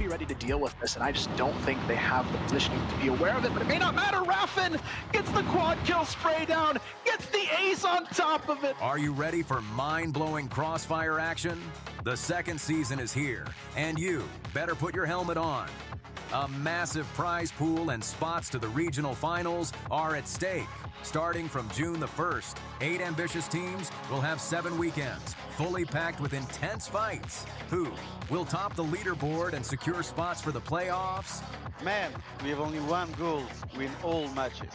be ready to deal with this, and I just don't think they have the positioning to be aware of it, but it may not matter. Raffin gets the quad kill spray down, gets the ace on top of it. Are you ready for mind-blowing CrossFire action? The second season is here, and you better put your helmet on. A massive prize pool and spots to the regional finals are at stake. Starting from June the 1st, 8 ambitious teams will have 7 weekends, fully packed with intense fights. Who will top the leaderboard and secure spots for the playoffs? Man, we have only one goal: win all matches.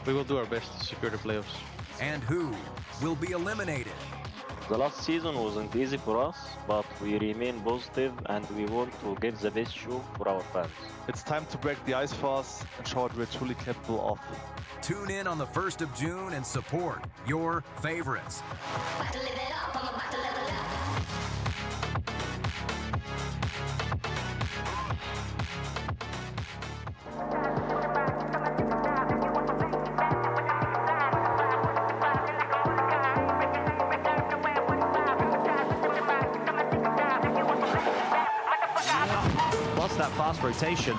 We will do our best to secure the playoffs. And who will be eliminated? The last season wasn't easy for us, but we remain positive and we want to give the best show for our fans. It's time to break the ice for us and show what we're truly capable of. Tune in on the 1st of June and support your favorites. Plus that fast rotation,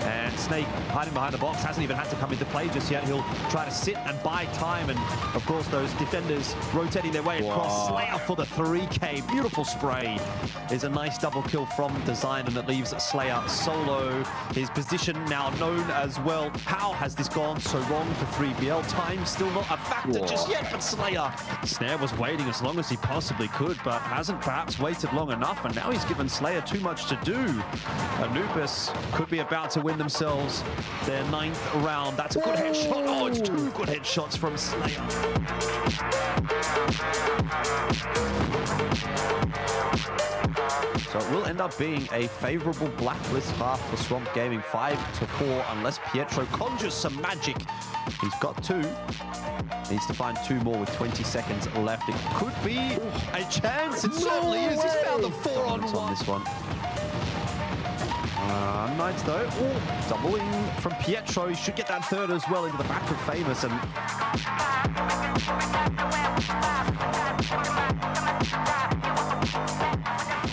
and Snake hiding behind the box hasn't even had to come into play just yet. He'll try to sit and buy time, and of course those defenders rotating their way across. Slayer for the 3K. Beautiful spray is a nice double kill from Design, and it leaves Slayer solo. His position now known as well. How has this gone so wrong for 3BL? Time still not a factor just yet, but Slayer. Snare was waiting as long as he possibly could, but hasn't perhaps waited long enough, and now he's given Slayer too much to do. Anubis could be about to win themselves their 9th round. That's a good headshot. Oh, it's 2 good headshots from Slayer. So it will end up being a favorable blacklist half for Swamp Gaming, 5-4, unless Pietro conjures some magic. He's got 2. Needs to find 2 more with 20 seconds left. It could be a chance. It certainly is. He's found the 4-on-1 on this one. unKnights though. Oh, doubling from Pietro. He should get that 3rd as well into the back of Famous. And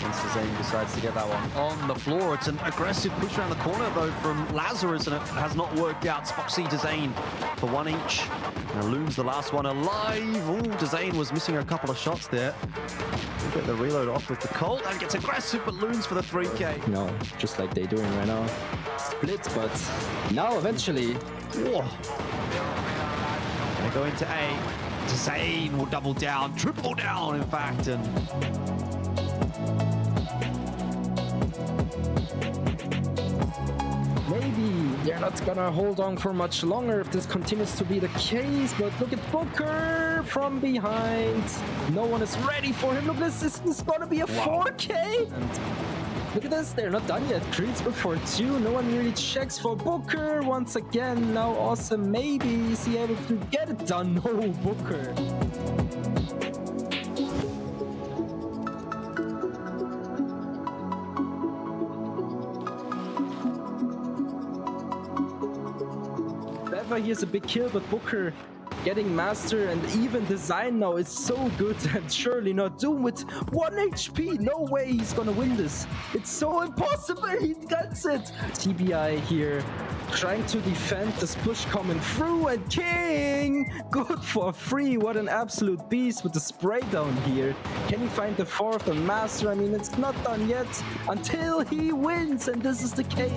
once Zane decides to get that one on the floor, it's an aggressive push around the corner though from Lazarus, and it has not worked out. Spoxy to Zane for 1 each. Now Loon's the last one alive. Ooh, Zane was missing a couple of shots there. We'll get the reload off with the Colt and gets aggressive, but Loon's for the 3K. You know, just like they're doing right now. Split, but now eventually. Whoa. Gonna go into A. Zane will double down, triple down in fact, and maybe they're not gonna hold on for much longer if this continues to be the case, but look at Booker from behind. No one is ready for him. Look, this is gonna be a 4K. And look at this, they're not done yet. Creed's good for 2. No one really checks for Booker once again. Now Awesome, maybe is he able to get it done? No, Booker. Here's a big kill, but Booker getting Master and even Design now is so good, and surely not Doom with 1 HP. No way he's gonna win this. It's so impossible. He gets it. TBI here trying to defend this push coming through, and King good for 3. What an absolute beast with the spray down here. Can he find the 4th on Master? I mean, it's not done yet until he wins, and this is the case.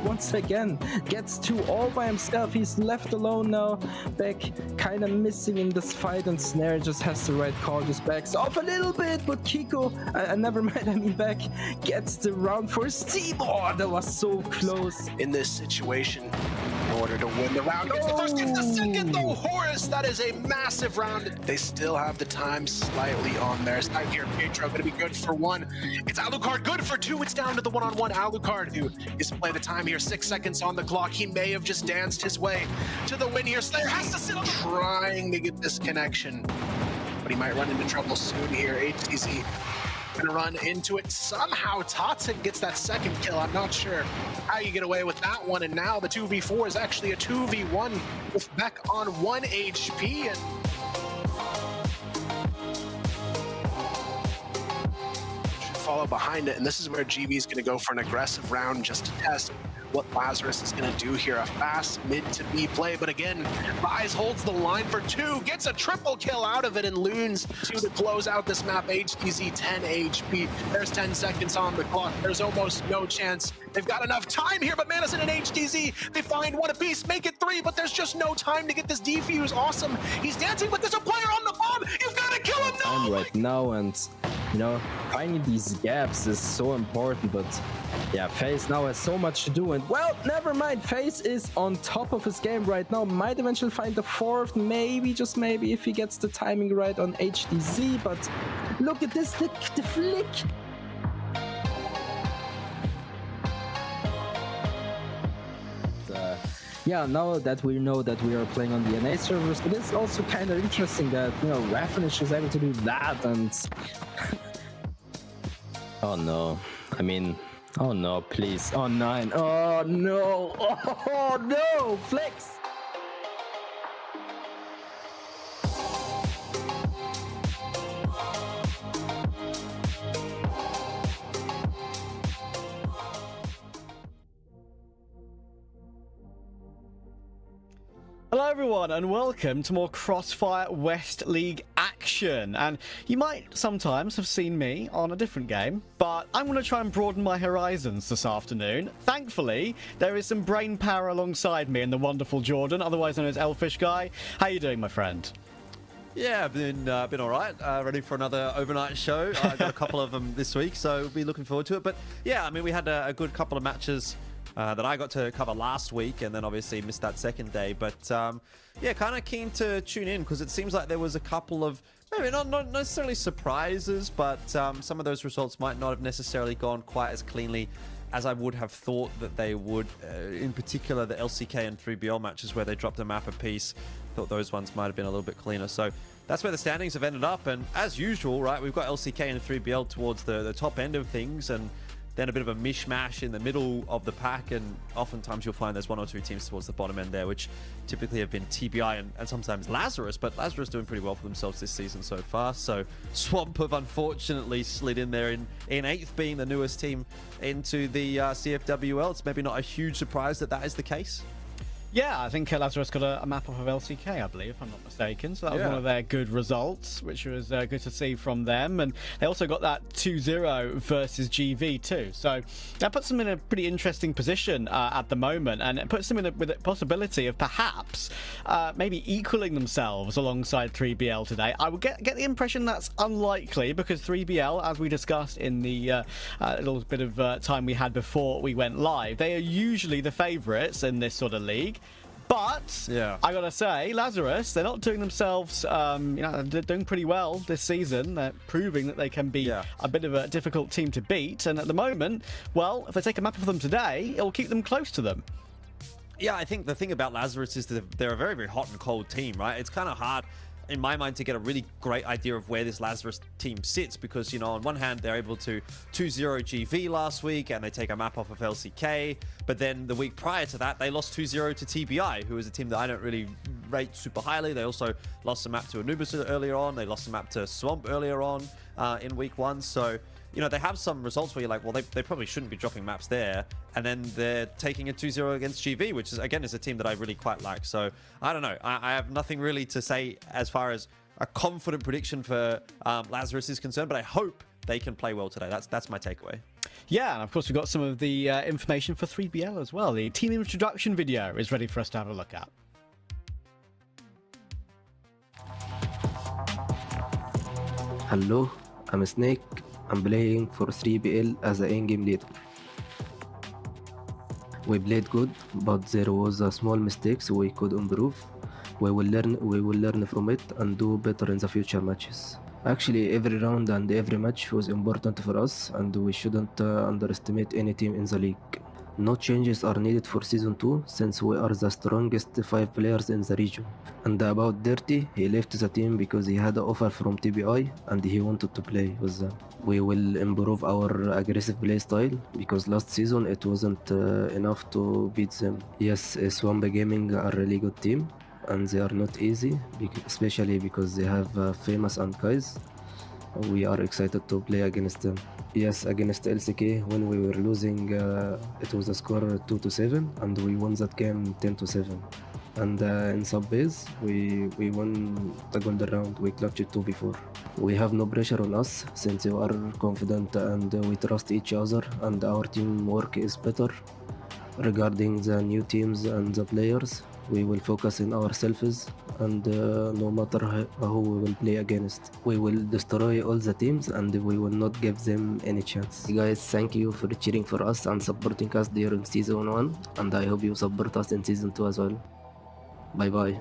Once again gets 2 all by himself. He's left alone now. Beck kind of missing in this fight, and Snare just has the right call, just backs off a little bit, but Kiko, never mind, I mean Beck gets the round for his team. Oh, that was so close. In this situation, in order to win the round, gets the 1st, gets the 2nd though. Horus, that is a massive round. They still have the time slightly on their side here. Pietro gonna be good for 1. It's Alucard good for 2. It's down to the 1-on-1. Alucard, who is playing the time here. 6 seconds on the clock. He may have just danced his way to the win here. Slayer has to sit on trying to get this connection, but he might run into trouble soon here. HTZ gonna run into it somehow. Totson gets that 2nd kill. I'm not sure how you get away with that one, and now the 2v4 is actually a 2v1 with Beck on 1 HP, and follow behind it, and this is where GV is going to go for an aggressive round just to test what Lazarus is going to do here. A fast mid to B play, but again, Rise holds the line for 2, gets a triple kill out of it, and Loons 2 to close out this map. HTZ 10 HP. There's 10 seconds on the clock. There's almost no chance. They've got enough time here, but Madison and HTZ, they find one apiece, make it 3, but there's just no time to get this defuse. Awesome. He's dancing, but there's a player on the bomb. You've got to kill him now. Right now, and you know, finding these gaps is so important, but yeah, FaZe now has so much to do, and well, never mind. FaZe is on top of his game right now, might eventually find the 4th, maybe, just maybe, if he gets the timing right on HTZ, but look at this, the flick. Yeah, now that we know that we are playing on the NA servers, it is also kind of interesting that, you know, Raffinish is able to do that, and oh no, I mean, oh no, please, oh 9, oh no, oh no, Flex! Hello everyone and welcome to more CrossFire West League action, and you might sometimes have seen me on a different game, but I'm going to try and broaden my horizons this afternoon. Thankfully there is some brain power alongside me in the wonderful Jordan, otherwise known as Elfish Guy. How you doing, my friend? Yeah, I've been all right. Ready for another overnight show. I got a couple of them this week, so we'll be looking forward to it. But yeah, I mean, we had a good couple of matches that I got to cover last week, and then obviously missed that second day. But yeah, kind of keen to tune in because it seems like there was a couple of maybe not necessarily surprises, but some of those results might not have necessarily gone quite as cleanly as I would have thought that they would. In particular, the LCK and 3BL matches where they dropped a map apiece. Thought those ones might have been a little bit cleaner. So that's where the standings have ended up. And as usual, right, we've got LCK and 3BL towards the top end of things, and then a bit of a mishmash in the middle of the pack, and oftentimes you'll find there's 1 or 2 teams towards the bottom end there, which typically have been TBI and sometimes Lazarus, but Lazarus doing pretty well for themselves this season so far. So Swamp have unfortunately slid in there in 8th, being the newest team into the CFWL. It's maybe not a huge surprise that is the case. Yeah, I think Lazarus got a map off of LCK, I believe, if I'm not mistaken. So that was one of their good results, which was good to see from them. And they also got that 2-0 versus GV too. So that puts them in a pretty interesting position at the moment. And it puts them with a possibility of perhaps maybe equaling themselves alongside 3BL today. I would get the impression that's unlikely, because 3BL, as we discussed in the little bit of time we had before we went live, they are usually the favourites in this sort of league. But yeah, I gotta say, Lazarus, they're not doing themselves, you know, they're doing pretty well this season. They're proving that they can be a bit of a difficult team to beat. And at the moment, well, if they take a map of them today, it will keep them close to them. Yeah, I think the thing about Lazarus is that they're a very, very hot and cold team, right? It's kind of hard, in my mind, to get a really great idea of where this Lazarus team sits, because, you know, on one hand, they're able to 2-0 GV last week, and they take a map off of LCK, but then the week prior to that, they lost 2-0 to TBI, who is a team that I don't really rate super highly. They also lost a map to Anubis earlier on. They lost a map to Swamp earlier on in week 1. So, you know, they have some results where you're like, well, they probably shouldn't be dropping maps there. And then they're taking a 2-0 against GV, which is, again, is a team that I really quite like. So, I don't know. I have nothing really to say as far as a confident prediction for Lazarus is concerned, but I hope they can play well today. That's my takeaway. Yeah, and of course, we've got some of the information for 3BL as well. The team introduction video is ready for us to have a look at. Hello, I'm Snake. I'm playing for 3BL as an in-game leader. We played good, but there was a small mistakes we could improve. We will learn from it and do better in the future matches. Actually, every round and every match was important for us, and we shouldn't underestimate any team in the league. No changes are needed for Season 2, since we are the strongest 5 players in the region. And about Dirty, he left the team because he had an offer from TBI and he wanted to play with them. We will improve our aggressive play style, because last season it wasn't enough to beat them. Yes, Swamp Gaming are a really good team, and they are not easy, especially because they have famous unKnights. We are excited to play against them. Yes, against LCK, when we were losing, it was a score 2-7, and we won that game 10-7. And in sub-base, we won the golden round. We clutched it 2v4. We have no pressure on us since we are confident and we trust each other, and our teamwork is better. Regarding the new teams and the players, we will focus on ourselves, and no matter who we will play against, we will destroy all the teams and we will not give them any chance. Guys, thank you for cheering for us and supporting us during season 1, and I hope you support us in season 2 as well. Bye bye.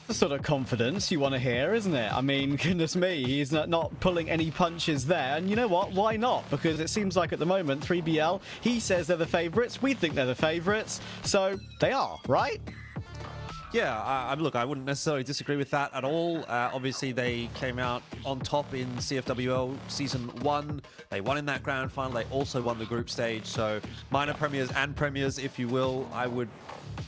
The sort of confidence you want to hear, isn't it? I mean, goodness me, he's not pulling any punches there. And you know what? Why not? Because it seems like at the moment, 3BL, he says they're the favourites. We think they're the favourites. So they are, right? Yeah, look, I wouldn't necessarily disagree with that at all. Obviously, they came out on top in CFWL Season 1. They won in that grand final. They also won the group stage. So minor premiers and premiers, if you will, I would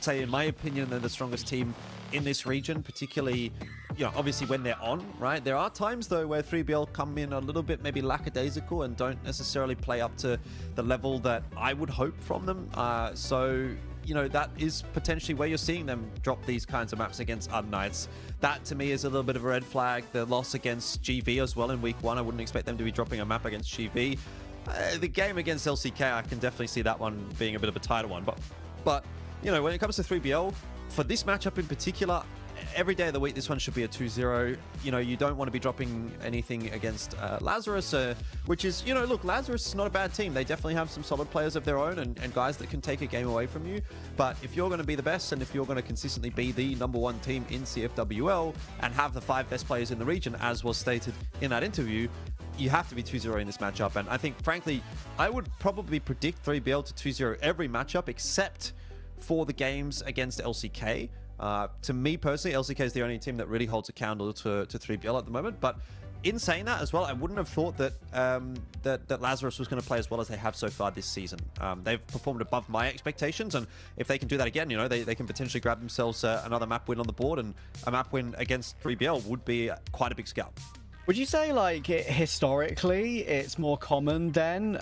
say, in my opinion, they're the strongest team in this region, particularly, you know, obviously when they're on, right? There are times, though, where 3BL come in a little bit maybe lackadaisical and don't necessarily play up to the level that I would hope from them. So, you know, that is potentially where you're seeing them drop these kinds of maps against unKnights. That, to me, is a little bit of a red flag. The loss against GV as well in week 1, I wouldn't expect them to be dropping a map against GV. The game against LCK, I can definitely see that one being a bit of a tighter one. But you know, when it comes to 3BL, for this matchup in particular, every day of the week, this one should be a 2-0. You know, you don't want to be dropping anything against Lazarus, which is, you know, look, Lazarus is not a bad team. They definitely have some solid players of their own and guys that can take a game away from you. But if you're going to be the best and if you're going to consistently be the #1 team in CFWL and have the 5 best players in the region, as was stated in that interview, you have to be 2-0 in this matchup. And I think, frankly, I would probably predict 3BL to 2-0 every matchup except for the games against LCK. To me personally, LCK is the only team that really holds a candle to 3BL at the moment. But in saying that as well, I wouldn't have thought that that Lazarus was going to play as well as they have so far this season. They've performed above my expectations, and if they can do that again, you know, they can potentially grab themselves another map win on the board, and a map win against 3BL would be quite a big scalp. Would you say, like, historically, it's more common then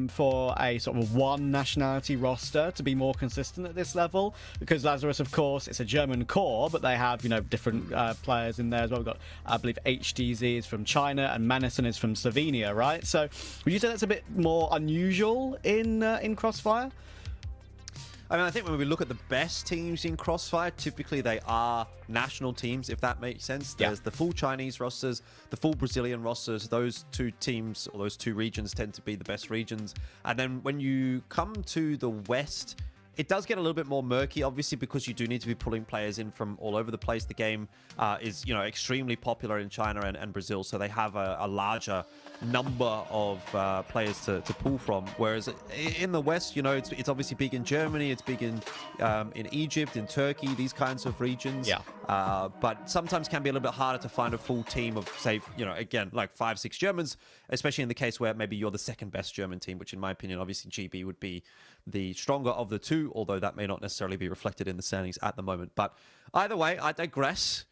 for a sort of one nationality roster to be more consistent at this level? Because Lazarus, of course, it's a German core, but they have, you know, different players in there as well. We've got, I believe, HDZ is from China and Manison is from Slovenia, right? So would you say that's a bit more unusual in Crossfire? I mean, I think when we look at the best teams in Crossfire, typically they are national teams, if that makes sense. There's the full Chinese rosters, the full Brazilian rosters. Those two teams, or those two regions, tend to be the best regions. And then when you come to the West, it does get a little bit more murky, obviously, because you do need to be pulling players in from all over the place. The game is, you know, extremely popular in China and Brazil, so they have a larger number of players to pull from. Whereas in the West, you know, it's obviously big in Germany, it's big in Egypt, in Turkey, these kinds of regions. Yeah. But sometimes can be a little bit harder to find a full team of, say, you know, again, like 5-6 Germans, especially in the case where maybe you're the second best German team, which in my opinion, obviously GB would be the stronger of the two, although that may not necessarily be reflected in the standings at the moment. But either way, I digress.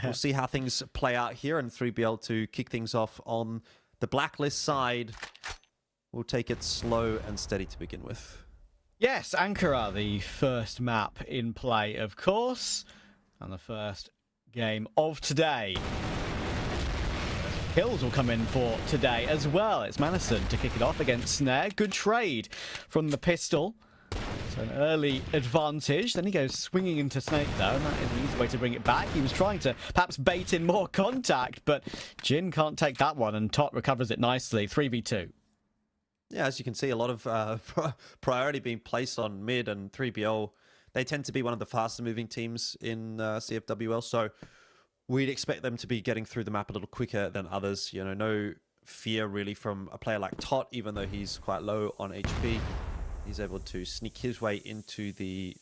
We'll see how things play out here, and 3BL to kick things off on the blacklist side. We'll take it slow and steady to begin with. Yes, Ankara, the first map in play, of course, and the first game of today. Kills will come in for today as well. It's Manison to kick it off against Snare. Good trade from the pistol. So an early advantage. Then he goes swinging into Snake, though, and that is an easy way to bring it back. He was trying to perhaps bait in more contact, but Jin can't take that one, and Tot recovers it nicely. 3v2. Yeah, as you can see, a lot of priority being placed on mid, and 3BL, they tend to be one of the faster moving teams in CFWL, so we'd expect them to be getting through the map a little quicker than others. You know, no fear really from a player like Tot, even though he's quite low on HP. He's able to sneak his way into the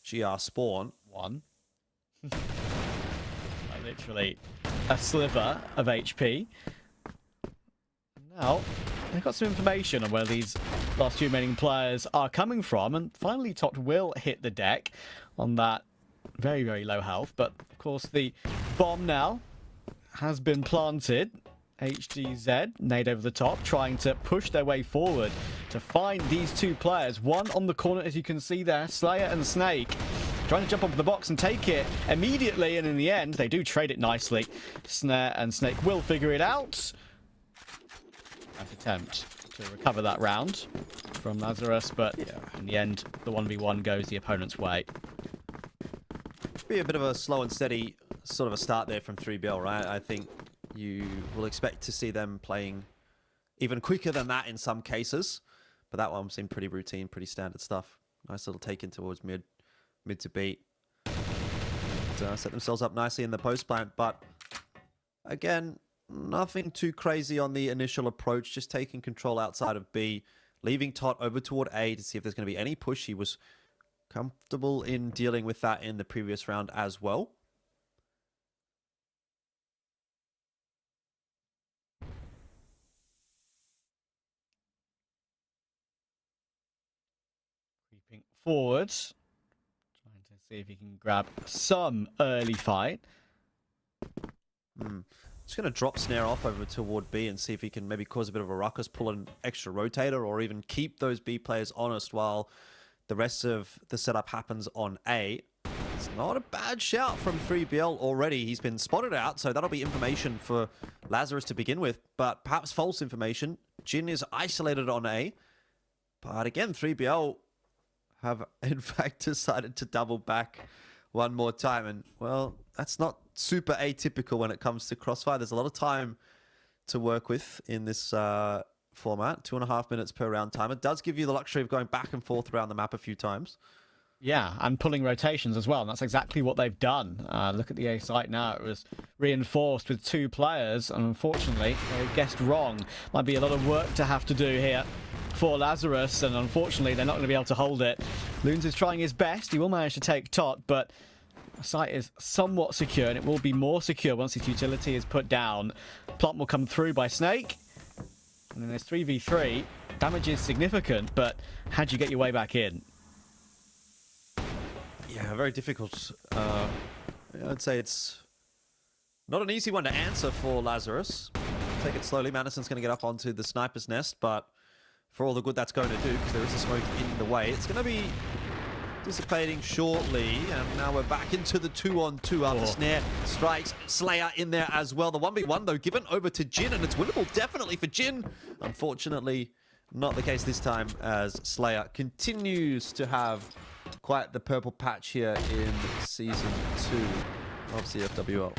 GR spawn. Literally a sliver of HP. Now, they've got some information on where these last two remaining players are coming from, and finally Tot will hit the deck on that very, very low health. But of course the bomb now has been planted. HGZ, nade over the top, trying to push their way forward to find these two players. One on the corner, as you can see there, Slayer and Snake, trying to jump up the box and take it immediately, and in the end, they do trade it nicely. Snare and Snake will figure it out. Nice attempt to recover that round from Lazarus, but in the end, the 1v1 goes the opponent's way. Be a bit of a slow and steady sort of a start there from 3BL, right? I think you will expect to see them playing even quicker than that in some cases, but that one seemed pretty routine, pretty standard stuff. Nice little take in towards mid to beat. And, set themselves up nicely in the post plant, but again, nothing too crazy on the initial approach, just taking control outside of B, leaving Tot over toward A to see if there's going to be any push. He was comfortable in dealing with that in the previous round as well. Creeping forward, trying to see if he can grab some early fight. Just going to drop Snare off over toward B and see if he can maybe cause a bit of a ruckus, pull an extra rotator, or even keep those B players honest while the rest of the setup happens on A. It's not a bad shout from 3BL already. He's been spotted out, so that'll be information for Lazarus to begin with, but perhaps false information. Jin is isolated on A, but again, 3BL have in fact decided to double back one more time, and well, that's not super atypical when it comes to CrossFire. There's a lot of time to work with in this format, 2.5 minutes per round time. It does give you the luxury of going back and forth around the map a few times. Yeah, and pulling rotations as well, and that's exactly what they've done. Look at the A site now. It was reinforced with 2 players, and unfortunately, they guessed wrong. Might be a lot of work to have to do here for Lazarus, and unfortunately, they're not going to be able to hold it. Loons is trying his best. He will manage to take Tot, but the site is somewhat secure, and it will be more secure once his utility is put down. Plant will come through by Snake, and then there's 3v3. Damage is significant, but how'd you get your way back in? Yeah, very difficult. I'd say it's not an easy one to answer for Lazarus. Take it slowly. Madison's going to get up onto the sniper's nest, but for all the good that's going to do, because there is a smoke in the way, it's going to be dissipating shortly, and now we're back into the 2-on-2 after Snare strikes Slayer in there as well. The 1v1 though given over to Jin, and it's winnable definitely for Jin. Unfortunately, not the case this time, as Slayer continues to have quite the purple patch here in Season 2 of CFWL.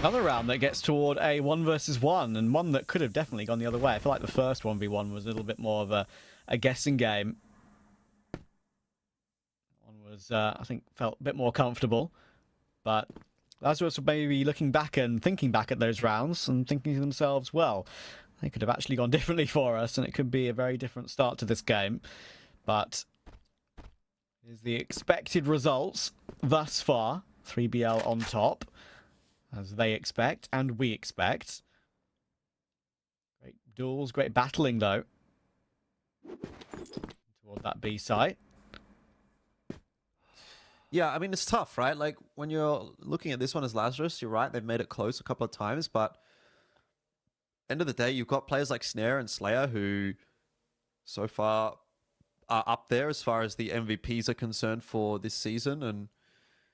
Another round that gets toward a 1 versus 1, and one that could have definitely gone the other way. I feel like the first 1v1 was a little bit more of a guessing game. One was, I think, felt a bit more comfortable, but Lazarus will maybe be looking back and thinking back at those rounds and thinking to themselves, well, they could have actually gone differently for us, and it could be a very different start to this game. But here's the expected results thus far. 3BL on top, as they expect, and we expect. Great duels, great battling, though, toward that B site. Yeah, I mean, it's tough, right? Like, when you're looking at this one as Lazarus, you're right, they've made it close a couple of times, but end of the day, you've got players like Snare and Slayer who so far are up there as far as the MVPs are concerned for this season. And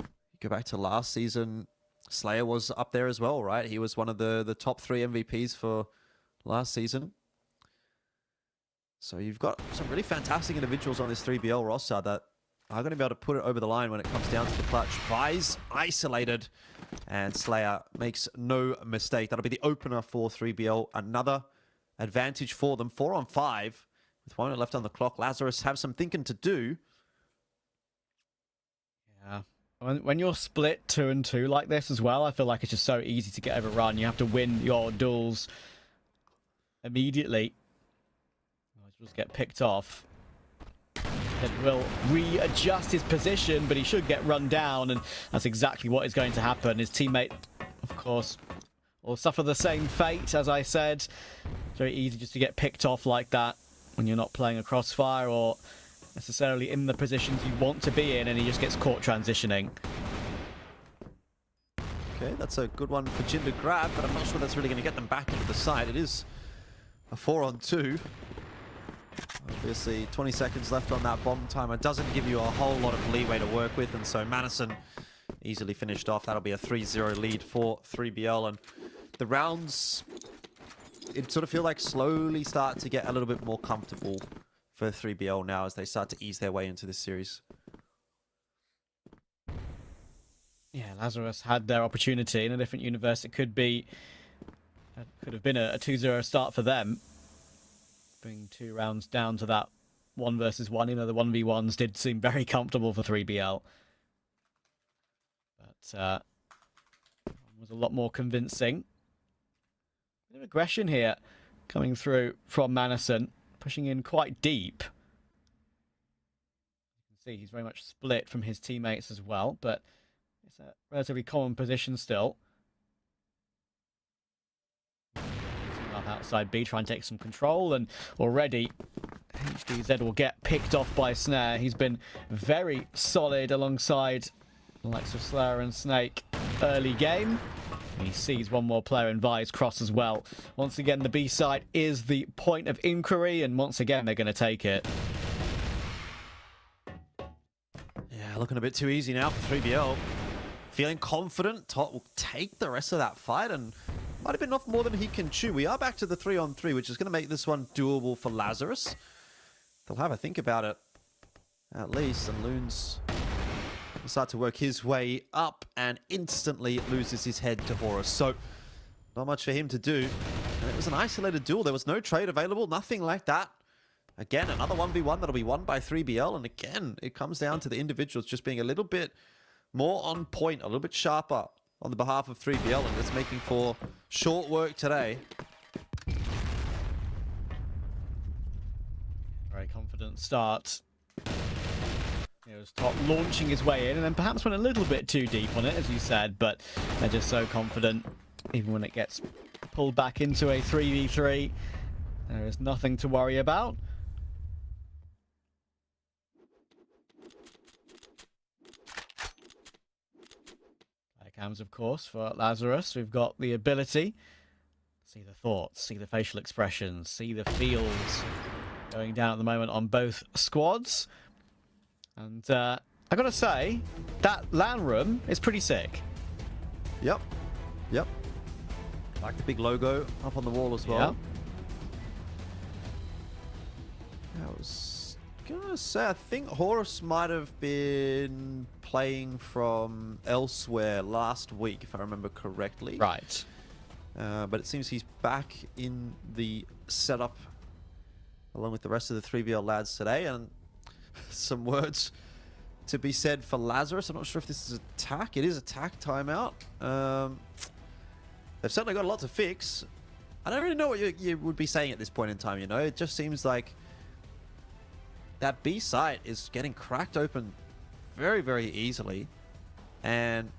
you go back to last season, Slayer was up there as well, right? He was one of the top 3 MVPs for last season. So you've got some really fantastic individuals on this 3BL roster that are going to be able to put it over the line when it comes down to the clutch. Vi's isolated, and Slayer makes no mistake. That'll be the opener for 3BL. Another advantage for them. 4-on-5 with 1 minute left on the clock. Lazarus have some thinking to do. Yeah. When you're split 2-2 like this as well, I feel like it's just so easy to get overrun. You have to win your duels immediately. Just get picked off. It will readjust his position, but he should get run down, and that's exactly what is going to happen. His teammate, of course, will suffer the same fate. As I said, it's very easy just to get picked off like that when you're not playing a Crossfire or necessarily in the positions you want to be in, and he just gets caught transitioning. Okay, that's a good one for Jin to grab, but I'm not sure that's really going to get them back into the side. It is a 4-on-2. Obviously, 20 seconds left on that bomb timer doesn't give you a whole lot of leeway to work with, and so Madison easily finished off. That'll be a 3-0 lead for 3BL, and the rounds, it sort of feel like slowly start to get a little bit more comfortable for 3BL now as they start to ease their way into this series. Yeah, Lazarus had their opportunity in a different universe. It could have been a 2-0 start for them. Bring 2 rounds down to that 1 versus 1. You know, the 1v1s did seem very comfortable for 3BL. But was a lot more convincing. A bit of aggression here coming through from Madison, pushing in quite deep. You can see he's very much split from his teammates as well, but it's a relatively common position still. Outside B, try and take some control, and already HDZ will get picked off by Snare. He's been very solid alongside the likes of Slayer and Snake early game. He sees one more player in Vi's cross as well. Once again, the B side is the point of inquiry, and once again, they're going to take it. Yeah, looking a bit too easy now for 3BL. Feeling confident, Tot will take the rest of that fight, and might have been off more than he can chew. We are back to the 3-on-3, which is going to make this one doable for Lazarus. They'll have a think about it, at least, and Loons will start to work his way up and instantly loses his head to Horus. So, not much for him to do. And it was an isolated duel. There was no trade available, nothing like that. Again, another 1v1 that'll be won by 3BL, and again, it comes down to the individuals just being a little bit more on point, a little bit sharper on the behalf of 3BL, and it's making for short work today. Very confident start. It was Top launching his way in, and then perhaps went a little bit too deep on it, as you said, but they're just so confident. Even when it gets pulled back into a 3v3, there is nothing to worry about. Cams, of course, for Lazarus. We've got the ability to see the thoughts, see the facial expressions, see the feels going down at the moment on both squads. And I gotta say, that LAN room is pretty sick. Yep. Yep. Like the big logo up on the wall as well. Yep. I was gonna say, I think Horus might have been playing from elsewhere last week, if I remember correctly. Right. But it seems he's back in the setup along with the rest of the 3BL lads today. And some words to be said for Lazarus. I'm not sure if this is attack. It is attack timeout. They've certainly got a lot to fix. I don't really know what you would be saying at this point in time, you know? It just seems like that B site is getting cracked open very, very easily. And,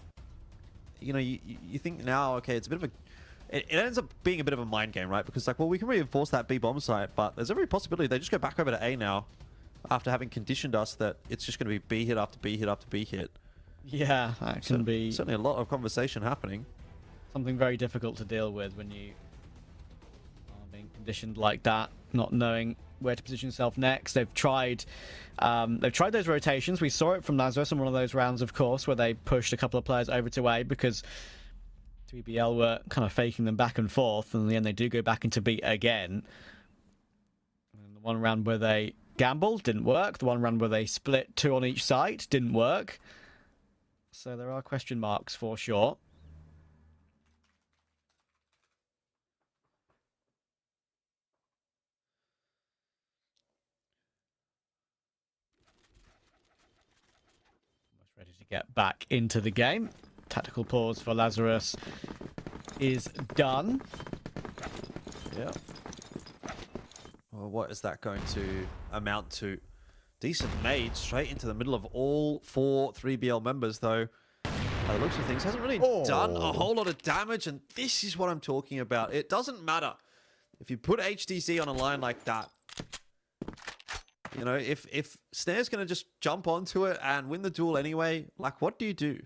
you know, you think now, okay, it's a bit of a... It ends up being a bit of a mind game, right? Because, like, well, we can reinforce that B bomb site, but there's every possibility they just go back over to A now after having conditioned us that it's just going to be B hit after B hit after B hit. Yeah, that can be... Certainly a lot of conversation happening. Something very difficult to deal with when you are being conditioned like that, not knowing where to position yourself next. They've tried those rotations. We saw it from Lazarus in one of those rounds, of course, where they pushed a couple of players over to A because 3BL were kind of faking them back and forth, and in the end they do go back into B again. And the one round where they gambled didn't work. The one round where they split 2 on each side didn't work. So there are question marks for sure. Ready to get back into the game. Tactical pause for Lazarus is done. Yeah. Well, what is that going to amount to? Decent nade straight into the middle of all 4 3BL members, though. by the looks of things. Hasn't really done a whole lot of damage, and this is what I'm talking about. It doesn't matter if you put HDZ on a line like that. You know, if Snare's going to just jump onto it and win the duel anyway, like, what do you do?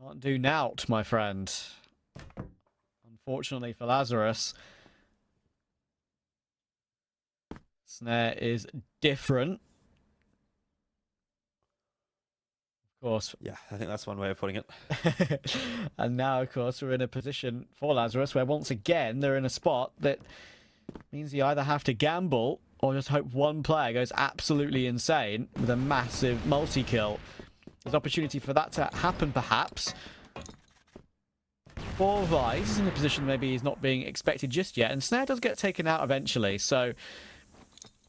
Can't do nout, my friend. Unfortunately for Lazarus. Snare is different. Of course. Yeah, I think that's one way of putting it. And now, of course, we're in a position for Lazarus where once again they're in a spot that means you either have to gamble or just hope one player goes absolutely insane with a massive multi-kill. There's opportunity for that to happen, perhaps. For Vice, he's in a position maybe he's not being expected just yet, and Snare does get taken out eventually, so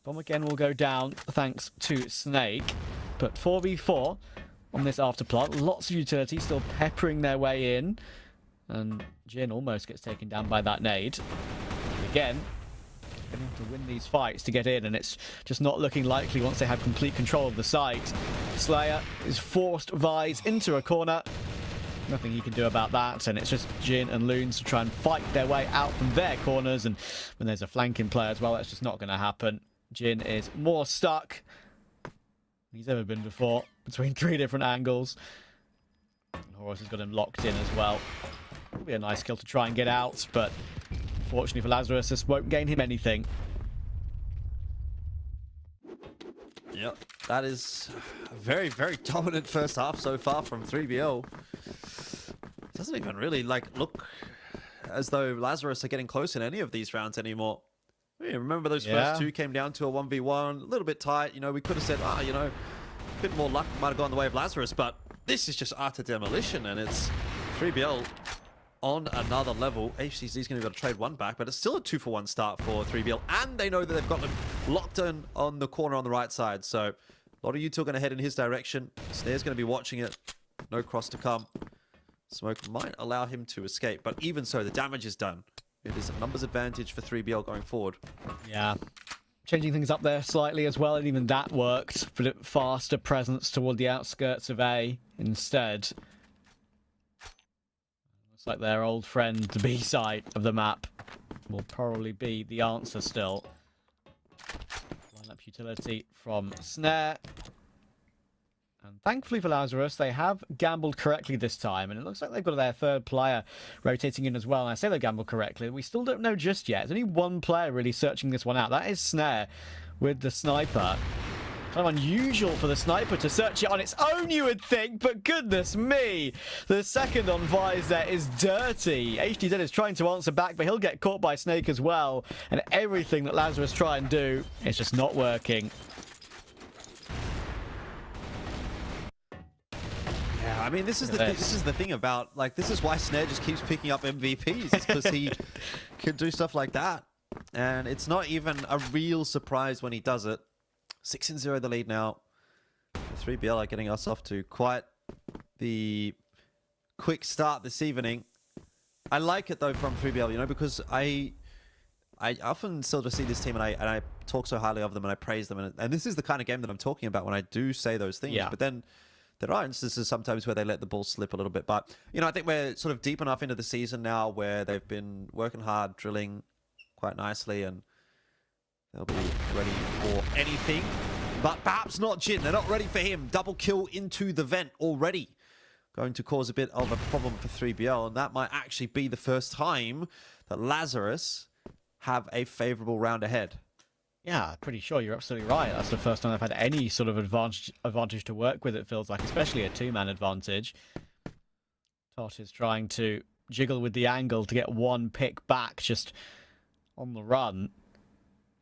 Bomb again will go down thanks to Snake. But 4v4 on this afterplot, lots of utility still peppering their way in, and Jin almost gets taken down by that nade. Again, going to have to win these fights to get in, and it's just not looking likely once they have complete control of the site. Slayer is forced Vise into a corner. Nothing he can do about that, and it's just Jin and Loons to try and fight their way out from their corners, and when there's a flanking player as well, that's just not going to happen. Jin is more stuck than he's ever been before, between 3 different angles. And Horus has got him locked in as well. It'll be a nice kill to try and get out, but unfortunately for Lazarus, this won't gain him anything. Yep, that is a very, very dominant first half so far from 3BL. Doesn't even really look as though Lazarus are getting close in any of these rounds anymore. Yeah, remember those first 2 came down to a 1v1, a little bit tight. You know, we could have said, you know, a bit more luck might have gone the way of Lazarus, but this is just utter demolition, and it's 3BL on another level. HCZ is going to be able to trade one back, but it's still a 2-for-1 start for 3BL, and they know that they've got them locked in on the corner on the right side. So a lot of you two are going to head in his direction. Snare's going to be watching it. No cross to come. Smoke might allow him to escape, but even so, the damage is done. It is a numbers advantage for 3BL going forward. Yeah. Changing things up there slightly as well, and even that worked. But a faster presence toward the outskirts of A instead. Looks like their old friend, the B side of the map, will probably be the answer still. Line-up utility from Snare. And thankfully for Lazarus, they have gambled correctly this time, and it looks like they've got their third player rotating in as well. And I say they gambled correctly. We still don't know just yet. There's only one player really searching this one out. That is Snare with the sniper. Kind of unusual for the sniper to search it on its own, you would think, but goodness me. The second on Vise there is dirty. HDZ is trying to answer back, but he'll get caught by Snake as well. And everything that Lazarus try and do, it's just not working. I mean, this is the thing about, like, this is why Snare just keeps picking up MVPs. It's because he can do stuff like that. And it's not even a real surprise when he does it. 6-0 the lead now. 3BL are getting us off to quite the quick start this evening. I like it, though, from 3BL, you know, because I often still just see this team and I talk so highly of them and I praise them. And this is the kind of game that I'm talking about when I do say those things. Yeah. But then there are instances sometimes where they let the ball slip a little bit. But, you know, I think we're sort of deep enough into the season now where they've been working hard, drilling quite nicely, and they'll be ready for anything. But perhaps not Jin. They're not ready for him. Double kill into the vent already. Going to cause a bit of a problem for 3BL. And that might actually be the first time that Lazarus have a favorable round ahead. Yeah, pretty sure you're absolutely right. That's the first time I've had any sort of advantage to work with, it feels like, especially a 2-man advantage. Tot is trying to jiggle with the angle to get one pick back just on the run.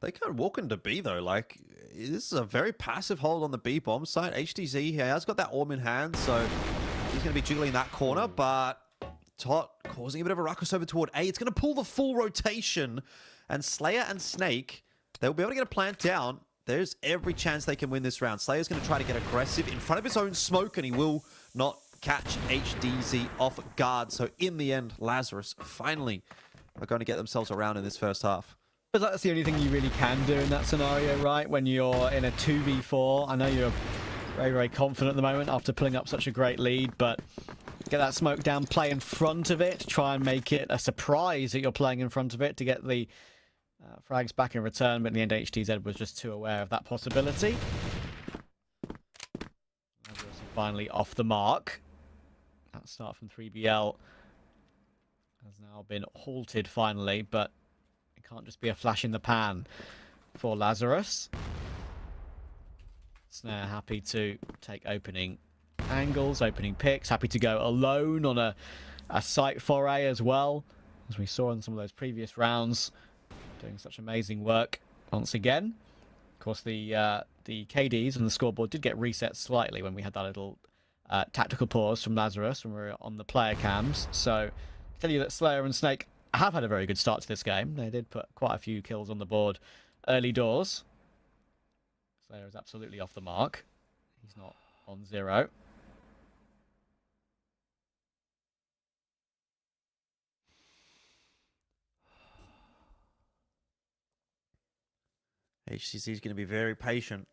They can't walk into B, though. Like, this is a very passive hold on the B bomb site. HDZ, he has got that orb in hand, so he's going to be jiggling that corner, but Tot causing a bit of a ruckus over toward A. It's going to pull the full rotation, and Slayer and Snake, they'll be able to get a plant down. There's every chance they can win this round. Slayer's going to try to get aggressive in front of his own smoke, and he will not catch HDZ off guard. So in the end, Lazarus finally are going to get themselves around in this first half. But that's the only thing you really can do in that scenario, right? When you're in a 2v4, I know you're Very, very confident at the moment after pulling up such a great lead, but get that smoke down, play in front of it, try and make it a surprise that you're playing in front of it to get the frags back in return, but in the end HTZ was just too aware of that possibility. Lazarus finally off the mark. That start from 3BL has now been halted finally, but it can't just be a flash in the pan for Lazarus. Snare happy to take opening angles, opening picks, happy to go alone on a site foray as well, as we saw in some of those previous rounds, doing such amazing work once again. Of course, the KDs and the scoreboard did get reset slightly when we had that little tactical pause from Lazarus when we were on the player cams. So, I tell you that Slayer and Snake have had a very good start to this game. They did put quite a few kills on the board early doors. Slayer is absolutely off the mark. He's not on 0. HTC is going to be very patient.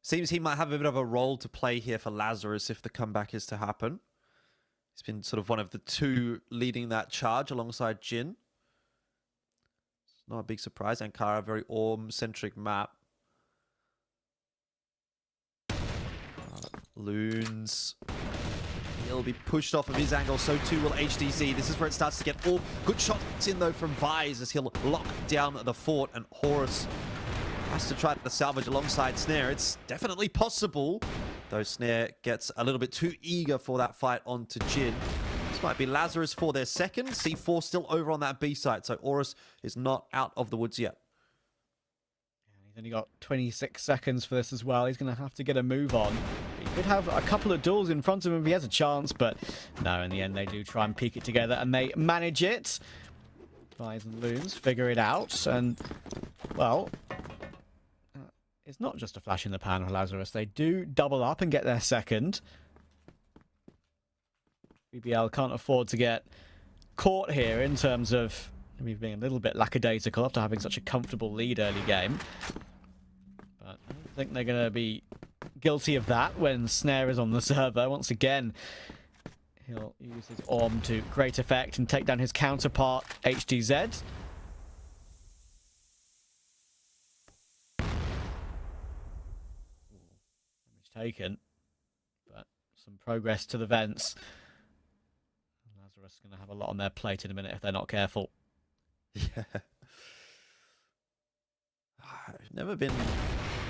Seems he might have a bit of a role to play here for Lazarus if the comeback is to happen. He's been sort of one of the two leading that charge alongside Jin. It's not a big surprise. Ankara, very Orm-centric map. Loons. He'll be pushed off of his angle, so too will HTC. This is where it starts to get all good shots in, though, from Vise as he'll lock down the fort, and Horus has to try to salvage alongside Snare. It's definitely possible, though Snare gets a little bit too eager for that fight onto Jin. This might be Lazarus for their second. C4 still over on that B site, so Horus is not out of the woods yet. He's only got 26 seconds for this as well. He's going to have to get a move on. He could have a couple of duels in front of him if he has a chance, but no, in the end they do try and peek it together and they manage it. Vise and Loons figure it out, and, well, it's not just a flash in the pan for Lazarus. They do double up and get their second. BBL can't afford to get caught here in terms of maybe being a little bit lackadaisical after having such a comfortable lead early game. But I don't think they're going to be guilty of that when Snare is on the server. Once again, he'll use his Orm to great effect and take down his counterpart, HTZ. Damage taken, but some progress to the vents. Lazarus is going to have a lot on their plate in a minute if they're not careful. Yeah. I've never been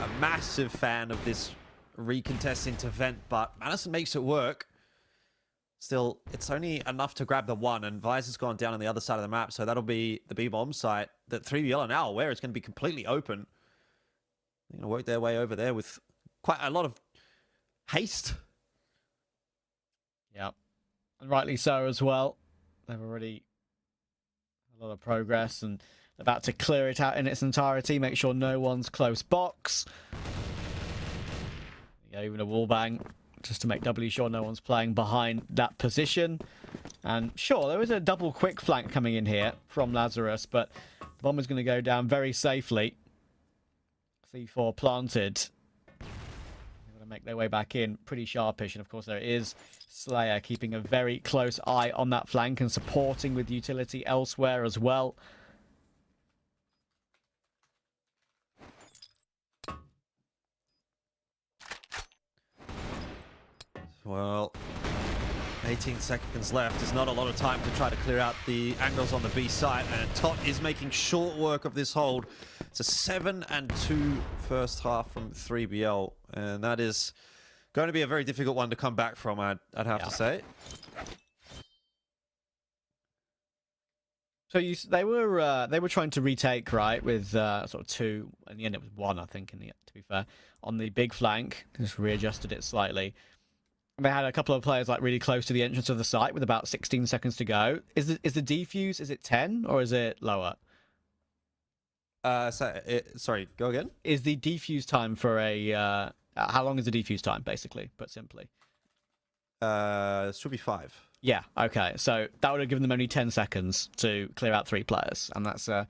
a massive fan of this recontest into vent, but Madison makes it work. Still, it's only enough to grab the one, and Vise has gone down on the other side of the map, so that'll be the B-bomb site that 3BL are now aware is going to be completely open. They're going to work their way over there with quite a lot of haste. Yeah, and rightly so as well. They've already a lot of progress and about to clear it out in its entirety, make sure no one's close box. Yeah, even a wallbang just to make doubly sure no one's playing behind that position. And sure, there is a double quick flank coming in here from Lazarus, but the bomb is going to go down very safely. C4 planted. They're going to make their way back in pretty sharpish, and of course there is Slayer keeping a very close eye on that flank and supporting with utility elsewhere as well. Well, 18 seconds left. There's not a lot of time to try to clear out the angles on the B site, and Tot is making short work of this hold. It's a 7-2 first half from 3BL, and that is going to be a very difficult one to come back from, I'd have to say. So they were trying to retake, right, with sort of 2. In the end, it was 1, I think. To be fair, on the big flank, just readjusted it slightly. They had a couple of players like really close to the entrance of the site with about 16 seconds to go. Is the defuse, is it 10 or is it lower? Sorry, go again. Is the defuse time for a how long is the defuse time, basically, put simply? It should be 5. Yeah, okay. So that would have given them only 10 seconds to clear out 3 players, and that's a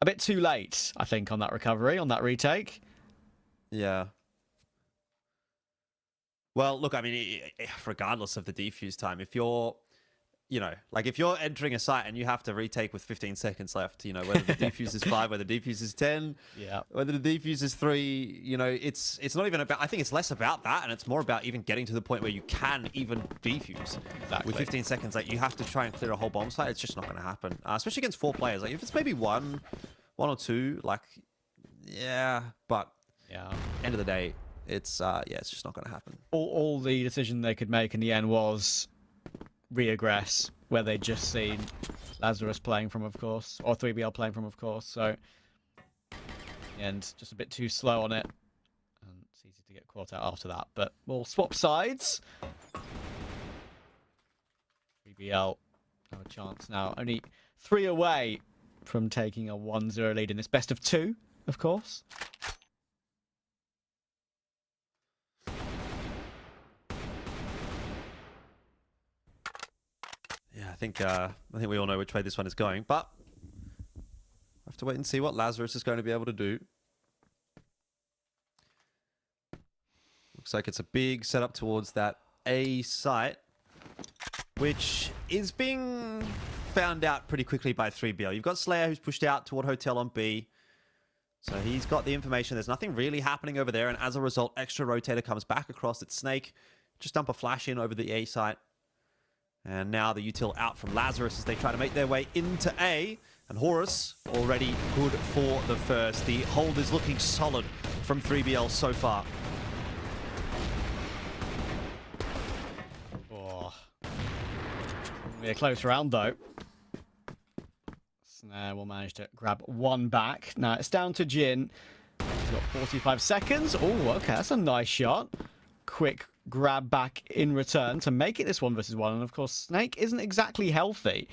bit too late, I think, on that recovery, on that retake. Yeah. Well, look, I mean, regardless of the defuse time, if you're, like if you're entering a site and you have to retake with 15 seconds left, whether the defuse is 5, whether the defuse is 10, whether the defuse is 3, it's not even about, I think it's less about that, and it's more about even getting to the point where you can even defuse. Exactly. With 15 seconds, like you have to try and clear a whole bomb site. It's just not going to happen, especially against 4 players. Like if it's maybe one or two, like, but end of the day, it's just not going to happen. All the decision they could make in the end was reaggress, where they'd just seen Lazarus playing from, of course, or 3BL playing from, of course. So, and just a bit too slow on it, and it's easy to get caught out after that. But we'll swap sides. 3BL have a chance now. Only 3 away from taking a 1-0 lead in this best of 2, of course. I think we all know which way this one is going, but we'll have to wait and see what Lazarus is going to be able to do. Looks like it's a big setup towards that A site, which is being found out pretty quickly by 3BL. You've got Slayer, who's pushed out toward Hotel on B. So he's got the information. There's nothing really happening over there, and as a result, extra rotator comes back across. It's Snake. Just dump a flash in over the A site. And now the util out from Lazarus as they try to make their way into A. And Horus already good for the first. The hold is looking solid from 3BL so far. Oh. Be a close round, though. Snare will manage to grab one back. Now it's down to Jin. He's got 45 seconds. Oh, okay, that's a nice shot. Quick grab back in return to make it this 1 versus 1. And of course, Snake isn't exactly healthy.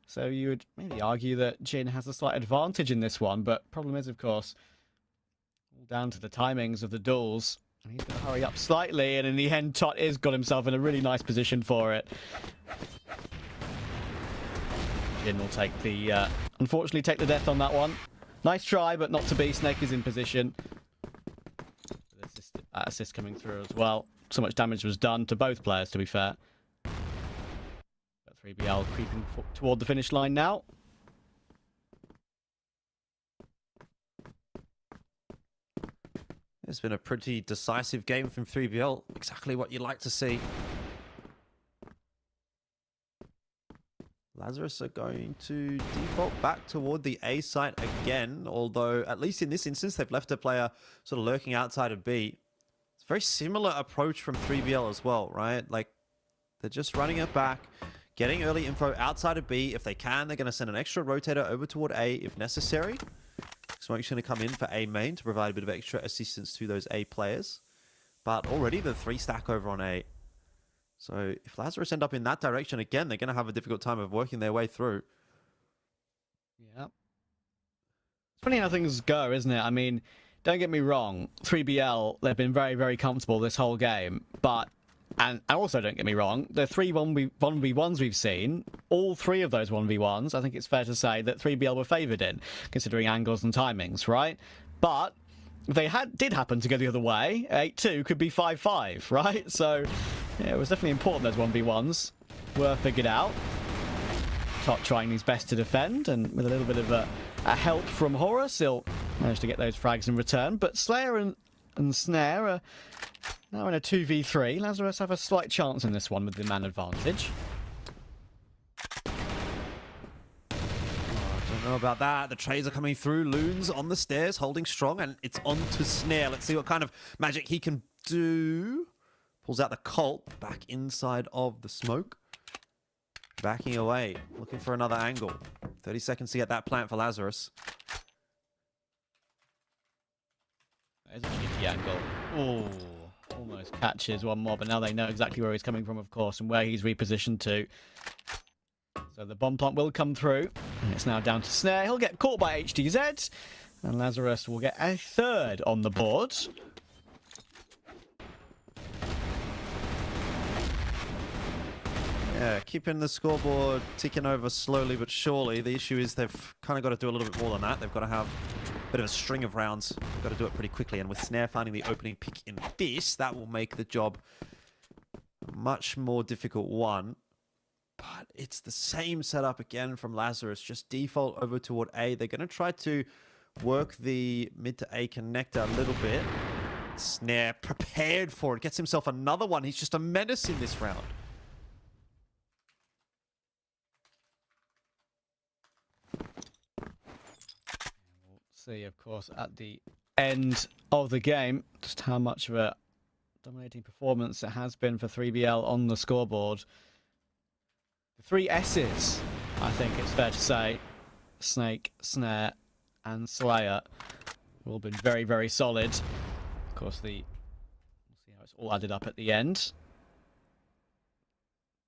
So you would maybe argue that Jin has a slight advantage in this one. But problem is, of course, all down to the timings of the duels. And he's going to hurry up slightly. And in the end, Tot is got himself in a really nice position for it. Jin will take the, unfortunately, take the death on that one. Nice try, but not to be. Snake is in position. Assist coming through as well. So much damage was done to both players, to be fair. But 3BL creeping toward the finish line now. It's been a pretty decisive game from 3BL. Exactly what you'd like to see. Lazarus are going to default back toward the A site again, although at least in this instance they've left a player sort of lurking outside of B. It's a very similar approach from 3BL as well, right? Like, they're just running it back, getting early info outside of B. If they can, they're going to send an extra rotator over toward A if necessary. Smoke's going to come in for A main to provide a bit of extra assistance to those A players. But already the 3 stack over on A. So if Lazarus end up in that direction again, they're going to have a difficult time of working their way through. Yeah. It's funny how things go, isn't it? I mean, don't get me wrong, 3BL, they've been very, very comfortable this whole game. But, and also don't get me wrong, the 3 1v1s we've seen, all 3 of those 1v1s, I think it's fair to say that 3BL were favoured in, considering angles and timings, right? But if they did happen to go the other way, 8-2 could be 5-5, right? So yeah, it was definitely important those 1v1s were figured out. Tot trying his best to defend, and with a little bit of a help from Horus, he'll manage to get those frags in return. But Slayer and Snare are now in a 2v3. Lazarus have a slight chance in this one with the man advantage. Don't know about that. The trades are coming through. Loons on the stairs, holding strong, and it's on to Snare. Let's see what kind of magic he can do. Pulls out the Colt, back inside of the smoke. Backing away, looking for another angle. 30 seconds to get that plant for Lazarus. There's a cheeky angle. Oh, almost catches one more, but now they know exactly where he's coming from, of course, and where he's repositioned to. So the bomb plant will come through, and it's now down to Snare. He'll get caught by HDZ, and Lazarus will get a 3rd on the board. Yeah, keeping the scoreboard ticking over slowly but surely. The issue is they've kind of got to do a little bit more than that. They've got to have a bit of a string of rounds. They've got to do it pretty quickly, and with Snare finding the opening pick in this, that will make the job much more difficult one. But it's the same setup again from Lazarus. Just default over toward A. They're going to try to work the mid to A connector a little bit. Snare prepared for it. Gets himself another one. He's just a menace in this round. We'll see, of course, at the end of the game, just how much of a dominating performance it has been for 3BL on the scoreboard. The 3 S's, I think it's fair to say, Snake, Snare, and Slayer, have all been very, very solid. Of course, we'll see how it's all added up at the end.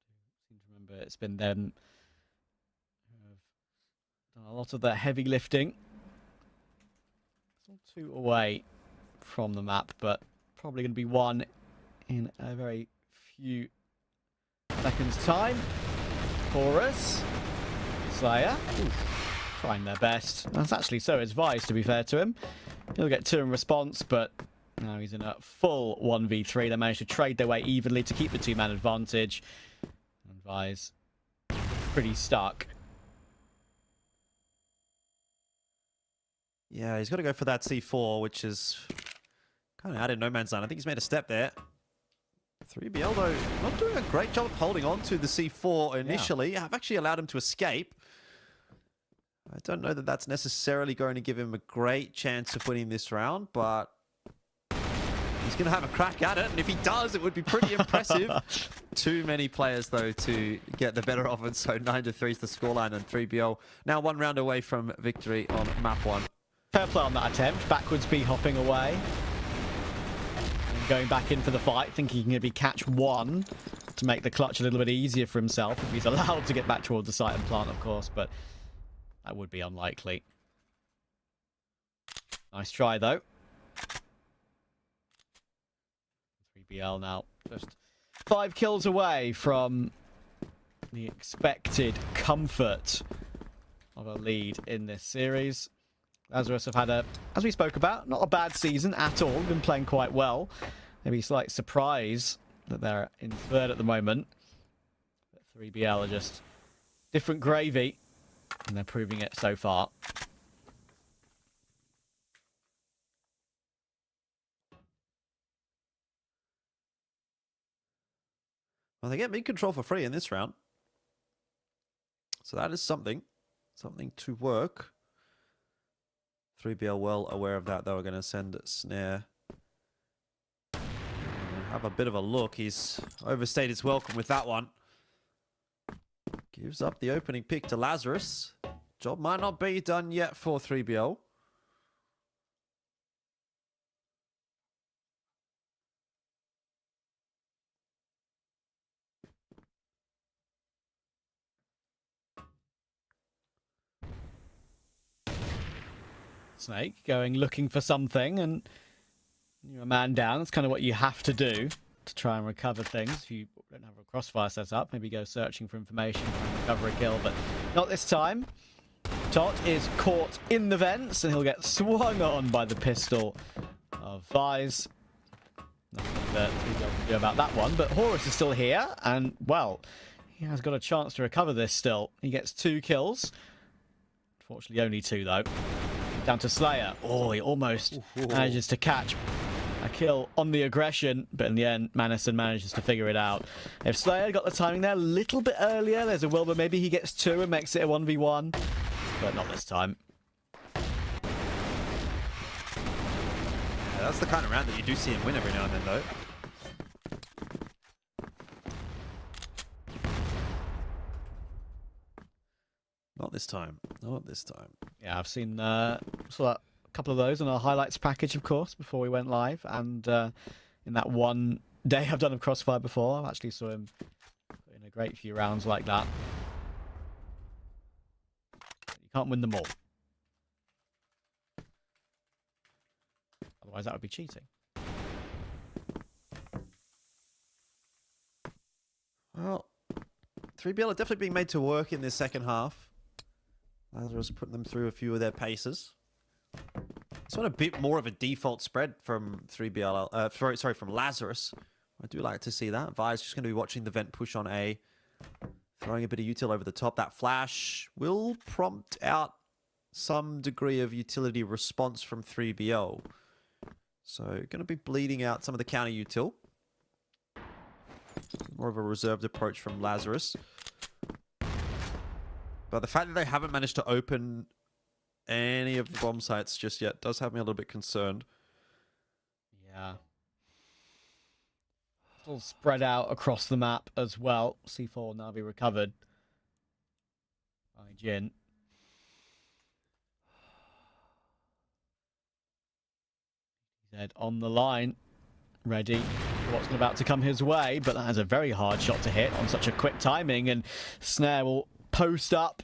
I seem to remember it's been them who have done a lot of the heavy lifting. Still 2 away from the map, but probably going to be 1 in a very few seconds' time. Horus, Slayer, trying their best. That's actually so advised, to be fair to him. He'll get 2 in response, but now he's in a full 1v3. They managed to trade their way evenly to keep the 2-man advantage. And Vi's pretty stuck. Yeah, he's got to go for that C4, which is kind of out in no man's land. I think he's made a step there. 3BL, though, not doing a great job of holding on to the C4 initially. I've actually allowed him to escape. I don't know that that's necessarily going to give him a great chance of winning this round, but he's going to have a crack at it, and if he does, it would be pretty impressive. Too many players, though, to get the better of it, so 9-3 is the scoreline, and 3BL now 1 round away from victory on map 1. Fair play on that attempt. Backwards B hopping away. And going back in for the fight, thinking he can maybe catch 1 to make the clutch a little bit easier for himself if he's allowed to get back towards the site and plant, of course, but that would be unlikely. Nice try, though. 3BL now just 5 kills away from the expected comfort of a lead in this series. Lazarus have had as we spoke about, not a bad season at all. Been playing quite well. Maybe a slight surprise that they're in 3rd at the moment. But 3BL are just different gravy, and they're proving it so far. Well, they get mid control for free in this round. So that is something to work. 3BL well aware of that, though. We're going to send Snare. Have a bit of a look. He's overstayed his welcome with that one. Gives up the opening pick to Lazarus. Job might not be done yet for 3BL. Snake going looking for something, and you're a man down. That's kind of what you have to do to try and recover things. If you don't have a crossfire set up, maybe go searching for information and recover a kill, but not this time. Tot is caught in the vents, and he'll get swung on by the pistol of Vi's. Nothing that we can do about that one, but Horus is still here, and, well, he has got a chance to recover this still. He gets 2 kills. Unfortunately, only 2, though. Down to Slayer. Oh, he almost manages to catch a kill on the aggression, but in the end, Manison manages to figure it out. If Slayer got the timing there a little bit earlier, there's a will, but maybe he gets 2 and makes it a 1v1, but not this time. Yeah, that's the kind of round that you do see him win every now and then, though. Not this time. Not this time. Yeah, I've seen saw a couple of those on our highlights package, of course, before we went live. And in that one day I've done of Crossfire before, I actually saw him in a great few rounds like that. You can't win them all. Otherwise, that would be cheating. Well, 3BL are definitely being made to work in this second half. Lazarus putting them through a few of their paces. It's not a bit more of a default spread from 3BL. Sorry, from Lazarus. I do like to see that. Vi's just going to be watching the vent push on A. Throwing a bit of util over the top. That flash will prompt out some degree of utility response from 3BL. So going to be bleeding out some of the counter util. More of a reserved approach from Lazarus. But the fact that they haven't managed to open any of the bomb sites just yet does have me a little bit concerned. Yeah. It's all spread out across the map as well. C4 will now be recovered by Jin. Zed on the line, ready for what's about to come his way, but that has a very hard shot to hit on such a quick timing, and Snare will post up.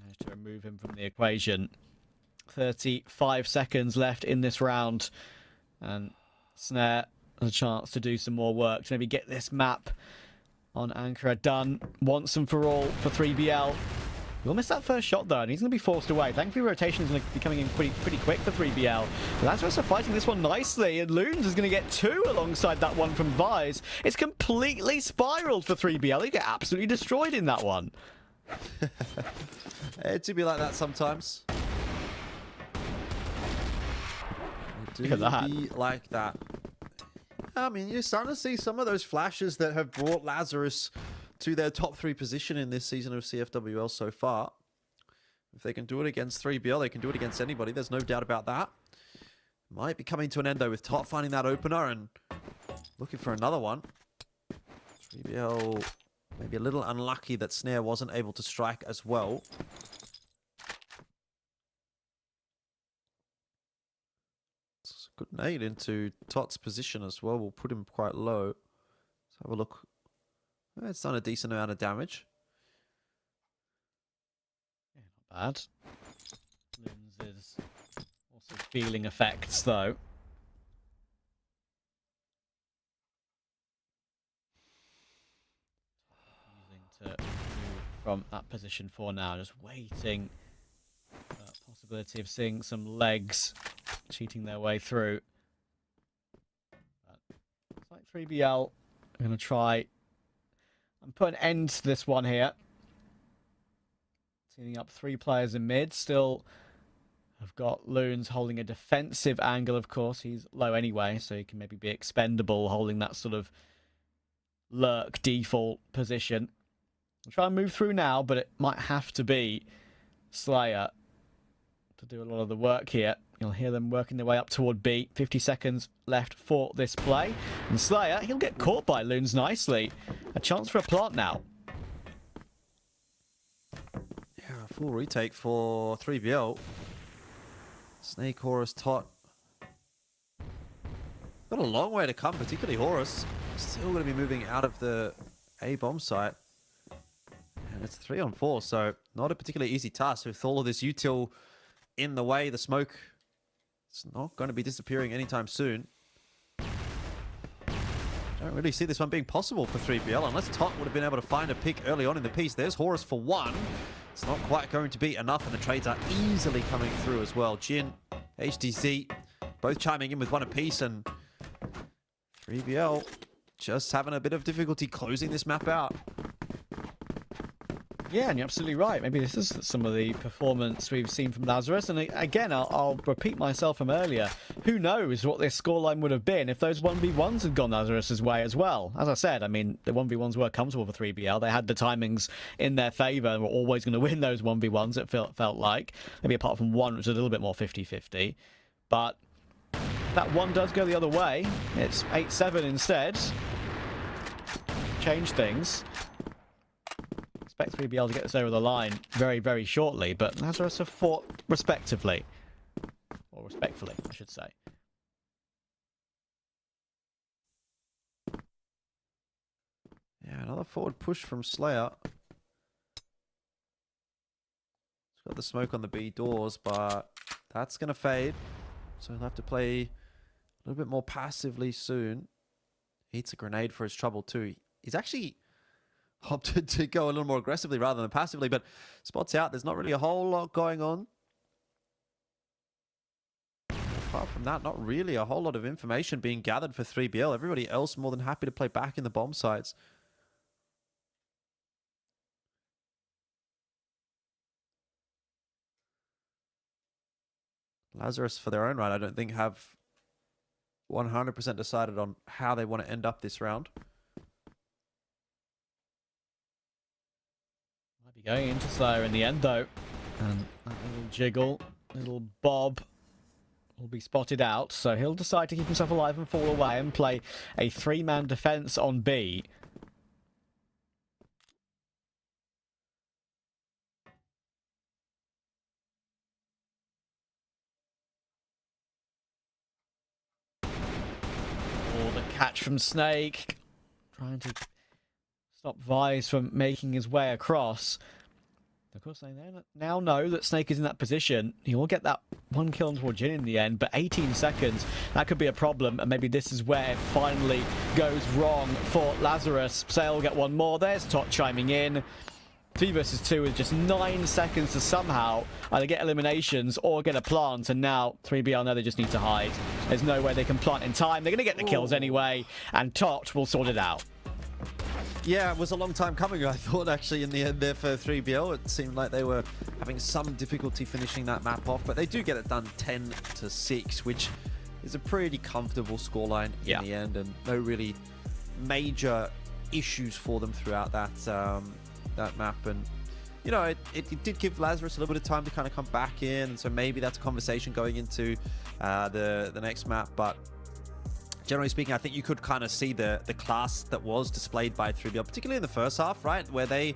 Managed to remove him from the equation. 35 seconds left in this round, and Snare has a chance to do some more work to maybe get this map on Ankara done once and for all for 3BL. He'll miss that first shot though, and he's going to be forced away. Thankfully, rotation is going to be coming in pretty quick for 3BL. But Lazarus are fighting this one nicely, and Loons is going to get 2 alongside that one from Vise. It's completely spiraled for 3BL. They get absolutely destroyed in that one. It do be like that sometimes. Look at that. Be like that. I mean, you're starting to see some of those flashes that have brought Lazarus to their top 3 position in this season of CFWL so far. If they can do it against 3BL, they can do it against anybody. There's no doubt about that. Might be coming to an end, though, with Top finding that opener and looking for another one. 3BL maybe a little unlucky that Snare wasn't able to strike as well. It's a good nade into Tot's position as well. We'll put him quite low. Let's have a look. It's done a decent amount of damage. Yeah, not bad. Loons is also feeling effects, though. Using to move from that position for now, just waiting for the possibility of seeing some legs cheating their way through. But it's like 3BL are going to try and put an end to this one here. Teaming up 3 players in mid. Still have got Loons holding a defensive angle, of course. He's low anyway, so he can maybe be expendable, holding that sort of lurk default position. We'll try and move through now, but it might have to be Slayer to do a lot of the work here. You'll hear them working their way up toward B. 50 seconds left for this play. And Slayer, he'll get caught by Loons nicely. A chance for a plant now. Yeah, full retake for 3BL. Snake, Horus, Tot. Got a long way to come, particularly Horus. Still going to be moving out of the A bomb site. And it's 3-on-4, so not a particularly easy task with all of this util in the way. The smoke, it's not going to be disappearing anytime soon. Don't really see this one being possible for 3BL unless Tot would have been able to find a pick early on in the piece. There's Horus for 1. It's not quite going to be enough, and the trades are easily coming through as well. Jin, HDZ, both chiming in with 1 apiece, and 3BL just having a bit of difficulty closing this map out. Yeah, and you're absolutely right. Maybe this is some of the performance we've seen from Lazarus. And again, I'll repeat myself from earlier. Who knows what this scoreline would have been if those 1v1s had gone Lazarus's way as well. As I said, I mean, the 1v1s were comfortable for 3BL. They had the timings in their favour and were always going to win those 1v1s, it felt like. Maybe apart from one, which was a little bit more 50-50. But if that one does go the other way, it's 8-7 instead. Change things. Expect 3BL to get this over the line very, very shortly, but Lazarus have fought respectively. Or respectfully, I should say. Yeah, another forward push from Slayer. He's got the smoke on the B doors, but that's going to fade. So he'll have to play a little bit more passively soon. Eats a grenade for his trouble too. He's actually opted to go a little more aggressively rather than passively, but spots out. There's not really a whole lot going on. apart from that, not really a whole lot of information being gathered for 3BL. Everybody else more than happy to play back in the bomb sites. Lazarus, for their own right, I don't think have 100% decided on how they want to end up this round. Might be going into Slayer in the end, though. And that little jiggle, little bob will be spotted out. So he'll decide to keep himself alive and fall away and play a 3-man defense on B. The catch from Snake, trying to stop Vise from making his way across. Of course, they now know that Snake is in that position. He will get that 1 kill toward Jin in the end, but 18 seconds, that could be a problem, and maybe this is where it finally goes wrong for Lazarus. Sale will get one more. There's Tot chiming in. 3 versus 2 with just 9 seconds to somehow either get eliminations or get a plant, and now 3BL know they just need to hide. There's no way they can plant in time. They're going to get the kills anyway, and Tot will sort it out. Yeah, it was a long time coming, I thought, actually, in the end there for 3BL. It seemed like they were having some difficulty finishing that map off, but they do get it done 10-6, which is a pretty comfortable scoreline in the end, and no really major issues for them throughout that that map. And you know, it did give Lazarus a little bit of time to kind of come back in, and so maybe that's a conversation going into the next map. But generally speaking, I think you could kind of see the class that was displayed by 3BL, particularly in the first half, right, where they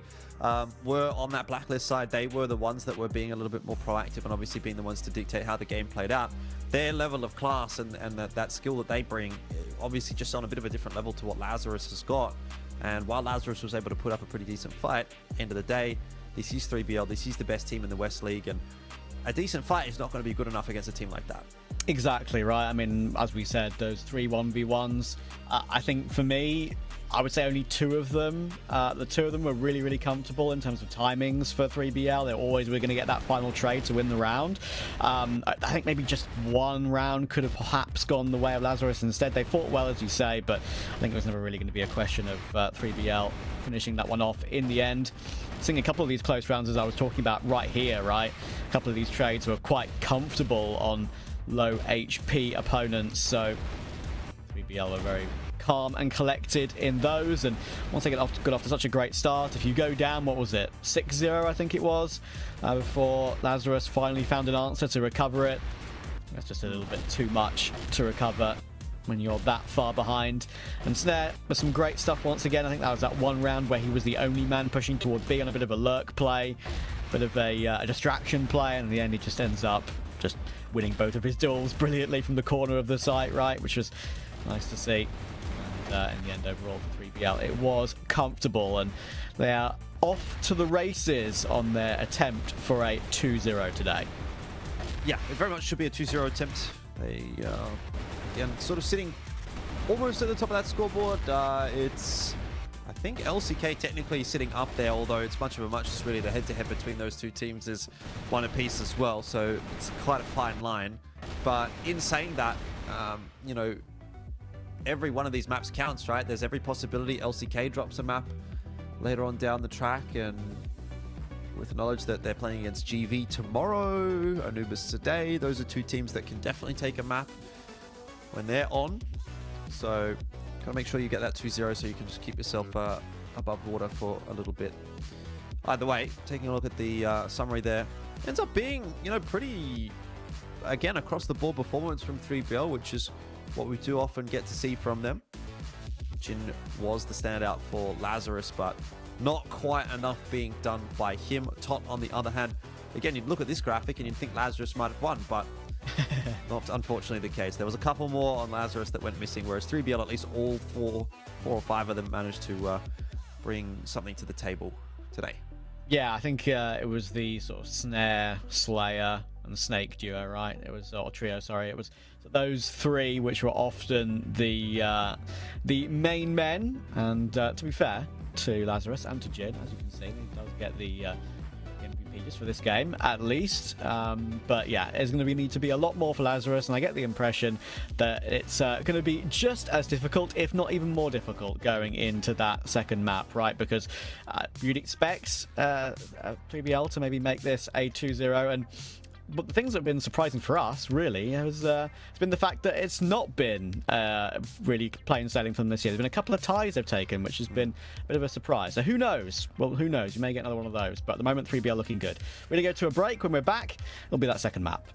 were on that blacklist side. They were the ones that were being a little bit more proactive and obviously being the ones to dictate how the game played out. Their level of class and that skill that they bring, obviously just on a bit of a different level to what Lazarus has got. And while Lazarus was able to put up a pretty decent fight, end of the day, this is 3BL, this is the best team in the West League, and a decent fight is not going to be good enough against a team like that. Exactly right. I mean, as we said, those 3 1v1s, I think for me, I would say only 2 of them. The 2 of them were really, really comfortable in terms of timings for 3BL. They always were going to get that final trade to win the round. I think maybe just 1 round could have perhaps gone the way of Lazarus. Instead, they fought well, as you say, but I think it was never really going to be a question of 3BL finishing that one off in the end. Seeing a couple of these close rounds, as I was talking about right here, right? A couple of these trades were quite comfortable on low HP opponents, so 3BL were very calm and collected in those, and once they got off to such a great start, if you go down, what was it, 6-0 I think it was, before Lazarus finally found an answer to recover it. That's just a little bit too much to recover when you're that far behind. And Snare with some great stuff once again. I think that was that 1 round where he was the only man pushing toward B on a bit of a lurk play, bit of a distraction play, and in the end he just ends up just winning both of his duels brilliantly from the corner of the site, right, which was nice to see. And in the end, overall for 3BL, it was comfortable, and they are off to the races on their attempt for a 2-0 today. Yeah, it very much should be a 2-0 attempt. They again sort of sitting almost at the top of that scoreboard. It's, I think, LCK technically sitting up there, although it's much of a muchness really. The head-to-head between those 2 teams is 1 apiece as well, so it's quite a fine line. But in saying that, you know, every one of these maps counts, right? There's every possibility LCK drops a map later on down the track, and with the knowledge that they're playing against GV tomorrow, Anubis today, those are 2 teams that can definitely take a map when they're on. So gotta make sure you get that 2-0 so you can just keep yourself above water for a little bit. Either way, taking a look at the summary there, ends up being, you know, pretty, again, across the board performance from 3BL, which is what we do often get to see from them. Jin was the standout for Lazarus, but not quite enough being done by him. Tot, on the other hand, again, you'd look at this graphic and you'd think Lazarus might have won, but not unfortunately the case. There was a couple more on Lazarus that went missing, whereas 3BL, at least all 4 or 5 of them managed to bring something to the table today. Yeah, I think it was the sort of Snare, Slayer, and Snake duo, right? It was, or trio, sorry. It was those 3 which were often the main men. And to be fair to Lazarus and to Jin, as you can see, he does get the MVP just for this game, at least. But yeah, there's going to need to be a lot more for Lazarus, and I get the impression that it's going to be just as difficult, if not even more difficult, going into that second map, right? Because you'd expect 3BL to maybe make this a 2-0, and but the things that have been surprising for us, really, has it's been the fact that it's not been really plain sailing for them this year. There's been a couple of ties they've taken, which has been a bit of a surprise. So who knows? Well, who knows? You may get another one of those. But at the moment, 3BL looking good. We're going to go to a break. When we're back, it'll be that second map.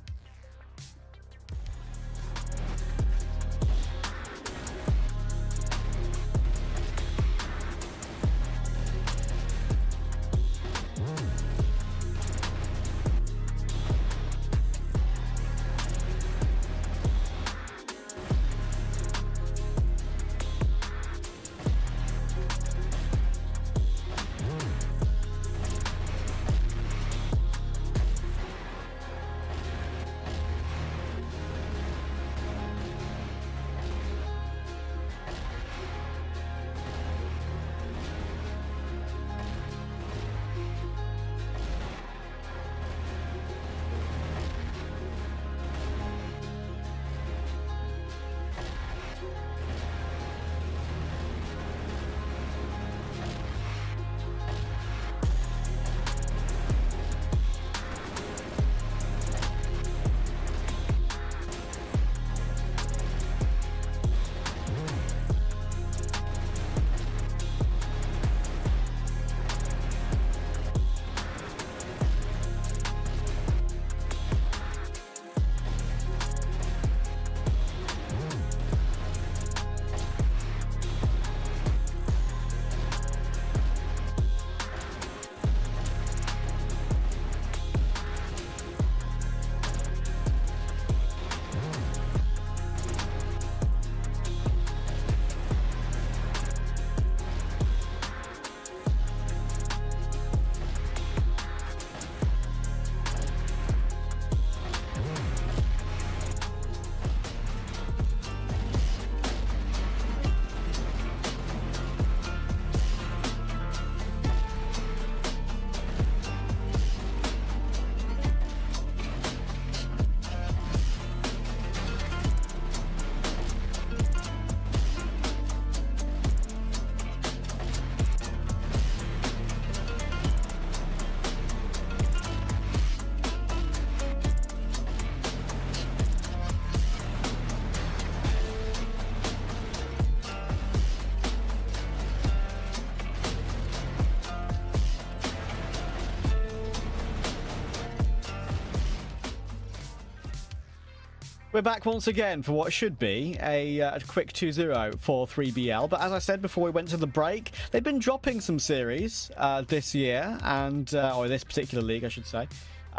We're back once again for what should be a quick 2-0 for 3BL. But as I said before we went to the break, they've been dropping some series this year, and or this particular league, I should say,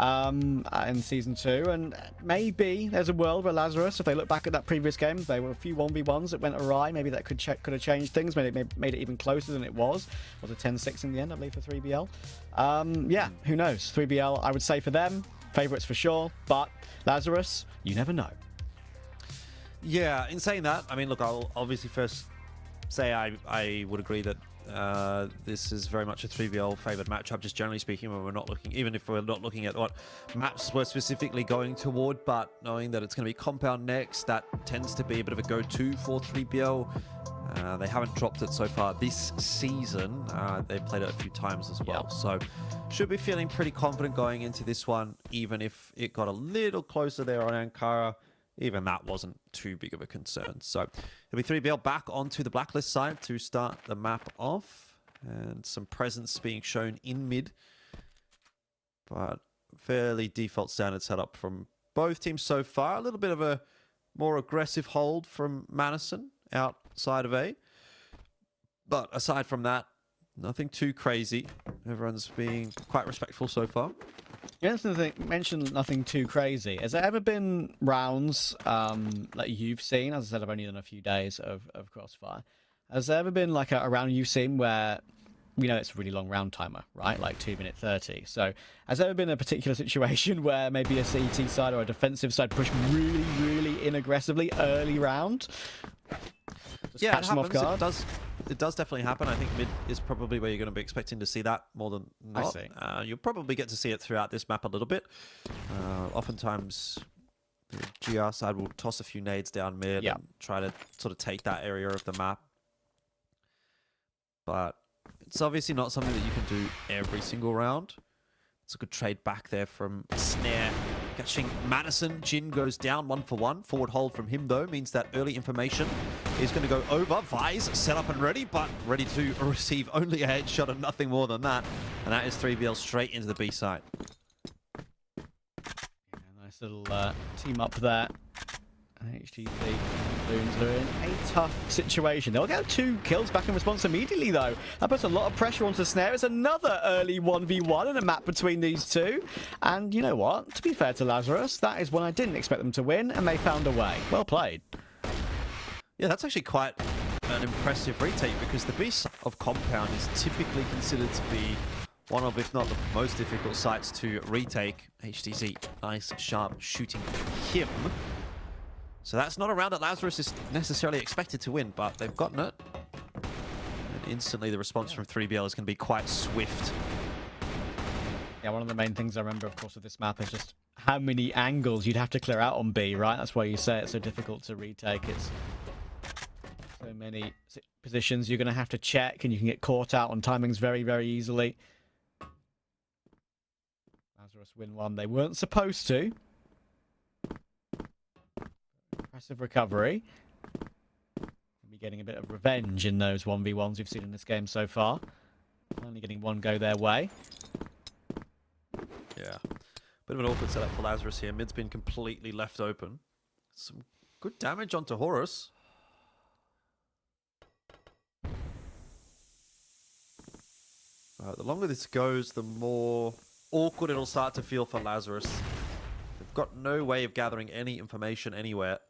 in Season 2. And maybe there's a world where Lazarus, if they look back at that previous game, there were a few 1v1s that went awry. Maybe that could have changed things, made it even closer than it was. Was it 10-6 in the end, I believe, for 3BL? Yeah, who knows? 3BL, I would say for them, favourites for sure. But Lazarus, you never know. Yeah, in saying that, I mean, look, I'll obviously first say I would agree that this is very much a 3BL favored matchup, just generally speaking, when we're not looking, even if we're not looking at what maps we're specifically going toward, but knowing that it's going to be Compound next, that tends to be a bit of a go-to for 3BL. They haven't dropped it so far this season. They've played it a few times as well. Yep. So should be feeling pretty confident going into this one, even if it got a little closer there on Ankara. Even that wasn't too big of a concern. So it'll be 3BL back onto the blacklist side to start the map off. And some presence being shown in mid. But fairly default standard setup from both teams so far. A little bit of a more aggressive hold from Madison outside of A. But aside from that, nothing too crazy. Everyone's being quite respectful so far. You mentioned nothing too crazy. Has there ever been rounds that you've seen? As I said, I've only done a few days of CrossFire. Has there ever been like a round you've seen where, we know it's a really long round timer, right? Like 2 minute 30. So has there ever been a particular situation where maybe a CT side or a defensive side pushed really, really in aggressively early round? Just yeah, catch them off guard? it does definitely happen. I think mid is probably where you're going to be expecting to see that more than not. I see. You'll probably get to see it throughout this map a little bit. Oftentimes, the GR side will toss a few nades down mid and try to sort of take that area of the map. But it's obviously not something that you can do every single round. It's a good trade back there from Snare. Catching Madison. Jin goes down 1-for-1. Forward hold from him, though, means that early information is going to go over. Vise set up and ready, but ready to receive only a headshot and nothing more than that. And that is 3BL straight into the B side. Yeah, nice little team up there. HTC Loons are in a tough situation. They'll get 2 kills back in response immediately, though. That puts a lot of pressure onto Snare. It's another early 1v1 in a map between these two. And you know what? To be fair to Lazarus, that is one I didn't expect them to win, and they found a way. Well played. Yeah, that's actually quite an impressive retake, because the beast of Compound is typically considered to be one of, if not the most difficult sites to retake. HTC, nice, sharp shooting him. So that's not a round that Lazarus is necessarily expected to win, but they've gotten it. And instantly the response from 3BL is going to be quite swift. Yeah, one of the main things I remember, of course, of this map is just how many angles you'd have to clear out on B, right? That's why you say it's so difficult to retake. It's so many positions you're going to have to check, and you can get caught out on timings very, very easily. Lazarus win one. They weren't supposed to. Impressive recovery. We'll be getting a bit of revenge in those 1v1s we've seen in this game so far. Only getting one go their way. Yeah. Bit of an awkward setup for Lazarus here. Mid's been completely left open. Some good damage onto Horus. The longer this goes, the more awkward it'll start to feel for Lazarus. They've got no way of gathering any information anywhere.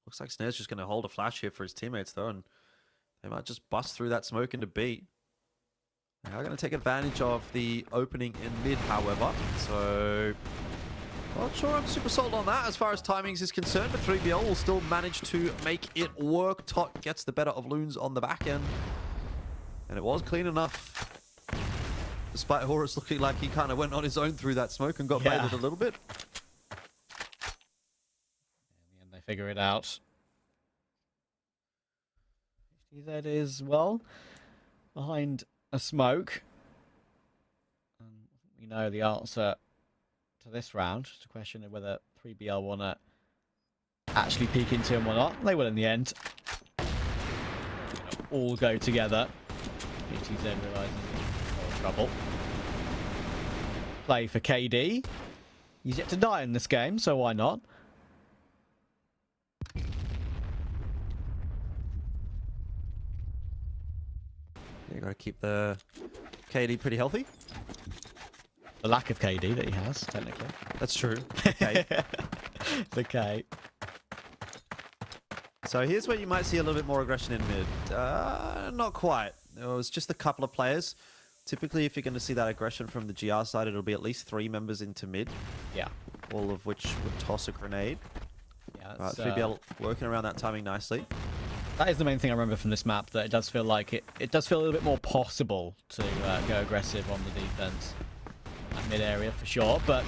Looks like Snare's just going to hold a flash here for his teammates, though, and they might just bust through that smoke into B. They are going to take advantage of the opening in mid, however, so not sure I'm super sold on that as far as timings is concerned, but 3BL will still manage to make it work. Tot gets the better of Loons on the back end, and it was clean enough, despite Horus looking like he kind of went on his own through that smoke and got baited a little bit. They figure it out. That is, well, behind a smoke. And we know the answer to this round. Just a question of whether 3BL want to actually peek into him or not. They will in the end. All go together. HTZ realizes he's in trouble. Play for KD. He's yet to die in this game, so why not? You got to keep the KD pretty healthy. The lack of KD that he has, technically. That's true. Okay. The K. So here's where you might see a little bit more aggression in mid. Not quite. It was just a couple of players. Typically, if you're going to see that aggression from the GR side, it'll be at least 3 members into mid. Yeah. All of which would toss a grenade. Yeah. 3BL working around that timing nicely. That is the main thing I remember from this map, that it does feel like it does feel a little bit more possible to go aggressive on the defense at mid area for sure. But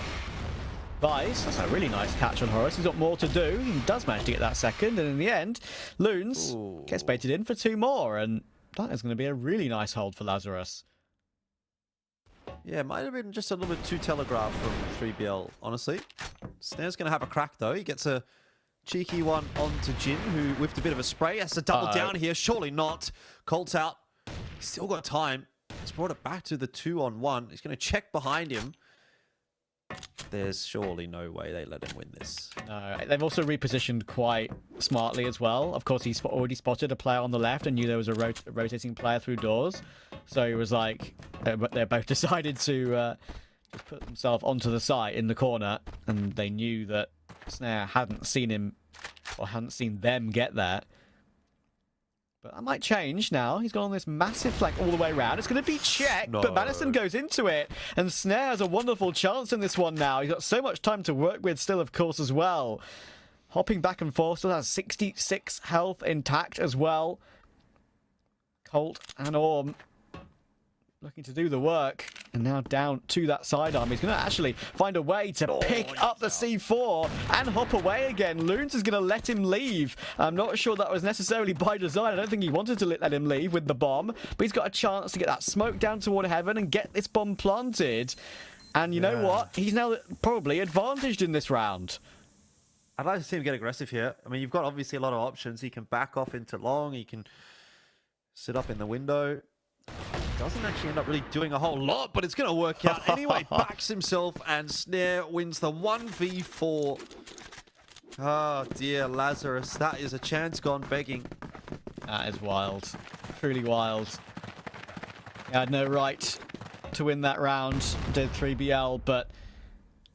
Vice, that's a really nice catch on Horus. He's got more to do. He does manage to get that second, and in the end, Loons gets baited in for 2 more, and that is going to be a really nice hold for Lazarus. Yeah, it might have been just a little bit too telegraphed from 3BL, honestly. Snare's going to have a crack, though. He gets a cheeky one onto Jin, who whiffed a bit of a spray. Has to double down here. Surely not. Colt's out. He's still got time. He's brought it back to the 2-on-1. He's going to check behind him. There's surely no way they let him win this. No, they've also repositioned quite smartly as well. Of course, he's already spotted a player on the left and knew there was a rotating player through doors. So he was like, they both decided to just put themselves onto the site in the corner, and they knew that Snare hadn't seen him, or hadn't seen them get there. But that might change now. He's gone on this massive flank all the way around. It's going to be checked, but Madison goes into it. And Snare has a wonderful chance in this one now. He's got so much time to work with still, of course, as well. Hopping back and forth, still has 66 health intact as well. Colt and Orm looking to do the work. And now down to that sidearm. He's going to actually find a way to pick up the C4 and hop away again. Loons is going to let him leave. I'm not sure that was necessarily by design. I don't think he wanted to let him leave with the bomb. But he's got a chance to get that smoke down toward heaven and get this bomb planted. And you know what? He's now probably advantaged in this round. I'd like to see him get aggressive here. I mean, you've got obviously a lot of options. He can back off into long. He can sit up in the window. Doesn't actually end up really doing a whole lot, but it's going to work out. Anyway, backs himself, and Snare wins the 1v4. Oh, dear, Lazarus. That is a chance gone begging. That is wild. Truly wild. He had no right to win that round, did 3BL, but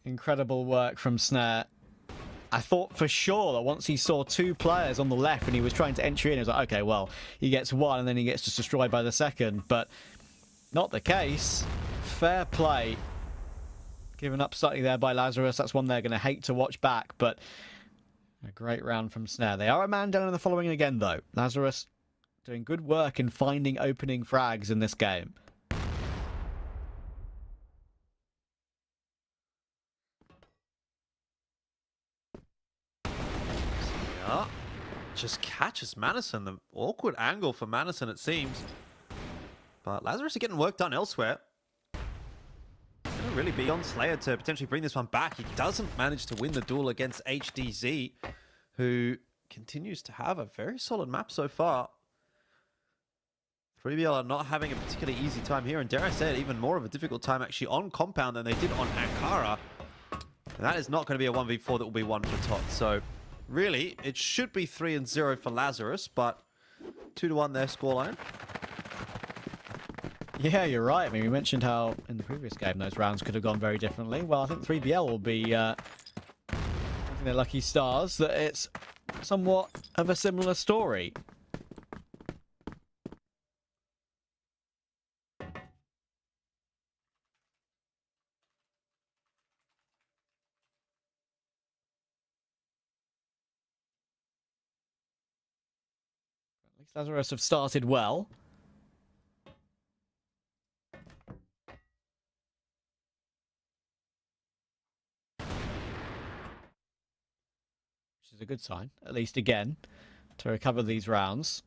incredible work from Snare. I thought for sure that once he saw two players on the left and he was trying to enter in, he was like, okay, well, he gets one and then he gets just destroyed by the second. But not the case. Fair play. Given up slightly there by Lazarus. That's one they're going to hate to watch back, but a great round from Snare. They are a man down in the following again, though. Lazarus doing good work in finding opening frags in this game. Just catches Madison. The awkward angle for Madison, it seems. But Lazarus is getting work done elsewhere. It's going to really be on Slayer to potentially bring this one back. He doesn't manage to win the duel against HDZ, who continues to have a very solid map so far. 3BL are not having a particularly easy time here, and dare I say it, even more of a difficult time actually on Compound than they did on Ankara. And that is not going to be a 1v4 that will be won for Tot. So really, it should be 3-0 for Lazarus, but 2-1 their scoreline. Yeah, you're right. I mean, we mentioned how in the previous game those rounds could have gone very differently. Well, I think 3BL will be their lucky stars that it's somewhat of a similar story. At least Lazarus have started well. Which is a good sign, at least again, to recover these rounds.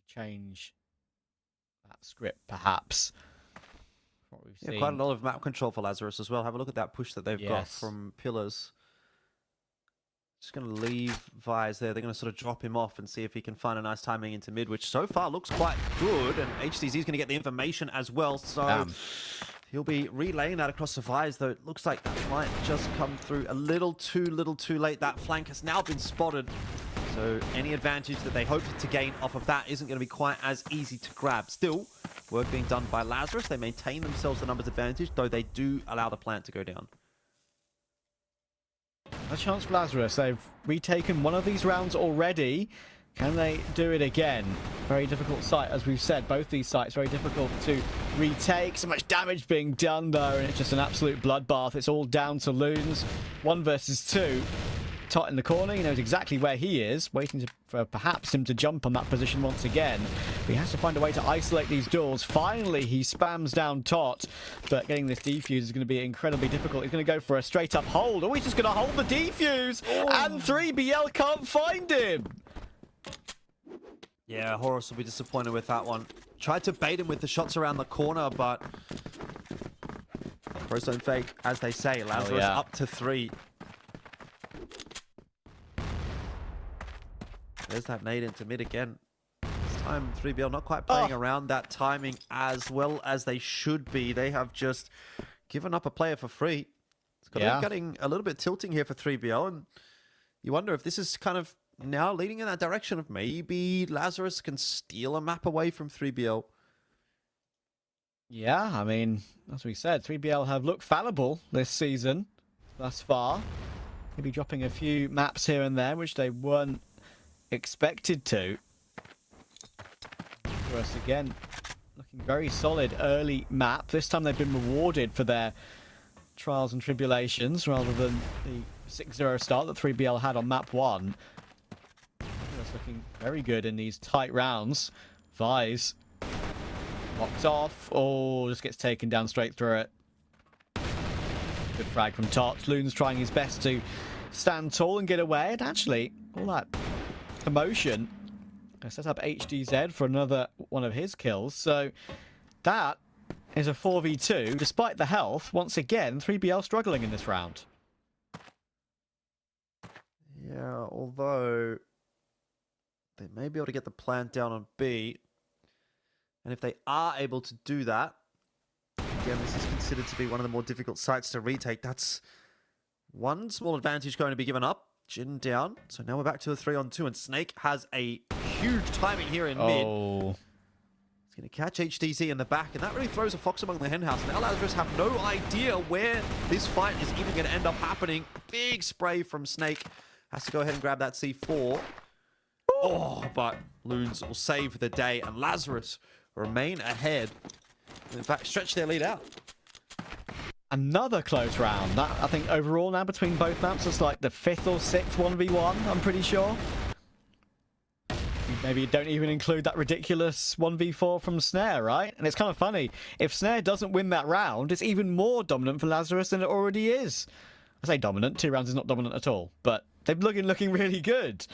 Change that script, perhaps. What we've seen. Quite a lot of map control for Lazarus as well. Have a look at that push that they've got from Pillars. Just going to leave Vise there. They're going to sort of drop him off and see if he can find a nice timing into mid, which so far looks quite good. And HTZ is going to get the information as well. So he'll be relaying that across the Vise, though it looks like that might just come through a little too late. That flank has now been spotted. So any advantage that they hoped to gain off of that isn't going to be quite as easy to grab. Still, work being done by Lazarus. They maintain themselves the numbers advantage, though they do allow the plant to go down. A chance for Lazarus. They've retaken one of these rounds already. Can they do it again? Very difficult site, as we've said. Both these sites very difficult to retake. So much damage being done, though, and it's just an absolute bloodbath. It's all down to Loons. 1 versus 2. Tot in the corner. He knows exactly where he is, waiting for perhaps him to jump on that position once again. But he has to find a way to isolate these duels. Finally, he spams down Tot, but getting this defuse is going to be incredibly difficult. He's going to go for a straight-up hold. Oh, he's just going to hold the defuse, and 3BL can't find him. Yeah, Horus will be disappointed with that one. Tried to bait him with the shots around the corner, but Pros don't fake, as they say. Lazarus up to 3. There's that nade into mid again. This time 3BL not quite playing around that timing as well as they should be. They have just given up a player for free. It's getting a little bit tilting here for 3BL, and you wonder if this is kind of now leading in that direction of maybe Lazarus can steal a map away from 3BL. Yeah, I mean, as we said, 3BL have looked fallible this season thus far. Maybe dropping a few maps here and there, which they weren't expected to. For us again, looking very solid early map. This time they've been rewarded for their trials and tribulations rather than the 6-0 start that 3BL had on map 1. It's looking very good in these tight rounds. Vise locked off. Oh, just gets taken down straight through it. Good frag from Tots. Loon's trying his best to stand tall and get away. And actually, all that commotion set up HDZ for another one of his kills. So that is a 4v2. Despite the health, once again, 3BL struggling in this round. Yeah, although they may be able to get the plant down on B. And if they are able to do that, again, this is considered to be one of the more difficult sites to retake. That's one small advantage going to be given up. Jin down. So now we're back to a 3-on-2, and Snake has a huge timing here in mid. He's going to catch HDZ in the back, and that really throws a fox among the henhouse. Now Lazarus have no idea where this fight is even going to end up happening. Big spray from Snake. Has to go ahead and grab that C4. Oh, but Loons will save the day, and Lazarus remain ahead. In fact, stretch their lead out. Another close round. That, I think, overall now between both maps, it's like the 5th or 6th 1v1, I'm pretty sure. Maybe you don't even include that ridiculous 1v4 from Snare, right? And it's kind of funny. If Snare doesn't win that round, it's even more dominant for Lazarus than it already is. I say dominant. 2 rounds is not dominant at all. But they're looking really good.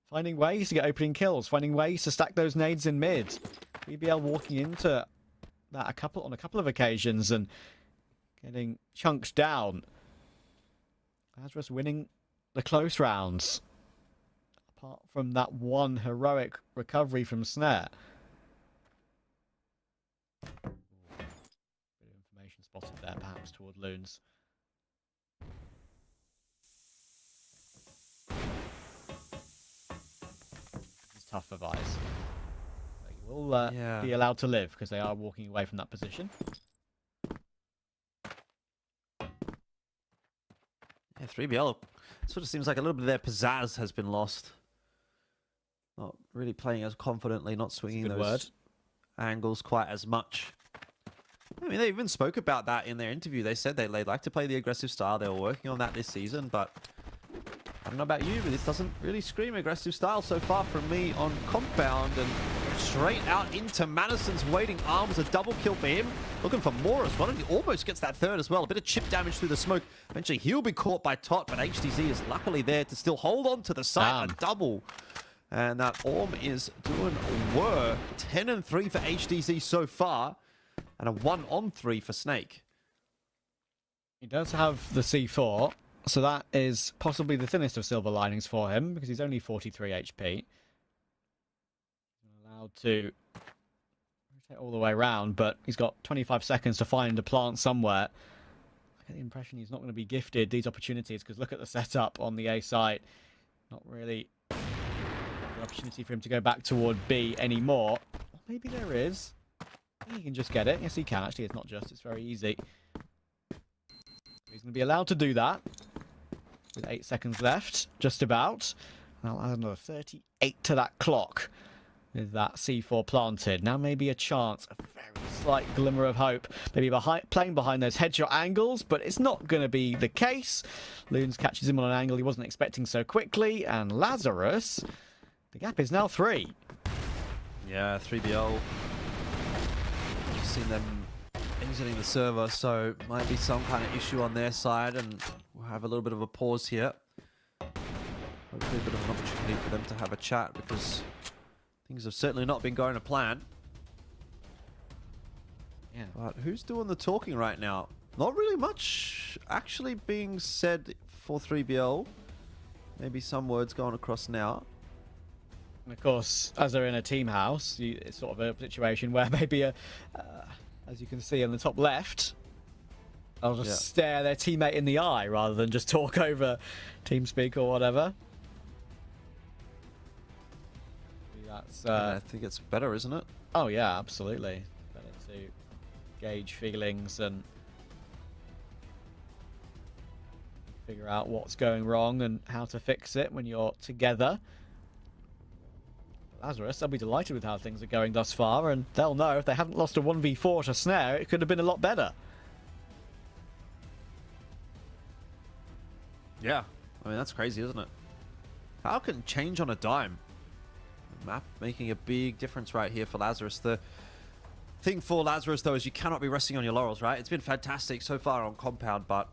Finding ways to get opening kills. Finding ways to stack those nades in mid. BBL walking into that on a couple of occasions and getting chunked down. Lazarus winning the close rounds. Apart from that one heroic recovery from Snare. Bit of information spotted there, perhaps, toward Loons. It's tough for Vise. They will be allowed to live because they are walking away from that position. Yeah, 3BL sort of seems like a little bit of their pizzazz has been lost. Not really playing as confidently, not swinging those angles quite as much. I mean, they even spoke about that in their interview. They said they'd like to play the aggressive style. They were working on that this season, but I don't know about you, but this doesn't really scream aggressive style so far from me on Compound. And straight out into Madison's waiting arms. A double kill for him. Looking for more as well, and he almost gets that third as well. A bit of chip damage through the smoke. Eventually, he'll be caught by Tot, but HDZ is luckily there to still hold on to the side. A double. And that Orm is doing work. 10 and 3 for HDZ so far. And a 1-on-3 for Snake. He does have the C4. So that is possibly the thinnest of silver linings for him, because he's only 43 HP. Allowed to rotate all the way around, but he's got 25 seconds to find a plant somewhere. I get the impression he's not going to be gifted these opportunities, because look at the setup on the A site. Not really an opportunity for him to go back toward B anymore. Or maybe there is. He can just get it. Yes, he can. Actually, it's not just. It's very easy. He's going to be allowed to do that. With 8 seconds left, just about. I'll add another 38 to that clock. With that C4 planted. Now maybe a chance. A very slight glimmer of hope. Maybe playing behind those headshot angles, but it's not going to be the case. Loons catches him on an angle he wasn't expecting so quickly. And Lazarus, the gap is now 3. Yeah, 3BL. I've seen them exiting the server, so might be some kind of issue on their side, and we'll have a little bit of a pause here. Hopefully a bit of an opportunity for them to have a chat, because things have certainly not been going to plan. Yeah. But who's doing the talking right now? Not really much actually being said for 3BL. Maybe some words going across now. And of course, as they're in a team house, it's sort of a situation where maybe as you can see on the top left, I'll just stare their teammate in the eye rather than just talk over TeamSpeak or whatever. That's, I think it's better, isn't it? Oh yeah, absolutely. Better to gauge feelings and figure out what's going wrong and how to fix it when you're together. Lazarus, they'll be delighted with how things are going thus far, and they'll know if they hadn't lost a 1v4 to Snare, it could have been a lot better. Yeah, I mean, that's crazy, isn't it? How can change on a dime? Map making a big difference right here for Lazarus. The thing for Lazarus, though, is you cannot be resting on your laurels, right? It's been fantastic so far on Compound, but,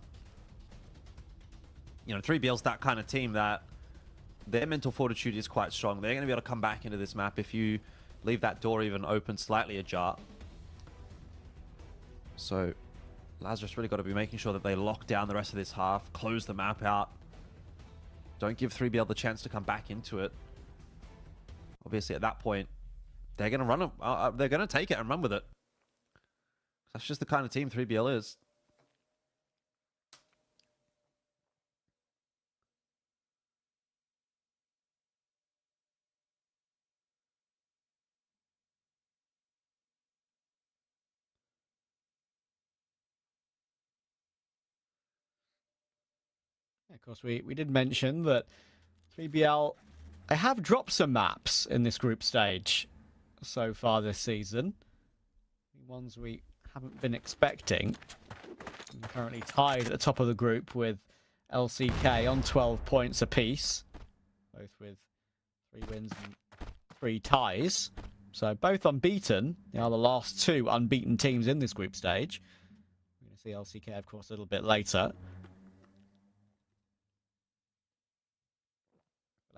you know, 3BL's that kind of team that their mental fortitude is quite strong. They're going to be able to come back into this map if you leave that door even open slightly ajar. So Lazarus really got to be making sure that they lock down the rest of this half, close the map out. Don't give 3BL the chance to come back into it. Obviously, at that point, they're going to run. They're going to take it and run with it. That's just the kind of team 3BL is. Of course, we did mention that 3BL, they have dropped some maps in this group stage so far this season. Ones we haven't been expecting. We're currently tied at the top of the group with LCK on 12 points apiece, both with 3 wins and 3 ties. So both unbeaten. They are the last 2 unbeaten teams in this group stage. We're going to see LCK, of course, a little bit later.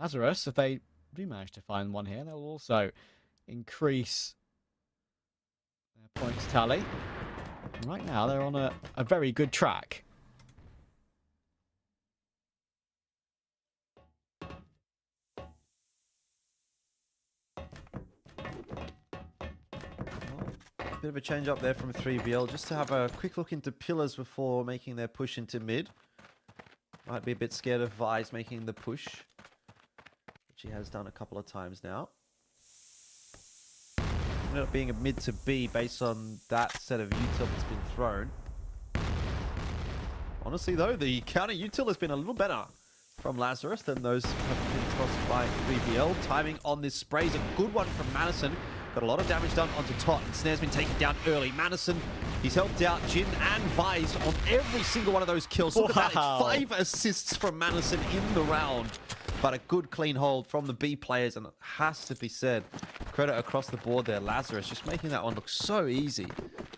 Lazarus, if they do manage to find one here, they'll also increase their points tally. And right now, they're on a very good track. Bit of a change up there from 3BL, just to have a quick look into pillars before making their push into mid. Might be a bit scared of Vi's making the push, which he has done a couple of times now. Ended up being a mid to B based on that set of util that's been thrown. Honestly though, the counter util has been a little better from Lazarus than those have been crossed by 3BL. Timing on this spray is a good one from Madison. Got a lot of damage done onto Tot, and Snare's been taken down early. Madison, he's helped out Jin and Vice on every single one of those kills. Look at that, it's 5 assists from Madison in the round. But a good clean hold from the B players, and it has to be said, credit across the board there. Lazarus just making that one look so easy.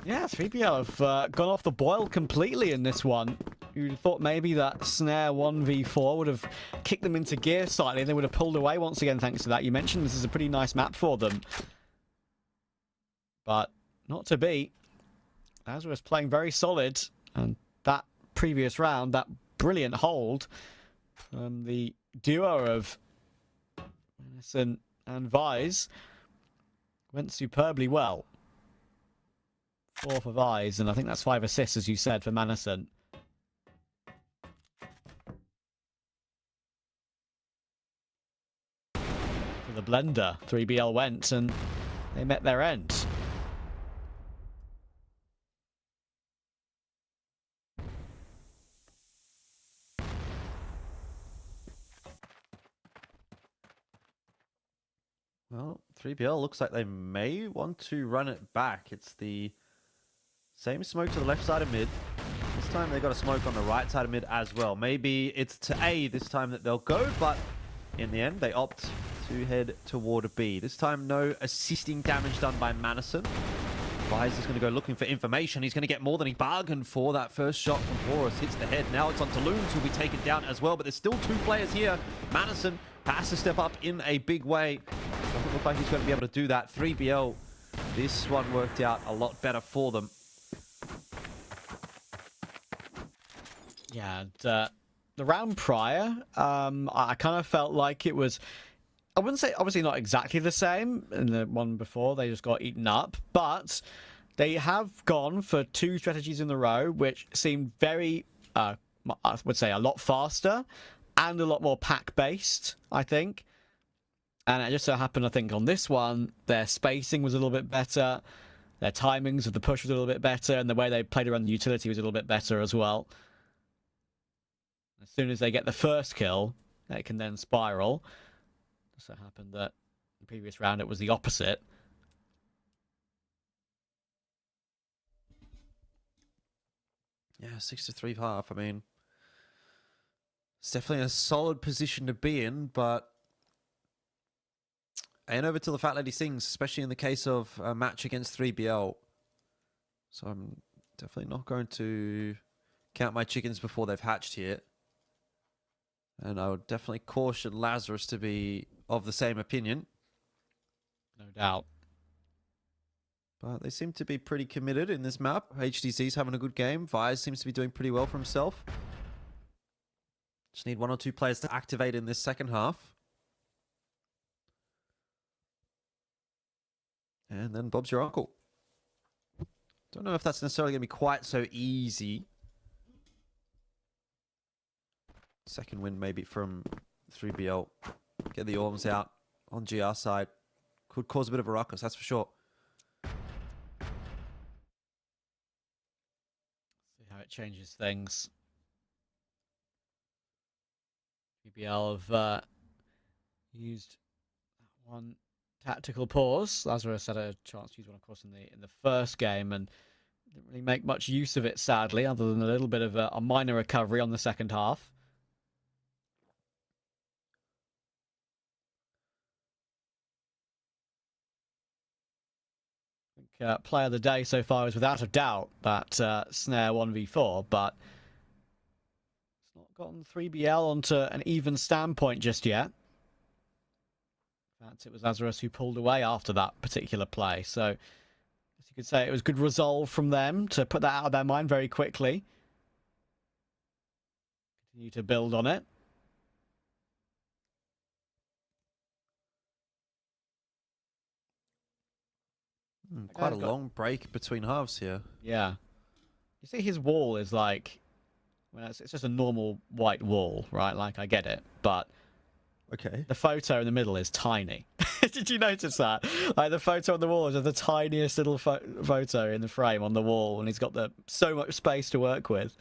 Yeah, 3BL have gone off the boil completely in this one. You'd have thought maybe that Snare 1v4 would have kicked them into gear slightly, and they would have pulled away once again thanks to that. You mentioned this is a pretty nice map for them. But not to be. Lazarus playing very solid, and that previous round, that brilliant hold, the duo of Madison and Vise went superbly well. 4 for Vise, and I think that's 5 assists, as you said, for Madison. For the blender, 3BL went, and they met their end. Well, 3BL looks like they may want to run it back. It's the same smoke to the left side of mid. This time they got a smoke on the right side of mid as well. Maybe it's to A this time that they'll go, but in the end they opt to head toward B. This time no assisting damage done by Madison. Vise is going to go looking for information. He's going to get more than he bargained for. That first shot from Horus hits the head. Now it's on Loons, who'll be taken down as well, but there's still 2 players here. Madison has to step up in a big way. Doesn't look like he's going to be able to do that. 3BL, this one worked out a lot better for them. Yeah, and, the round prior, I kind of felt like it was, I wouldn't say obviously not exactly the same in the one before, they just got eaten up, but they have gone for 2 strategies in a row, which seemed very, I would say a lot faster and a lot more pack-based, I think. And it just so happened, I think, on this one, their spacing was a little bit better, their timings of the push was a little bit better, and the way they played around the utility was a little bit better as well. As soon as they get the first kill, they can then spiral. Just so happened that the previous round it was the opposite. Yeah, 6-3 half. I mean, It's definitely a solid position to be in, but and over till the Fat Lady sings, especially in the case of a match against 3BL. So I'm definitely not going to count my chickens before they've hatched here. And I would definitely caution Lazarus to be of the same opinion. No doubt. But they seem to be pretty committed in this map. HDC's having a good game. Vise seems to be doing pretty well for himself. Just need 1 or 2 players to activate in this second half. And then Bob's your uncle. Don't know if that's necessarily going to be quite so easy. Second win maybe from 3BL. Get the Orms out on GR side. Could cause a bit of a ruckus, that's for sure. See how it changes things. BBL have used that one tactical pause. Lazarus had a chance to use one, of course, in the first game, and didn't really make much use of it, sadly, other than a little bit of a minor recovery on the second half. I think player of the day so far is without a doubt that Snare 1v4, but it's not gotten 3BL onto an even standpoint just yet. In fact, it was Lazarus who pulled away after that particular play. So, as you could say, it was good resolve from them to put that out of their mind very quickly. Continue to build on it. Quite a long break between halves here. Yeah. You see his wall is like... Well, it's just a normal white wall, right? Like, I get it, but... Okay. The photo in the middle is tiny. Did you notice that? Like, the photo on the wall is the tiniest little photo in the frame on the wall, and he's got so much space to work with.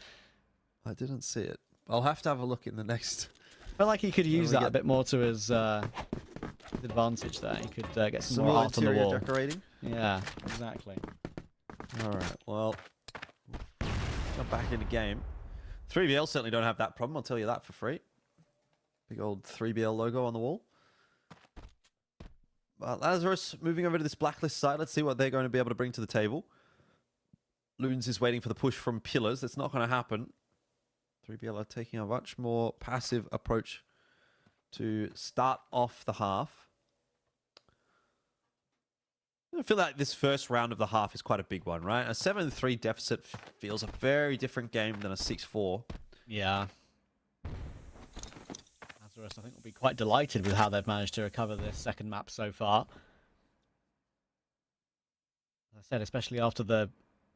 I didn't see it. I'll have to have a look in the next... I feel like he could use that a bit more to his advantage there. He could get some more art on the wall. Decorating? Yeah, exactly. Alright, well... Jump back into game. 3BL certainly don't have that problem, I'll tell you that for free. Big old 3BL logo on the wall. Lazarus moving over to this blacklist side. Let's see what they're going to be able to bring to the table. Loons is waiting for the push from Pillars. That's not going to happen. 3BL are taking a much more passive approach to start off the half. I feel like this first round of the half is quite a big one, right? A 7-3 deficit feels a very different game than a 6-4. Yeah. Lazarus, I think, will be quite delighted with how they've managed to recover this second map so far. As I said, especially after the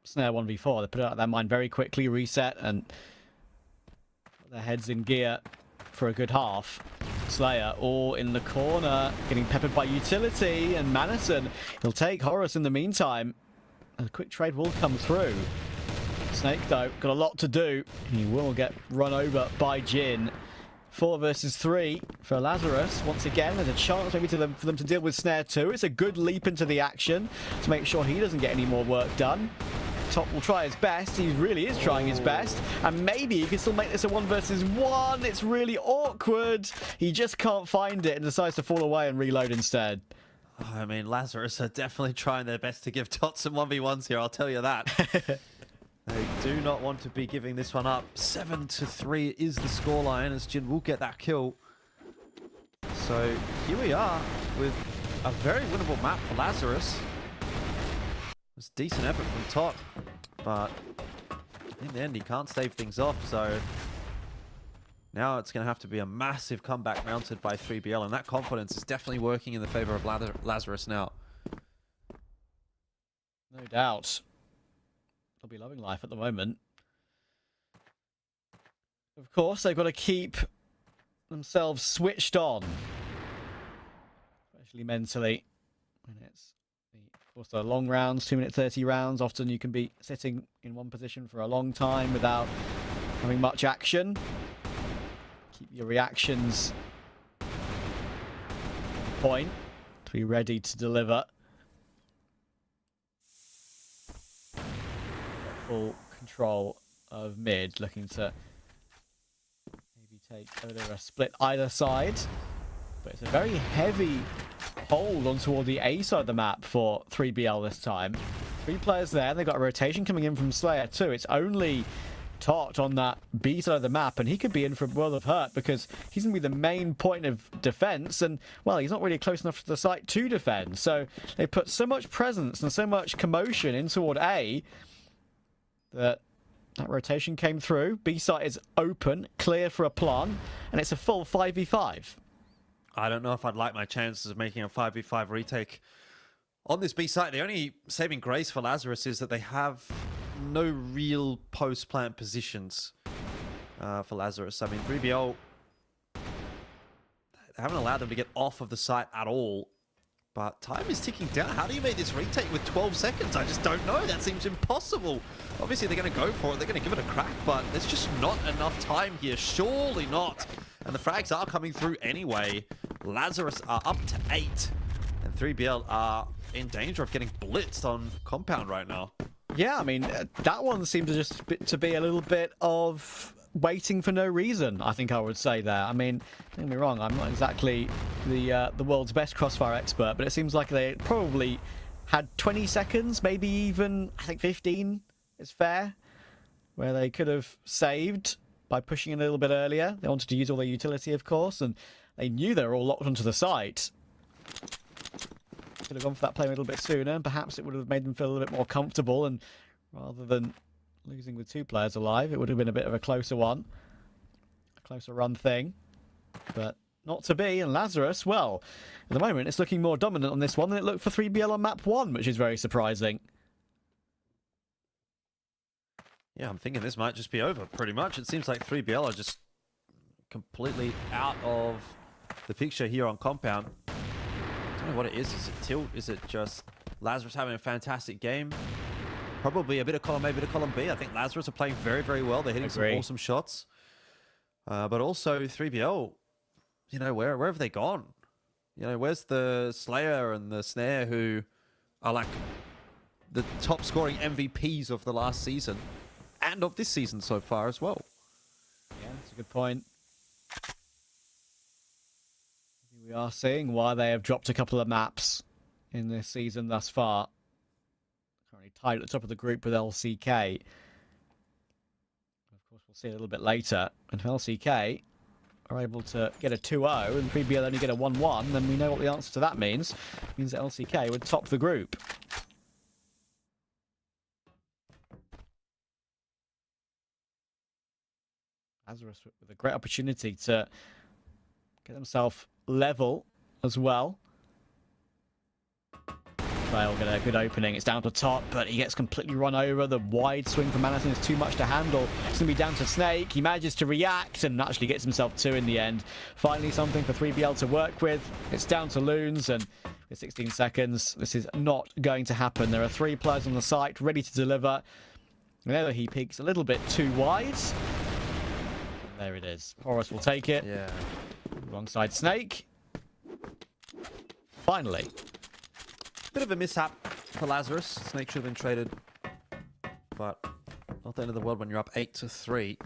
Snare 1v4, they put it out of their mind very quickly, reset, and put their heads in gear for a good half. Slayer all in the corner, getting peppered by utility, and Manison, he'll take Horus in the meantime. A quick trade will come through. Snake, though, got a lot to do. He will get run over by Jin. 4 versus 3 for Lazarus. Once again, there's a chance maybe for them to deal with Snare 2. It's a good leap into the action to make sure he doesn't get any more work done. Top will try his best. He really is trying his best. And maybe he can still make this a 1 versus 1. It's really awkward. He just can't find it and decides to fall away and reload instead. I mean, Lazarus are definitely trying their best to give Tots some 1v1s here, I'll tell you that. They do not want to be giving this one up. 7-3 is the scoreline as Jin will get that kill. So here we are with a very winnable map for Lazarus. It was a decent effort from Tot, but in the end he can't stave things off, so now it's going to have to be a massive comeback mounted by 3BL, and that confidence is definitely working in the favor of Lazarus now. No doubt. They'll be loving life at the moment. Of course, they've got to keep themselves switched on, especially mentally. And it's, of course, the long rounds, 2-minute 30 rounds. Often you can be sitting in one position for a long time without having much action. Keep your reactions on point to be ready to deliver. Full control of mid, looking to maybe take a bit of a split either side. But it's a very heavy hold on toward the A side of the map for 3BL this time. 3 players there. They've got a rotation coming in from Slayer too. It's only Tot on that B side of the map, and he could be in for a world of hurt because he's going to be the main point of defense, and, well, he's not really close enough to the site to defend. So they put so much presence and so much commotion in toward A that rotation came through. B site is open, clear for a plant, and it's a full 5v5. I don't know if I'd like my chances of making a 5v5 retake on this B site. The only saving grace for Lazarus is that they have no real post-plant positions for Lazarus. I mean, 3BL, they haven't allowed them to get off of the site at all. But time is ticking down. How do you make this retake with 12 seconds? I just don't know. That seems impossible. Obviously, they're going to go for it. They're going to give it a crack, but there's just not enough time here. Surely not. And the frags are coming through anyway. Lazarus are up to 8. And 3BL are in danger of getting blitzed on compound right now. Yeah, I mean, that one seemed to be a little bit of waiting for no reason, I think I would say there. I mean, don't get me wrong, I'm not exactly the world's best Crossfire expert, but it seems like they probably had 20 seconds, maybe even, I think 15 is fair, where they could have saved by pushing in a little bit earlier. They wanted to use all their utility, of course, and they knew they were all locked onto the site. Could have gone for that play a little bit sooner, and perhaps it would have made them feel a little bit more comfortable, and rather than losing with 2 players alive, it would have been a bit of a closer one. A closer run thing. But not to be, and Lazarus, well, at the moment it's looking more dominant on this one than it looked for 3BL on map 1, which is very surprising. Yeah, I'm thinking this might just be over, pretty much. It seems like 3BL are just completely out of the picture here on compound. I don't know what it is. Is it tilt? Is it just Lazarus having a fantastic game? Probably a bit of column A, a bit of column B. I think Lazarus are playing very, very well. They're hitting some awesome shots. But also 3BL, you know, where have they gone? You know, where's the Slayer and the Snare, who are like the top scoring MVPs of the last season and of this season so far as well? Yeah, that's a good point. We are seeing why they have dropped a couple of maps in this season thus far. Currently tied at the top of the group with LCK. Of course, we'll see a little bit later. And if LCK are able to get a 2-0 and 3BL only get a 1-1, then we know what the answer to that means. It means that LCK would top the group. Lazarus with a great opportunity to get himself level as well. They'll get a good opening. It's down to Top, but he gets completely run over. The wide swing from Manhattan is too much to handle. It's going to be down to Snake. He manages to react and actually gets himself 2 in the end. Finally, something for 3BL to work with. It's down to Loons, and with 16 seconds, this is not going to happen. There are 3 players on the site ready to deliver. Whenever he peeks a little bit too wide. And there it is. Horus will take it. Yeah. Alongside Snake. Finally. Bit of a mishap for Lazarus. Snake should have been traded. But not the end of the world when you're up 8-3.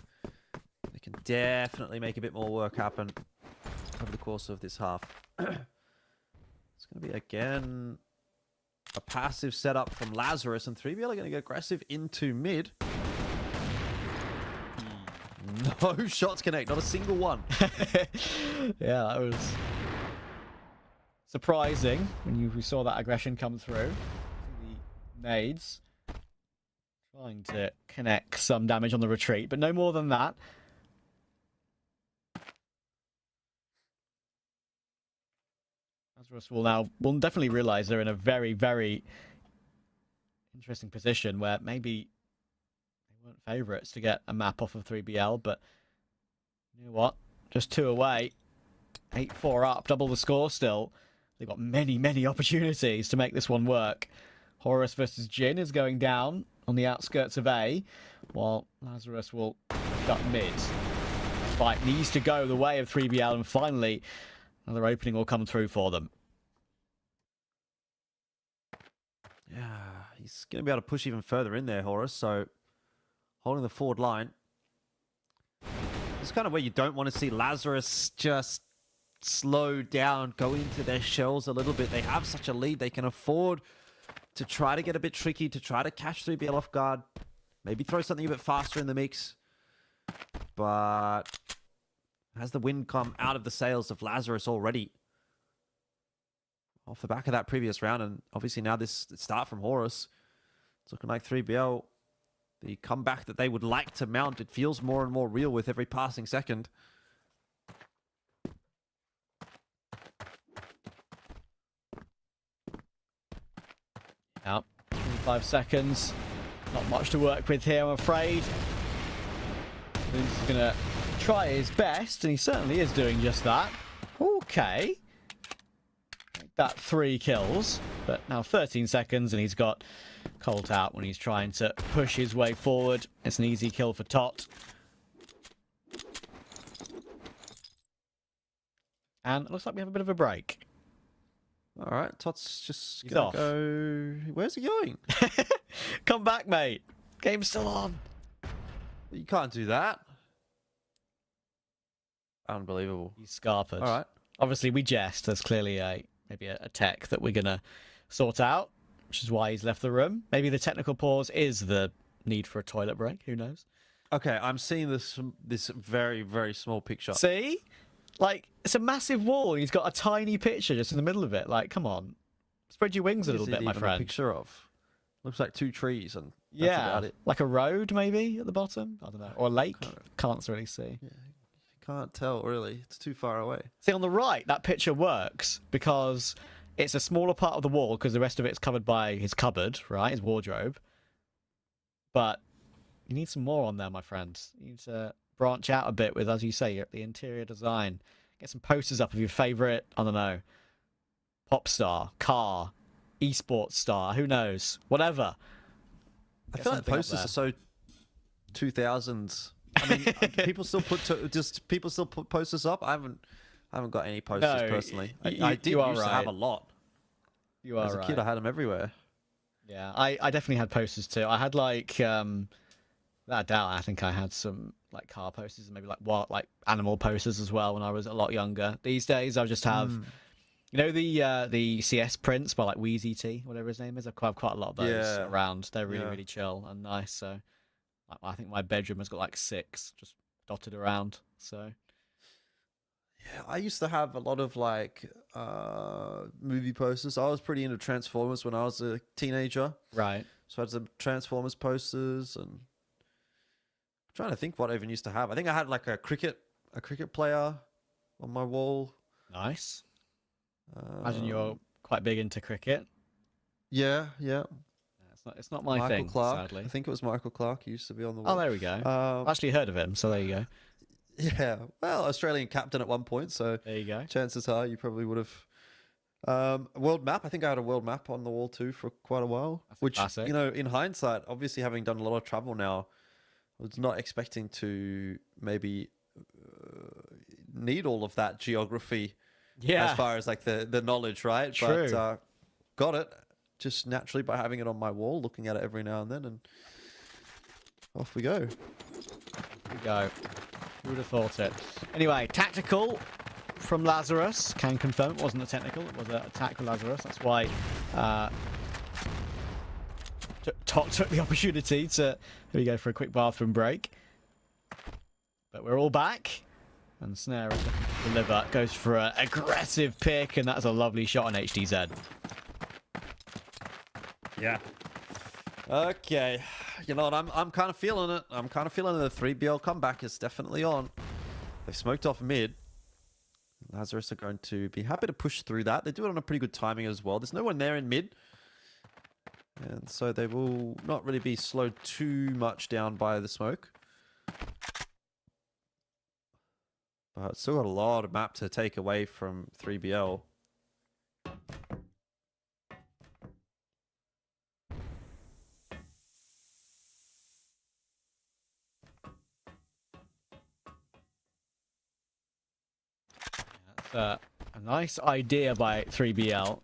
They can definitely make a bit more work happen over the course of this half. It's going to be, again, a passive setup from Lazarus. And 3BL are going to get aggressive into mid. No shots connect, not a single one. Yeah, that was surprising when we saw that aggression come through. The nades trying to connect some damage on the retreat, but no more than that. Lazarus will definitely realize they're in a very, very interesting position where maybe weren't favourites to get a map off of 3BL, but you know what? Just 2 away. 8-4 up, double the score still. They've got many, many opportunities to make this one work. Horus versus Jin is going down on the outskirts of A, while Lazarus will shut mid. Fight needs to go the way of 3BL, and finally another opening will come through for them. Yeah, he's going to be able to push even further in there, Horus, so holding the forward line. This it's kind of where you don't want to see Lazarus just slow down, go into their shells a little bit. They have such a lead. They can afford to try to get a bit tricky, to try to catch 3BL off guard. Maybe throw something a bit faster in the mix. But has the wind come out of the sails of Lazarus already? Off the back of that previous round, and obviously now this start from Horus. It's looking like 3BL, the comeback that they would like to mount, it feels more and more real with every passing second. Yep, 25 seconds. Not much to work with here, I'm afraid. He's going to try his best, and he certainly is doing just that. Okay. That 3 kills, but now 13 seconds, and he's got Colt out when he's trying to push his way forward. It's an easy kill for Tot. And it looks like we have a bit of a break. All right, Tot's just He's gonna off. go. Where's he going? Come back, mate. Game's still on. You can't do that. Unbelievable. He's scarpered. All right. Obviously, we jest. There's clearly maybe a tech that we're gonna sort out, which is why he's left the room. Maybe the technical pause is the need for a toilet break. Who knows? Okay, I'm seeing this very, very small picture. See? Like, it's a massive wall. He's got a tiny picture just in the middle of it. Like, come on. Spread your wings a little bit, my friend. A picture of? Looks like 2 trees, and that's Yeah, about it. like a road maybe at the bottom. I don't know, or a lake. Can't really see. Yeah, can't tell really. It's too far away. See, on the right, that picture works because it's a smaller part of the wall because the rest of it's covered by his cupboard, right? His wardrobe. But you need some more on there, my friend. You need to branch out a bit with, as you say, the interior design. Get some posters up of your favorite, I don't know, pop star, car, esports star, who knows, whatever. I feel like posters are so 2000s. I mean, people still put posters up. I haven't got any posters personally. I did used to have a lot. You are As a kid, I had them everywhere. Yeah, I definitely had posters too. I had like without a doubt, I think I had some like car posters and maybe like animal posters as well when I was a lot younger. These days, I just have, you know, the CS prints by like Wheezy T, whatever his name is. I've quite a lot of those around. They're really chill and nice. So I think my bedroom has got like 6 just dotted around. So yeah, I used to have a lot of like movie posters. I was pretty into Transformers when I was a teenager. Right. So I had some Transformers posters, and I'm trying to think what I even used to have. I think I had like a cricket player on my wall. Nice. Imagine you're quite big into cricket. Yeah. It's not my Michael thing, Clark. sadly. I think it was Michael Clark. He used to be on the wall. Oh, there we go. I've actually heard of him, so there you go. Yeah, well, Australian captain at one point, so there you go. Chances are you probably would have. World map. I think I had a world map on the wall too for quite a while. Which, classic. you know, in hindsight, obviously having done a lot of travel now, I was not expecting to maybe need all of that geography. Yeah. As far as like the knowledge, right? True. But got it just naturally by having it on my wall, looking at it every now and then, and off we go. Here we go. Who would have thought it? Anyway, tactical from Lazarus. Can confirm it wasn't a technical. It was an attack from Lazarus. That's why Tot took the opportunity to... Here we go for a quick bathroom break. But we're all back. And Snare is looking to deliver. Goes for an aggressive pick, and that's a lovely shot on HDZ. Yeah. Okay. You know what? I'm kind of feeling it. I'm kind of feeling the 3BL comeback is definitely on. They've smoked off mid. Lazarus are going to be happy to push through that. They do it on a pretty good timing as well. There's no one there in mid. And so they will not really be slowed too much down by the smoke. But still got a lot of map to take away from 3BL. A nice idea by 3BL.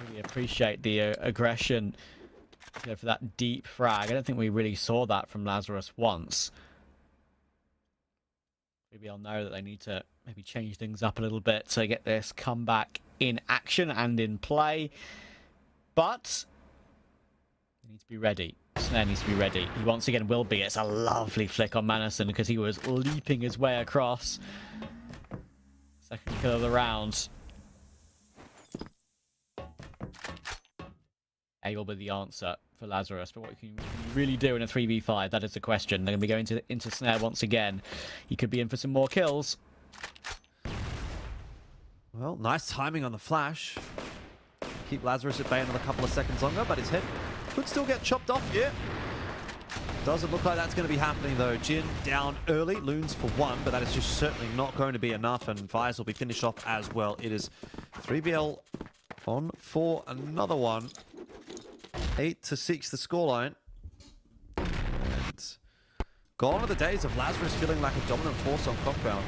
Really appreciate the aggression, you know, for that deep frag. I don't think we really saw that from Lazarus once. Maybe I'll know that they need to maybe change things up a little bit to get this comeback in action and in play. But they need to be ready. Snare needs to be ready. He once again will be. It's a lovely flick on Manison because he was leaping his way across. Second kill of the round. A will be the answer for Lazarus, but what can you really do in a 3v5? That is the question. They're going to be going into Snare once again. He could be in for some more kills. Well, nice timing on the flash. Keep Lazarus at bay another couple of seconds longer, but his head could still get chopped off here. Doesn't look like that's going to be happening, though. Jin down early, Loons for one, but that is just certainly not going to be enough, and Vise will be finished off as well. It is 3BL on for another one. 8-6 the scoreline. And gone are the days of Lazarus feeling like a dominant force on compound.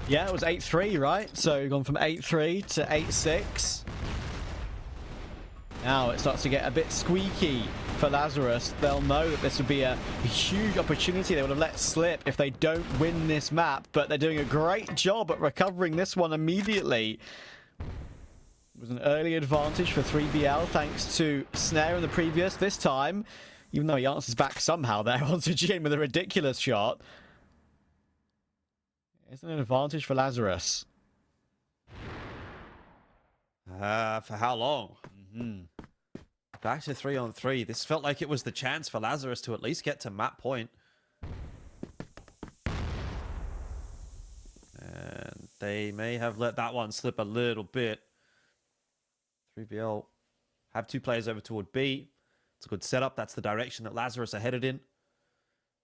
Yeah, it was 8-3, right? So gone from 8-3 to 8-6. Now it starts to get a bit squeaky for Lazarus. They'll know that this would be a huge opportunity they would have let slip if they don't win this map, but they're doing a great job at recovering this one immediately. It was an early advantage for 3BL thanks to Snare in the previous. This time, even though he answers back somehow there onto Jin with a ridiculous shot, it's an advantage for Lazarus. For how long? Back to 3-on-3. This felt like it was the chance for Lazarus to at least get to map point. And they may have let that one slip a little bit. 3BL have two players over toward B. It's a good setup. That's the direction that Lazarus are headed in.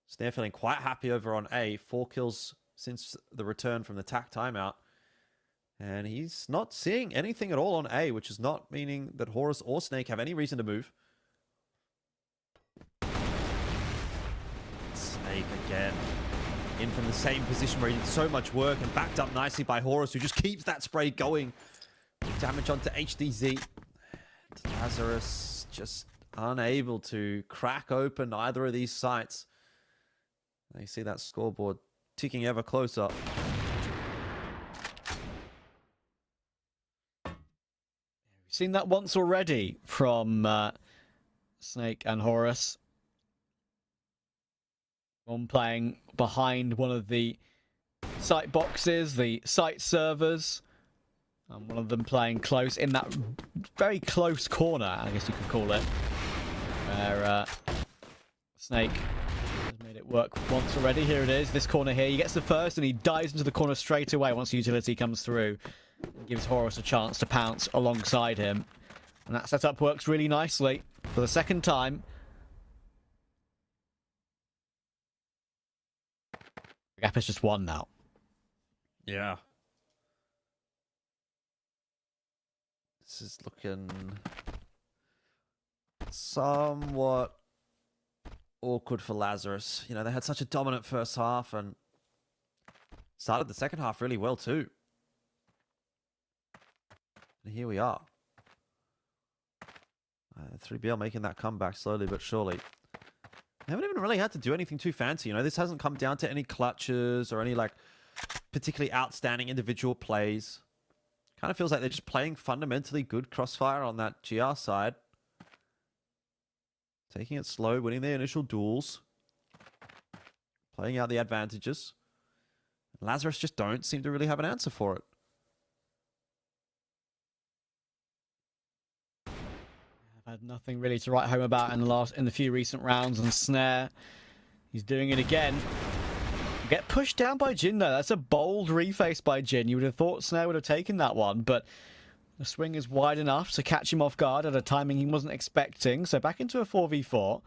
So they're feeling quite happy over on A. 4 kills since the return from the TAC timeout. And he's not seeing anything at all on A, which is not meaning that Horus or Snake have any reason to move. Snake again. In from the same position where he did so much work and backed up nicely by Horus, who just keeps that spray going. Damage onto HDZ. And Lazarus just unable to crack open either of these sites. And you see that scoreboard ticking ever closer. We've seen that once already from Snake and Horus. One playing behind one of the site boxes, the site servers. And one of them playing close in that very close corner, I guess you could call it. Where Snake has made it work once already. Here it is, this corner here. He gets the first and he dives into the corner straight away once the utility comes through. And gives Horus a chance to pounce alongside him. And that setup works really nicely for the second time. The gap is just one now. Yeah. This is looking somewhat awkward for Lazarus. You know, they had such a dominant first half and started the second half really well too. And here we are. 3BL making that comeback slowly but surely. They haven't even really had to do anything too fancy. You know, this hasn't come down to any clutches or any like particularly outstanding individual plays. Kind of feels like they're just playing fundamentally good Crossfire on that GR side. Taking it slow, winning their initial duels. Playing out the advantages. Lazarus just don't seem to really have an answer for it. I've had nothing really to write home about in the few recent rounds, and Snare, he's doing it again. Get pushed down by Jin though. That's a bold reface by Jin. You would have thought Snare would have taken that one, but the swing is wide enough to catch him off guard at a timing he wasn't expecting. So back into a 4v4.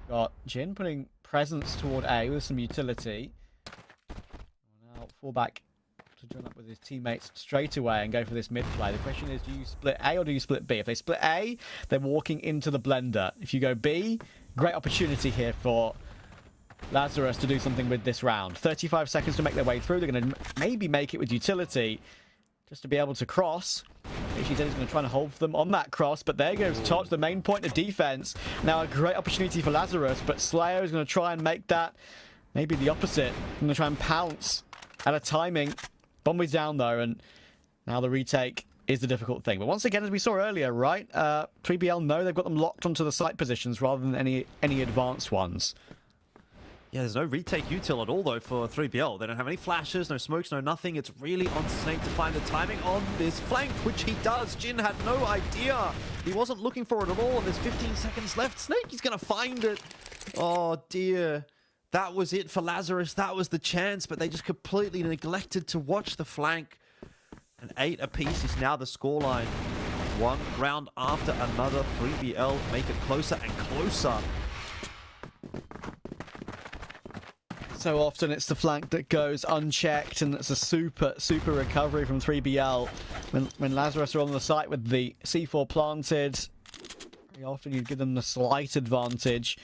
Got Jin putting presence toward A with some utility. Now fall back to join up with his teammates straight away and go for this mid play. The question is, do you split A or do you split B? If they split A, they're walking into the blender. If you go B, great opportunity here for Lazarus to do something with this round. 35 seconds to make their way through. They're going to maybe make it with utility. just to be able to cross. She said he's going to try and hold them on that cross, but there goes Tot, the main point of defense. Now a great opportunity for Lazarus, but Slayer is going to try and make that maybe the opposite. Going to try and pounce at a timing. Bomb is down though, and now the retake is the difficult thing. But once again, as we saw earlier, right, 3BL know they've got them locked onto the site positions rather than any advanced ones. Yeah, there's no retake util at all, though, for 3BL. They don't have any flashes, no smokes, no nothing. It's really on Snake to find the timing on this flank, which he does. Jin had no idea. He wasn't looking for it at all, and there's 15 seconds left. Snake is going to find it. Oh, dear. That was it for Lazarus. That was the chance, but they just completely neglected to watch the flank. And 8 apiece is now the scoreline. One round after another, 3BL make it closer and closer. So often it's the flank that goes unchecked, and it's a super recovery from 3BL. When Lazarus are on the site with the C4 planted, very often you'd give them the slight advantage.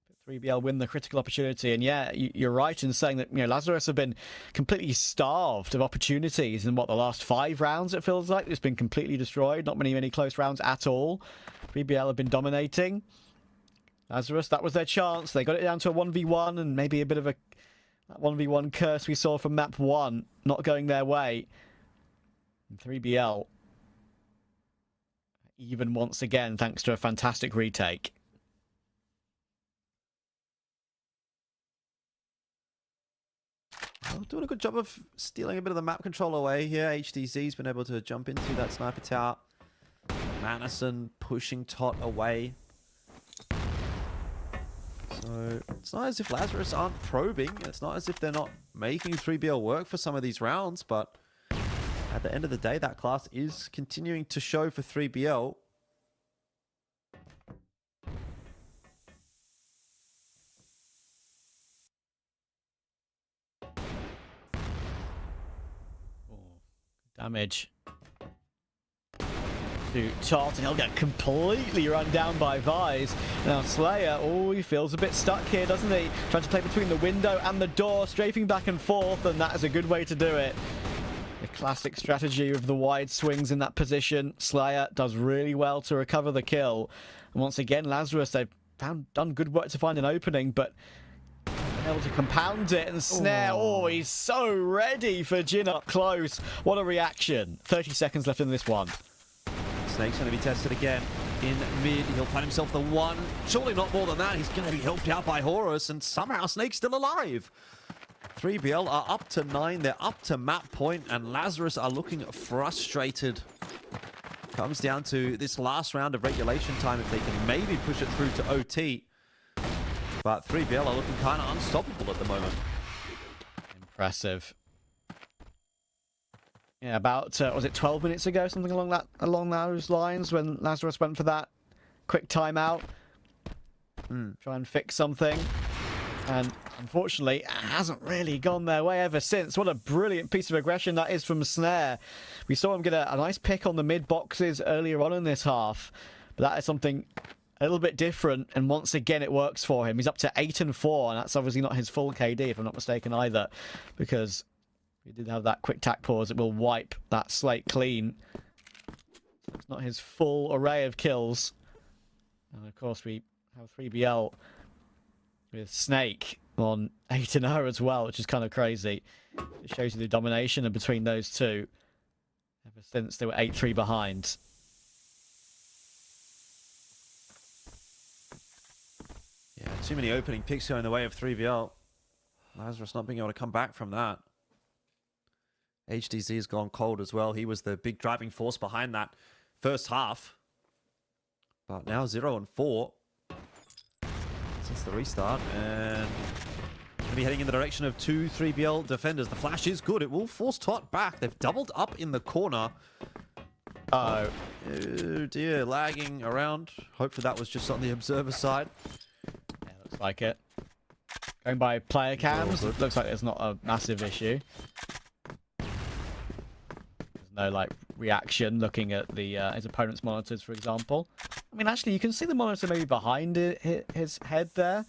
But 3BL win the critical opportunity, and yeah, you're right in saying that, you know, Lazarus have been completely starved of opportunities in the last 5 rounds. It feels like it's been completely destroyed. Not many close rounds at all. 3BL have been dominating. Lazarus, that was their chance. They got it down to a 1v1, and maybe a bit of a 1v1 curse we saw from map 1 not going their way. And 3BL even once again, thanks to a fantastic retake. Well, doing a good job of stealing a bit of the map control away here. HDZ's been able to jump into that sniper tower. Madison pushing Tot away. So it's not as if Lazarus aren't probing. It's not as if they're not making 3BL work for some of these rounds, but at the end of the day, that class is continuing to show for 3BL. Damage to Tot, and he'll get completely run down by Vise. Now Slayer, oh, he feels a bit stuck here, doesn't he? Trying to play between the window and the door, strafing back and forth, and that is a good way to do it. The classic strategy of the wide swings in that position. Slayer does really well to recover the kill. And once again, Lazarus, they've done good work to find an opening, but able to compound it and snare. Oh, he's so ready for Jin up close. What a reaction. 30 seconds left in this one. Snake's going to be tested again in mid. He'll find himself the one. Surely not more than that. He's going to be helped out by Horus, and somehow Snake's still alive. 3BL are up to 9. They're up to map point, and Lazarus are looking frustrated. Comes down to this last round of regulation time if they can maybe push it through to OT. But 3BL are looking kind of unstoppable at the moment. Impressive. Yeah, about was it 12 minutes ago, something along those lines, when Lazarus went for that quick timeout, try and fix something, and unfortunately, it hasn't really gone their way ever since. What a brilliant piece of aggression that is from Snare. We saw him get a nice pick on the mid boxes earlier on in this half, but that is something a little bit different, and once again it works for him. He's up to 8 and 4, and that's obviously not his full KD, if I'm not mistaken either, because we did have that quick tack pause. It will wipe that slate clean. So it's not his full array of kills. And of course we have 3BL with Snake on 8-0 as well, which is kind of crazy. It shows you the domination between those two ever since they were 8-3 behind. Yeah, too many opening picks going the way of 3BL. Lazarus not being able to come back from that. HDZ has gone cold as well. He was the big driving force behind that first half. But now 0 and 4 since the restart. And going to be heading in the direction of 2 3BL defenders. The flash is good. It will force Tot back. They've doubled up in the corner. Oh dear, lagging around. Hopefully that was just on the observer side. Yeah, looks like it. Going by player cams, it looks like there's not a massive issue. No like reaction looking at the his opponent's monitors, for example. I mean, actually, you can see the monitor maybe behind his head there.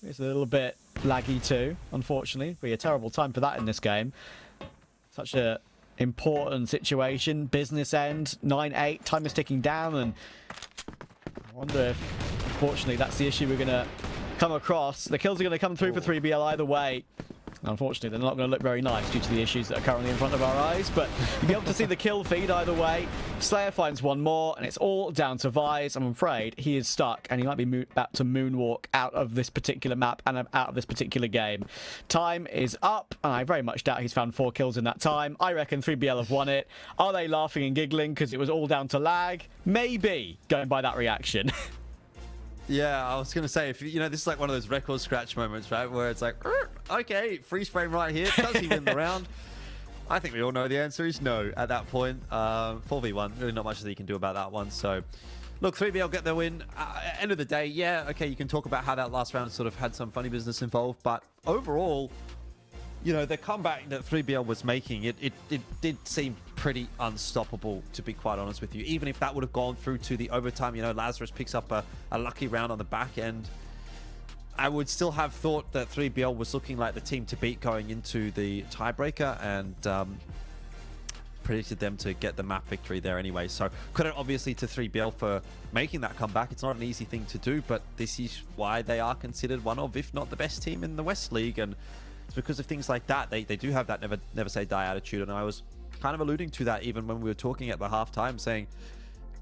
It's a little bit laggy too, unfortunately. It'd be a terrible time for that in this game. Such a important situation. Business end, 9-8, time is ticking down, and I wonder if, unfortunately, that's the issue we're going to come across. The kills are going to come through for 3BL either way. Unfortunately, they're not going to look very nice due to the issues that are currently in front of our eyes, but you'll be able to see the kill feed either way. Slayer finds one more, and it's all down to Vise. I'm afraid he is stuck, and he might be about to moonwalk out of this particular map and out of this particular game. Time is up, and I very much doubt he's found 4 kills in that time. I reckon 3BL have won it. Are they laughing and giggling because it was all down to lag? Maybe, going by that reaction. Yeah, I was going to say, if you know, this is like one of those record scratch moments, right? Where it's like, okay, freeze frame right here. Does he win the round? I think we all know the answer is no at that point. 4v1, really not much that you can do about that one. So, look, 3BL get their win. End of the day, yeah, okay, you can talk about how that last round sort of had some funny business involved. But overall, you know, the comeback that 3BL was making, it did seem pretty unstoppable, to be quite honest with you. Even if that would have gone through to the overtime, you know, Lazarus picks up a lucky round on the back end, I would still have thought that 3BL was looking like the team to beat going into the tiebreaker, and predicted them to get the map victory there anyway. So credit obviously to 3BL for making that comeback. It's not an easy thing to do, but this is why they are considered one of, if not the best team in the West League, and it's because of things like that. They do have that never say die attitude, and I was kind of alluding to that even when we were talking at the halftime, saying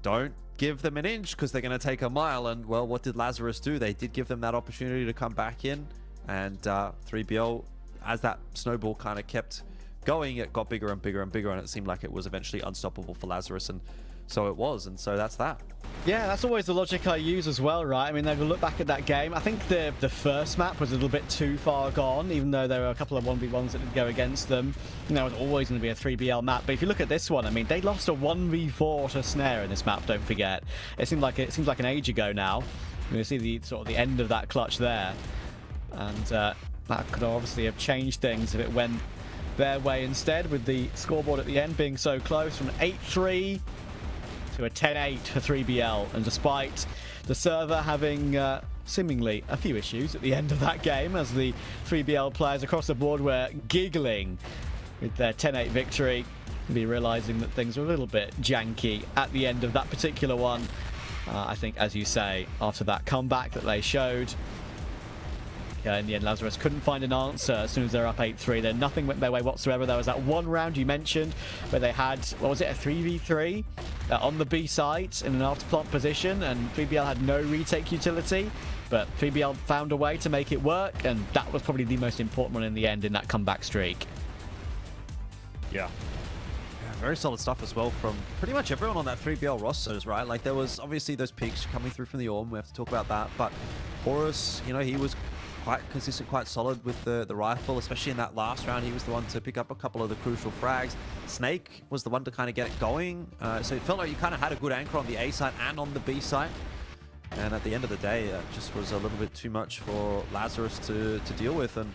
don't give them an inch because they're going to take a mile. And well, what did Lazarus do? They did give them that opportunity to come back in, and 3BL, as that snowball kind of kept going, it got bigger and bigger and bigger, and it seemed like it was eventually unstoppable for Lazarus, and so it was, and so that's that. Yeah, that's always the logic I use as well, right? I mean, they've looked back at that game. I think the first map was a little bit too far gone, even though there were a couple of 1v1s that did go against them. You know, it was always going to be a 3BL map. But if you look at this one, I mean, they lost a 1v4 to Snare in this map, don't forget. It seems like an age ago now. You see the sort of the end of that clutch there. And that could obviously have changed things if it went their way instead, with the scoreboard at the end being so close, from 8-3 to a 10-8 for 3BL. And despite the server having seemingly a few issues at the end of that game, as the 3BL players across the board were giggling with their 10-8 victory, be realizing that things were a little bit janky at the end of that particular one. I think, as you say, after that comeback that they showed, in the end, Lazarus couldn't find an answer as soon as they're up 8-3. Then nothing went their way whatsoever. There was that one round you mentioned where they had, what was it, a 3v3 on the B site in an after-plant position, and 3BL had no retake utility, but 3BL found a way to make it work, and that was probably the most important one in the end in that comeback streak. Yeah, very solid stuff as well from pretty much everyone on that 3BL rosters, right? Like, there was obviously those peaks coming through from the Orm. We have to talk about that, but Horus, you know, he was quite consistent, quite solid with the rifle, especially in that last round. He was the one to pick up a couple of the crucial frags. Snake was the one to kind of get it going. So it felt like you kind of had a good anchor on the A side and on the B side. And at the end of the day, it just was a little bit too much for Lazarus to deal with. And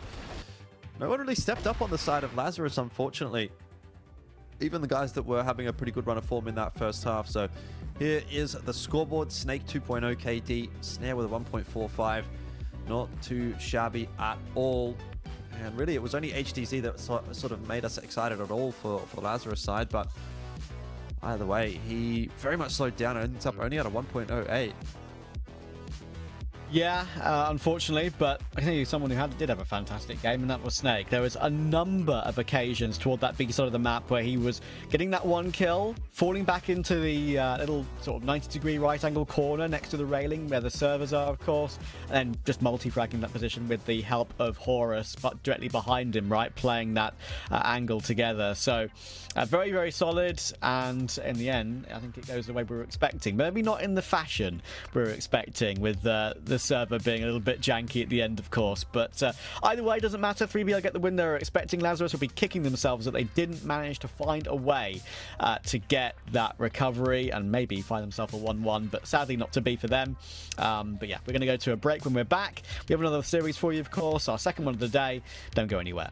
no one really stepped up on the side of Lazarus, unfortunately. Even the guys that were having a pretty good run of form in that first half. So here is the scoreboard. Snake 2.0 KD, Snare with a 1.45. Not too shabby at all. And really, it was only HTZ that sort of made us excited at all for the Lazarus side. But either way, he very much slowed down and ends up only at a 1.08. Yeah, unfortunately, but I can tell you someone who did have a fantastic game, and that was Snake. There was a number of occasions toward that big side of the map where he was getting that one kill, falling back into the little sort of 90-degree right-angle corner next to the railing where the servers are, of course, and then just multi-fragging that position with the help of Horus, but directly behind him, right, playing that angle together. So very, very solid, and in the end, I think it goes the way we were expecting. Maybe not in the fashion we were expecting, with the server being a little bit janky at the end, of course, but either way, doesn't matter. 3BL get the win. They were expecting. Lazarus will be kicking themselves that they didn't manage to find a way to get that recovery and maybe find themselves a 1-1, but sadly not to be for them. But yeah, we're going to go to a break. When we're back, we have another series for you, of course, our second one of the day. Don't go anywhere.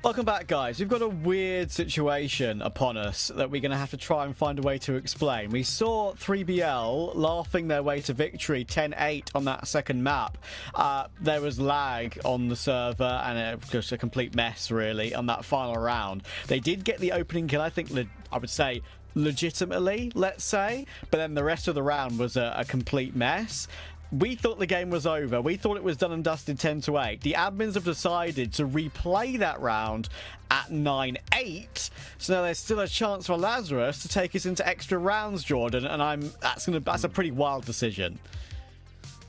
Welcome back, guys. We've got a weird situation upon us that we're going to have to try and find a way to explain. We saw 3BL laughing their way to victory 10-8 on that second map. There was lag on the server and it was just a complete mess, really, on that final round. They did get the opening kill, I think, I would say, legitimately, let's say, but then the rest of the round was a complete mess. We thought the game was over. We thought it was done and dusted 10-8. The admins have decided to replay that round at 9-8. So now there's still a chance for Lazarus to take us into extra rounds, Jordan, and that's a pretty wild decision.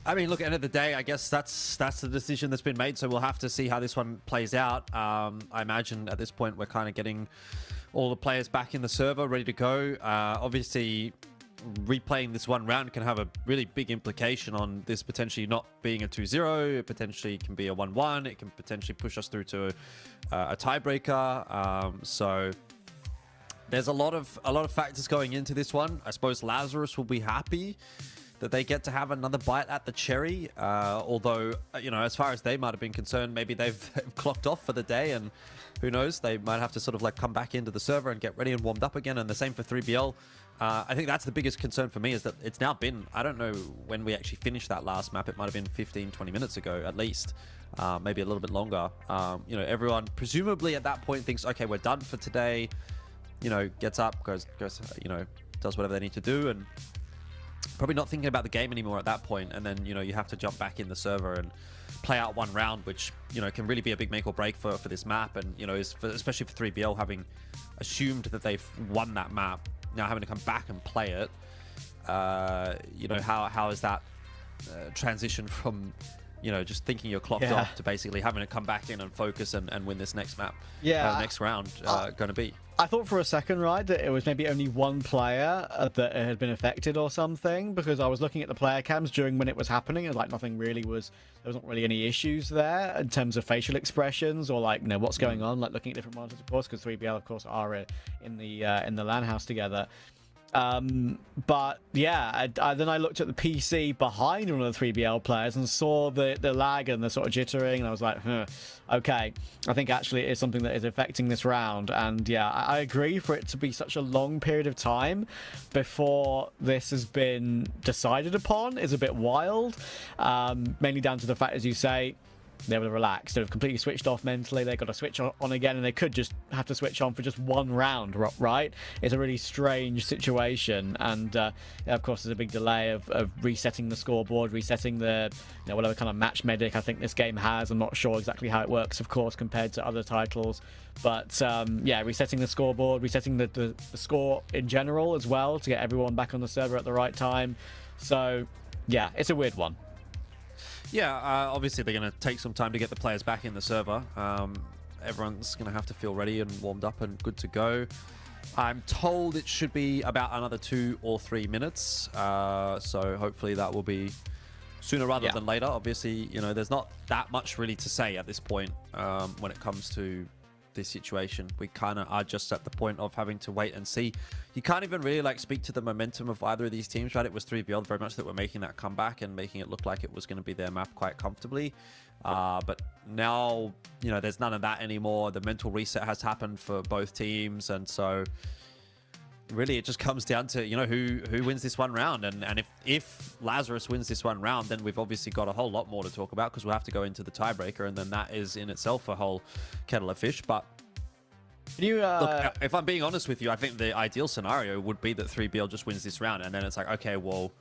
I mean, look, at the end of the day, I guess that's the decision that's been made, so we'll have to see how this one plays out. I imagine at this point we're kind of getting all the players back in the server, ready to go. Obviously, replaying this one round can have a really big implication on this potentially not being a 2-0. It potentially can be a 1-1. It can potentially push us through to a tiebreaker. So there's a lot of factors going into this one. I suppose Lazarus will be happy that they get to have another bite at the cherry. Although, you know, as far as they might have been concerned, maybe they've clocked off for the day, and who knows, they might have to sort of like come back into the server and get ready and warmed up again. And the same for 3BL. I think that's the biggest concern for me, is that it's now been, I don't know when we actually finished that last map. It might have been 15-20 minutes ago at least, maybe a little bit longer. You know, everyone presumably at that point thinks, okay, we're done for today. You know, gets up, goes, you know, does whatever they need to do, and probably not thinking about the game anymore at that point. And then, you know, you have to jump back in the server and play out one round, which, you know, can really be a big make or break for this map. And, you know, especially for 3BL, having assumed that they've won that map, now having to come back and play it. You know, how is that transition from, you know, just thinking you're clocked off to basically having to come back in and focus and win this next map, next round going to be? I thought for a second, right, that it was maybe only one player that had been affected or something, because I was looking at the player cams during when it was happening, and like nothing really was, there wasn't really any issues there in terms of facial expressions or like, you know, what's going on, like looking at different monitors, of course, because 3BL, of course, are in the LAN house together. But yeah, then I looked at the PC behind one of the 3BL players and saw the lag and the sort of jittering, and I was like, okay, I think actually it is something that is affecting this round. And yeah, I agree, for it to be such a long period of time before this has been decided upon is a bit wild, mainly down to the fact, as you say, they were relaxed. They've completely switched off mentally. They've got to switch on again, and they could just have to switch on for just one round, right? It's a really strange situation, and yeah, of course, there's a big delay of resetting the scoreboard, resetting the, you know, whatever kind of match medic I think this game has. I'm not sure exactly how it works, of course, compared to other titles, but yeah, resetting the scoreboard, resetting the score in general as well to get everyone back on the server at the right time. So yeah, it's a weird one. Yeah, obviously they're going to take some time to get the players back in the server. Everyone's going to have to feel ready and warmed up and good to go. I'm told it should be about another 2 or 3 minutes. So hopefully that will be sooner rather than later. Obviously, you know, there's not that much really to say at this point when it comes to this situation. We kind of are just at the point of having to wait and see. You can't even really like speak to the momentum of either of these teams, right? It was 3BL very much that were making that comeback and making it look like it was going to be their map quite comfortably. But now, you know, there's none of that anymore. The mental reset has happened for both teams, and so really it just comes down to, you know, who wins this one round. And if Lazarus wins this one round, then we've obviously got a whole lot more to talk about, because we'll have to go into the tiebreaker, and then that is in itself a whole kettle of fish. But look, if I'm being honest with you, I think the ideal scenario would be that 3BL just wins this round, and then it's like, okay, well,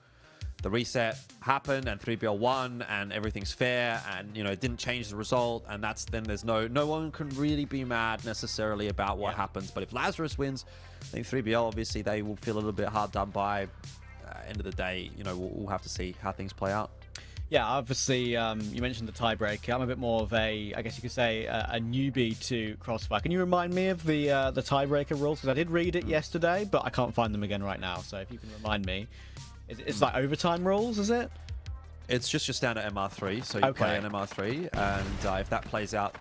the reset happened and 3BL won and everything's fair, and, you know, it didn't change the result, and that's, then there's no one can really be mad necessarily about what happens. But if Lazarus wins, I think 3BL, obviously they will feel a little bit hard done by. End of the day, you know, we'll have to see how things play out. Yeah, obviously, you mentioned the tiebreaker. I'm a bit more of a, I guess you could say, a newbie to CrossFire. Can you remind me of the tiebreaker rules? Because I did read it yesterday, but I can't find them again right now. So if you can remind me. It's like overtime rules, is it? It's just your standard MR3. So you play an MR3, and if that plays out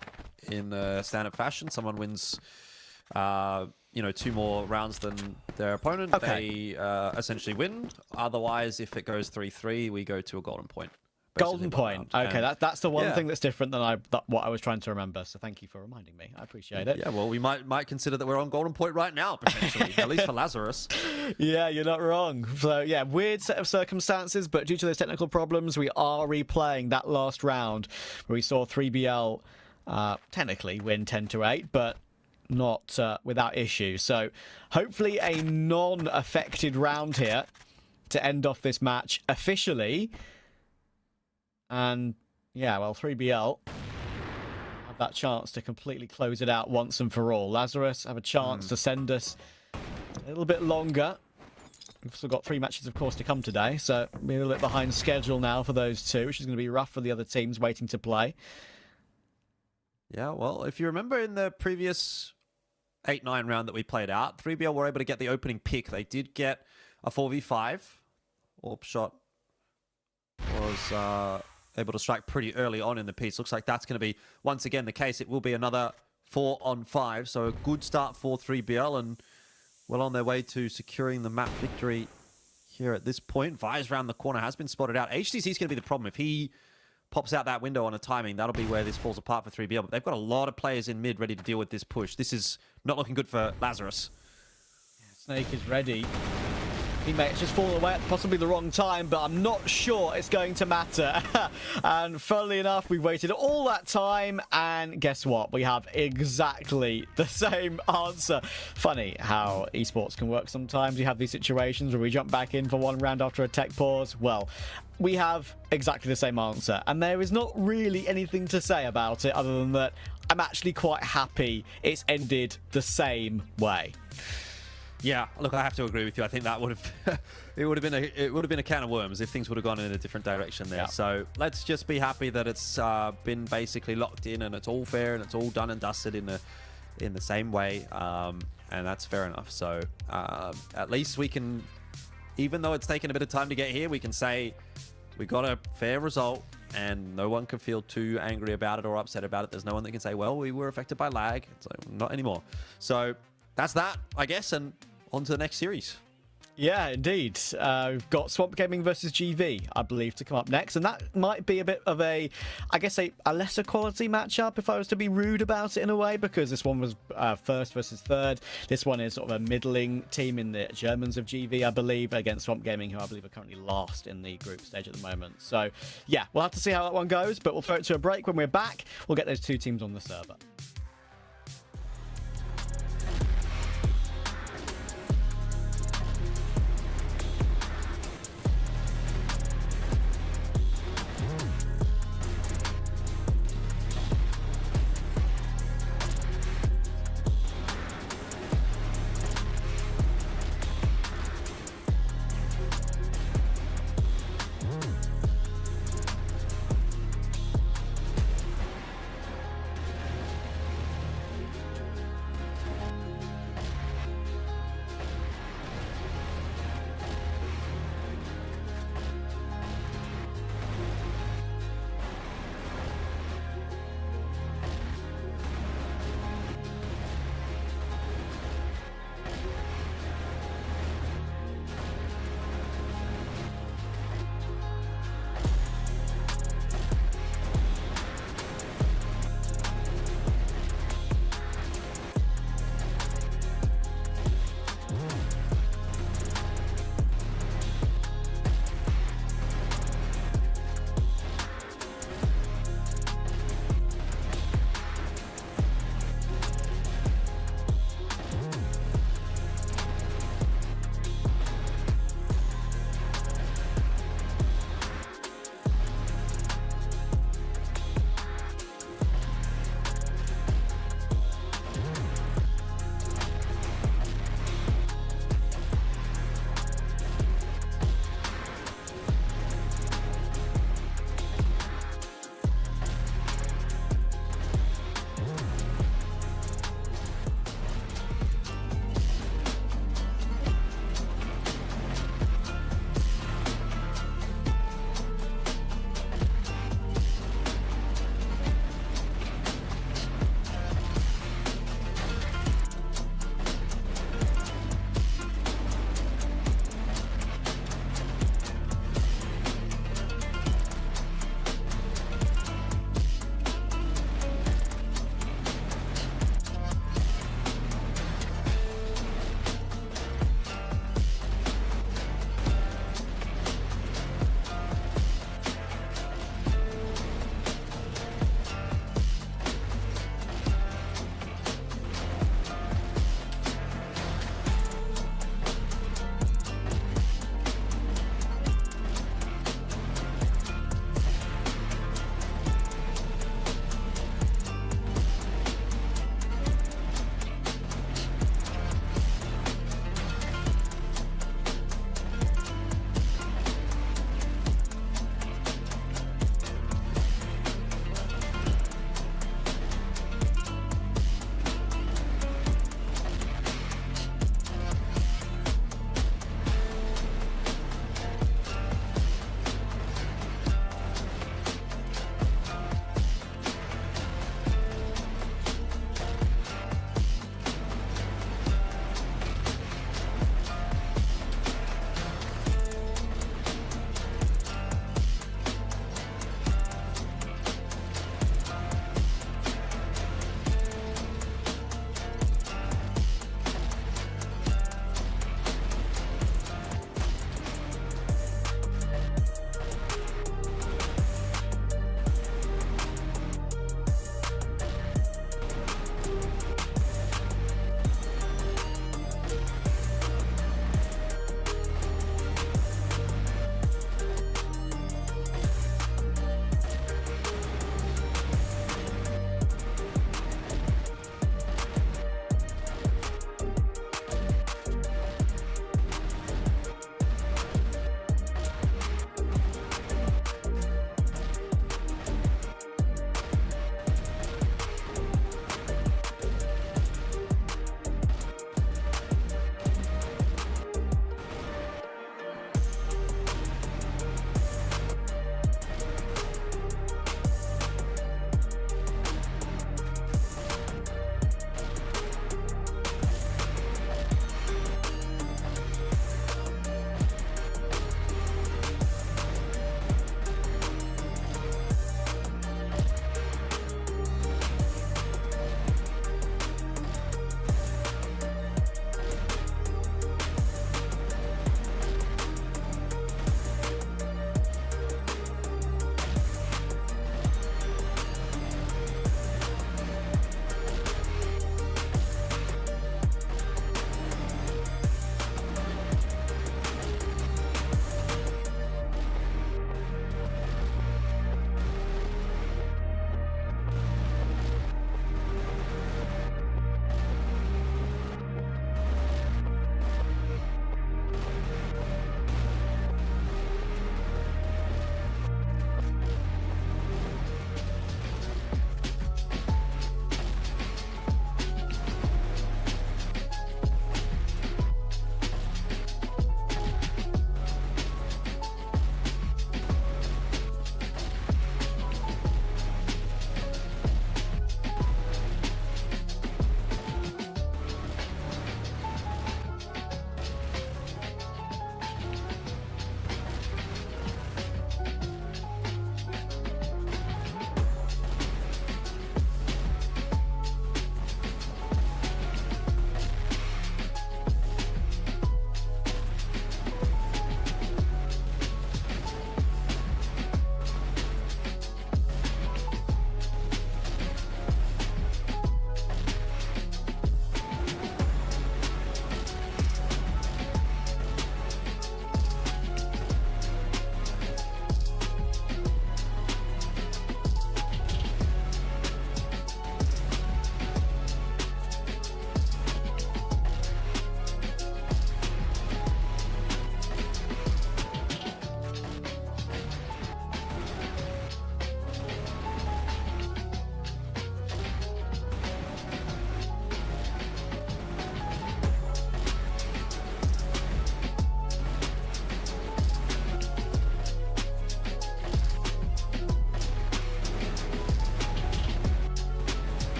in standard fashion, someone wins, you know, 2 more rounds than their opponent. They essentially win. Otherwise, if it goes 3-3, we go to a golden point. Golden Point. Okay, And that's the one yeah. thing that's different than what I was trying to remember. So thank you for reminding me. I appreciate it. Yeah, well, we might consider that we're on Golden Point right now, potentially, at least for Lazarus. Yeah, you're not wrong. So yeah, weird set of circumstances, but due to those technical problems, we are replaying that last round where we saw 3BL technically win 10-8, but not without issue. So hopefully a non-affected round here to end off this match officially. And yeah, well, 3BL have that chance to completely close it out once and for all. Lazarus have a chance to send us a little bit longer. We've still got 3 matches, of course, to come today, so we're a little bit behind schedule now for those 2, which is going to be rough for the other teams waiting to play. Yeah, well, if you remember in the previous 8-9 round that we played out, 3BL were able to get the opening pick. They did get a 4v5. Orb shot was able to strike pretty early on in the piece. Looks like that's going to be, once again, the case. It will be another 4-on-5, so a good start for 3BL, and well on their way to securing the map victory here at this point. Vi's round the corner has been spotted out. HTC is going to be the problem. If he pops out that window on a timing, that'll be where this falls apart for 3BL. But they've got a lot of players in mid ready to deal with this push. This is not looking good for Lazarus. Snake is ready. He may just fall away at possibly the wrong time, but I'm not sure it's going to matter. And funnily enough, we waited all that time, and guess what? We have exactly the same answer. Funny how esports can work sometimes. You have these situations where we jump back in for one round after a tech pause. Well, we have exactly the same answer, and there is not really anything to say about it other than that I'm actually quite happy it's ended the same way. Yeah, look, I have to agree with you. I think that would have it would have been a can of worms if things would have gone in a different direction there. Yeah. So let's just be happy that it's been basically locked in and it's all fair and it's all done and dusted in the same way, and that's fair enough. So at least we can, even though it's taken a bit of time to get here, we can say we got a fair result and no one can feel too angry about it or upset about it. There's no one that can say, well, we were affected by lag. It's like, not anymore. So that's that, I guess, and on to the next series. Yeah, indeed. We've got Swamp Gaming versus GV, I believe, to come up next. And that might be a bit of a, I guess, a lesser quality matchup, if I was to be rude about it in a way, because this one was first versus third. This one is sort of a middling team in the Germans of GV, I believe, against Swamp Gaming, who I believe are currently last in the group stage at the moment. So, yeah, we'll have to see how that one goes, but we'll throw it to a break. When we're back, we'll get those 2 teams on the server.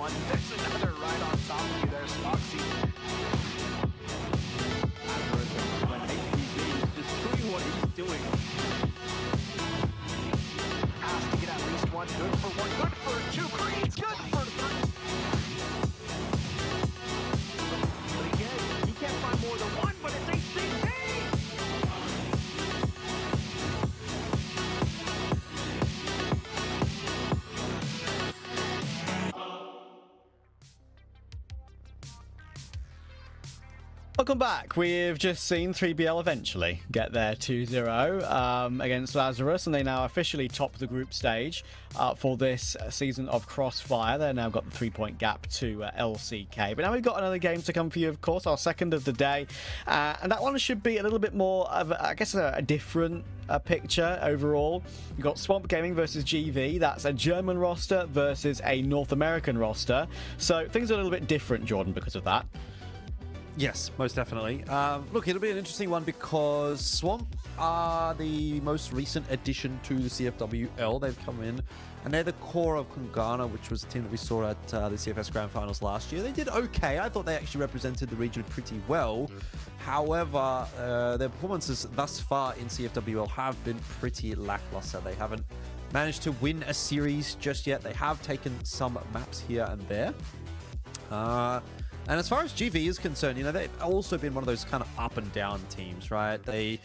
one. There's another right on top of you there, Stoxy. When HPV is just doing what he's doing. Has to get at least one. Good for one. Good for two. Green's good for three. But again, he can't find more than one, but it's HPV! Welcome back. We've just seen 3BL eventually get their 2-0 against Lazarus, and they now officially top the group stage for this season of Crossfire. They've now got the 3-point gap to LCK. But now we've got another game to come for you, of course, our second of the day. And that one should be a little bit more of, I guess, a different picture overall. You've got Swamp Gaming versus GV. That's a German roster versus a North American roster. So things are a little bit different, Jordan, because of that. Yes, most definitely. Look, it'll be an interesting one because Swamp are the most recent addition to the CFWL. They've come in and they're the core of Kungana, which was a team that we saw at the CFS Grand Finals last year. They did okay. I thought they actually represented the region pretty well. However, their performances thus far in CFWL have been pretty lackluster. They haven't managed to win a series just yet. They have taken some maps here and there. And as far as GV is concerned, you know, they've also been one of those kind of up and down teams, right? They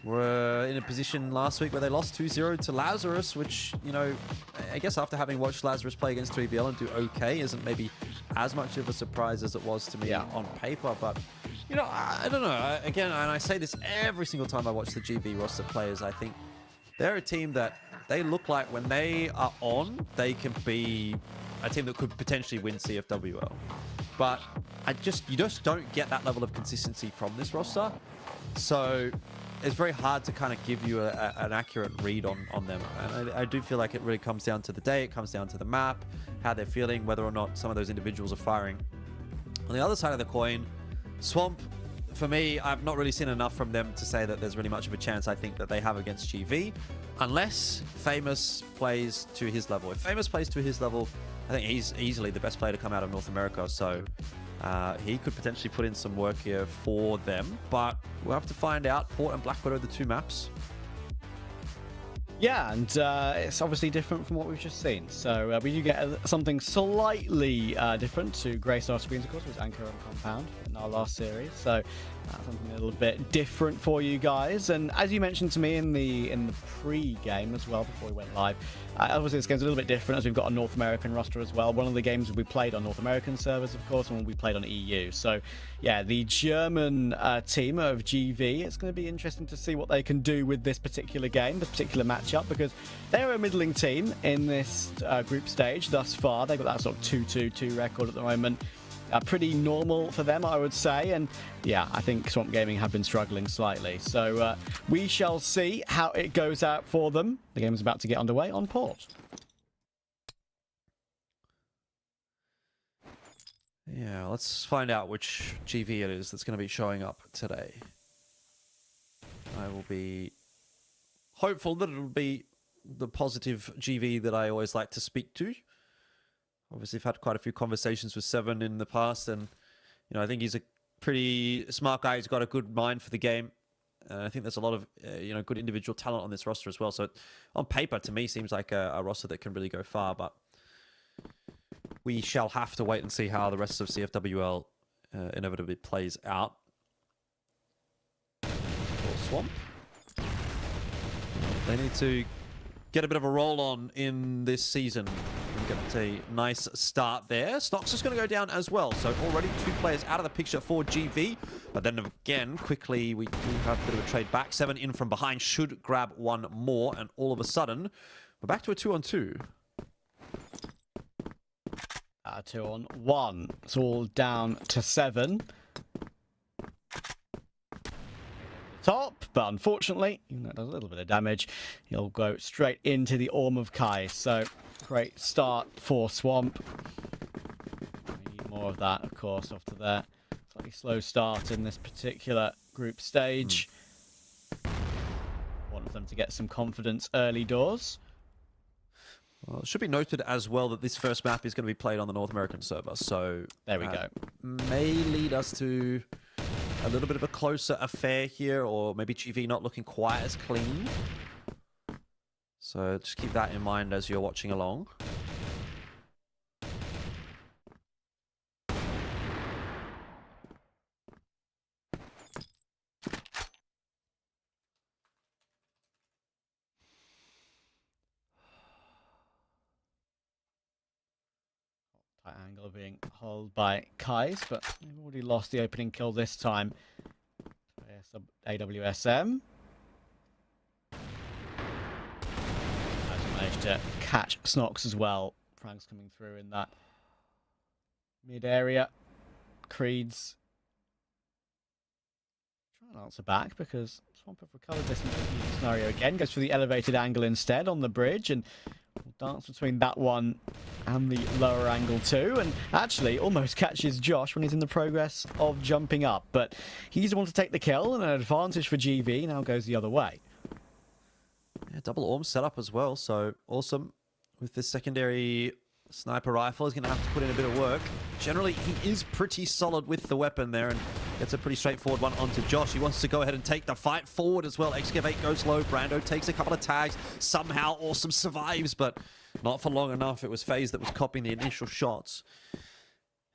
were in a position last week where they lost 2-0 to Lazarus, which, you know, I guess after having watched Lazarus play against 3BL and do okay isn't maybe as much of a surprise as it was to me on paper. But, you know, I don't know. Again, and I say this every single time I watch the GV roster players, I think they're a team that they look like when they are on, they can be a team that could potentially win CFWL. But you just don't get that level of consistency from this roster. So it's very hard to kind of give you an accurate read on them. And I do feel like it really comes down to the day, it comes down to the map, how they're feeling, whether or not some of those individuals are firing. On the other side of the coin, Swamp, for me, I've not really seen enough from them to say that there's really much of a chance I think that they have against GV, unless Famous plays to his level. If Famous plays to his level, I think he's easily the best player to come out of North America, so he could potentially put in some work here for them, but we'll have to find out. Port and Blackbird are the two maps. Yeah, and it's obviously different from what we've just seen. So we do get something slightly different to grace our screens, of course, was Anchor and Compound in our last series. So something a little bit different for you guys. And as you mentioned to me in the pre-game as well, before we went live, obviously this game's a little bit different as we've got a North American roster as well. One of the games will be played on North American servers, of course, and will be played on EU. So yeah, the German team of GV, it's going to be interesting to see what they can do with this particular game, this particular matchup, because they're a middling team in this group stage thus far. They've got that sort of 2-2-2 record at the moment. Pretty normal for them, I would say. And yeah, I think Swamp Gaming have been struggling slightly. So we shall see how it goes out for them. The game is about to get underway on Port. Yeah, let's find out which GV it is that's going to be showing up today. I will be hopeful that it'll be the positive GV that I always like to speak to. Obviously, I've had quite a few conversations with Seven in the past, and you know, I think he's a pretty smart guy. He's got a good mind for the game, and I think there's a lot of you know, good individual talent on this roster as well. So, on paper, to me, seems like a roster that can really go far. But we shall have to wait and see how the rest of CFWL inevitably plays out. For Swamp, they need to get a bit of a roll on in this season. Get a nice start there. Snox is going to go down as well. So already 2 players out of the picture for GV. But then again, quickly, we do have a bit of a trade back. 7 in from behind should grab 1 more. And all of a sudden, we're back to a 2-on-2. 2-on-1. It's all down to 7. Top, but unfortunately, even though it does a little bit of damage, he'll go straight into the Orm of Kai. So great start for Swamp. We need more of that, of course, after that. Slightly slow start in this particular group stage. Want them to get some confidence early doors. Well, it should be noted as well that this first map is going to be played on the North American server, so there we go. May lead us to a little bit of a closer affair here, or maybe GV not looking quite as clean. So just keep that in mind as you're watching along. Tight angle being held by Kais, but they've already lost the opening kill this time. AWSM. Has managed to catch Snox as well. Frank's coming through in that mid area. Creed's trying to answer back because Swamp have recovered this scenario again. Goes for the elevated angle instead on the bridge and will dance between that one and the lower angle too, and actually almost catches Josh when he's in the progress of jumping up, but he's the one to take the kill, and an advantage for GV now goes the other way. Yeah, double Orm setup as well, so awesome. With this secondary sniper rifle, he's going to have to put in a bit of work. Generally, he is pretty solid with the weapon there, and gets a pretty straightforward one onto Josh. He wants to go ahead and take the fight forward as well. Excavate goes low. Brando takes a couple of tags. Somehow, Awesome survives, but not for long enough. It was FaZe that was copying the initial shots.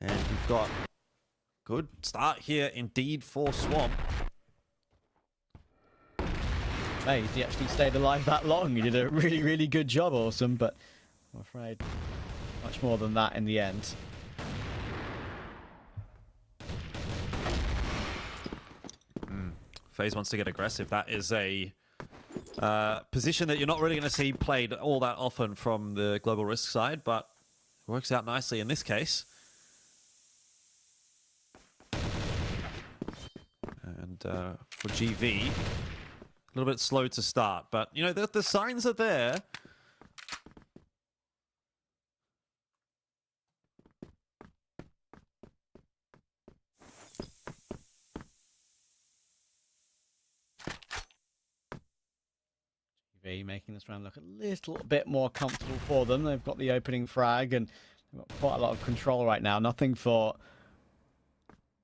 And we've got good start here indeed for Swamp. Amazed he actually stayed alive that long. He did a really, really good job, Awesome, but I'm afraid much more than that in the end. FaZe wants to get aggressive. That is a position that you're not really going to see played all that often from the Global Risk side, but works out nicely in this case. And for GV, a little bit slow to start, but you know, the signs are there. Making this round look a little bit more comfortable for them. They've got the opening frag and they've got quite a lot of control right now. Nothing for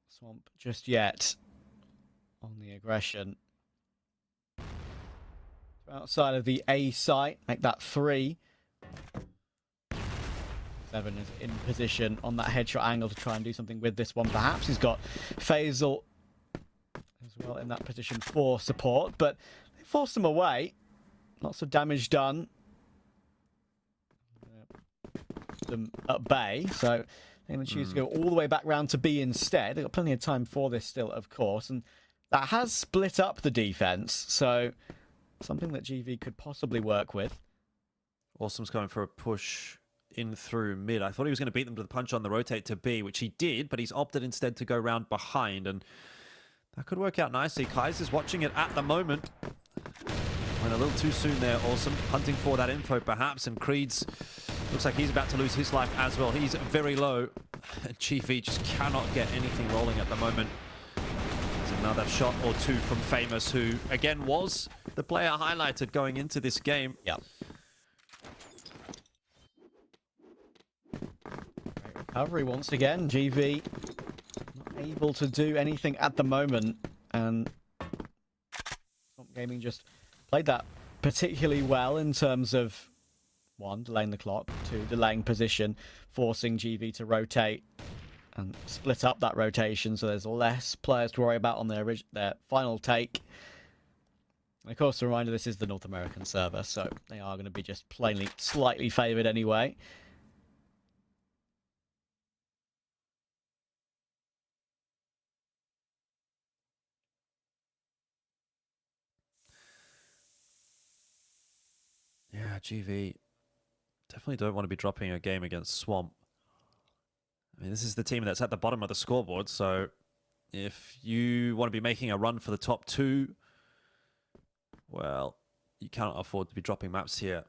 Swamp just yet on the aggression. Outside of the A site, make that 3. 7 is in position on that headshot angle to try and do something with this one. Perhaps he's got Faisal as well in that position for support, but they forced him away. Lots of damage done. Them at bay, so they're going to choose to go all the way back round to B instead. They've got plenty of time for this still, of course, and that has split up the defense, so something that GV could possibly work with. Awesome's going for a push in through mid. I thought he was going to beat them to the punch on the rotate to B, which he did, but he's opted instead to go round behind, and that could work out nicely. Kaiser's watching it at the moment. Went a little too soon there, Awesome. Hunting for that info, perhaps, and Creed's looks like he's about to lose his life as well. He's very low. Chiefy just cannot get anything rolling at the moment. There's another shot or two from Famous, who, again, was the player highlighted going into this game. Yep. Great recovery once again. GV not able to do anything at the moment, and Gaming just played that particularly well in terms of 1, delaying the clock, 2, delaying position, forcing GV to rotate and split up that rotation so there's less players to worry about on their final take. And of course, the reminder, this is the North American server, so they are going to be just plainly slightly favoured anyway. Yeah, GV definitely don't want to be dropping a game against Swamp. I mean, this is the team that's at the bottom of the scoreboard, so if you want to be making a run for the top 2, well, you cannot afford to be dropping maps here.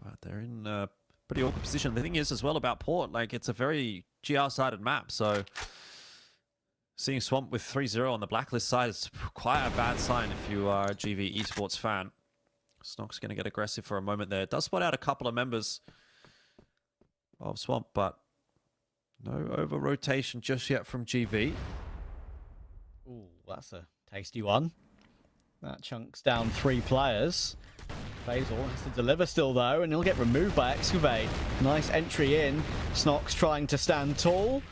But they're in a pretty awkward position. The thing is as well about Port, like, it's a very GR-sided map, so seeing Swamp with 3-0 on the blacklist side is quite a bad sign if you are a GV Esports fan. Snock's going to get aggressive for a moment there. Does spot out a couple of members of Swamp, but no over-rotation just yet from GV. Ooh, that's a tasty one. That chunks down 3 players. Faisal has to deliver still, though, and he'll get removed by Excavate. Nice entry in. Snock's trying to stand tall.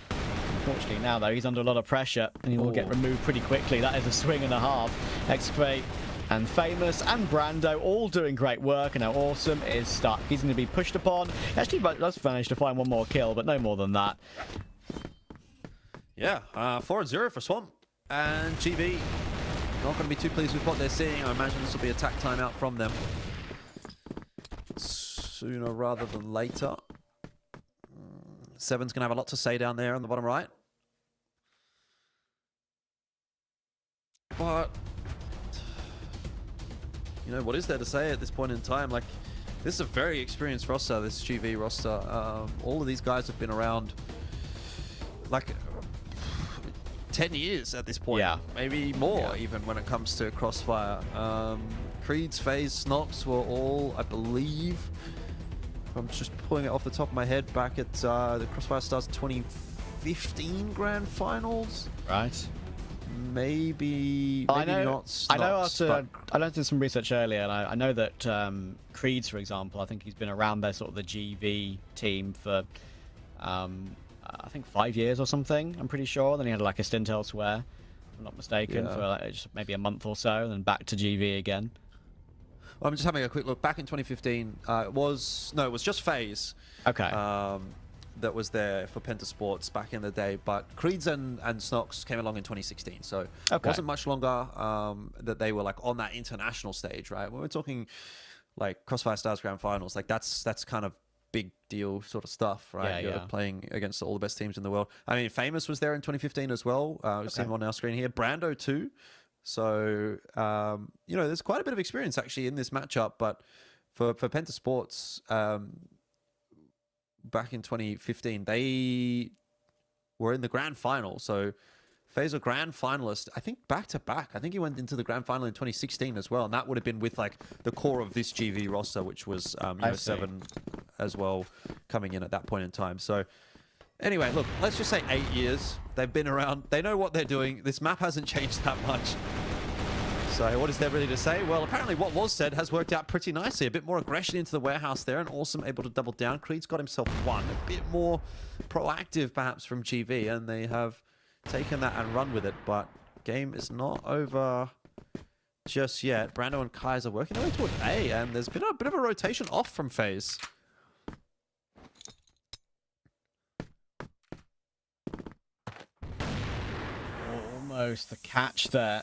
Unfortunately, now, though, he's under a lot of pressure, and he will get removed pretty quickly. That is a swing and a half. Excavate and Famous and Brando all doing great work, and now Awesome is stuck. He's going to be pushed upon. Actually, does manage to find one more kill, but no more than that. Yeah, 4-0 for Swamp. And GV not going to be too pleased with what they're seeing. I imagine this will be attack timeout from them sooner rather than later. Seven's going to have a lot to say down there on the bottom right. But, you know, what is there to say at this point in time? Like, this is a very experienced roster, this GV roster. All of these guys have been around, like, 10 years at this point. Yeah. Maybe more, even when it comes to Crossfire. Creeds, FaZe, Snox were all, I believe, I'm just pulling it off the top of my head, back at the Crossfire Stars 2015 Grand Finals. Right. Maybe not Snox. I did some research earlier, and I know that Creeds, for example, I think he's been around their sort of the GV team for I think 5 years or something, I'm pretty sure. Then he had like a stint elsewhere, if I'm not mistaken, for like just maybe a month or so, and then back to GV again. Well, I'm just having a quick look. Back in 2015, it was just FaZe. Okay. That was there for Pentasports back in the day, but Creeds and Snox came along in 2016, so it wasn't much longer that they were like on that international stage, right? When we're talking like Crossfire Stars Grand Finals, like that's kind of big deal sort of stuff, right? You're playing against all the best teams in the world. I mean, Famous was there in 2015 as well. We've seen him on our screen here. Brando too. So, you know, there's quite a bit of experience actually in this matchup, but for Pentasports, back in 2015, they were in the grand final. So FaZe a grand finalist, I think back to back. I think he went into the grand final in 2016 as well, and that would have been with like the core of this GV roster, which was you know, Seven as well coming in at that point in time. So anyway, look, let's just say 8 years. They've been around. They know what they're doing. This map hasn't changed that much. So what is there really to say? Well, apparently what was said has worked out pretty nicely. A bit more aggression into the warehouse there, and Awesome able to double down. Creed's got himself one. A bit more proactive perhaps from GV, and they have taken that and run with it. But game is not over just yet. Brando and Kaiser working their way toward A, and there's been a bit of a rotation off from FaZe. Almost the catch there.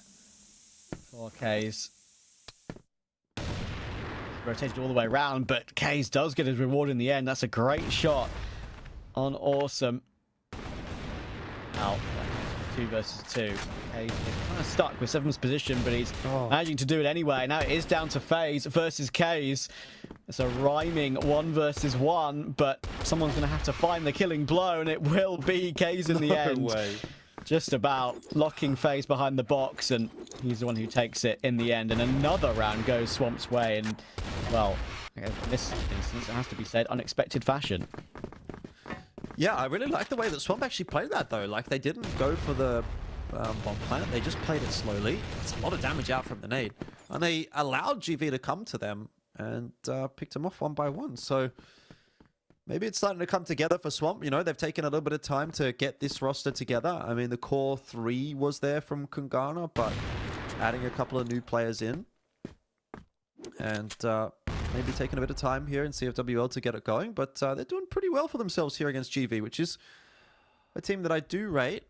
4Ks. Rotated all the way around, but Kays does get his reward in the end. That's a great shot on Awesome. Out. 2 versus 2. Kays is kind of stuck with Seven's position, but he's managing to do it anyway. Now it is down to FaZe versus Kays. It's a rhyming 1 versus 1, but someone's going to have to find the killing blow, and it will be Kays in the end. Just about locking FaZe behind the box, and he's the one who takes it in the end. And another round goes Swamp's way, and, well, in this instance, it has to be said, unexpected fashion. Yeah, I really like the way that Swamp actually played that, though. Like, they didn't go for the bomb plant. They just played it slowly. It's a lot of damage out from the nade. And they allowed GV to come to them and picked them off one by one. So maybe it's starting to come together for Swamp. You know, they've taken a little bit of time to get this roster together. I mean, the core 3 was there from Kungana, but adding a couple of new players in. And maybe taking a bit of time here in CFWL to get it going. But they're doing pretty well for themselves here against GV, which is a team that I do rate.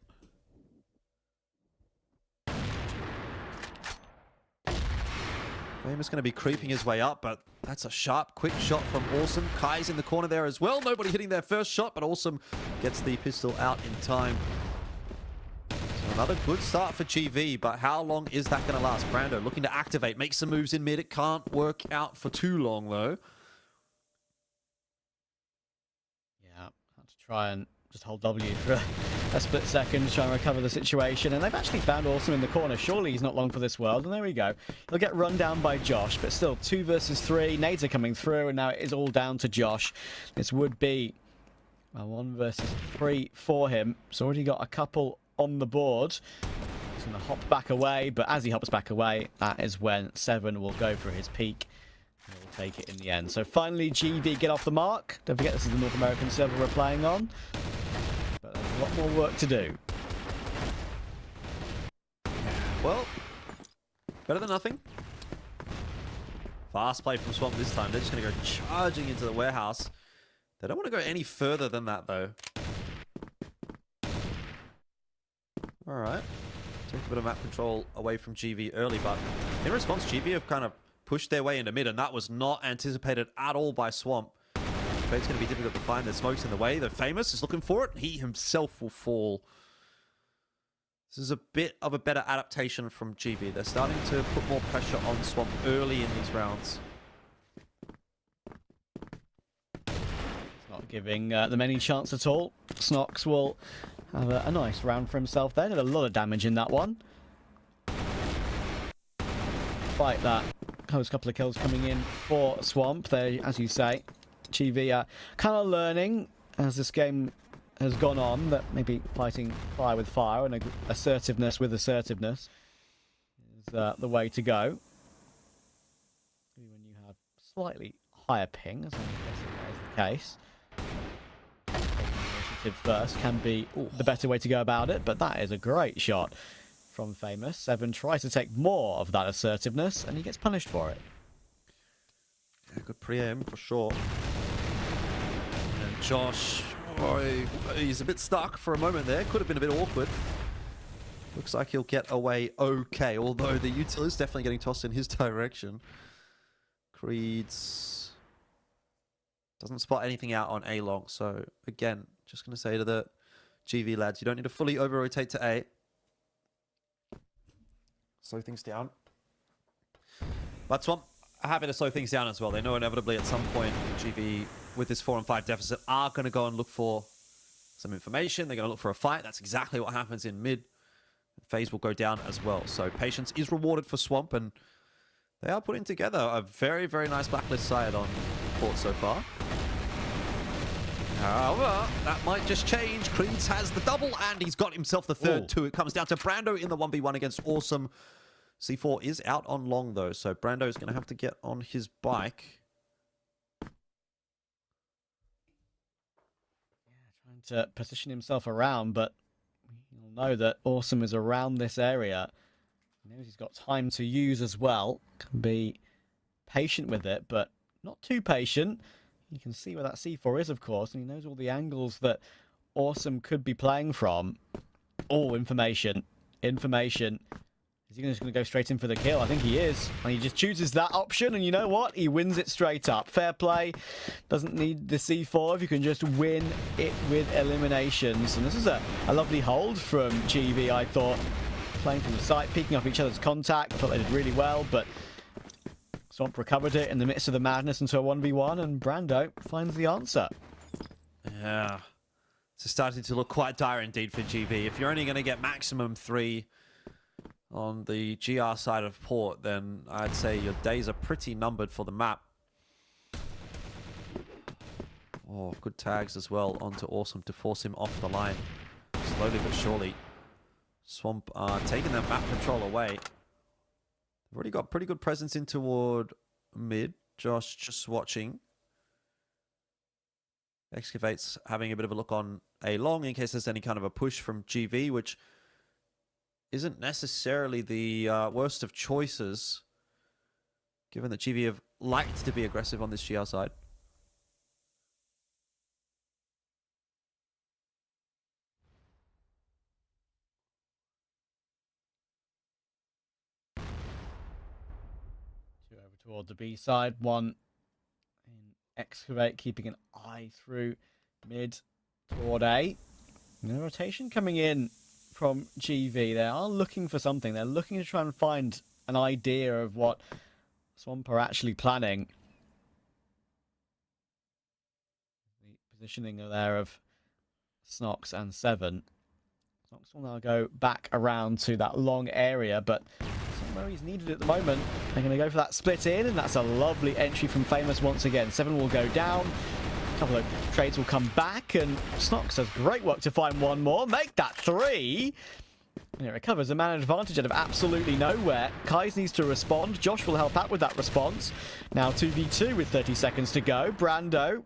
Famous going to be creeping his way up, but that's a sharp, quick shot from Awesome. Kai's in the corner there as well. Nobody hitting their first shot, but Awesome gets the pistol out in time. So another good start for GV, but how long is that going to last? Brando looking to activate, make some moves in mid. It can't work out for too long, though. Yeah, have to try and just hold W for a split second to try and recover the situation, and they've actually found Awesome in the corner. Surely he's not long for this world, and there we go. He'll get run down by Josh, but still 2 versus 3. Nades are coming through, and now it is all down to Josh. This would be a 1 versus 3 for him. He's already got a couple on the board. He's going to hop back away, but as he hops back away, that is when 7 will go for his peak. He'll take it in the end. So finally, GV get off the mark. Don't forget, this is the North American server we're playing on. But there's a lot more work to do. Well, better than nothing. Fast play from Swamp this time. They're just going to go charging into the warehouse. They don't want to go any further than that, though. All right. Take a bit of map control away from GV early, but in response, GV have kind of pushed their way into mid, and that was not anticipated at all by Swamp. Trade's going to be difficult to find. There's smokes in the way. The Famous is looking for it. He himself will fall. This is a bit of a better adaptation from GV. They're starting to put more pressure on Swamp early in these rounds. Not giving them any chance at all. Snox will have a nice round for himself there. Did a lot of damage in that one. Despite that, those couple of kills coming in for Swamp. They, as you say, GV are kind of learning as this game has gone on that maybe fighting fire with fire and assertiveness with assertiveness is the way to go. When you have slightly higher ping, as I'm guessing that is the case. Initiative first can be the better way to go about it, but that is a great shot from Famous. 7 tries to take more of that assertiveness, and he gets punished for it. Yeah, good pre-aim for sure. And Josh, he's a bit stuck for a moment there. Could have been a bit awkward. Looks like he'll get away okay, although the util is definitely getting tossed in his direction. Creeds doesn't spot anything out on A long, so again, just going to say to the GV lads, you don't need to fully over-rotate to A. Slow things down. But Swamp are happy to slow things down as well. They know inevitably at some point GV, with this 4 and 5 deficit, are going to go and look for some information. They're going to look for a fight. That's exactly what happens in mid. FaZe will go down as well. So patience is rewarded for Swamp, and they are putting together a very, very nice blacklist side on court so far. However, that might just change. Creeds has the double, and he's got himself the third too. It comes down to Brando in the 1v1 against Awesome. C4 is out on long, though, so Brando is going to have to get on his bike. Yeah, trying to position himself around, but you'll know that Awesome is around this area. He knows he's got time to use as well. Can be patient with it, but not too patient. You can see where that C4 is, of course, and he knows all the angles that Awesome could be playing from. All information. Information. Is he just going to go straight in for the kill? I think he is. And he just chooses that option, and you know what? He wins it straight up. Fair play. Doesn't need the C4 if you can just win it with eliminations. And this is a lovely hold from GV, I thought. Playing from the site, peeking off each other's contact. I thought they did really well, but Swamp recovered it in the midst of the madness into a 1v1, and Brando finds the answer. Yeah. It's starting to look quite dire indeed for GV. If you're only going to get maximum 3 on the GR side of port, then I'd say your days are pretty numbered for the map. Oh, good tags as well onto Awesome to force him off the line. Slowly but surely. Swamp taking that map control away. They've already got pretty good presence in toward mid. Josh just watching. Excavate's having a bit of a look on A long in case there's any kind of a push from GV, which isn't necessarily the worst of choices, given that GV have liked to be aggressive on this GR side. Two over toward the B side, one in Excavate, keeping an eye through mid toward A. No rotation coming in from GV. They are looking for something. They're looking to try and find an idea of what Swamp are actually planning. The positioning there of Snox and 7. Snox will now go back around to that long area, but somewhere he's needed at the moment. They're going to go for that split in, and that's a lovely entry from Famous once again. 7 will go down. A couple of trades will come back, and Snox does great work to find one more. Make that 3. And it recovers a man advantage out of absolutely nowhere. Kais needs to respond. Josh will help out with that response. Now 2v2 with 30 seconds to go. Brando.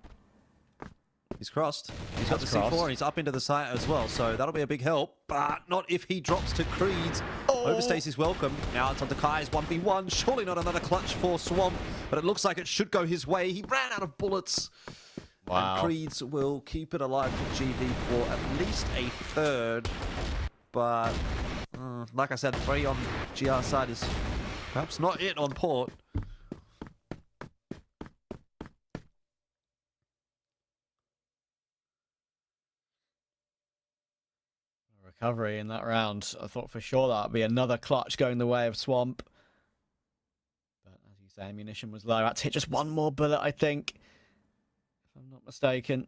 He's crossed. He's got the C4 and he's up into the site as well, so that'll be a big help. But not if he drops to Creed. Overstays his welcome. Now it's on to Kai's 1v1. Surely not another clutch for Swamp, but it looks like it should go his way. He ran out of bullets. Wow. And Creeds will keep it alive for GV for at least a third. But, like I said, 3 on GR side is perhaps not it on port. Recovery in that round. I thought for sure that would be another clutch going the way of Swamp. But as you say, ammunition was low. Had to hit just one more bullet, I think, if I'm not mistaken.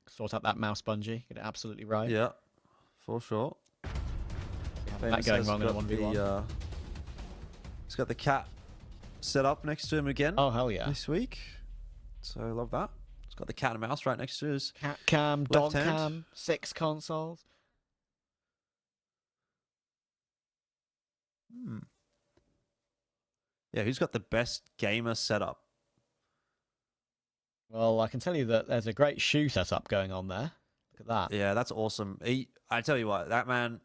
Sort out that mouse bungee. Get it absolutely right. Yeah, for sure. That going wrong in a 1v1. He's got the cat set up next to him again. Oh, hell yeah. This week. So I love that. He's got the cat and mouse right next to his cat cam, dog hand. cam, 6 consoles. Yeah, who's got the best gamer setup? Well, I can tell you that there's a great shoe setup going on there. Look at that. Yeah, that's awesome. I tell you what, that man,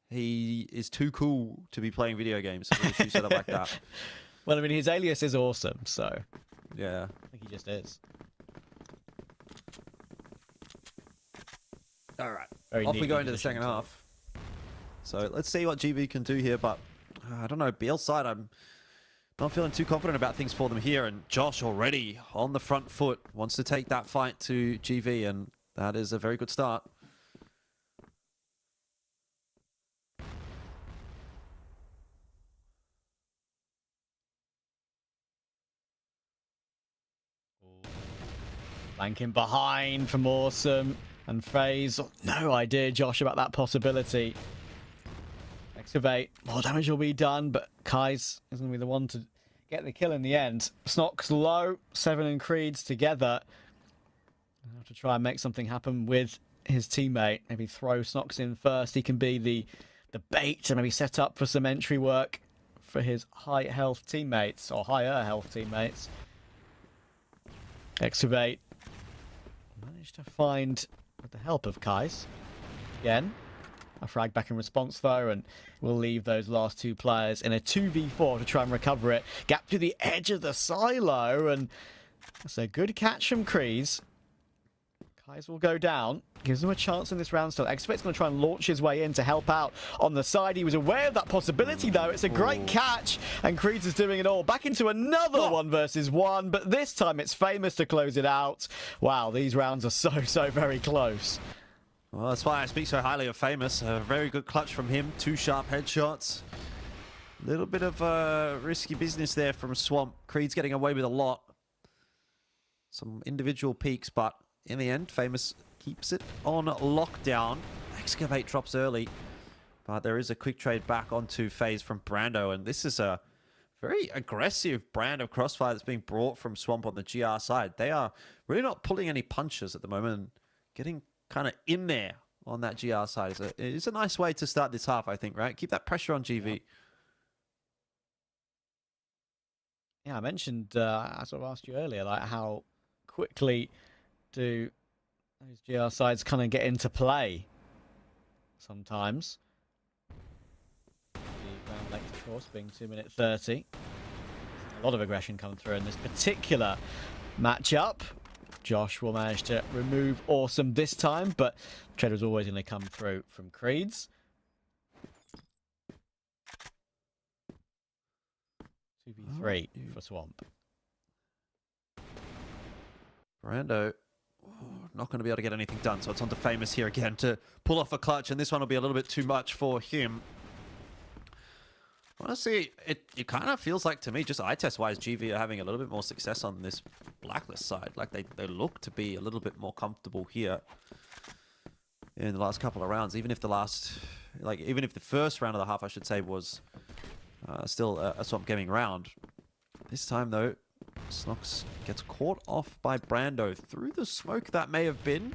he is too cool to be playing video games with a shoe setup like that. Well, I mean, his alias is awesome, so yeah, I think he just is. All right, off we go into the second half. So let's see what GV can do here, but I don't know, BL side, I'm not feeling too confident about things for them here, and Josh already on the front foot, wants to take that fight to GV, and that is a very good start. Flanking behind from Awesome and FaZe. No idea, Josh, about that possibility. Excavate. More damage will be done, but Kais is going to be the one to get the kill in the end. Snox low. 7 and Creeds together. I'll have to try and make something happen with his teammate. Maybe throw Snox in first. He can be the bait to maybe set up for some entry work for his high health teammates, or higher health teammates. Excavate. Managed to find, with the help of Kais, again, a frag back in response though, and we'll leave those last 2 players in a 2v4 to try and recover it. Gap to the edge of the silo, and that's a good catch from Kreese. Kais will go down, gives him a chance in this round still. Excavate's going to try and launch his way in to help out on the side. He was aware of that possibility though. It's a great catch, and Kreese is doing it all. Back into another 1 versus 1, but this time it's Famous to close it out. Wow, these rounds are so very close. Well, that's why I speak so highly of Famous. A very good clutch from him. 2 sharp headshots. Little bit of risky business there from Swamp. Creed's getting away with a lot. Some individual peaks, but in the end, Famous keeps it on lockdown. Excavate drops early, but there is a quick trade back onto FaZe from Brando, and this is a very aggressive brand of Crossfire that's being brought from Swamp on the GR side. They are really not pulling any punches at the moment, and getting kind of in there on that GR side is a nice way to start this half, I think, right? Keep that pressure on GV. Yeah, I mentioned, I sort of asked you earlier, like how quickly do those GR sides kind of get into play sometimes. The round length, of course, being 2 minute 30. A lot of aggression coming through in this particular matchup. Josh will manage to remove Awesome this time, but trade was always going to come through from Creeds. 2v3 for Swamp. Brando not going to be able to get anything done, so it's on to Famous here again to pull off a clutch, and this one will be a little bit too much for him. Honestly, it kind of feels like to me, just eye test wise, GV are having a little bit more success on this Blacklist side. Like they look to be a little bit more comfortable here in the last couple of rounds. Even if the first round of the half, I should say, was still a Swamp Gaming round. This time though, Snox gets caught off by Brando through the smoke that may have been.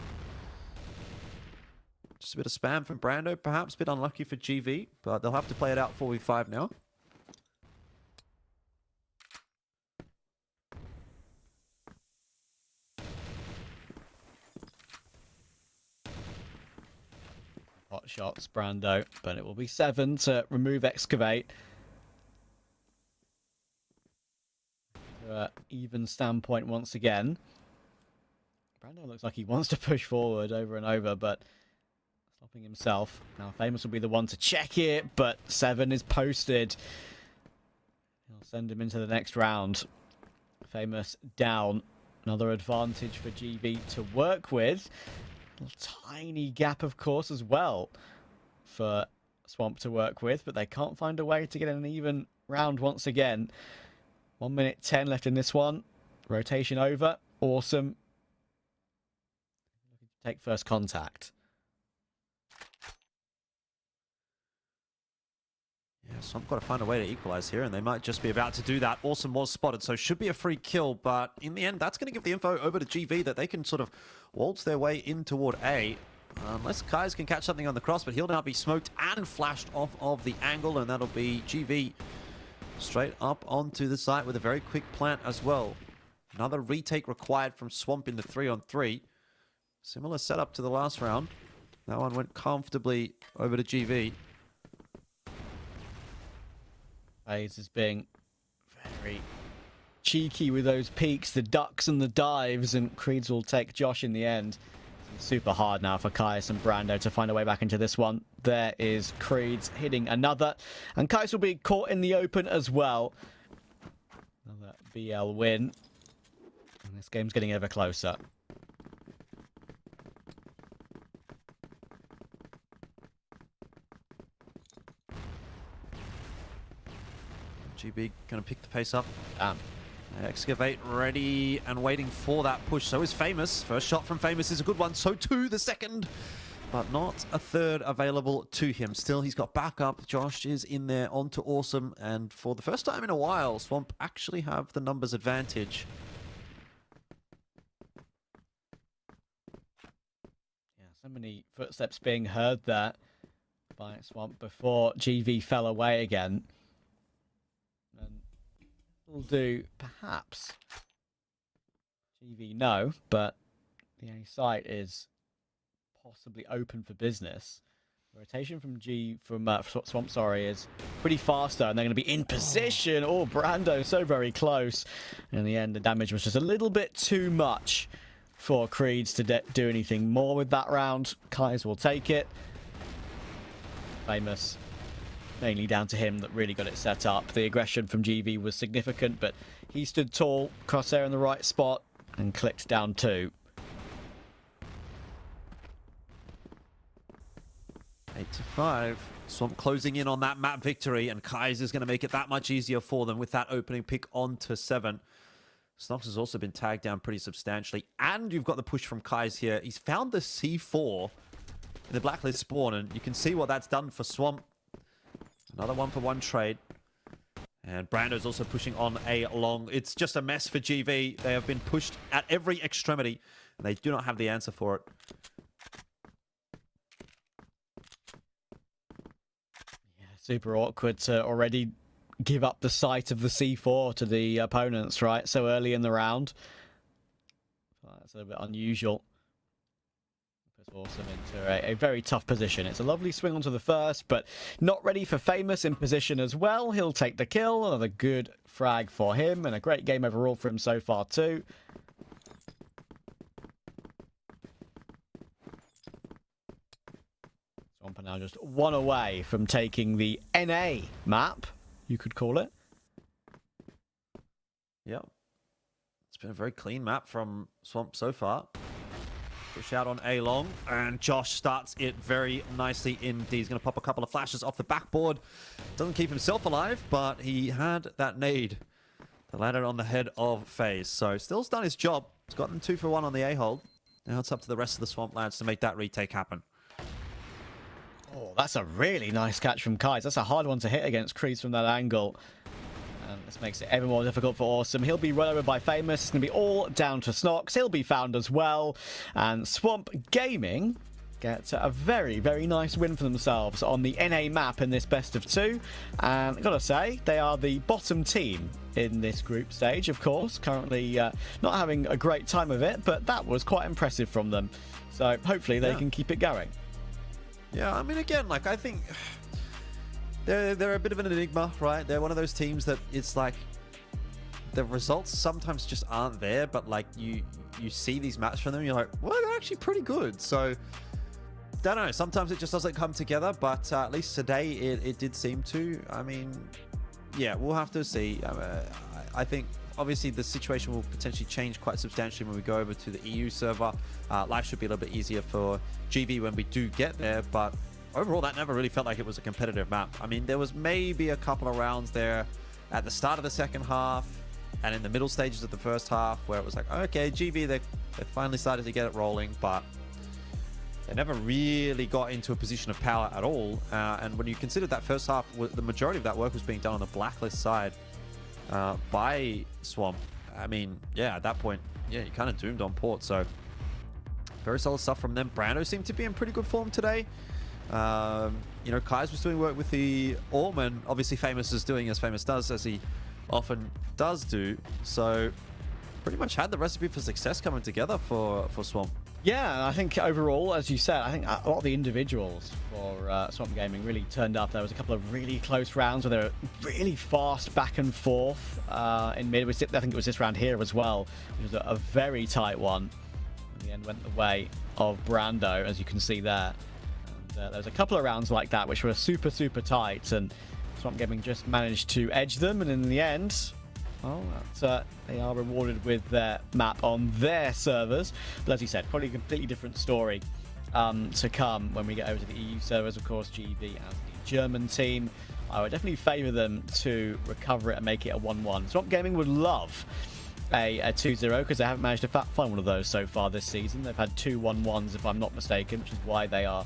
Just a bit of spam from Brando, perhaps. A bit unlucky for GV, but they'll have to play it out 4v5 now. Hot shots, Brando, but it will be 7 to remove Excavate. Even standpoint once again. Brando looks like he wants to push forward over and over, but stopping himself. Now Famous will be the one to check it, but 7 is posted. He'll send him into the next round. Famous down. Another advantage for GV to work with. A tiny gap, of course, as well for Swamp to work with, but they can't find a way to get an even round once again. 1 minute 10 left in this one. Rotation over. Awesome. Take first contact. Yeah, Swamp got to find a way to equalize here, and they might just be about to do that. Awesome was spotted, so should be a free kill, but in the end, that's going to give the info over to GV that they can sort of waltz their way in toward A. Unless Kais can catch something on the cross, but he'll now be smoked and flashed off of the angle, and that'll be GV straight up onto the site with a very quick plant as well. Another retake required from Swamp in the 3-on-3. Similar setup to the last round. That one went comfortably over to GV. FaZe is being very cheeky with those peaks, the ducks and the dives, and Creeds will take Josh in the end. It's super hard now for Kais and Brando to find a way back into this one. There is Creeds hitting another, and Kais will be caught in the open as well. Another BL win. And this game's getting ever closer. GB going to pick the pace up. Excavate ready and waiting for that push. So is Famous. First shot from Famous is a good one. So too the second, but not a third available to him. Still, he's got backup. Josh is in there onto Awesome. And for the first time in a while, Swamp actually have the numbers advantage. Yeah, so many footsteps being heard there by Swamp before GV fell away again. And we'll do perhaps GV no, but the A site is possibly open for business. Rotation from Swamp, sorry, is pretty fast though, and they're going to be in position. Oh, Brando, so very close. And in the end, the damage was just a little bit too much for Creeds to do anything more with that round. Kais will take it. Famous. Mainly down to him that really got it set up. The aggression from GV was significant, but he stood tall, crosshair in the right spot, and clicked down 2. 8-5. Swamp closing in on that map victory, and Kais is going to make it that much easier for them with that opening pick onto 7. Snox has also been tagged down pretty substantially, and you've got the push from Kais here. He's found the C4 in the Blacklist spawn, and you can see what that's done for Swamp. Another 1-for-1 trade. And Brando's also pushing on a long. It's just a mess for GV. They have been pushed at every extremity, and they do not have the answer for it. Yeah, super awkward to already give up the sight of the C4 to the opponents, right? So early in the round. That's a bit unusual. Awesome into a very tough position. It's a lovely swing onto the first, but not ready for Famous in position as well. He'll take the kill. Another good frag for him, and a great game overall for him so far too. Swamp are now just 1 away from taking the NA map, you could call it. Yep. It's been a very clean map from Swamp so far. Push out on A long, and Josh starts it very nicely indeed. He's going to pop a couple of flashes off the backboard. Doesn't keep himself alive, but he had that nade that landed on the head of FaZe. So still's done his job. He's gotten 2 for 1 on the A-hold. Now it's up to the rest of the Swamp lads to make that retake happen. Oh, that's a really nice catch from Kais. That's a hard one to hit against Kreese from that angle. And this makes it ever more difficult for Awesome. He'll be run over by Famous. It's going to be all down to Snox. He'll be found as well. And Swamp Gaming get a very, very nice win for themselves on the NA map in this best of 2. And I've got to say, they are the bottom team in this group stage, of course. Currently not having a great time of it, but that was quite impressive from them. So hopefully they can keep it going. Yeah, I mean, again, like, I think they're a bit of an enigma, right? They're one of those teams that it's like the results sometimes just aren't there, but like you see these matches from them, you're like, well, they're actually pretty good. So don't know, sometimes it just doesn't come together, but at least today it did seem to. I mean, yeah, we'll have to see. I think obviously the situation will potentially change quite substantially when we go over to the EU server. Life should be a little bit easier for GV when we do get there, but overall that never really felt like it was a competitive map. I mean, there was maybe a couple of rounds there at the start of the second half and in the middle stages of the first half where it was like, okay, GV, they finally started to get it rolling, but they never really got into a position of power at all. And when you consider that first half, the majority of that work was being done on the Blacklist side by Swamp. I mean, yeah, at that point, yeah, you're kind of doomed on port. So very solid stuff from them. Brando seemed to be in pretty good form today. You know, Kais was doing work with the Orm, and obviously Famous is doing as Famous does, as he often does do. So pretty much had the recipe for success coming together for Swamp. Yeah, I think overall, as you said, I think a lot of the individuals for Swamp Gaming really turned up. There was a couple of really close rounds where they were really fast back and forth in mid. I think it was this round here as well, which was a very tight one. In the end, went the way of Brando, as you can see there. And there was a couple of rounds like that which were super, super tight, and Swamp Gaming just managed to edge them, and in the end, well, they are rewarded with their map on their servers. But as you said, probably a completely different story to come when we get over to the EU servers. Of course, GV as the German team, I would definitely favour them to recover it and make it a 1-1. Swamp Gaming would love a 2-0 because they haven't managed to find one of those so far this season. They've had 2 1-1s, if I'm not mistaken, which is why they are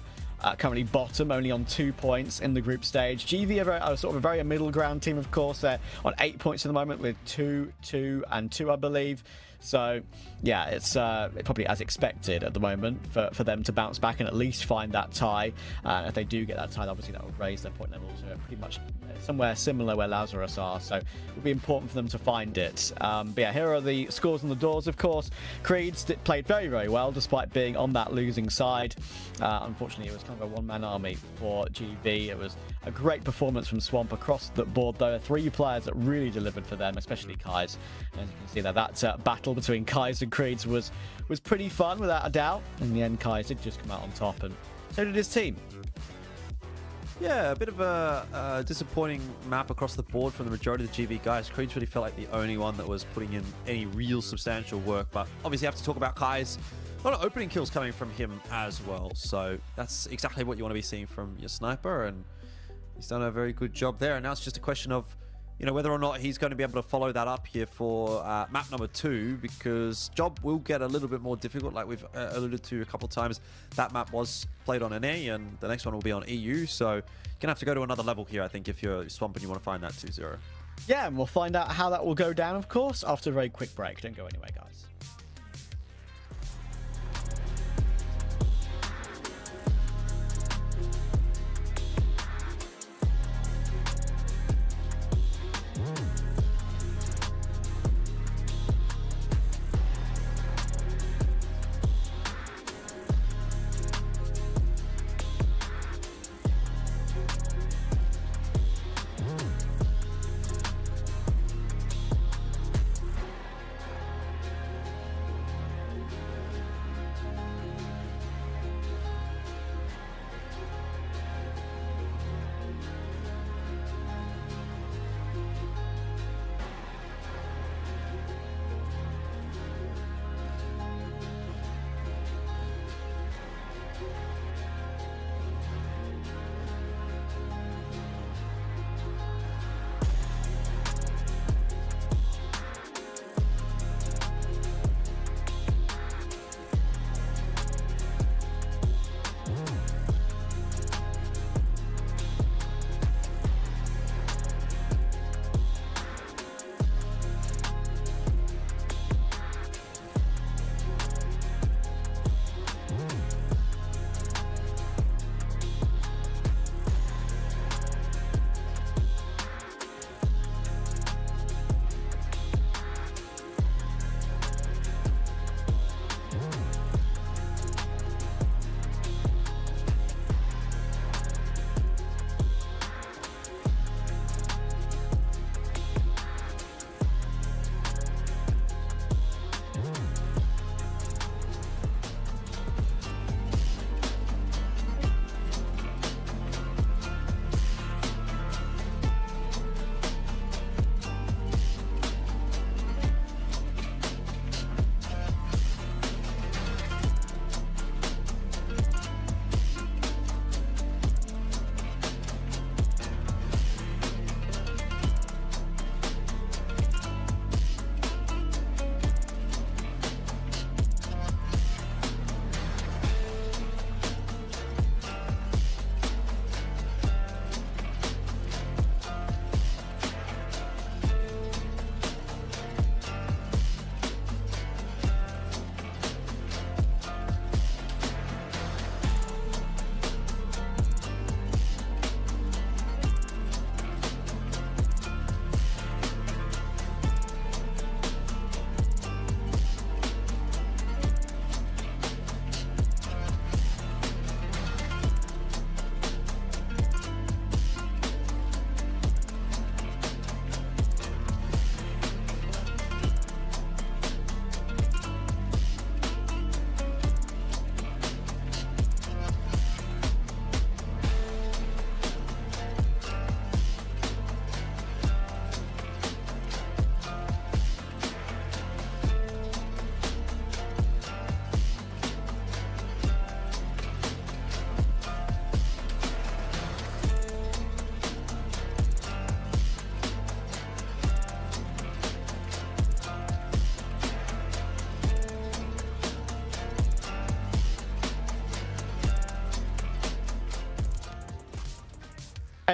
currently bottom, only on 2 points in the group stage. GV are sort of a very middle ground team, of course. They're on 8 points at the moment with 2, 2, and 2, I believe. So, yeah, it's probably as expected at the moment for them to bounce back and at least find that tie. If they do get that tie, obviously that will raise their point level to pretty much somewhere similar where Lazarus are. So it will be important for them to find it. But yeah, here are the scores on the doors, of course. Creeds played very, very well despite being on that losing side. Unfortunately, it was kind of a one-man army for GV. It was a great performance from Swamp across the board, though. 3 players that really delivered for them, especially Kais. As you can see there, that battle between Kais and Creeds was pretty fun, without a doubt. In the end, Kais did just come out on top, and so did his team. Yeah, a bit of a disappointing map across the board from the majority of the GV guys. Creeds really felt like the only one that was putting in any real substantial work, but obviously have to talk about Kais. A lot of opening kills coming from him as well, so that's exactly what you want to be seeing from your sniper, and he's done a very good job there. And now it's just a question of, you know, whether or not he's going to be able to follow that up here for map number 2, because job will get a little bit more difficult, like we've alluded to a couple of times. That map was played on NA, and the next one will be on EU, so you're going to have to go to another level here, I think, if you're Swamp and you want to find that 2-0. Yeah, and we'll find out how that will go down, of course, after a very quick break. Don't go anywhere, guys.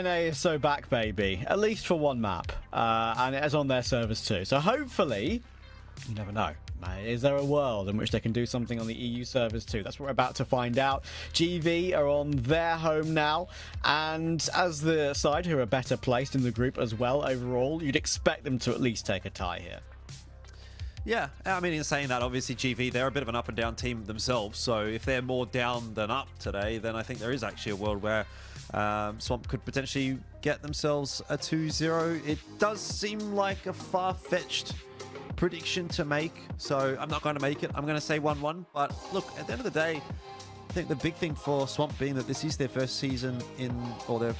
NA is so back, baby. At least for one map. And it is on their servers too. So hopefully, you never know. Is there a world in which they can do something on the EU servers too? That's what we're about to find out. GV are on their home now, and as the side who are better placed in the group as well overall, you'd expect them to at least take a tie here. Yeah, I mean, in saying that, obviously GV, they're a bit of an up and down team themselves, so if they're more down than up today, then I think there is actually a world where Swamp could potentially get themselves a 2-0. It does seem like a far-fetched prediction to make, so I'm not going to make it. I'm going to say 1-1, but look, at the end of the day, I think the big thing for Swamp being that this is their first season in, or their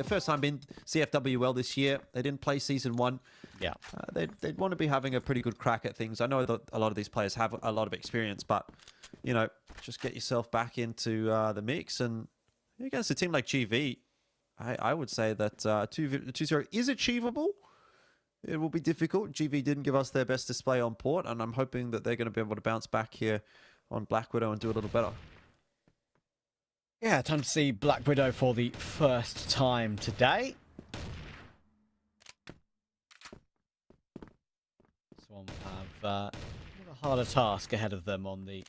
first time in CFWL this year. They didn't play season 1. Yeah, they'd want to be having a pretty good crack at things. I know that a lot of these players have a lot of experience, but just get yourself back into the mix. And against a team like GV, I would say that 2-0 is achievable. It will be difficult. GV didn't give us their best display on port, and I'm hoping that they're going to be able to bounce back here on Black Widow and do a little better. Yeah, time to see Black Widow for the first time today. Swamp have a harder task ahead of them on the, you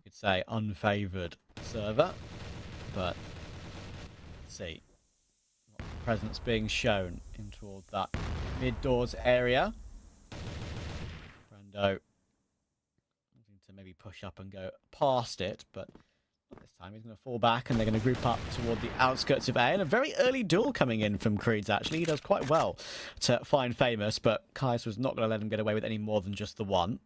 could say, unfavoured server. But let's see. Presence being shown in toward that mid-doors area. Brando looking to maybe push up and go past it, but not this time. He's going to fall back and they're going to group up toward the outskirts of A. And a very early duel coming in from Creeds, actually. He does quite well to find Famous, but Kais was not going to let him get away with any more than just the one.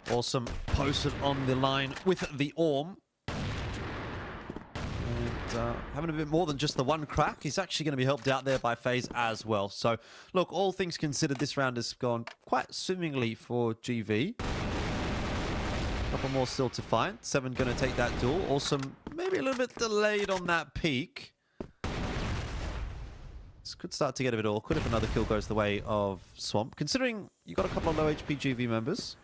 Awesome. Posted on the line with the Orm. Having a bit more than just the one crack. He's actually going to be helped out there by FaZe as well. So, look, all things considered, this round has gone quite swimmingly for GV. Couple more still to find. 7 going to take that duel. Awesome. Maybe a little bit delayed on that peak. This could start to get a bit awkward if another kill goes the way of Swamp. Considering you've got a couple of low HP GV members.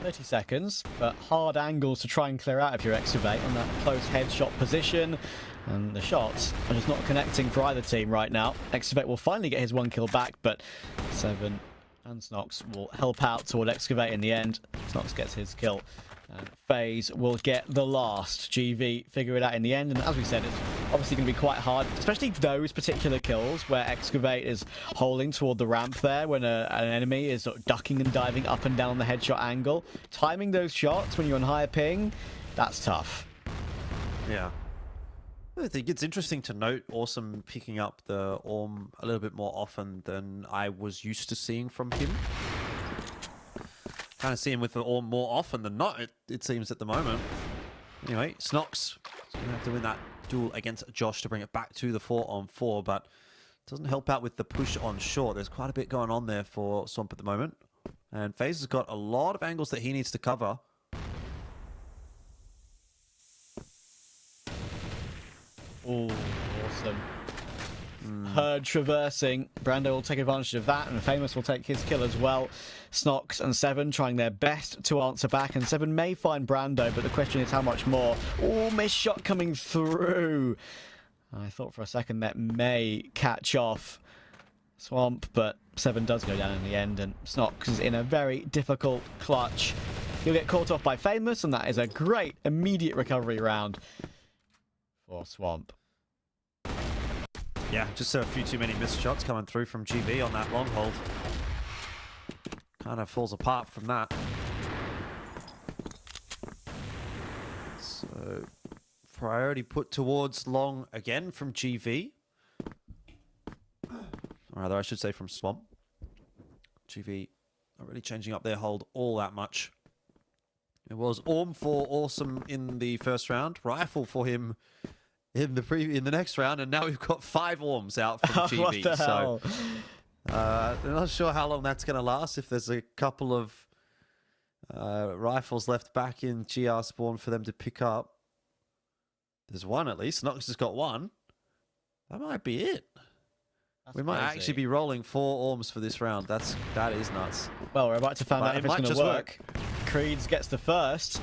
30 seconds, but hard angles to try and clear out of your Excavate on that close headshot position. And the shots are just not connecting for either team right now. Excavate will finally get his 1 kill back, but 7 and Snox will help out toward Excavate in the end. Snox gets his kill. And FaZe will get the last. GV figure it out in the end, and as we said, it's obviously going to be quite hard, especially those particular kills where Excavate is holding toward the ramp there when an enemy is sort of ducking and diving up and down the headshot angle. Timing those shots when you're on higher ping, that's tough. Yeah. I think it's interesting to note Awesome picking up the Orm a little bit more often than I was used to seeing from him. Kind of see him with the Orm more often than not, it seems, at the moment. Anyway, Snox is going to have to win that duel against Josh to bring it back to the 4-on-4, but doesn't help out with the push on short. There's quite a bit going on there for Swamp at the moment. And FaZe has got a lot of angles that he needs to cover. Oh, awesome. Herd traversing. Brando will take advantage of that, and Famous will take his kill as well. Snox and 7 trying their best to answer back, and 7 may find Brando, but the question is how much more. Oh, missed shot coming through. I thought for a second that may catch off Swamp, but 7 does go down in the end, and Snox is in a very difficult clutch. He'll get caught off by Famous, and that is a great immediate recovery round for Swamp. Yeah, just a few too many missed shots coming through from GV on that long hold. Kind of falls apart from that. So, priority put towards long again from GV. Or rather, I should say from Swamp. GV not really changing up their hold all that much. It was Orm for Awesome in the first round. Rifle for him in the next round, and now we've got 5 Orms out from GV. What the hell? I'm not sure how long that's going to last. If there's a couple of rifles left back in GR spawn for them to pick up. There's one at least. Nox has got one. That might be it. We might actually be rolling 4 Orms for this round. That is nuts. Well, we're about to find out if it's going to work. Creeds gets the first.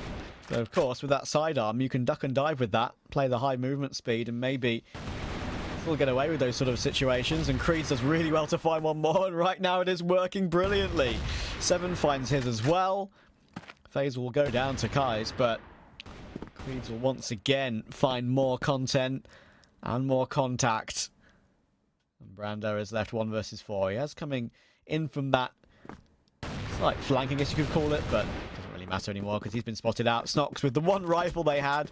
So, of course, with that sidearm, you can duck and dive with that, play the high movement speed, and maybe still get away with those sort of situations. And Creeds does really well to find one more, and right now it is working brilliantly. 7 finds his as well. FaZe will go down to Kai's, but Creeds will once again find more content and more contact. And Brando is left 1 versus 4. He has coming in from that slight flank, I guess you could call it, but it doesn't really matter anymore because he's been spotted out. Snox with the 1 rifle they had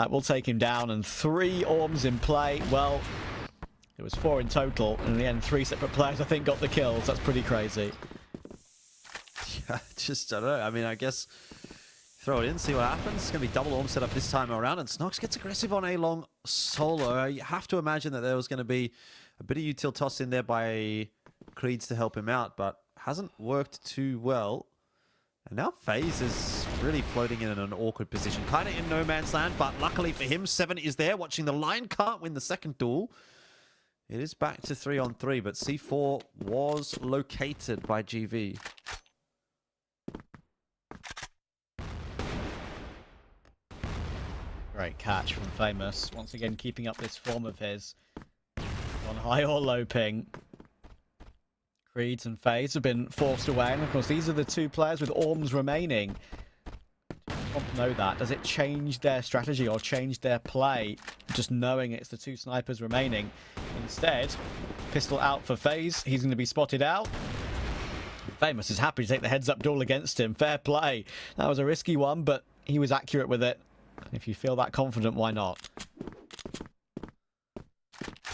will take him down, and 3 Orms in play. Well, it was 4 in total, and in the end 3 separate players I think got the kills. That's pretty crazy. Yeah, just, I don't know. I mean, I guess throw it in, see what happens. It's going to be double Orm setup this time around, and Snox gets aggressive on a long solo. You have to imagine that there was going to be a bit of util toss in there by Creeds to help him out, but hasn't worked too well. And now FaZe is really floating in an awkward position, kind of in no man's land, but luckily for him, 7 is there watching the line, can't win the second duel. It is back to 3-on-3, but C4 was located by GV. Great catch from Famous. Once again, keeping up this form of his. On high or low ping. Creeds and FaZe have been forced away. And of course, these are the 2 players with Orms remaining. I want to know that. Does it change their strategy or change their play? Just knowing it's the 2 snipers remaining. Instead, pistol out for FaZe. He's going to be spotted out. Famous is happy to take the heads-up duel against him. Fair play. That was a risky one, but he was accurate with it. If you feel that confident, why not?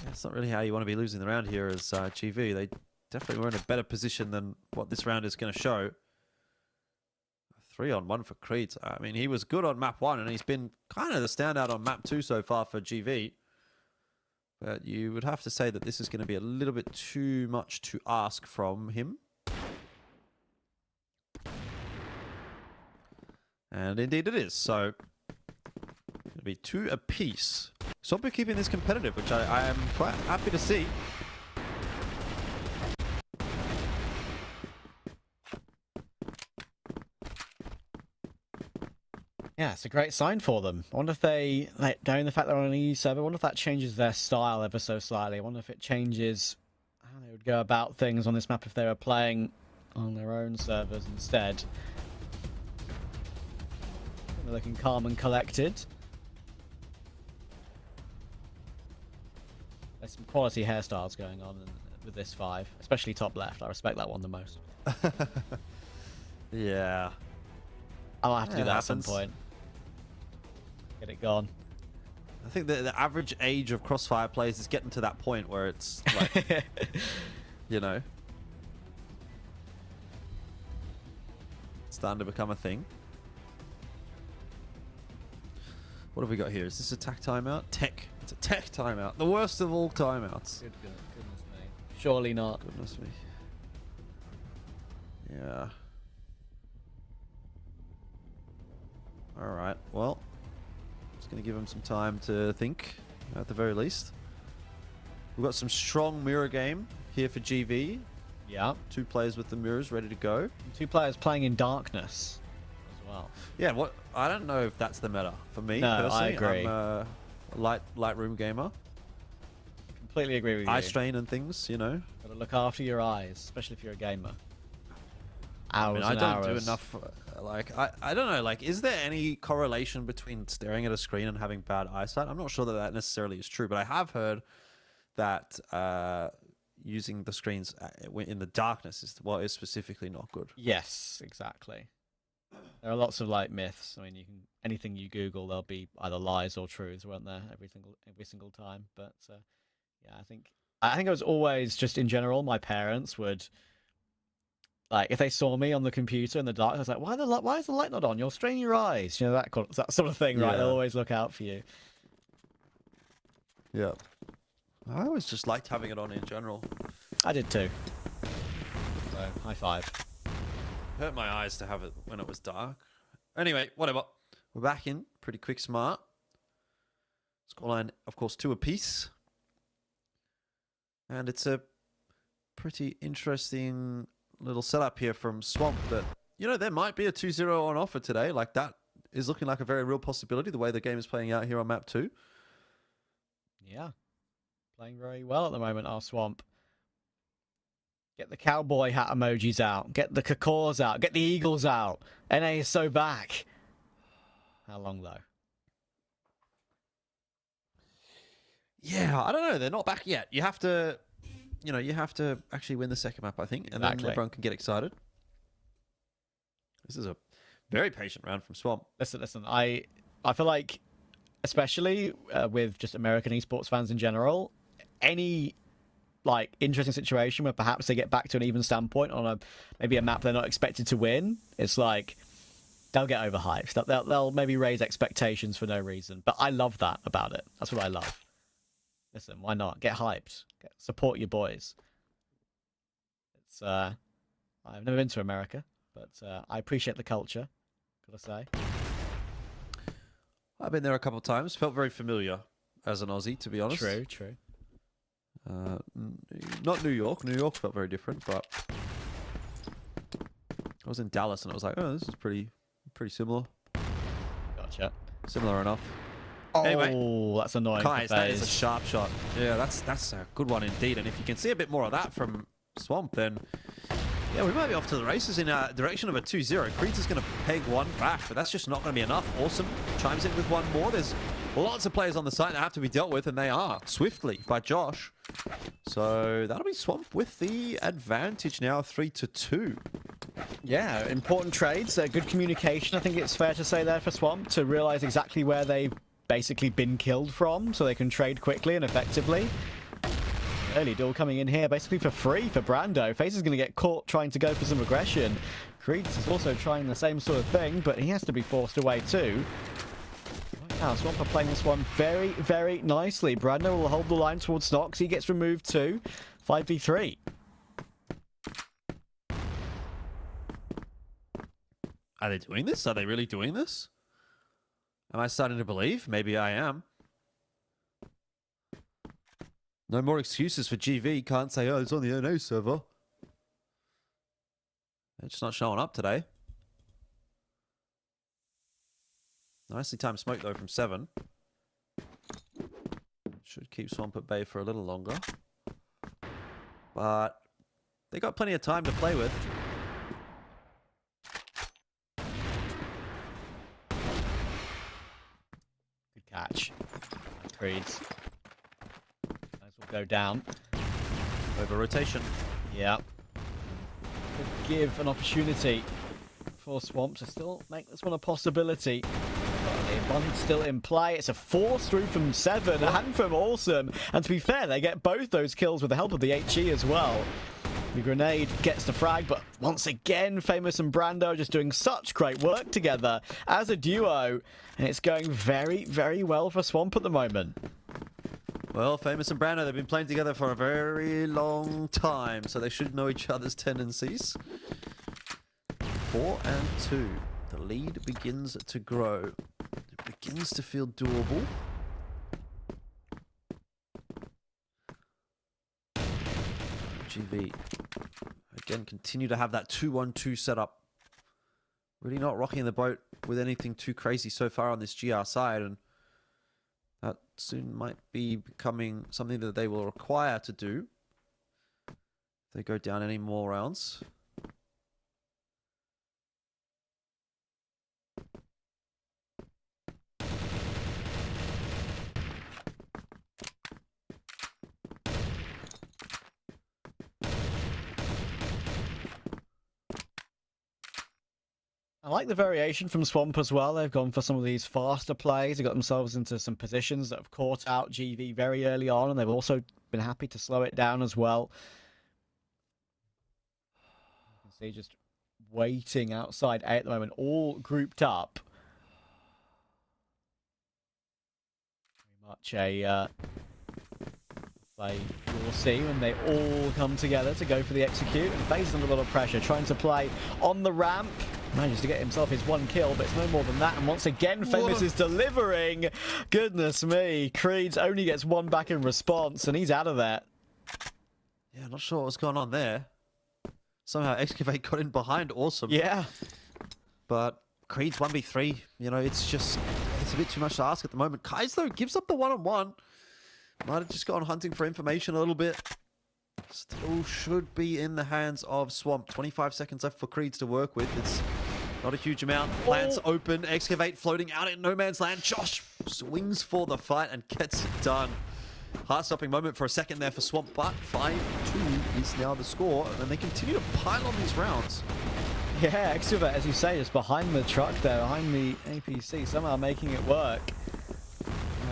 That's not really how you want to be losing the round here as GV. They definitely were in a better position than what this round is going to show. 3-on-1 for Creeds. I mean, he was good on map 1, and he's been kind of the standout on map 2 so far for GV. But you would have to say that this is going to be a little bit too much to ask from him. And indeed it is. So it'll be 2 apiece. So we're keeping this competitive, which I am quite happy to see. Yeah, it's a great sign for them. I wonder if they, like, knowing the fact they're on an EU server, I wonder if that changes their style ever so slightly. I wonder if it changes how they would go about things on this map if they were playing on their own servers instead. They're looking calm and collected. There's some quality hairstyles going on with this 5, especially top left. I respect that one the most. Yeah. I'll have to do that at some point. Get it gone. I think the average age of CrossFire players is getting to that point where it's like, you know, starting to become a thing. What have we got here? Is this a tech timeout? Tech. It's a tech timeout. The worst of all timeouts. Goodness me. Surely not. Goodness me. Yeah. Alright, well, just going to give him some time to think, at the very least. We've got some strong mirror game here for GV. Yeah. 2 players with the mirrors ready to go. 2 players playing in darkness as well. Yeah, what I don't know if that's the meta for me. No, personally. I agree. I'm a Lightroom gamer. Completely agree with you. Eye strain and things, you know. Got to look after your eyes, especially if you're a gamer. Hours I and don't hours. do enough. Like, I don't know. Like, is there any correlation between staring at a screen and having bad eyesight? I'm not sure that that necessarily is true, but I have heard that using the screens in the darkness is what is specifically not good. Yes, exactly. There are lots of like myths. I mean, you can anything you Google, there'll be either lies or truths, weren't there? Every single time. But yeah, I think it was always just in general. My parents would. Like, if they saw me on the computer in the dark, I was like, why is the light not on? You'll strain your eyes. You know, that sort of thing, right? Yeah. They'll always look out for you. Yeah. I always just liked having it on in general. I did too. So, high 5. Hurt my eyes to have it when it was dark. Anyway, whatever. We're back in. Pretty quick, smart. Scoreline, of course, 2 apiece. And it's a pretty interesting little setup here from Swamp that, you know, there might be a 2-0 on offer today. Like, that is looking like a very real possibility, the way the game is playing out here on map 2. Yeah. Playing very well at the moment, our Swamp. Get the cowboy hat emojis out. Get the cacaws out. Get the eagles out. NA is so back. How long, though? Yeah, I don't know. They're not back yet. You have to, you know, you have to actually win the second map, I think, and then everyone can get excited. This is a very patient round from Swamp. Listen. I feel like, especially with just American esports fans in general, any like interesting situation where perhaps they get back to an even standpoint on maybe a map they're not expected to win, it's like they'll get overhyped. They'll maybe raise expectations for no reason. But I love that about it. That's what I love. Listen, why not? Get hyped. Support your boys. It's I've never been to America, but I appreciate the culture, gotta say. I've been there a couple of times. Felt very familiar as an Aussie, to be honest. True. Not New York. New York felt very different, but I was in Dallas and I was like, oh, this is pretty similar. Gotcha. Similar enough. Oh, anyway, that's annoying. Guys, that is a sharp shot. Yeah, that's a good one indeed. And if you can see a bit more of that from Swamp, then yeah, we might be off to the races in a direction of a 2-0. Creeds is going to peg one back, but that's just not going to be enough. Awesome chimes in with one more. There's lots of players on the site that have to be dealt with, and they are swiftly by Josh. So that'll be Swamp with the advantage now, 3-2. Yeah, important trades. Good communication, I think it's fair to say there for Swamp, to realize exactly where they've basically been killed from, so they can trade quickly and effectively. Early duel coming in here basically for free for Brando. FaZe is going to get caught trying to go for some aggression. Creeds is also trying the same sort of thing, but he has to be forced away too. Right now, Swamp are playing this one very, very nicely. Brando will hold the line towards Snox. He gets removed too. 5v3. Are they doing this? Are they really doing this? Am I starting to believe? Maybe I am. No more excuses for GV. Can't say, oh, it's on the NA server. They're just not showing up today. Nicely timed smoke, though, from 7. Should keep Swamp at bay for a little longer. But they got plenty of time to play with. Good catch. Creeds. Go down. Over rotation. Yeah. Could give an opportunity for Swamp to still make this one a possibility. But the still in play. It's a force through from 7 and from Awesome. And to be fair, they get both those kills with the help of the HE as well. The grenade gets the frag, but once again, Famous and Brando are just doing such great work together as a duo. And it's going very, very well for Swamp at the moment. Well, Famous and Brando, they've been playing together for a very long time, so they should know each other's tendencies. 4-2. The lead begins to grow. It begins to feel doable. GV. Again, continue to have that 2-1-2 setup. Really not rocking the boat with anything too crazy so far on this GR side, and that soon might be becoming something that they will require to do if they go down any more rounds. I like the variation from Swamp as well. They've gone for some of these faster plays. They got themselves into some positions that have caught out GV very early on, and they've also been happy to slow it down as well. You can see just waiting outside A at the moment, all grouped up. Very much a play you'll see when they all come together to go for the execute, and FaZe under a lot of pressure, trying to play on the ramp. Manages to get himself his 1 kill, but it's no more than that. And once again, Famous is delivering. Goodness me. Creeds only gets 1 back in response, and he's out of there. Yeah, not sure what was going on there. Somehow Excavate got in behind. Awesome. Yeah. But Creed's 1v3, you know, it's a bit too much to ask at the moment. Kais, though, gives up the one-on-one. Might have just gone hunting for information a little bit. Still should be in the hands of Swamp. 25 seconds left for Creeds to work with. It's not a huge amount. Plants open. Excavate floating out in no man's land. Josh swings for the fight and gets it done. Heart-stopping moment for a second there for Swamp, but 5-2 is now the score, and they continue to pile on these rounds. Yeah, Excavate, as you say, is behind the truck there, behind the APC, somehow making it work.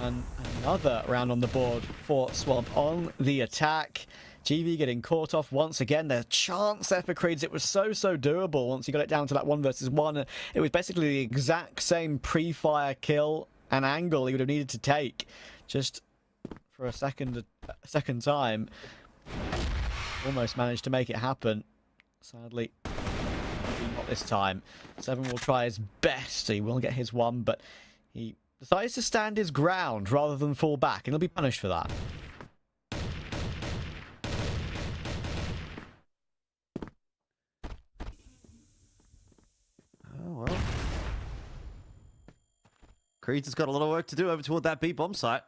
And another round on the board for Swamp on the attack. GV getting caught off once again. There's a chance there for Creeds. It was so doable once you got it down to that 1 versus 1. It was basically the exact same pre-fire kill and angle he would have needed to take. Just for a second time. Almost managed to make it happen. Sadly, not this time. Seven will try his best. He will get his one, but he decides to stand his ground rather than fall back, and he'll be punished for that. Oh, well. Creeds has got a lot of work to do over toward that B-bomb site.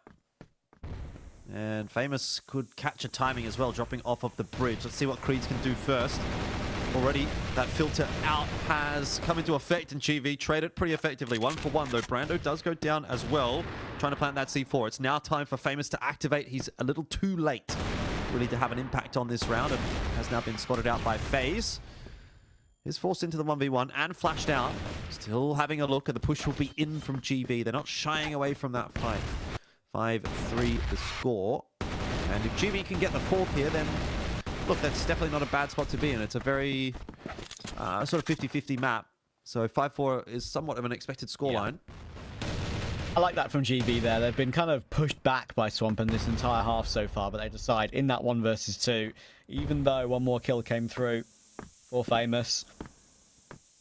And Famous could catch a timing as well, dropping off of the bridge. Let's see what Creeds can do first. Already, that filter out has come into effect, and GV traded pretty effectively. 1 for 1, though. Brando does go down as well, trying to plant that C4. It's now time for Famous to activate. He's a little too late, really, to have an impact on this round, and has now been spotted out by FaZe. Is forced into the 1v1 and flashed out. Still having a look, and the push will be in from GV. They're not shying away from that fight. 5-3 the score. And if GV can get the 4th here, then look, that's definitely not a bad spot to be in. It's a very sort of 50-50 map. So 5-4 is somewhat of an expected scoreline. Yeah. I like that from GB there. They've been kind of pushed back by Swamp in this entire half so far, but they decide in that 1 versus 2, even though one more kill came through for Famous,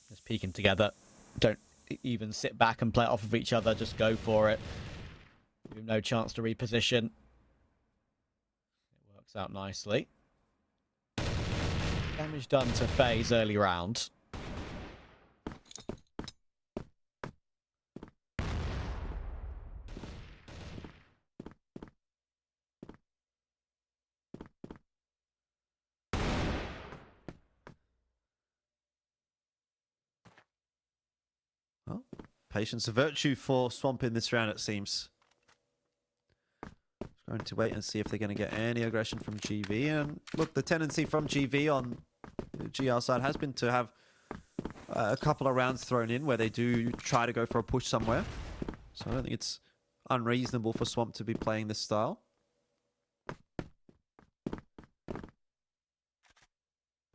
just peeking together. Don't even sit back and play it off of each other. Just go for it. Give him no chance to reposition. It works out nicely. Damage done to FaZe early round. Well, patience a virtue for Swamp in this round, it seems. Going to wait and see if they're going to get any aggression from GV. And look, the tendency from GV on the GR side has been to have a couple of rounds thrown in where they do try to go for a push somewhere. So I don't think it's unreasonable for Swamp to be playing this style.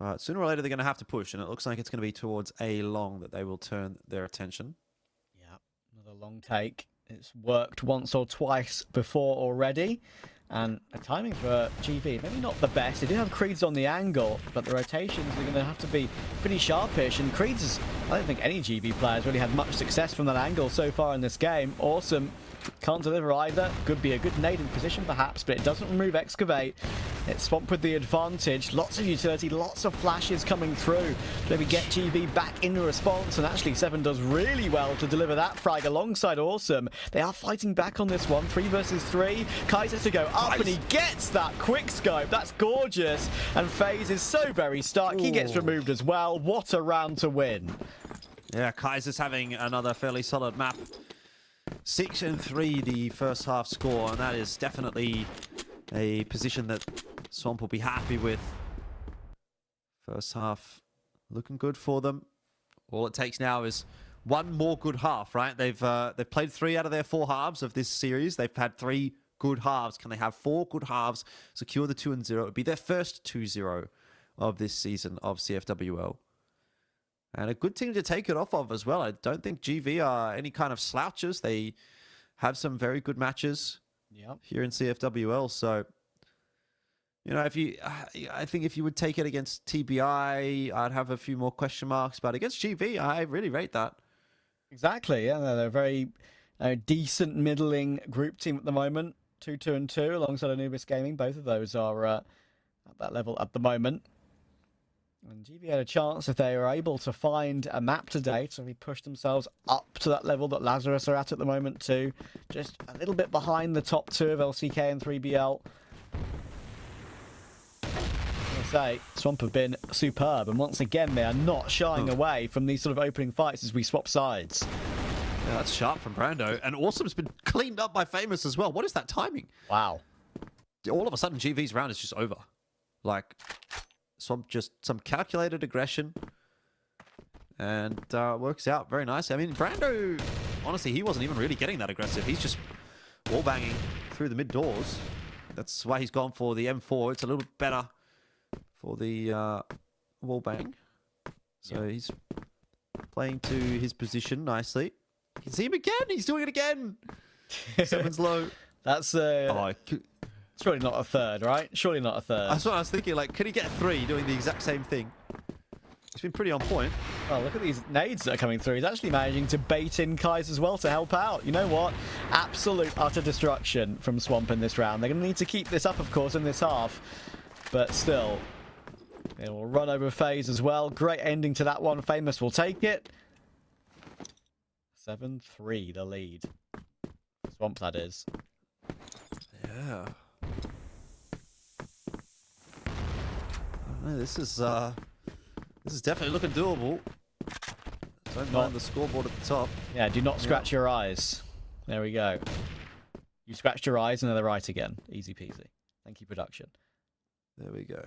But sooner or later they're going to have to push, and it looks like it's going to be towards A long that they will turn their attention. Yeah, another long take. It's worked once or twice before already. And a timing for GV, maybe not the best. They do have Creeds on the angle, but the rotations are going to have to be pretty sharpish. And Creeds, I don't think any GB players really had much success from that angle so far in this game. Awesome. Can't deliver either. Could be a good nade in position perhaps, but it doesn't remove Excavate. It's Swamp with the advantage. Lots of utility, lots of flashes coming through. Maybe get GV back in response, and actually Seven does really well to deliver that frag alongside Awesome. They are fighting back on this one. 3 versus 3. Kai's has to go up, and he gets that quick scope. That's gorgeous. And FaZe is so very stuck. He gets removed as well. What a round to win. Yeah, Kaiser's having another fairly solid map. 6-3 the first half score, and that is definitely a position that Swamp will be happy with. First half looking good for them. All it takes now is one more good half, right? They've played 3 out of their 4 halves of this series. They've had 3 good halves. Can they have 4 good halves, secure the 2-0? It would be their first 2-0 of this season of CFWL. And a good team to take it off of as well. I don't think GV are any kind of slouches. They have some very good matches here in CFWL. So, you know, I think if you would take it against TBI, I'd have a few more question marks. But against GV, I really rate that. Exactly. Yeah, they're a very decent, middling group team at the moment. 2-2-2 alongside Anubis Gaming. Both of those are at that level at the moment. And GV had a chance if they were able to find a map today to really push themselves up to that level that Lazarus are at the moment too. Just a little bit behind the top two of LCK and 3BL. I say, Swamp have been superb, and once again they are not shying away from these sort of opening fights as we swap sides. Yeah, that's sharp from Brando, and Awesome's been cleaned up by Famous as well. What is that timing? Wow. All of a sudden GV's round is just over. Like, Swamp just some calculated aggression, and works out very nicely. I mean, Brando, honestly, he wasn't even really getting that aggressive. He's just wall banging through the mid doors. That's why he's gone for the M4. It's a little bit better for the wall bang. So he's playing to his position nicely. You can see him again. He's doing it again. 7's low. That's surely not a third, right? Surely not a third. That's what I was thinking. Like, could he get 3 doing the exact same thing? He's been pretty on point. Oh, look at these nades that are coming through. He's actually managing to bait in Kais as well to help out. You know what? Absolute utter destruction from Swamp in this round. They're going to need to keep this up, of course, in this half. But still, they will run over FaZe as well. Great ending to that one. Famous will take it. 7-3 the lead. Swamp, that is. Yeah. This is definitely looking doable. Don't mind the scoreboard at the top. Yeah, do not scratch your eyes. There we go. You scratched your eyes and they're right again. Easy peasy. Thank you, production. There we go.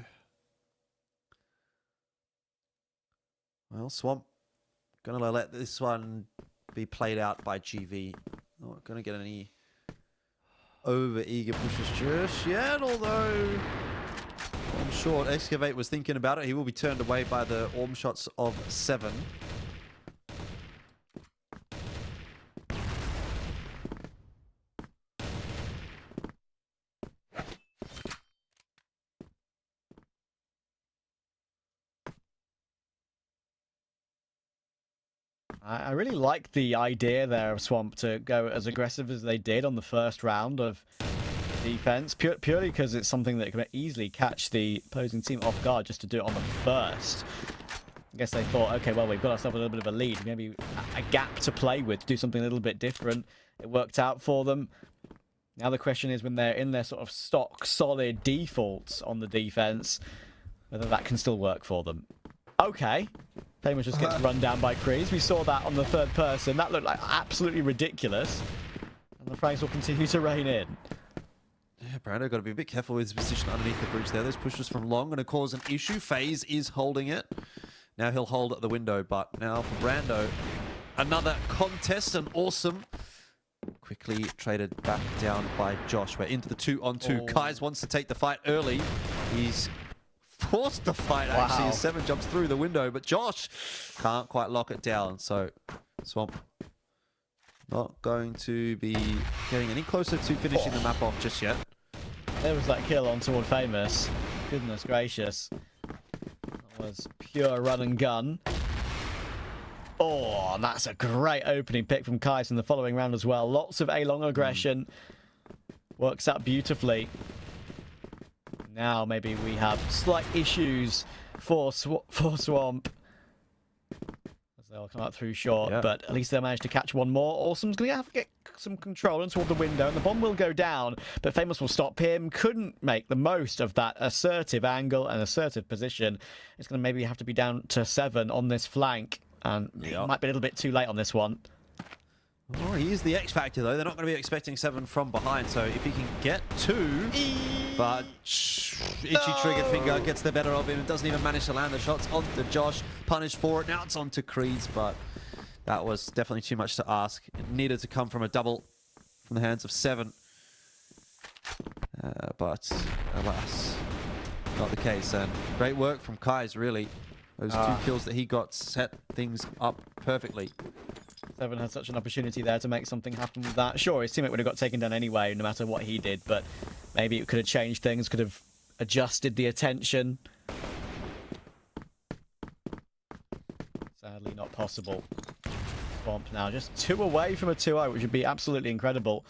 Well, Swamp, gonna let this one be played out by GV. Not gonna get any over-eager pushes just yet, although I'm sure Excavate was thinking about it. He will be turned away by the orb shots of 7. I really like the idea there of Swamp to go as aggressive as they did on the first round of defense, purely because it's something that can easily catch the opposing team off guard just to do it on the first. I guess they thought, okay, well, we've got ourselves a little bit of a lead, maybe a gap to play with, to do something a little bit different. It worked out for them. Now the question is, when they're in their sort of stock solid defaults on the defense, whether that can still work for them. Okay. Famous just gets run down by Kreese. We saw that on the third person. That looked like absolutely ridiculous. And the frags will continue to rain in. Yeah, Brando got to be a bit careful with his position underneath the bridge there. Those pushes from long going to cause an issue. FaZe is holding it. Now he'll hold at the window, but now for Brando, another contest, and Awesome. Quickly traded back down by Josh. We're into the 2-on-2. Kais wants to take the fight early. He's forced the fight, actually, as 7 jumps through the window, but Josh can't quite lock it down. So Swamp not going to be getting any closer to finishing the map off just yet. There was that kill on toward Famous. Goodness gracious. That was pure run and gun. Oh, and that's a great opening pick from Kais in the following round as well. Lots of A-long aggression. Works out beautifully. Now maybe we have slight issues for Swamp. As they'll come out through short, but at least they'll manage to catch one more. Awesome's going to have to get some control and toward the window, and the bomb will go down, but Famous will stop him. Couldn't make the most of that assertive angle and assertive position. It's going to maybe have to be down to 7 on this flank, and it might be a little bit too late on this one. Oh, he is the X factor, though. They're not going to be expecting 7 from behind, so if he can get 2, but itchy trigger finger gets the better of him. It doesn't even manage to land the shots onto Josh. Punished for it. Now it's onto Kreese, but that was definitely too much to ask. It needed to come from a double from the hands of 7. But alas, not the case. And great work from Kais, really. Those 2 kills that he got set things up perfectly. 7 had such an opportunity there to make something happen with that. Sure, his teammate would have got taken down anyway, no matter what he did, but maybe it could have changed things, could have adjusted the attention. Sadly, not possible. Swamp now just 2 away from a 2-0, which would be absolutely incredible.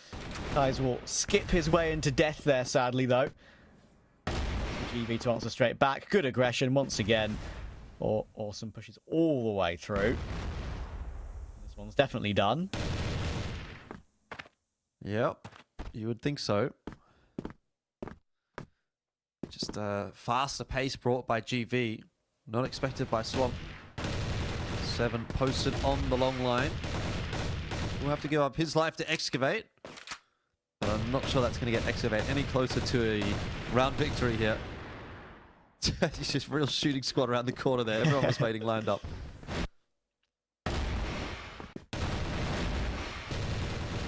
Kais will skip his way into death there, sadly, though. GV to answer straight back. Good aggression once again. Awesome pushes all the way through. This one's definitely done. Yep, you would think so. Just a faster pace brought by GV. Not expected by Swamp. 7 posted on the long line. Will have to give up his life to excavate. But I'm not sure that's going to get excavate any closer to a round victory here. It's just real shooting squad around the corner there. Everyone was waiting lined up.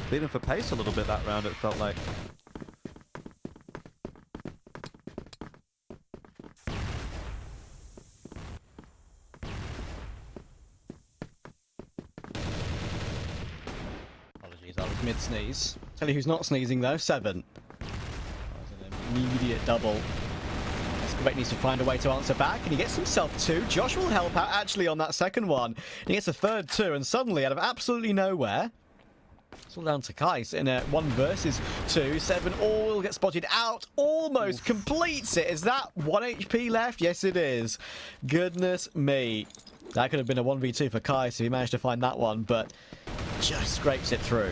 Beating for pace a little bit that round, it felt like. Apologies, I was mid-sneeze. Tell you who's not sneezing though, 7. That was an immediate double. Excavate needs to find a way to answer back, and he gets himself 2. Josh will help out actually on that second one. And he gets a third 2, and suddenly out of absolutely nowhere, it's all down to Kais in a 1 versus 2. 7 all will get spotted out. Almost completes it. Is that 1 HP left? Yes, it is. Goodness me. That could have been a 1v2 for Kais if he managed to find that one, but just scrapes it through.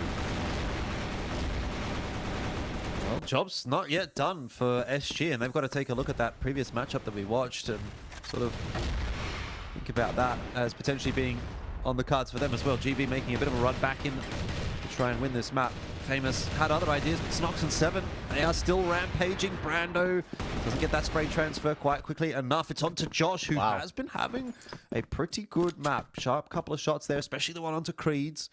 Well, job's not yet done for SG, and they've got to take a look at that previous matchup that we watched and sort of think about that as potentially being on the cards for them as well. GV making a bit of a run back in to try and win this map. Famous had other ideas, but Snox and 7, they are still rampaging. Brando doesn't get that spray transfer quite quickly enough. It's on to Josh, who has been having a pretty good map. Sharp couple of shots there, especially the one onto Creeds.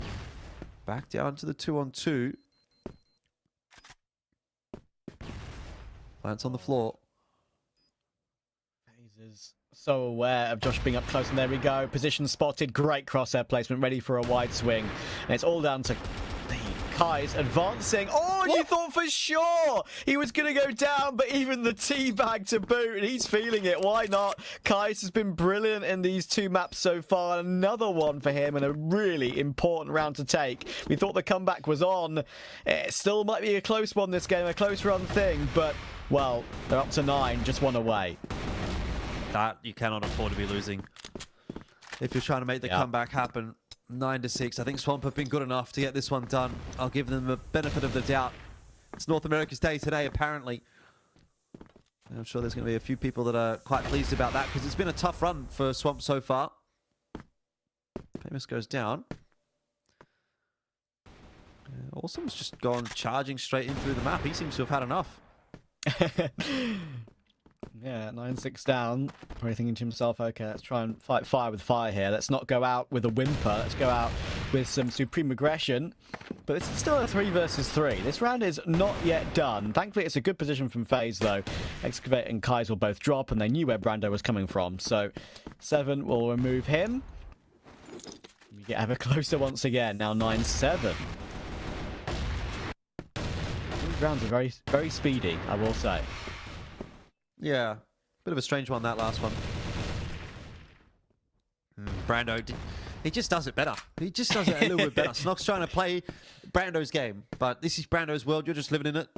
Back down to the 2-on-2. Lance on the floor. Is so aware of Josh being up close, and there we go. Position spotted. Great crosshair placement, ready for a wide swing. And it's all down to the Kai's advancing. Oh, you thought for sure he was going to go down, but even the teabag to boot, and he's feeling it. Why not? Kais has been brilliant in these 2 maps so far. Another one for him, and a really important round to take. We thought the comeback was on. It still might be a close one this game, a close run thing, but, well, they're up to 9, just 1 away. That you cannot afford to be losing if you're trying to make the comeback happen. 9-6. I think Swamp have been good enough to get this one done. I'll give them the benefit of the doubt. It's North America's Day today, apparently. And I'm sure there's going to be a few people that are quite pleased about that, because it's been a tough run for Swamp so far. Famous goes down. Awesome's just gone charging straight in through the map. He seems to have had enough. Yeah, 9-6 down. Probably thinking to himself, okay, let's try and fight fire with fire here. Let's not go out with a whimper. Let's go out with some supreme aggression. But it's still a 3 versus 3. This round is not yet done. Thankfully, it's a good position from FaZe, though. Excavate and Kais will both drop, and they knew where Brando was coming from. So 7 will remove him. We get ever closer once again. Now 9-7. These rounds are very, very speedy, I will say. Yeah, bit of a strange one, that last one. Brando, he just does it better. He just does it a little bit better. Snock's trying to play Brando's game, but this is Brando's world. You're just living in it.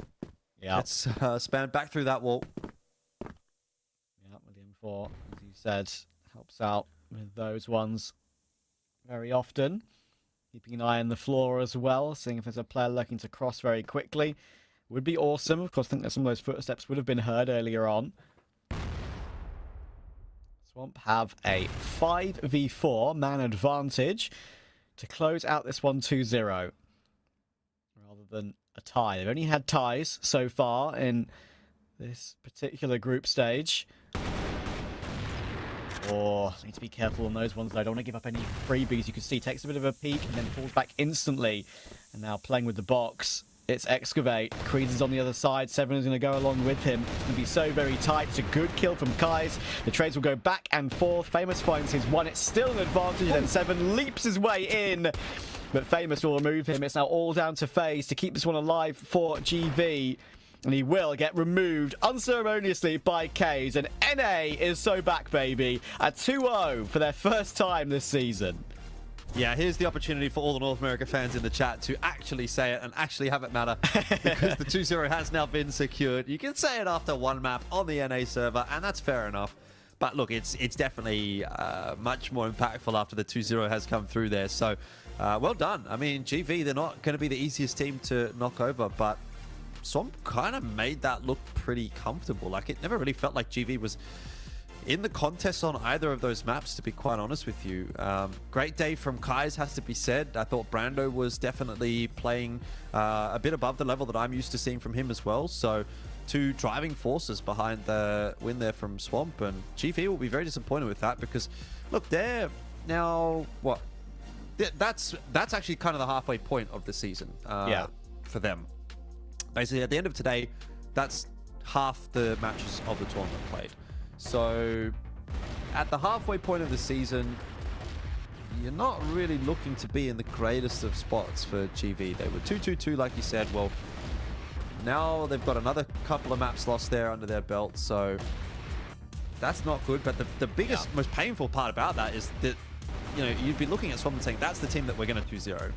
Yeah. Let's span back through that wall. Yeah, William 4, as you said, helps out with those ones very often. Keeping an eye on the floor as well, seeing if there's a player looking to cross very quickly. Would be awesome. Of course, I think that some of those footsteps would have been heard earlier on. Swamp have a 5v4 man advantage to close out this one 2-0. Rather than a tie. They've only had ties so far in this particular group stage. Oh, need to be careful on those ones though. Don't want to give up any freebies. You can see takes a bit of a peek and then falls back instantly. And now playing with the box. It's Excavate. Creeds is on the other side. 7 is going to go along with him. It's going to be so very tight. It's a good kill from Kais. The trades will go back and forth. Famous finds his 1. It's still an advantage. Then 7 leaps his way in. But Famous will remove him. It's now all down to FaZe to keep this one alive for GV. And he will get removed unceremoniously by Kays. And NA is so back, baby. At 2-0 for their first time this season. Yeah, here's the opportunity for all the North America fans in the chat to actually say it and actually have it matter, because the 2-0 has now been secured. You can say it after one map on the NA server, and that's fair enough. But look, it's definitely much more impactful after the 2-0 has come through there. So, well done. I mean, GV, they're not going to be the easiest team to knock over, but Swamp kind of made that look pretty comfortable. Like, it never really felt like GV was in the contest on either of those maps, to be quite honest with you. Great day from Kai's, has to be said. I thought Brando was definitely playing a bit above the level that I'm used to seeing from him as well. So, two driving forces behind the win there from Swamp, and GV will be very disappointed with that, because look, they're now what? That's actually kind of the halfway point of the season for them. Basically, at the end of today, that's half the matches of the tournament played. So, at the halfway point of the season, you're not really looking to be in the greatest of spots for GV. They were 2-2-2, like you said. Well, now they've got another couple of maps lost there under their belt, so that's not good. But the biggest, most painful part about that is that, you know, you'd be looking at Swamp and saying, that's the team that we're going to 2-0.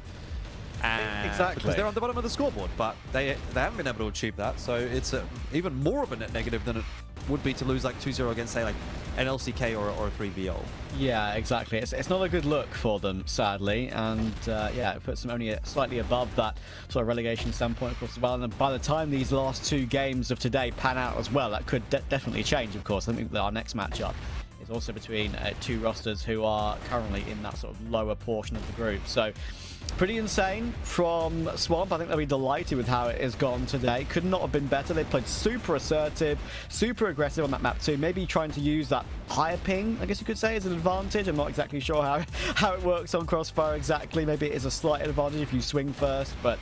Exactly. Because they're on the bottom of the scoreboard, but they haven't been able to achieve that. So it's even more of a net negative than it would be to lose like 2-0 against, say, like an LCK or a 3VL. Yeah, exactly. It's not a good look for them, sadly, and yeah, it puts them only slightly above that sort of relegation standpoint, of course, as well. And by the time these last two games of today pan out as well, that could definitely change, of course. I think that our next matchup is also between two rosters who are currently in that sort of lower portion of the group. So, pretty insane from Swamp. I think they'll be delighted with how it has gone today. Could not have been better. They played super assertive, super aggressive on that map too. Maybe trying to use that higher ping, I guess you could say, as an advantage. I'm not exactly sure how it works on Crossfire exactly. Maybe it is a slight advantage if you swing first, but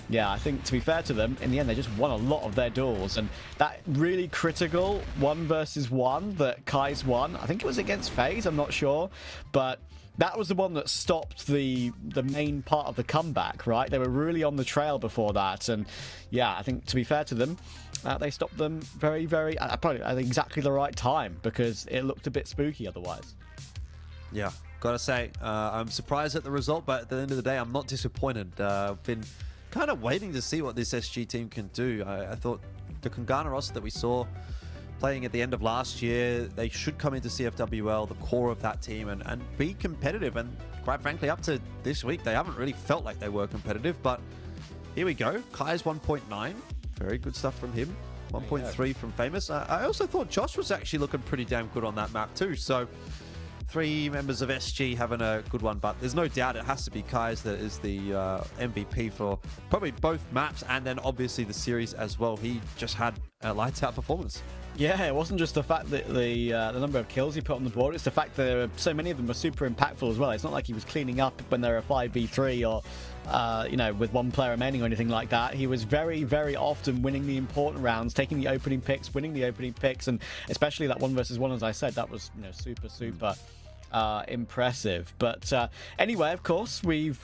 yeah, I think to be fair to them, in the end they just won a lot of their duels, and that really critical 1 versus 1 that Kai's won, I think it was against FaZe, I'm not sure, but that was the one that stopped the main part of the comeback, right? They were really on the trail before that, and yeah, I think to be fair to them, they stopped them very, very, probably at exactly the right time, because it looked a bit spooky otherwise. Yeah, gotta say, I'm surprised at the result, but at the end of the day, I'm not disappointed. I've been kind of waiting to see what this SG team can do. I thought the Kungana roster that we saw playing at the end of last year, they should come into CFWL, the core of that team, and be competitive. And quite frankly, up to this week, they haven't really felt like they were competitive, but here we go. Kai's 1.9, very good stuff from him. 1.3 from Famous. I also thought Josh was actually looking pretty damn good on that map too, so 3 members of SG having a good one, but there's no doubt it has to be Kai's that is the MVP for probably both maps, and then obviously the series as well. He just had a lights out performance. Yeah, it wasn't just the fact that the number of kills he put on the board, it's the fact that so many of them were super impactful as well. It's not like he was cleaning up when there were 5v3 or you know, with one player remaining or anything like that. He was very, very often winning the important rounds, taking the opening picks, winning the opening picks, and especially that 1 versus 1, as I said, that was, you know, super impressive. But anyway, of course, we've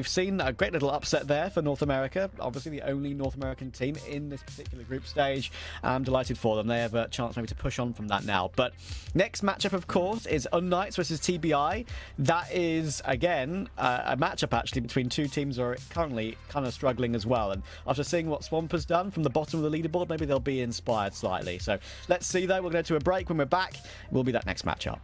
seen a great little upset there for North America. Obviously, the only North American team in this particular group stage. I'm delighted for them. They have a chance maybe to push on from that now. But next matchup, of course, is unKnights versus TBI. That is, again, a matchup actually between two teams who are currently kind of struggling as well. And after seeing what Swamp has done from the bottom of the leaderboard, maybe they'll be inspired slightly. So let's see, though. We'll go to a break. When we're back, will be that next matchup.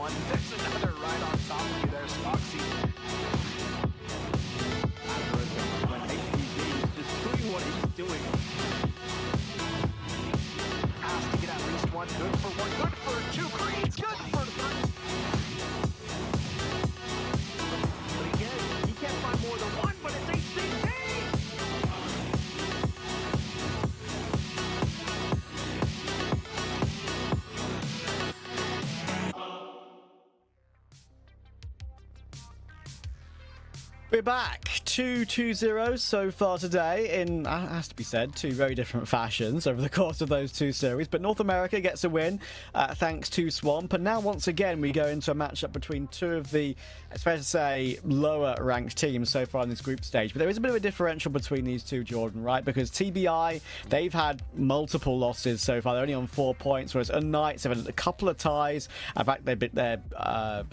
one. There's another right on top of you there, Stoxy. When HPV is just doing what he's doing. Has to get at least one. Good for one. Good for two. Greens. Good for three. But again, he can't find more than one, but it's HPV! We're back. 2-2-0 so far today in, has to be said, two very different fashions over the course of those two series. But North America gets a win thanks to Swamp. And now once again we go into a matchup between two of the, it's fair to say, lower ranked teams so far in this group stage. But there is a bit of a differential between these two, Jordan, right? Because TBI, they've had multiple losses so far. They're only on 4 points, whereas unKnights have had a couple of ties. In fact,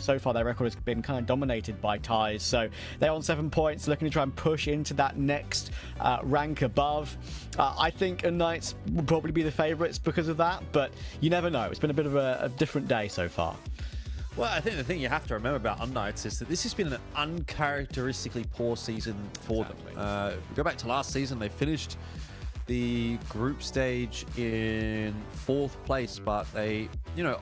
so far their record has been kind of dominated by ties. So they're on 7 points, looking to try and push into that next rank above. I think unKnights will probably be the favourites because of that, but you never know. It's been a bit of a different day so far. Well, I think the thing you have to remember about unKnights is that this has been an uncharacteristically poor season for them. Go back to last season, they finished the group stage in 4th place, but they,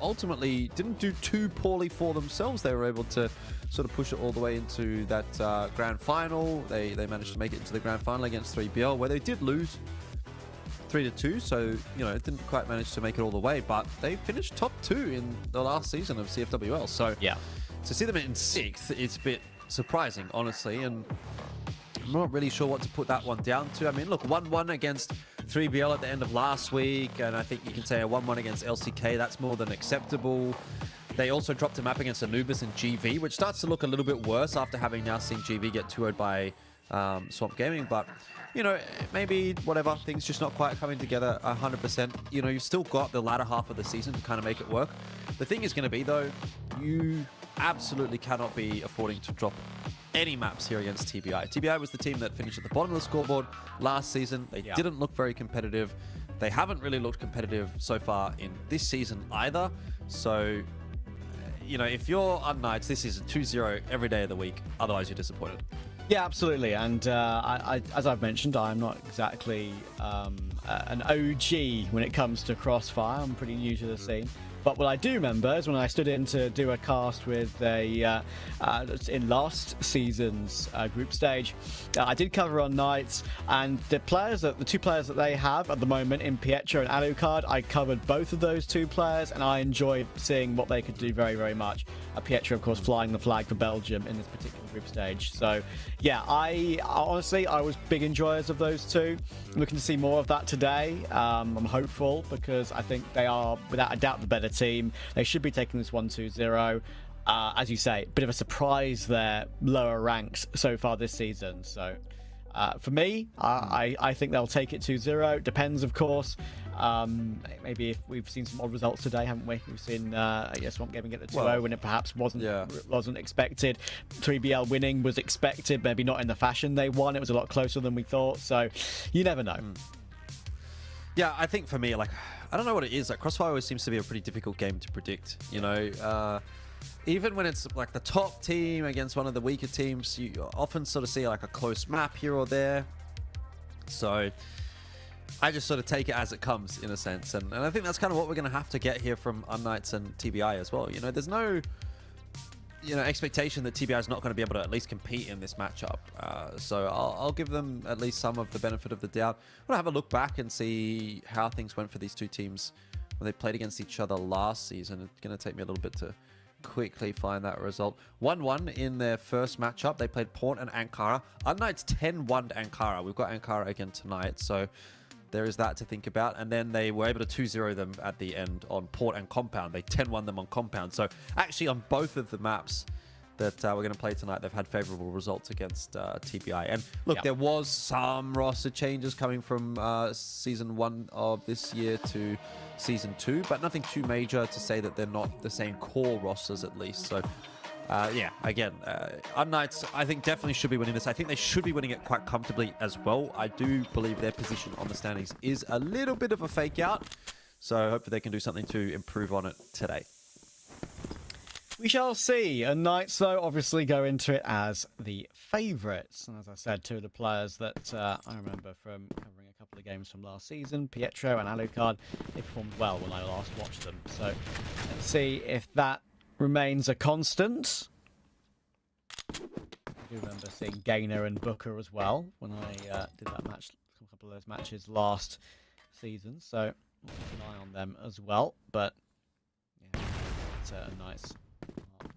ultimately didn't do too poorly for themselves. They were able to sort of push it all the way into that grand final. They managed to make it into the grand final against 3BL, where they did lose 3-2, so it didn't quite manage to make it all the way, but they finished top 2 in the last season of CFWL. So yeah, to see them in 6th, it's a bit surprising, honestly, and I'm not really sure what to put that one down to. I mean, look, 1-1 against 3BL at the end of last week, and I think you can say a 1-1 against LCK. That's more than acceptable. They also dropped a map against Anubis and GV, which starts to look a little bit worse after having now seen GV get 2-0'd by Swamp Gaming. But, maybe whatever, things just not quite coming together 100%. You've still got the latter half of the season to kind of make it work. The thing is going to be, though, you absolutely cannot be affording to drop any maps here against TBI. TBI was the team that finished at the bottom of the scoreboard last season. They didn't look very competitive. They haven't really looked competitive so far in this season either. So, if you're unKnights, this is a 2-0 every day of the week. Otherwise, you're disappointed. Yeah, absolutely. And as I've mentioned, I'm not exactly an OG when it comes to CrossFire. I'm pretty new to the scene. But what I do remember is when I stood in to do a cast with in last season's group stage, I did cover unKnights, and the two players that they have at the moment in Pietro and Alucard, I covered both of those two players, and I enjoyed seeing what they could do very, very much. Pietro, of course, flying the flag for Belgium in this particular group stage. So, yeah, I honestly was big enjoyers of those two. I'm looking to see more of that today. I'm hopeful because I think they are, without a doubt, the better team. They should be taking this 1-2-0. As you say, bit of a surprise there, lower ranks so far this season. So for me, I think they'll take it 2-0. Depends, of course. Maybe if we've seen some odd results today, haven't we? We've seen Swamp Gaming get the 2-0 when it perhaps wasn't expected. 3BL winning was expected, maybe not in the fashion they won. It was a lot closer than we thought. So you never know. Yeah, I think for me, I don't know what it is. CrossFire always seems to be a pretty difficult game to predict. Even when it's the top team against one of the weaker teams, you often sort of see a close map here or there. So I just sort of take it as it comes, in a sense. And I think that's kind of what we're going to have to get here from unKnights and TBI as well. There's no expectation that TBI is not going to be able to at least compete in this matchup. So I'll give them at least some of the benefit of the doubt. I'm going to have a look back and see how things went for these two teams when they played against each other last season. It's going to take me a little bit to quickly find that result. 1-1 in their first matchup. They played Port and Ankara. unKnights 10-1 to Ankara. We've got Ankara again tonight, so there is that to think about. And then they were able to 2-0 them at the end on Port and Compound. They 10-1 them on Compound. So actually on both of the maps that we're going to play tonight, they've had favorable results against TBI. And look, there was some roster changes coming from Season 1 of this year to Season 2, but nothing too major to say that they're not the same core rosters at least. So again, unKnights, I think definitely should be winning this. I think they should be winning it quite comfortably as well. I do believe their position on the standings is a little bit of a fake out, so hopefully they can do something to improve on it today. We shall see. unKnights, though, obviously go into it as the favourites. And as I said, two of the players that I remember from covering a couple of games from last season, Pietro and Alucard, they performed well when I last watched them. So let's see if that remains a constant. I do remember seeing Gainer and Booker as well when I did that match, a couple of those matches last season. So keep an eye on them as well. But yeah, it's unKnights.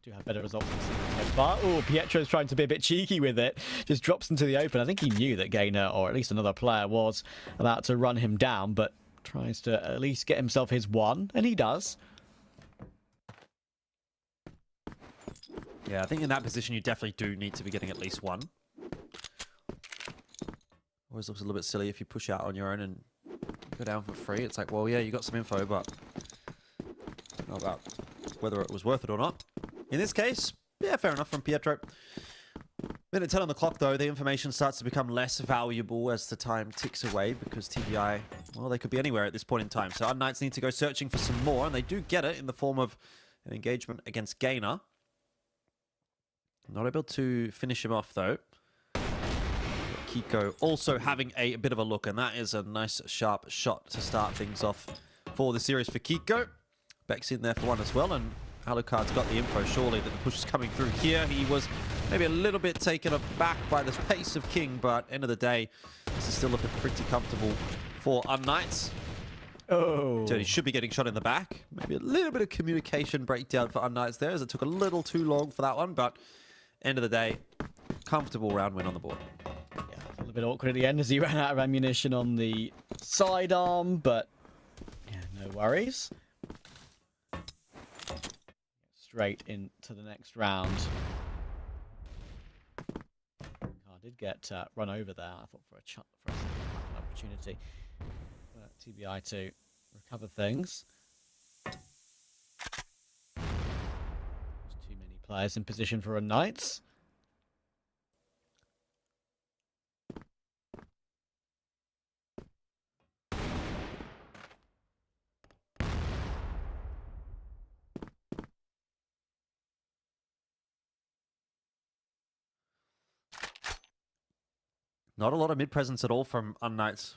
Do have better results this season so far. Oh, Pietro's trying to be a bit cheeky with it. Just drops into the open. I think he knew that Gainer, or at least another player, was about to run him down, but tries to at least get himself his one, and he does. Yeah, I think in that position you definitely do need to be getting at least one. Always looks a little bit silly if you push out on your own and go down for free. It's like, well, yeah, you got some info, but not about whether it was worth it or not. In this case, yeah, fair enough from Pietro. Minute 10 on the clock, though, the information starts to become less valuable as the time ticks away because TBI, well, they could be anywhere at this point in time. So unKnights need to go searching for some more, and they do get it in the form of an engagement against Gainer. Not able to finish him off, though. Kiko also having a bit of a look, and that is a nice, sharp shot to start things off for the series for Kiko. Beck's in there for one as well, and Alucard's got the info, surely, that the push is coming through here. He was maybe a little bit taken aback by the pace of King, but end of the day, this is still looking pretty comfortable for unKnights. Oh. Dirty should be getting shot in the back. Maybe a little bit of communication breakdown for unKnights there, as it took a little too long for that one, but end of the day, comfortable round win on the board. Yeah, a little bit awkward at the end as he ran out of ammunition on the sidearm, but yeah, no worries. Straight into the next round. I did get run over there. I thought for a second an opportunity for TBI to recover things. There's too many players in position for unKnights. Not a lot of mid-presence at all from unKnights.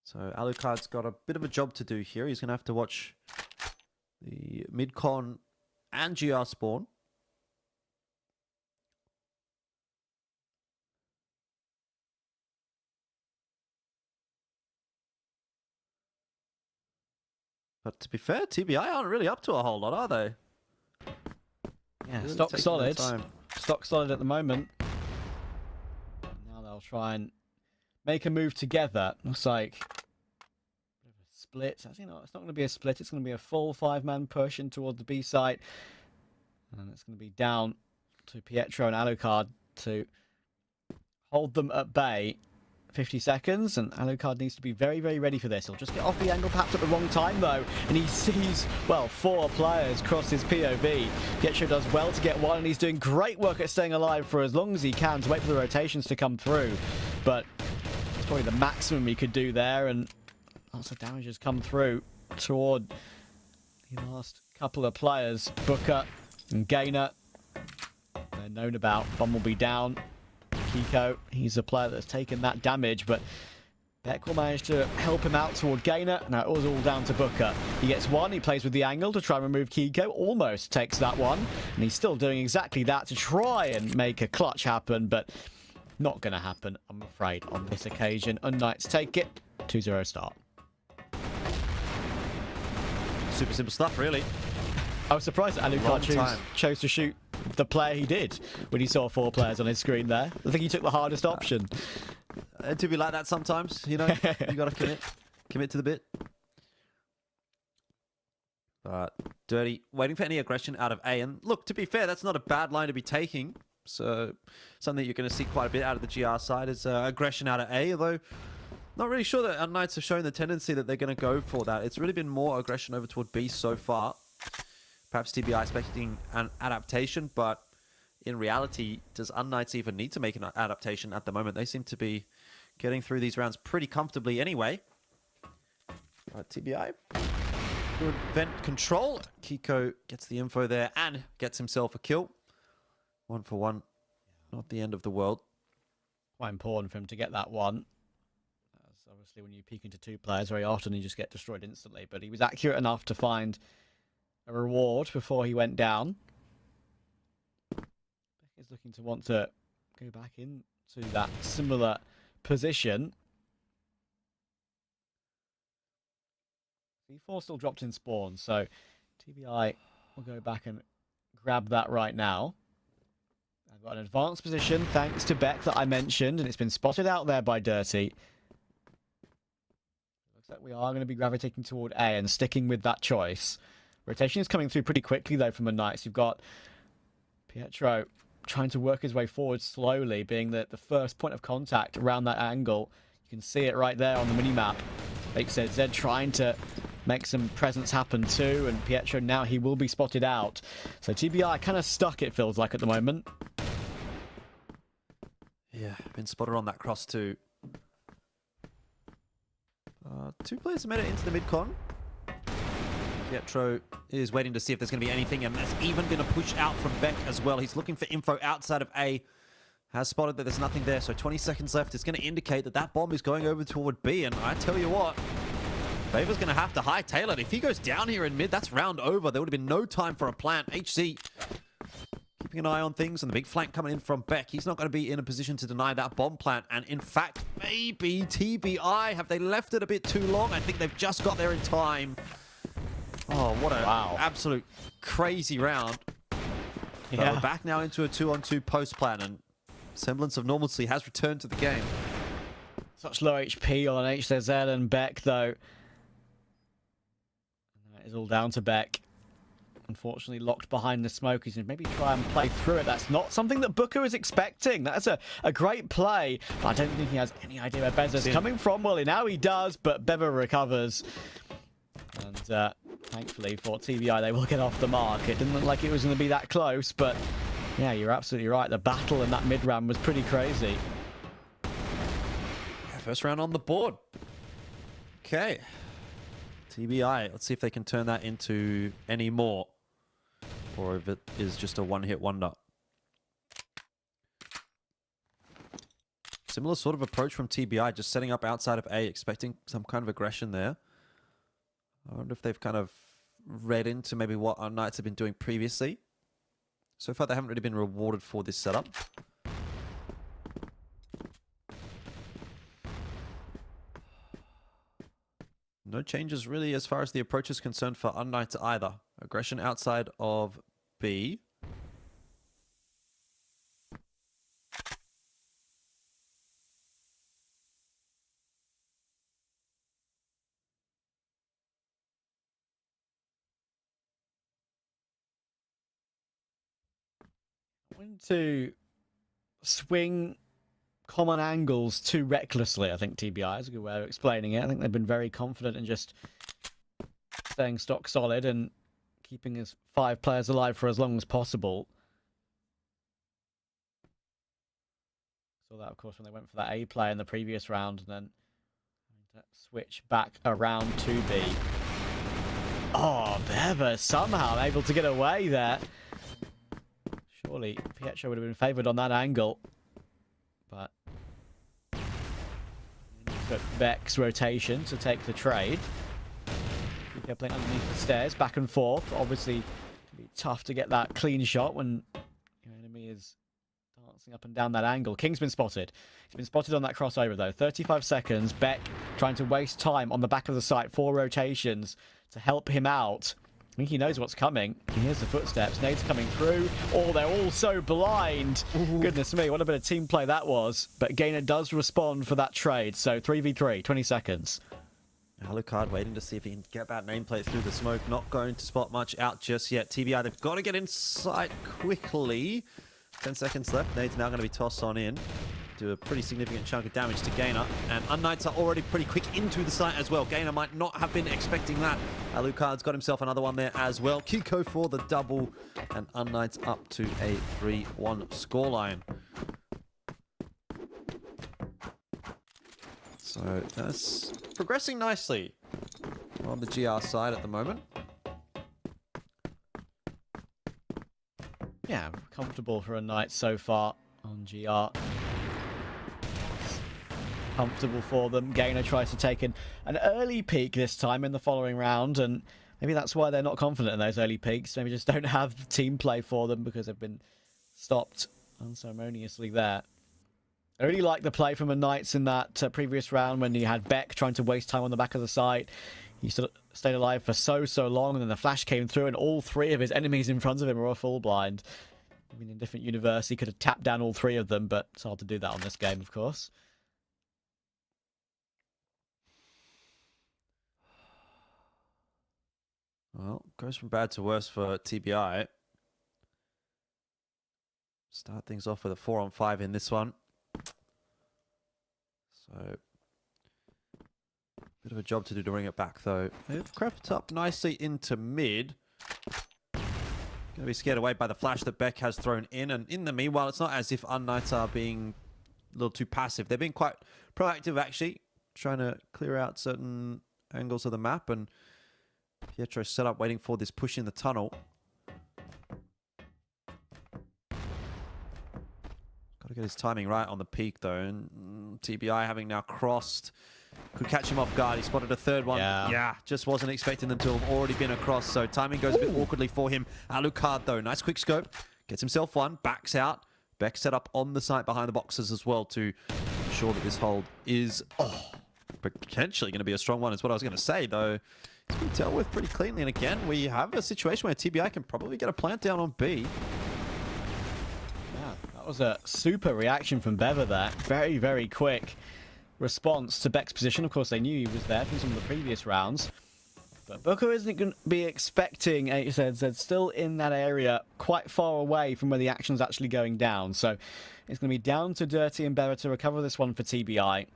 So Alucard's got a bit of a job to do here. He's going to have to watch the mid-con and GR spawn. But to be fair, TBI aren't really up to a whole lot, are they? Yeah, Really stock solid. time. Stock solid at the moment. Now they'll try and make a move together. Looks like a split. Actually, no, it's not going to be a split. It's going to be a full 5-man push in towards the B site. And it's going to be down to Pietro and Alucard to hold them at bay. 50 seconds, and Alucard needs to be very, very ready for this. He'll just get off the angle perhaps at the wrong time, though, and he sees, well, 4 players cross his POV. Pietro does well to get one, and he's doing great work at staying alive for as long as he can to wait for the rotations to come through. But it's probably the maximum he could do there, and lots of damage has come through toward the last couple of players. Booker and Gainer, they're known about. Bumblebee down. Kiko, he's a player that's taken that damage, but Beck will manage to help him out toward Gainer. Now it was all down to Booker. He gets one, he plays with the angle to try and remove Kiko, almost takes that one, and he's still doing exactly that to try and make a clutch happen, but not going to happen, I'm afraid, on this occasion. unKnights take it, 2-0 start. Super simple stuff, really. I was surprised that Alucard chose to shoot the player he did when he saw 4 players on his screen there. I think he took the hardest option. To be like that sometimes, you know, you got to commit to the bit. But Dirty, waiting for any aggression out of A. And look, to be fair, that's not a bad line to be taking. So something you're going to see quite a bit out of the GR side is aggression out of A, although not really sure that unKnights have shown the tendency that they're going to go for that. It's really been more aggression over toward B so far. Perhaps TBI expecting an adaptation, but in reality, does unKnights even need to make an adaptation at the moment? They seem to be getting through these rounds pretty comfortably anyway. TBI Good vent control. Kiko gets the info there and gets himself a kill. 1 for 1. Not the end of the world. Quite important for him to get that one. As obviously, when you peek into 2 players, very often you just get destroyed instantly. But he was accurate enough to find a reward before he went down. Beck is looking to want to go back into that similar position. C4 still dropped in spawn, so TBI will go back and grab that right now. I've got an advanced position thanks to Beck that I mentioned, and it's been spotted out there by Dirty. Looks like we are going to be gravitating toward A and sticking with that choice. Rotation is coming through pretty quickly, though, from the Knights. You've got Pietro trying to work his way forward slowly, being the first point of contact around that angle. You can see it right there on the minimap. Like I said, Zed trying to make some presence happen too, and Pietro now he will be spotted out. So TBI kind of stuck, it feels like, at the moment. Yeah, been spotted on that cross too. 2 players made it into the mid-con. Pietro is waiting to see if there's going to be anything, and there's even been a push out from Beck as well. He's looking for info outside of A. Has spotted that there's nothing there, so 20 seconds left. It's going to indicate that that bomb is going over toward B, and I tell you what, Favor's going to have to hightail it. If he goes down here in mid, that's round over. There would have been no time for a plant. HC keeping an eye on things, and the big flank coming in from Beck. He's not going to be in a position to deny that bomb plant, and in fact, maybe TBI. Have they left it a bit too long? I think they've just got there in time. Oh, what a absolute crazy round. Yeah. We're back now into a 2-on-2 post plan, and semblance of normalcy has returned to the game. Such low HP on HZZ and Beck, though. And that is all down to Beck. Unfortunately, locked behind the smoke. He's going to maybe try and play through it. That's not something that Booker is expecting. That's a great play, but I don't think he has any idea where Beza's coming from. Well, now he does, but Beva recovers. And thankfully for TBI, they will get off the mark. It didn't look like it was going to be that close, but yeah, you're absolutely right. The battle in that mid-round was pretty crazy. Yeah, first round on the board. Okay. TBI, let's see if they can turn that into any more, or if it is just a one-hit wonder. Similar sort of approach from TBI, just setting up outside of A, expecting some kind of aggression there. I wonder if they've kind of read into maybe what our Knights have been doing previously. So far, they haven't really been rewarded for this setup. No changes really as far as the approach is concerned for unKnights either. Aggression outside of B. When to swing common angles too recklessly, I think TBI is a good way of explaining it. I think they've been very confident in just staying stock solid and keeping his 5 players alive for as long as possible. Saw that, of course, when they went for that A play in the previous round, and then switch back around to B. Oh, Beva somehow able to get away there. Surely Pietro would have been favoured on that angle. But Beck's rotation to take the trade. They're playing underneath the stairs, back and forth. Obviously, it'll be tough to get that clean shot when your enemy is dancing up and down that angle. King's been spotted. He's been spotted on that crossover, though. 35 seconds. Beck trying to waste time on the back of the site. 4 rotations to help him out. I think he knows what's coming. He hears the footsteps. Nade's coming through. Oh, they're all so blind. Ooh. Goodness me, what a bit of team play that was. But Gainer does respond for that trade. So 3v3, 20 seconds. Alucard waiting to see if he can get that nameplate through the smoke. Not going to spot much out just yet. TBI, they've got to get inside quickly. 10 seconds left. Nade's now going to be tossed on in. Do a pretty significant chunk of damage to Gainer. And unKnights are already pretty quick into the site as well. Gainer might not have been expecting that. Alucard's got himself another one there as well. Kiko for the double. And unKnights up to a 3-1 scoreline. So that's progressing nicely. on the GR side at the moment. Yeah, comfortable for unKnights so far on GR. Comfortable for them. Gainer tries to take an early peak this time in the following round, and maybe that's why they're not confident in those early peaks. Maybe just don't have team play for them because they've been stopped unceremoniously there. I really like the play from unKnights in that previous round when you had Beck trying to waste time on the back of the site. He stayed alive for so long, and then the flash came through, and all three of his enemies in front of him were full blind. I mean, in a different universe, he could have tapped down all three of them, but it's hard to do that on this game, of course. Well, goes from bad to worse for TBI. Start things off with a 4-on-5 in this one. So, bit of a job to do to bring it back, though. They've crept up nicely into mid. Going to be scared away by the flash that Beck has thrown in. And in the meanwhile, it's not as if unKnights are being a little too passive. They're being quite proactive, actually, trying to clear out certain angles of the map. And Pietro set up waiting for this push in the tunnel. Got to get his timing right on the peak, though. And TBI having now crossed. Could catch him off guard. He spotted a third one. Yeah, just wasn't expecting them to have already been across. So timing goes a bit awkwardly for him. Alucard, though. Nice quick scope. Gets himself one. Backs out. Beck set up on the site behind the boxes as well to ensure that this hold is potentially going to be a strong one, is what I was going to say, though. It's been dealt with pretty cleanly. And again, we have a situation where TBI can probably get a plant down on B. That was a super reaction from Bever there. Very, very quick response to Beck's position. Of course, they knew he was there from some of the previous rounds. But Booker isn't going to be expecting HZZ still in that area, quite far away from where the action's actually going down. So it's going to be down to Dirty and Bever to recover this one for TBI.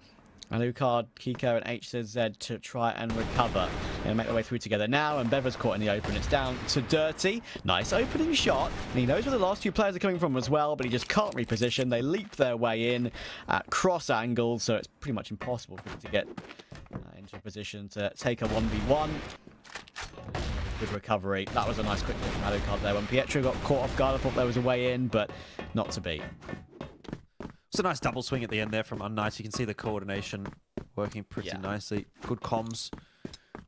Alucard, Kiko, and HZZ to try and recover and make their way through together now. And Bever's caught in the open. It's down to Dirty. Nice opening shot. And he knows where the last two players are coming from as well, but he just can't reposition. They leap their way in at cross angles, so it's pretty much impossible for him to get into a position to take a 1v1. Good recovery. That was a nice quick hit from Alucard there. When Pietro got caught off guard, I thought there was a way in, but not to be. It's a nice double swing at the end there from unKnights. You can see the coordination working pretty nicely. Good comms.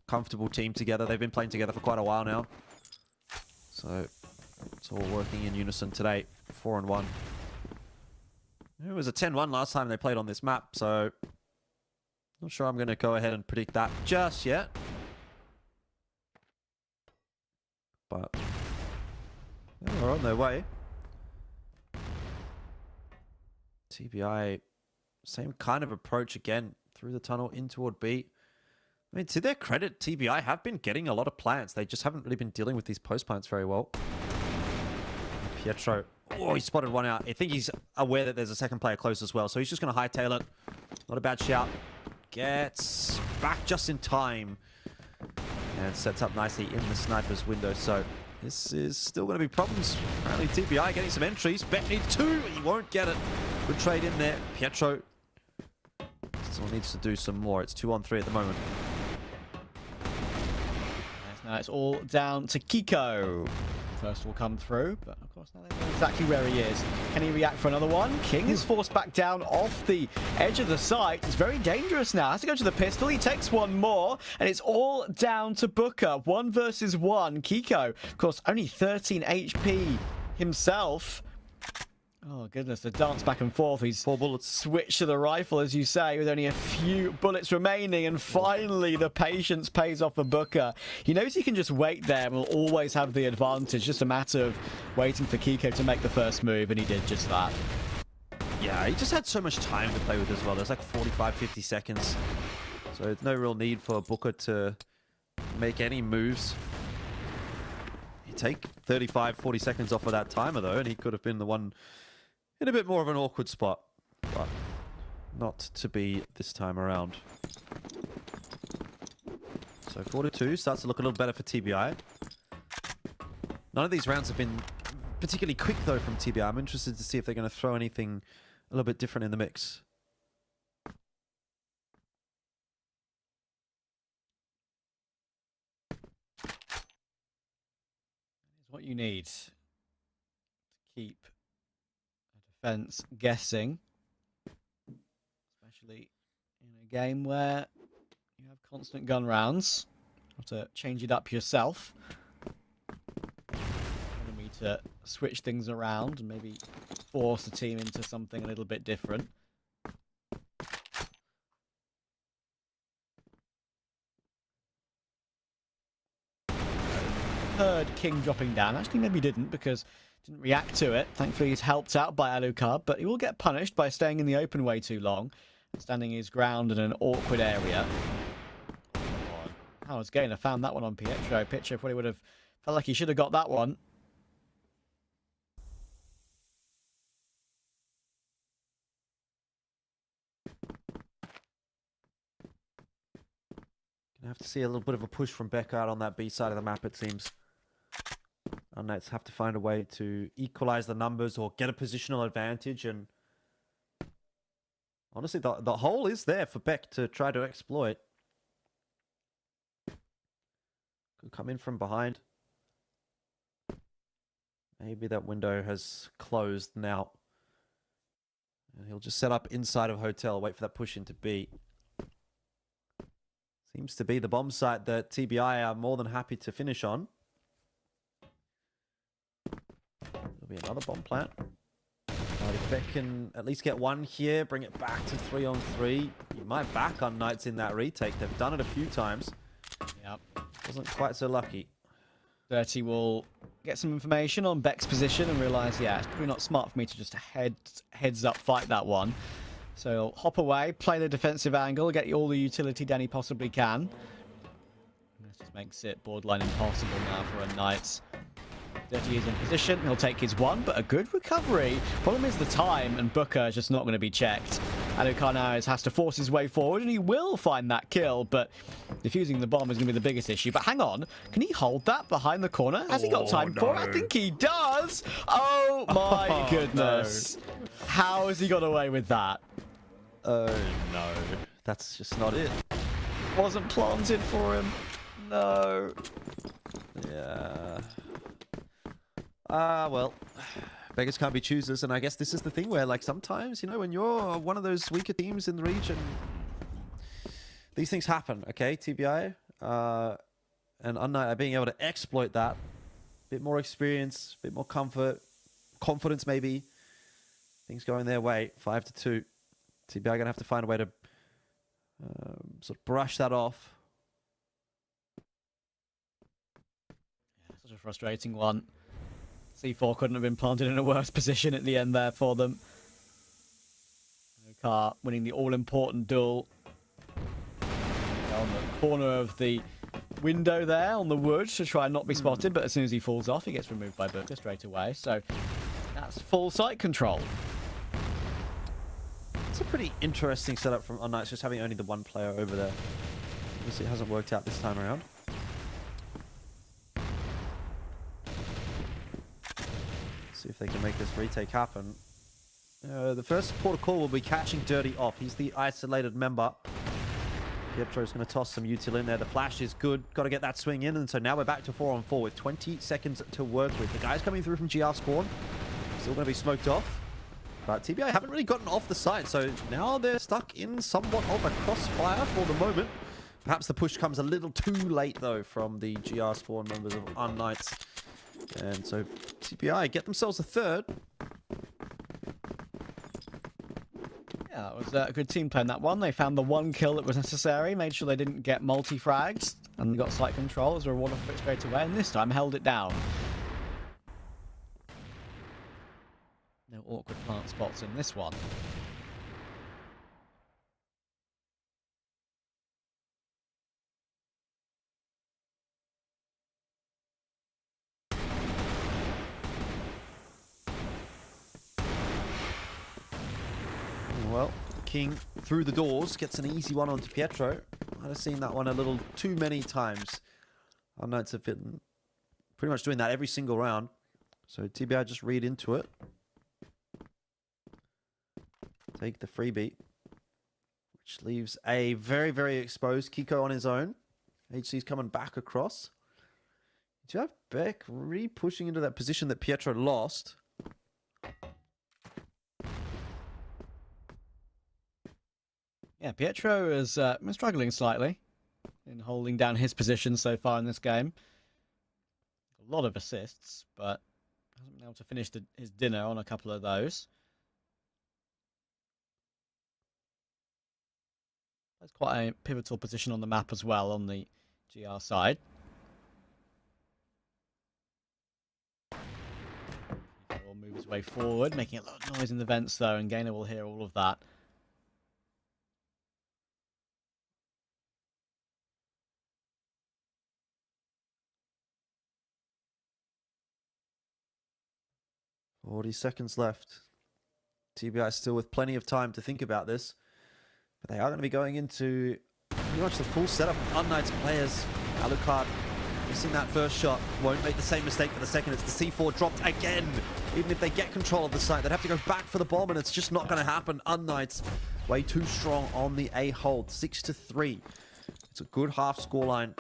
Comfortable team together. They've been playing together for quite a while now. So it's all working in unison today. 4-1. It was a 10-1 last time they played on this map, so not sure I'm going to go ahead and predict that just yet. But they're on their way. TBI, same kind of approach again through the tunnel in toward B. I mean, to their credit, TBI have been getting a lot of plants. They just haven't really been dealing with these post plants very well. Pietro, he spotted one out. I think he's aware that there's a second player close as well, so he's just going to hightail it. Not a bad shout. Gets back just in time and sets up nicely in the sniper's window. So this is still going to be problems. Apparently TBI getting some entries. Beck needs two. He won't get it. Good trade in there. Pietro still needs to do some more. It's 2-on-3 at the moment. Now it's all down to Kiko. First will come through, but of course now they know exactly where he is. Can he react for another one? King is forced back down off the edge of the site. It's very dangerous now. Has to go to the pistol. He takes one more, and it's all down to Booker. 1 versus 1. Kiko, of course, only 13 HP himself. Oh, goodness, the dance back and forth. He's 4 bullets. Switched to the rifle, as you say, with only a few bullets remaining. And finally, the patience pays off for Booker. He knows he can just wait there and will always have the advantage. Just a matter of waiting for Kiko to make the first move, and he did just that. Yeah, he just had so much time to play with as well. There's like 45, 50 seconds. So there's no real need for Booker to make any moves. You take 35, 40 seconds off of that timer, though, and he could have been the one in a bit more of an awkward spot, but not to be this time around. So 4-2 starts to look a little better for TBI. None of these rounds have been particularly quick, though, from TBI. I'm interested to see if they're going to throw anything a little bit different in the mix. what you need to keep a defense guessing, especially in a game where you have constant gun rounds. You have to change it up yourself. Wanted me to switch things around and maybe force the team into something a little bit different. Heard King dropping down. Actually, maybe didn't, because didn't react to it. Thankfully, he's helped out by Alucard, but he will get punished by staying in the open way too long, standing his ground in an awkward area. Howard's Gainer found that one on Pietro. Pietro probably would have felt like he should have got that one. Gonna have to see a little bit of a push from Becker out on that B side of the map, it seems. unKnights have to find a way to equalize the numbers or get a positional advantage, and honestly, the hole is there for Beck to try to exploit. Could come in from behind. Maybe that window has closed now. And he'll just set up inside of Hotel, wait for that push into B. Seems to be the bomb site that TBI are more than happy to finish on. There'll be another bomb plant. If Beck can at least get one here, bring it back to 3-on-3. You might back unKnights in that retake. They've done it a few times. Yep. Wasn't quite so lucky. Dirty will get some information on Beck's position and realise, yeah, it's probably not smart for me to just heads up fight that one. So he'll hop away, play the defensive angle, get all the utility down he possibly can. This just makes it borderline impossible now for unKnights. Dirty is in position, he'll take his one, but a good recovery. Problem is the time, and Booker is just not going to be checked. Alucard now has to force his way forward, and he will find that kill, but defusing the bomb is going to be the biggest issue. But hang on, can he hold that behind the corner? Has he got time for it? I think he does! Oh my goodness. No. How has he got away with that? Oh no, that's just not it. Wasn't planted for him. No. Yeah. Well, beggars can't be choosers, and I guess this is the thing where, like, sometimes, you know, when you're one of those weaker teams in the region, these things happen, okay? TBI and unKnight are being able to exploit that. Bit more experience, bit more comfort, confidence maybe. Things going their way, 5-2. TBI are going to have to find a way to sort of brush that off. Yeah, such a frustrating one. C4 couldn't have been planted in a worse position at the end there for them. Car winning the all-important duel. On the corner of the window there on the wood to try and not be spotted, but as soon as he falls off, he gets removed by Booker straight away. So that's full site control. It's a pretty interesting setup from unKnights, just having only the one player over there. Obviously, it hasn't worked out this time around. See if they can make this retake happen. The first port of call will be catching Dirty off. He's the isolated member. Pietro's going to toss some util in there. The flash is good. Got to get that swing in. And so now we're back to 4-on-4 with 20 seconds to work with. The guys coming through from GR spawn. Still going to be smoked off. But TBI haven't really gotten off the site. So now they're stuck in somewhat of a crossfire for the moment. Perhaps the push comes a little too late, though, from the GR spawn members of unKnights. And so TBI get themselves a third. Yeah, it was a good team playing that one. They found the one kill that was necessary, made sure they didn't get multi-frags, and got site control as a reward for it straight away, and this time held it down. No awkward plant spots in this one. Well, King through the doors gets an easy one onto Pietro. I'd have seen that one a little too many times. unKnights have been pretty much doing that every single round. So TBI just read into it. Take the freebie. Which leaves a very, very exposed Kiko on his own. HC's coming back across. Do you have Beck really pushing into that position that Pietro lost? Yeah, Pietro is struggling slightly in holding down his position so far in this game. A lot of assists, but hasn't been able to finish his dinner on a couple of those. That's quite a pivotal position on the map as well on the GR side. He will move his way forward, making a lot of noise in the vents though, and Gainer will hear all of that. $40 left. TBI still with plenty of time to think about this. But they are going to be going into pretty much the full setup of unKnights players. Alucard missing that first shot. Won't make the same mistake for the second. It's the C4 dropped again. Even if they get control of the site, they'd have to go back for the bomb, and it's just not going to happen. unKnights way too strong on the A hold. 6-3. It's a good half scoreline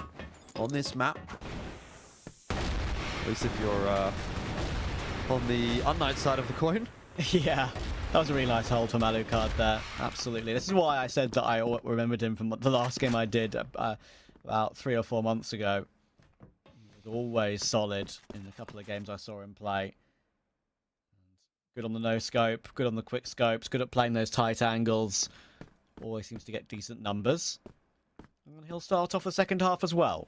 on this map. At least if you're on the unKnights side of the coin. Yeah, that was a really nice hold from Alucard there. Absolutely. This is why I said that I remembered him from the last game I did about 3 or 4 months ago. He was always solid in the couple of games I saw him play. Good on the no-scope, good on the quick scopes, good at playing those tight angles. Always seems to get decent numbers. And he'll start off the second half as well.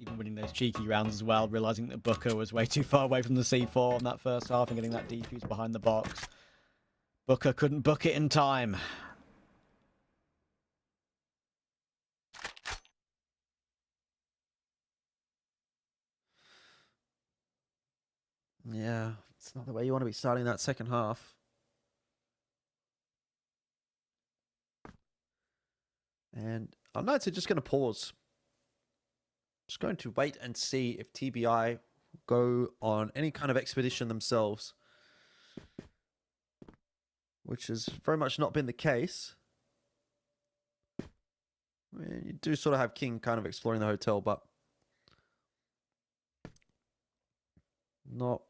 Even winning those cheeky rounds as well, realising that Booker was way too far away from the C4 in that first half and getting that defuse behind the box. Booker couldn't book it in time. Yeah, it's not the way you want to be starting that second half. And unKnights are just going to pause. Just going to wait and see if TBI go on any kind of expedition themselves, which has very much not been the case. I mean, you do sort of have King kind of exploring the hotel, but not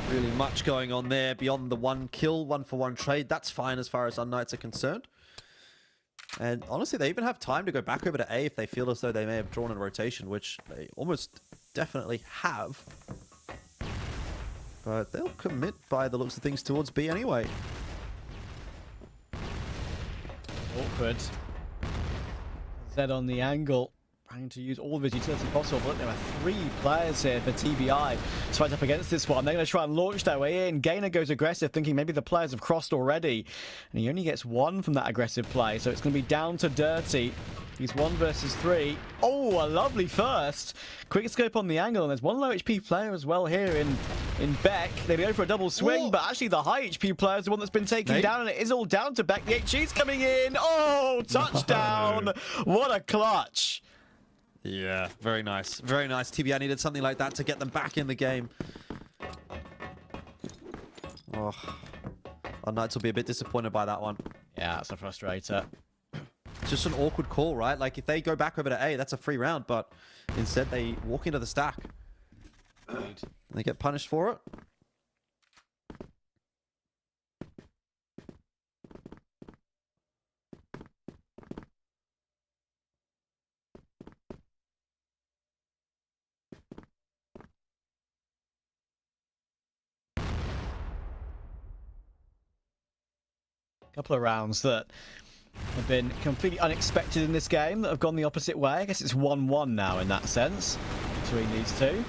really much going on there beyond the 1 kill, 1-for-1 trade. That's fine as far as unKnights are concerned. And honestly, they even have time to go back over to A if they feel as though they may have drawn in rotation, which they almost definitely have. But they'll commit by the looks of things towards B anyway. Awkward. Zed on the angle, trying to use all of his utility possible. But there are 3 players here for TBI to fight up against this one. They're going to try and launch their way in. Gainer goes aggressive, thinking maybe the players have crossed already. And he only gets 1 from that aggressive play. So it's going to be down to Dirty. He's 1 versus 3. Oh, a lovely first. Quick scope on the angle. And there's 1 low HP player as well here in Beck. They go for a double swing, but actually the high HP player is the one that's been taken down. And it is all down to Beck. The HG's coming in. Oh, touchdown. No. What a clutch. Yeah, very nice. Very nice. TBI needed something like that to get them back in the game. Oh, unKnights will be a bit disappointed by that one. Yeah, that's a frustrator. It's just an awkward call, right? Like, if they go back over to A, that's a free round, but instead they walk into the stack. And they get punished for it. Couple of rounds that have been completely unexpected in this game that have gone the opposite way. I guess it's 1-1 now in that sense between these two.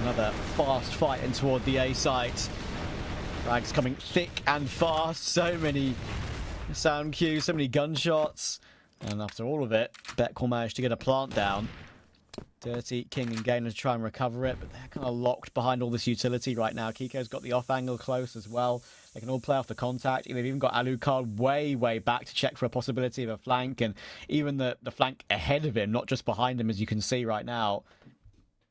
Another fast fight in toward the A site. Frags coming thick and fast. So many sound cues, so many gunshots. And after all of it, Beck will manage to get a plant down. Dirty, King and Gainer to try and recover it, but they're kind of locked behind all this utility right now. Kiko's got the off angle close as well. They can all play off the contact. They've even got Alucard way back to check for a possibility of a flank, and even the flank ahead of him, not just behind him, as you can see right now.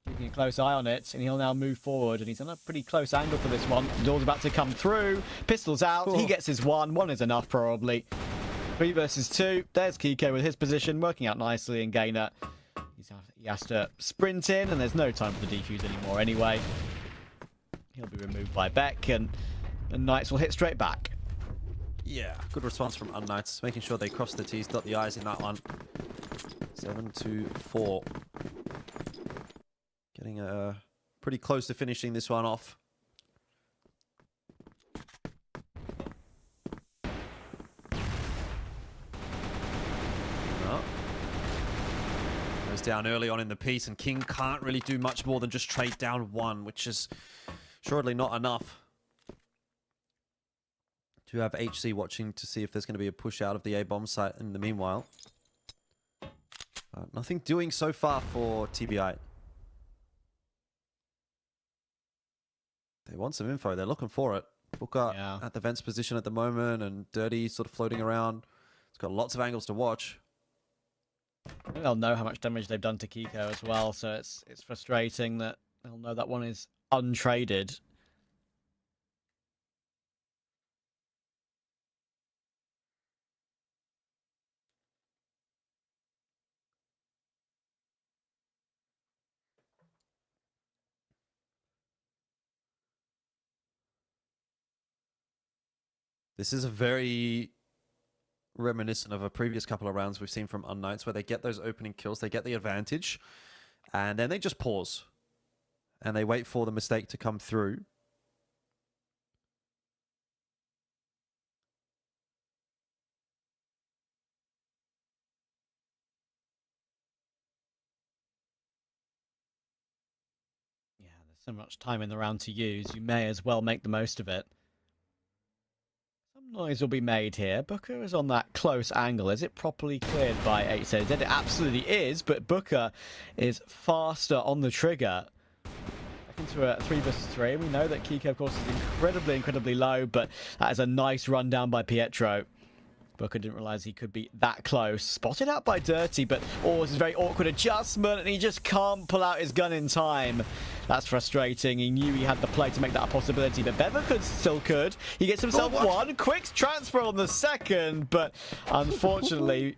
Keeping a close eye on it, and he'll now move forward, and he's on a pretty close angle for this one. The door's about to come through. Pistols out. He gets his 1. 1 is enough, probably. 3 versus 2. There's Kiko with his position, working out nicely, and Gainer, he has to sprint in, and there's no time for the defuse anymore anyway. He'll be removed by Beck, and Knights will hit straight back. Yeah, good response from unKnights, making sure they cross the T's, dot the I's in that one. 7-4. Getting pretty close to finishing this one off. Goes down early on in the piece, and King can't really do much more than just trade down one, which is surely not enough. To have HC watching to see if there's going to be a push out of the A-bomb site in the meanwhile. Nothing doing so far for TBI. They want some info. They're looking for it. Booker at the vents position at the moment, and Dirty sort of floating around. It's got lots of angles to watch. I think they'll know how much damage they've done to Kiko as well, so it's frustrating that they'll know that one is untraded. This is a very reminiscent of a previous couple of rounds we've seen from unKnights, where they get those opening kills, they get the advantage, and then they just pause. And they wait for the mistake to come through. Yeah, there's so much time in the round to use. You may as well make the most of it. Some noise will be made here. Booker is on that close angle. Is it properly cleared by HZ? It absolutely is, but Booker is faster on the trigger. Back into a 3 versus 3. We know that Kiko, of course, is incredibly low, but that is a nice run down by Pietro. Booker didn't realize he could be that close. Spotted out by Dirty, but this is a very awkward adjustment, and he just can't pull out his gun in time. That's frustrating. He knew he had the play to make that a possibility, but Bever still could. He gets himself one. Quick transfer on the second, but unfortunately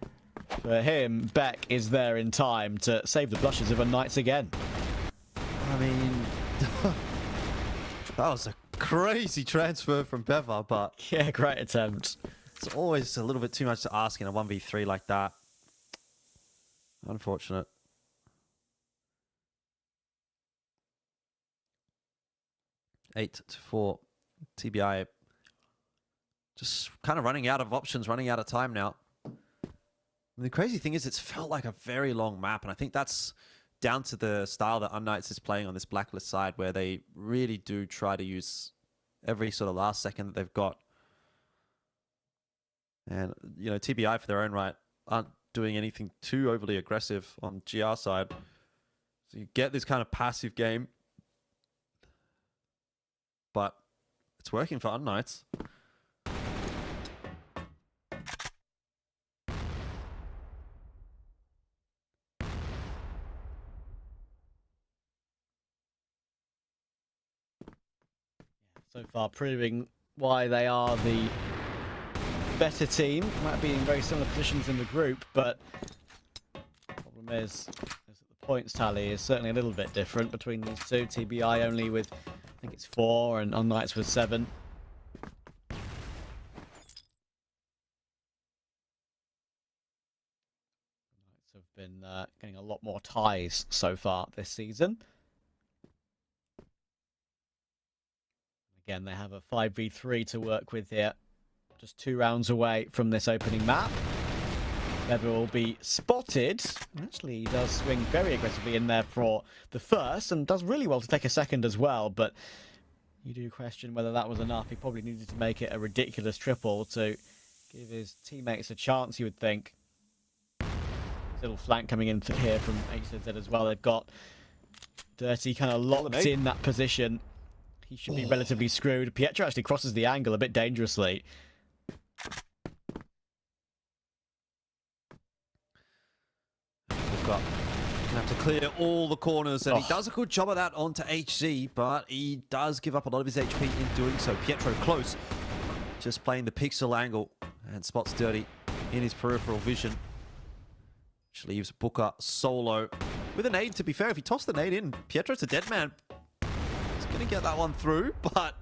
for him, Beck is there in time to save the blushes of unKnights again. I mean, that was a crazy transfer from Bever, but... Yeah, great attempt. It's always a little bit too much to ask in a 1v3 like that. Unfortunate. Eight to 4. TBI just kind of running out of options, running out of time now. And the crazy thing is, it's felt like a very long map, and I think that's down to the style that unKnights is playing on this Blacklist side, where they really do try to use every sort of last second that they've got. And, you know, TBI for their own right aren't doing anything too overly aggressive on GR side. So you get this kind of passive game. But it's working for unKnights. So far proving why they are the better team. Might be in very similar positions in the group, but the problem is that the points tally is certainly a little bit different between these two. TBI only with, I think it's 4, and unKnights with 7. Knights have been getting a lot more ties so far this season. Again, they have a 5v3 to work with here. Just 2 rounds away from this opening map. Bever will be spotted. Actually, he does swing very aggressively in there for the first, and does really well to take a second as well, but you do question whether that was enough. He probably needed to make it a ridiculous triple to give his teammates a chance, you would think. Little flank coming in here from HZ as well. They've got Dirty kind of locked in that position. He should be relatively screwed. Pietro actually crosses the angle a bit dangerously. Gonna have to clear all the corners, and he does a good job of that onto HZ, but he does give up a lot of his HP in doing so. Pietro close, just playing the pixel angle, and spots Dirty. in his peripheral vision. Which leaves Booker solo with a nade. To be fair, if he tossed the nade in, Pietro's a dead man. He's going to get that one through, but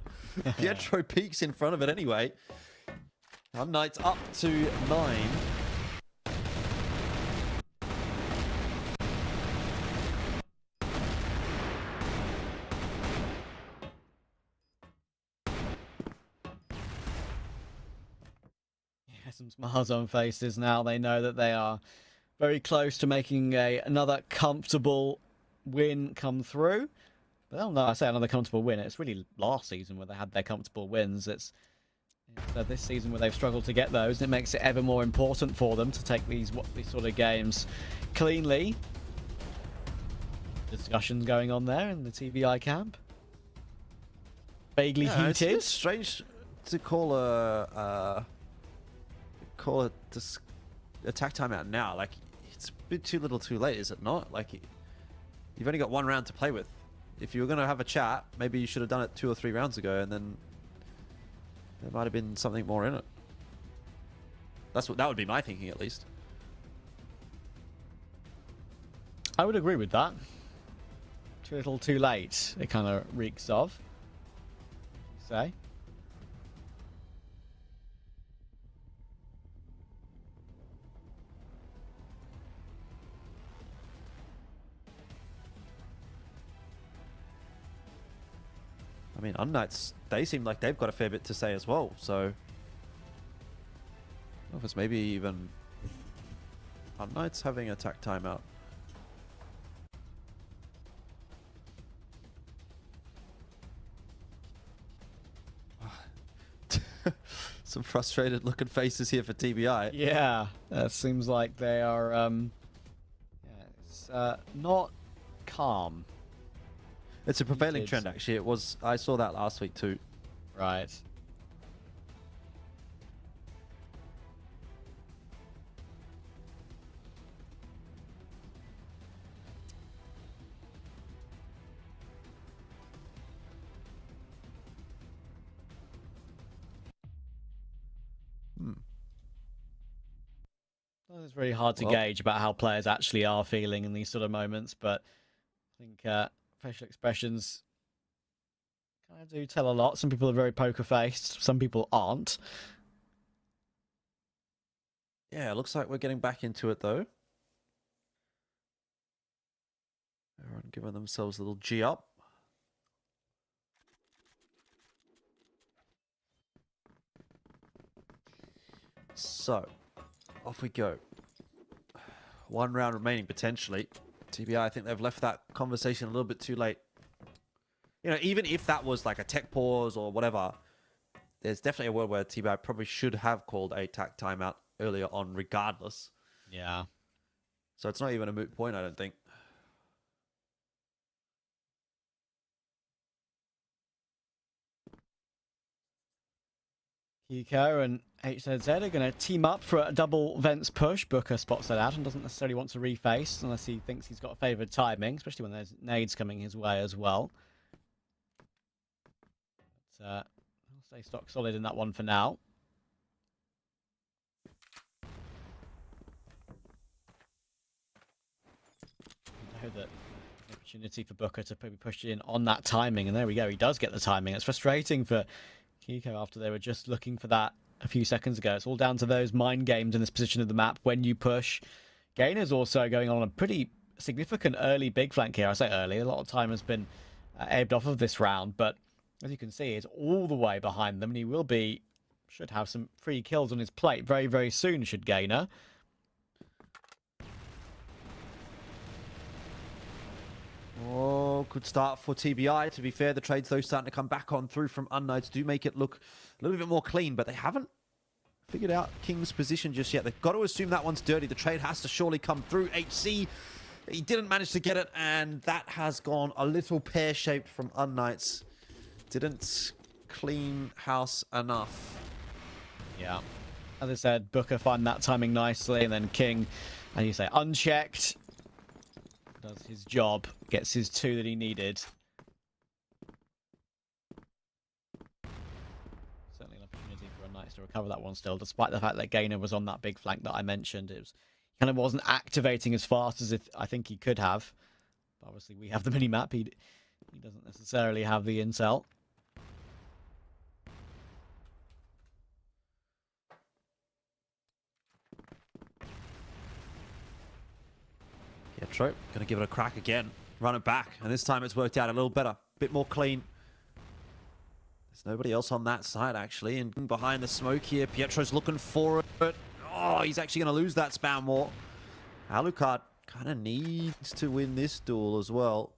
Pietro peeks in front of it anyway. unKnights up to 9. Yeah, some smiles on faces now. They know that they are very close to making another comfortable win come through. But oh no, I say another comfortable win. It's really last season where they had their comfortable wins. It's this season where they've struggled to get those. It makes it ever more important for them to take these sort of games cleanly. Discussions going on there in the TBI camp. Vaguely heated. It's strange to call a attack timeout now. Like, it's a bit too little too late, is it not? Like, you've only got one round to play with. If you were going to have a chat, maybe you should have done it 2 or 3 rounds ago, and then there might have been something more in it. That would be my thinking, at least. I would agree with that. Too little, too late. It kind of reeks of. Say. I mean, unKnights, they seem like they've got a fair bit to say as well, so... I don't know if it's maybe even unKnights having attack timeout. Some frustrated looking faces here for TBI. Yeah, that seems like they are, it's not calm. It's a prevailing trend, actually. It was. I saw that last week too. Right. Well, it's really hard to gauge about how players actually are feeling in these sort of moments, but I think facial expressions kind of do tell a lot. Some people are very poker faced, some people aren't. Yeah, it looks like we're getting back into it though. Everyone giving themselves a little G up. So, off we go. 1 round remaining potentially. TBI, I think they've left that conversation a little bit too late. You know, even if that was like a tech pause or whatever, there's definitely a world where TBI probably should have called a tack timeout earlier on regardless. Yeah. So it's not even a moot point, I don't think. Kiko and HZZ are going to team up for a double vents push. Booker spots that out and doesn't necessarily want to reface unless he thinks he's got a favoured timing, especially when there's nades coming his way as well. But, I'll stay stock solid in that one for now. I know that the opportunity for Booker to maybe push in on that timing, and there we go, he does get the timing. It's frustrating for Kiko after they were just looking for that a few seconds ago. It's all down to those mind games in this position of the map when you push. Gainer's also going on a pretty significant early big flank here. I say early, a lot of time has been ebbed off of this round, but as you can see, it's all the way behind them, and he should have some free kills on his plate very, very soon, should Gainer. Oh, good start for TBI. To be fair, the trades, though, starting to come back on through from unKnights do make it look a little bit more clean, but they haven't figured out King's position just yet. They've got to assume that one's dirty. The trade has to surely come through. HC, he didn't manage to get it, and that has gone a little pear-shaped from unKnights. Didn't clean house enough. Yeah. As I said, Booker find that timing nicely, and then King, as you say, unchecked, does his job, gets his 2 that he needed. Certainly an opportunity for unKnights unKnights to recover that one still, despite the fact that Gainer was on that big flank that I mentioned. It was kind of wasn't activating as fast as I think he could have. But obviously, we have the mini-map. He doesn't necessarily have the intel. Pietro going to give it a crack again. Run it back. And this time it's worked out a little better. Bit more clean. There's nobody else on that side, actually. And behind the smoke here, Pietro's looking for it. Oh, he's actually going to lose that spam war. Alucard kind of needs to win this duel as well.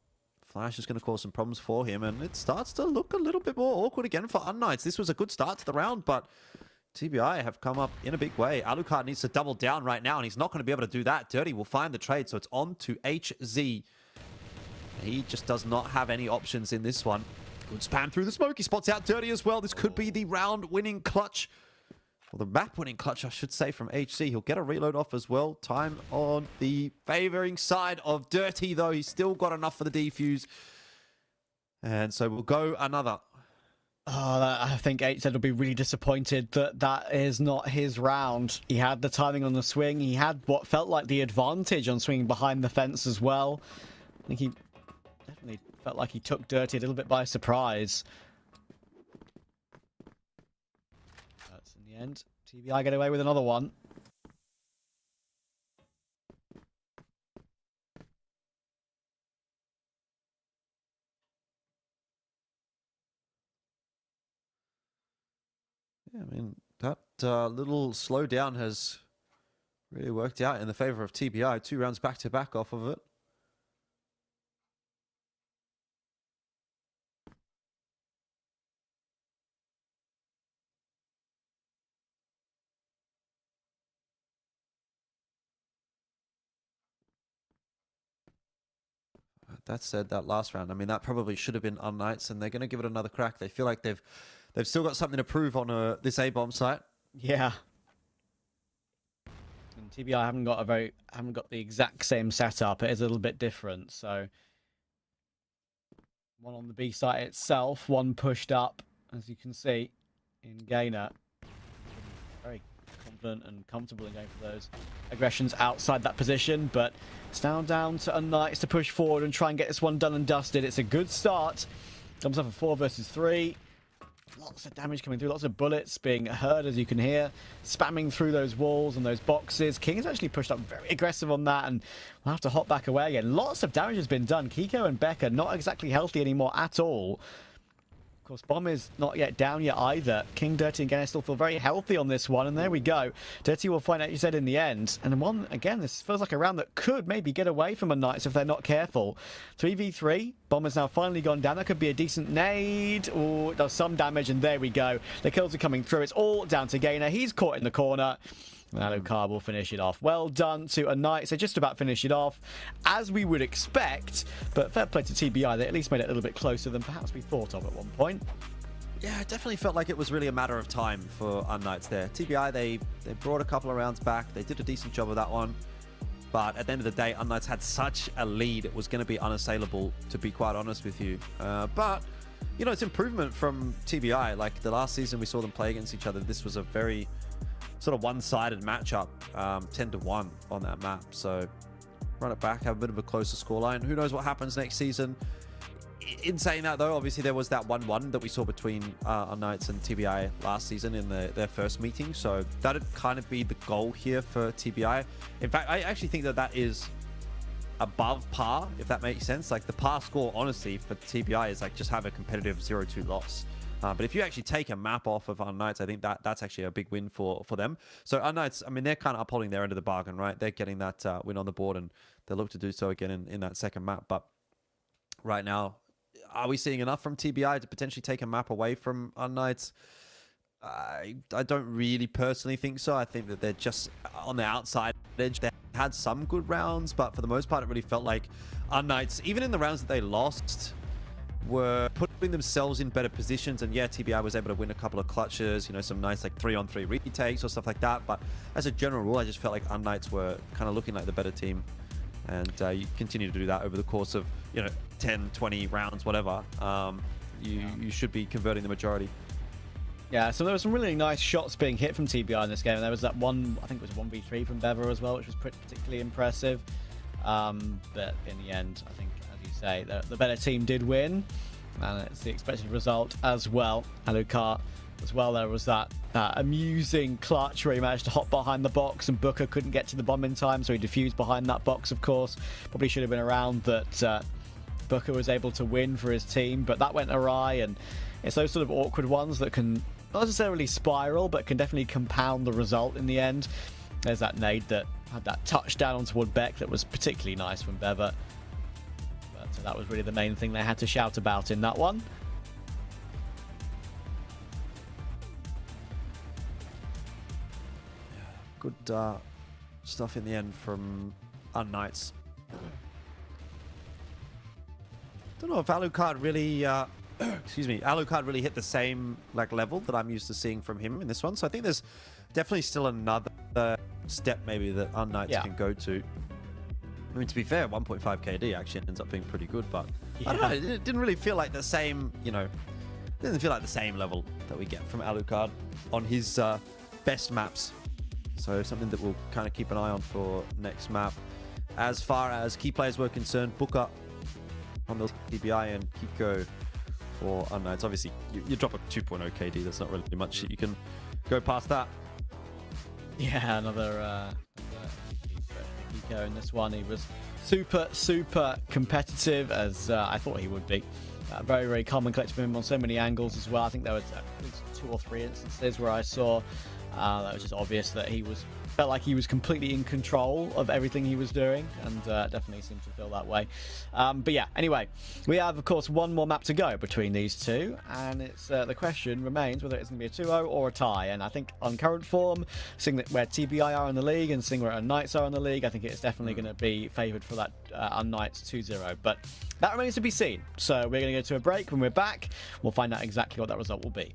Flash is going to cause some problems for him, and it starts to look a little bit more awkward again for unKnights. This was a good start to the round, but TBI have come up in a big way. Alucard needs to double down right now, and he's not going to be able to do that. Dirty will find the trade, so it's on to HZ. He just does not have any options in this one. Good spam through the smoke. He spots out Dirty as well. This could be the round-winning clutch. Well, the map-winning clutch, I should say, from HC. He'll get a reload off as well. Time on the favoring side of Dirty, though. He's still got enough for the defuse. And so we'll go another. Oh, I think HZ will be really disappointed that that is not his round. He had the timing on the swing. He had what felt like the advantage on swinging behind the fence as well. I think he definitely felt like he took Dirty a little bit by surprise. And TBI get away with another one. Yeah, I mean, that little slowdown has really worked out in the favor of TBI. 2 rounds back-to-back off of it. That said, that last round, I mean, that probably should have been unKnights, and they're going to give it another crack. They feel like they've still got something to prove on this A-bomb site. Yeah. And TBI haven't got the exact same setup. It is a little bit different. So one on the B site itself, one pushed up, as you can see, in Gainer. Very confident and comfortable in going for those aggressions outside that position, but it's now down to unKnights to push forward and try and get this one done and dusted. It's a good start. Comes up a 4 versus 3. Lots of damage coming through, lots of bullets being heard, as you can hear, spamming through those walls and those boxes. King has actually pushed up very aggressive on that, and we'll have to hop back away again. Lots of damage has been done. Kiko and Becca not exactly healthy anymore at all. Of course, Bomb is not yet down yet either. King, Dirty, and Gainer still feel very healthy on this one, and there we go. Dirty will find out, you said, in the end. And one, again, this feels like a round that could maybe get away from unKnights if they're not careful. 3v3. Bomb has now finally gone down. That could be a decent nade. Oh, it does some damage, and there we go. The kills are coming through. It's all down to Gainer. He's caught in the corner. Alucard will finish it off. Well done to unKnights. They just about finished it off, as we would expect. But fair play to TBI. They at least made it a little bit closer than perhaps we thought of at one point. Yeah, it definitely felt like it was really a matter of time for unKnights there. TBI, they brought a couple of rounds back. They did a decent job of that one. But at the end of the day, unKnights had such a lead. It was going to be unassailable, to be quite honest with you. But, you know, it's improvement from TBI. Like the last season we saw them play against each other. This was a very sort of one-sided matchup, 10-1 on that map. So run it back, have a bit of a closer scoreline. Who knows what happens next season? In saying that, though, obviously there was that 1-1 that we saw between unKnights and TBI last season in their first meeting. So that'd kind of be the goal here for TBI. In fact, I actually think that is above par, if that makes sense. Like the par score, honestly, for TBI is like just have a competitive 0-2 loss. But if you actually take a map off of unKnights, I think that's actually a big win for them. So unKnights, I mean, they're kind of upholding their end of the bargain, right? They're getting that win on the board, and they'll look to do so again in that second map. But right now, are we seeing enough from TBI to potentially take a map away from unKnights? I don't really personally think so. I think that they're just on the outside edge. They had some good rounds, but for the most part, it really felt like unKnights, even in the rounds that they lost, were putting themselves in better positions. And yeah, TBI was able to win a couple of clutches, you know, some nice like 3-on-3 retakes or stuff like that. But as a general rule, I just felt like unKnights were kind of looking like the better team. And you continue to do that over the course of, you know, 10, 20 rounds, whatever. You should be converting the majority. Yeah, so there were some really nice shots being hit from TBI in this game. And there was that one, I think it was 1v3 from Bever as well, which was particularly impressive. But in the end, I think, as you say, the better team did win. And it's the expected result as well. Alucard as well, there was that amusing clutch where he managed to hop behind the box and Booker couldn't get to the bomb in time, so he defused behind that box, of course. Probably should have been around that Booker was able to win for his team, but that went awry, and it's those sort of awkward ones that can not necessarily spiral, but can definitely compound the result in the end. There's that nade that had that touchdown on toward Beck that was particularly nice from Bever. But that was really the main thing they had to shout about in that one. Good stuff in the end from unKnights. Don't know if Alucard really, excuse me, Alucard really hit the same level that I'm used to seeing from him in this one. So I think there's definitely still another step maybe that unKnights can go to. I mean, to be fair, 1.5 KD actually ends up being pretty good, but I don't know, it didn't really feel like the same, you know, it didn't feel like the same level that we get from Alucard on his best maps. So something that we'll kind of keep an eye on for next map. As far as key players were concerned, Booker on the TBI and Kiko for unKnights. Obviously, you drop a 2.0 KD. That's not really much. You can go past that. Yeah, another Kiko in this one. He was super competitive, as I thought he would be. Very, very calm and collected from him on so many angles as well. I think there was at least 2 or 3 instances where I saw that was just obvious that he felt like he was completely in control of everything he was doing, and definitely seemed to feel that way. But yeah, anyway, we have, of course, one more map to go between these two, and it's the question remains whether it's going to be a 2-0 or a tie. And I think on current form, seeing that where TBI are in the league and seeing where unKnights are in the league, I think it's definitely going to be favoured for that unKnights 2-0. But that remains to be seen. So we're going to go to a break. When we're back, we'll find out exactly what that result will be.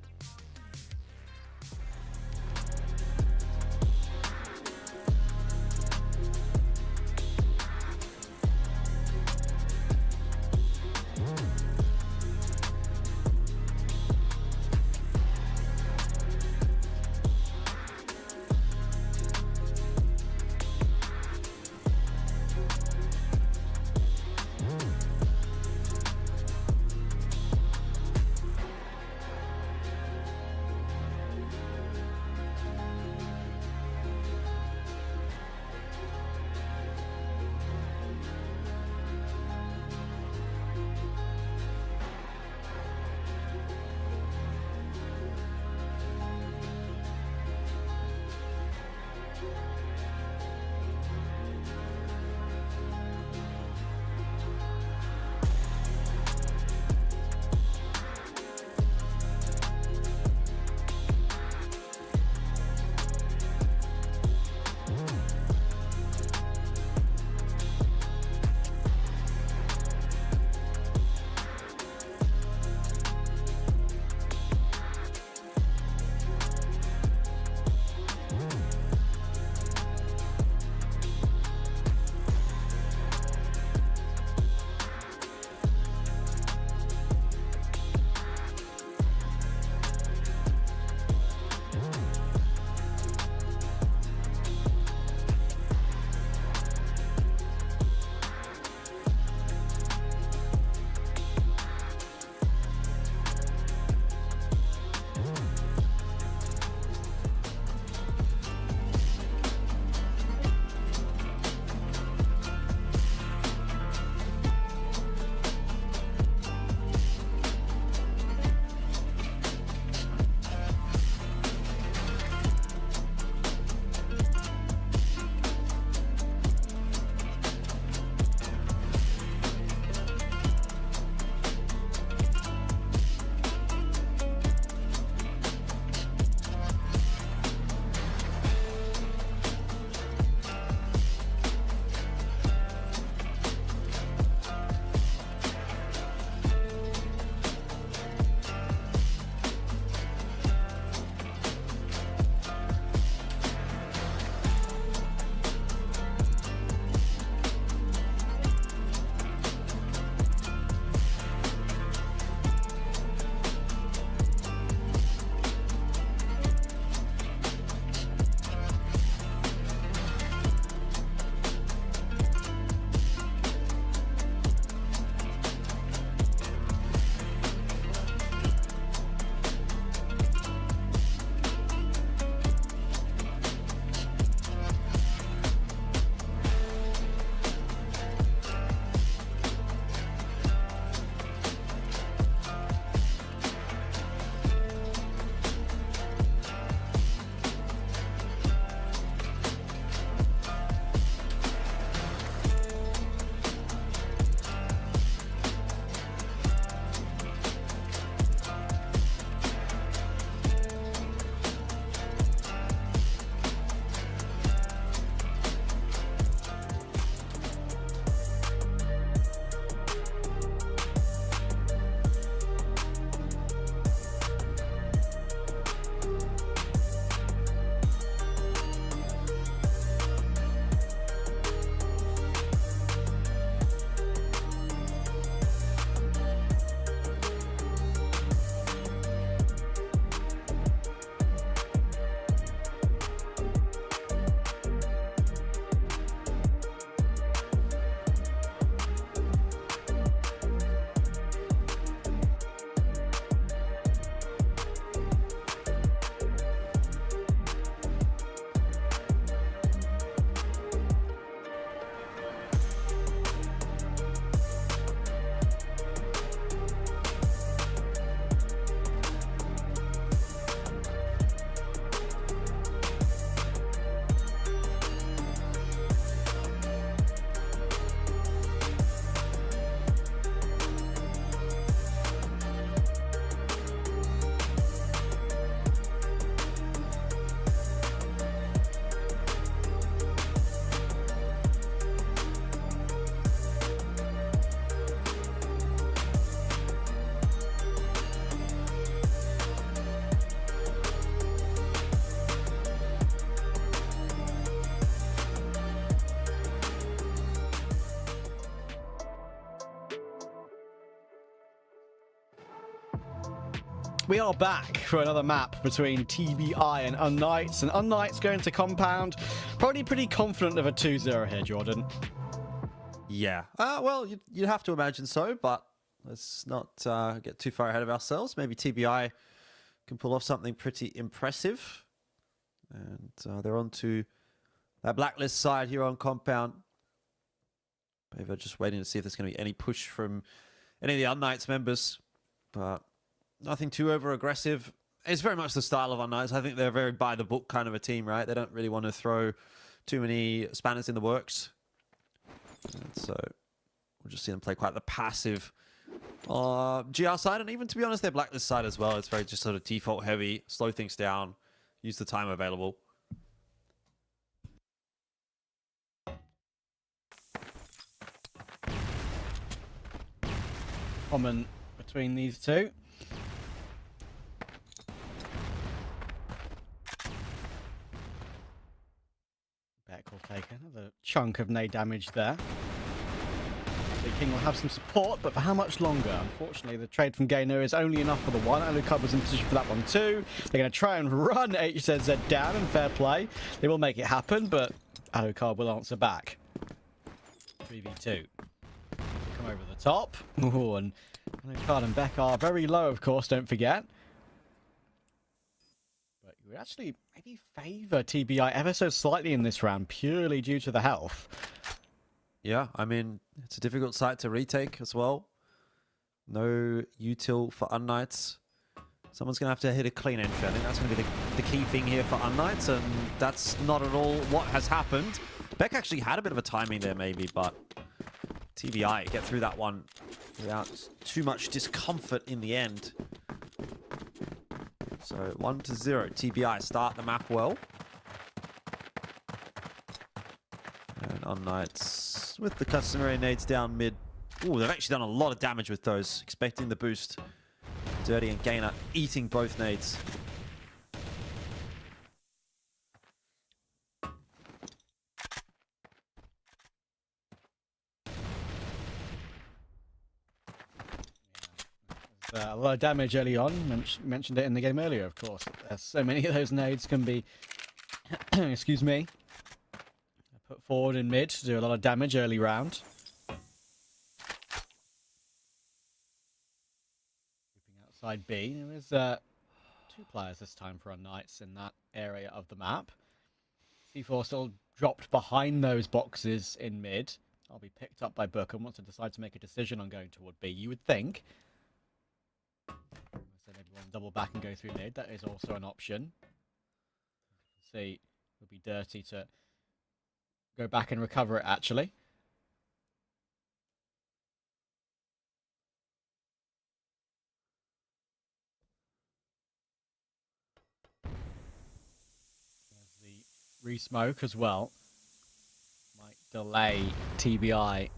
We are back for another map between TBI and unKnights, and unKnights going to compound. Probably pretty confident of a 2-0 here, Jordan. Yeah. Well, you'd have to imagine so, but let's not get too far ahead of ourselves. Maybe TBI can pull off something pretty impressive. And they're on to that blacklist side here on compound. Maybe just waiting to see if there's going to be any push from any of the unKnights members, but nothing too over-aggressive. It's very much the style of unKnights. I think they're very by-the-book kind of a team, right? They don't really want to throw too many spanners in the works. And so we'll just see them play quite the passive GR side. And even, to be honest, their blacklist side as well. It's very just sort of default heavy, slow things down, use the time available. Common between these two. Beck will take another chunk of nade damage there. The King will have some support, but for how much longer? Unfortunately, the trade from Gainer is only enough for the one. Alucard was in position for that one too. They're going to try and run HZZ down, and fair play. They will make it happen, but Alucard will answer back. 3v2. Come over the top. Ooh, and Alucard and Beck are very low, of course, don't forget. But you would actually maybe favour TBI ever so slightly in this round, purely due to the health. Yeah, I mean, it's a difficult site to retake as well. No util for unKnights. Someone's going to have to hit a clean entry. I think that's going to be the key thing here for unKnights, and that's not at all what has happened. Beck actually had a bit of a timing there maybe, but TBI get through that one without too much discomfort in the end. So 1-0, TBI start the map well. And unKnights with the customary nades down mid. Ooh, they've actually done a lot of damage with those. Expecting the boost. Dirty and Gainer eating both nades. A lot of damage early on. Mentioned it in the game earlier, of course. So many of those nades can be, excuse me, put forward in mid to do a lot of damage early round. Keeping outside B, there is 2 players this time for unKnights in that area of the map. C4 still dropped behind those boxes in mid. I'll be picked up by Booker once I decide to make a decision on going toward B, you would think. So maybe one double back and go through mid. That is also an option. You can see it would be dirty to go back and recover it, actually. There's the re-smoke as well. Might delay TBI a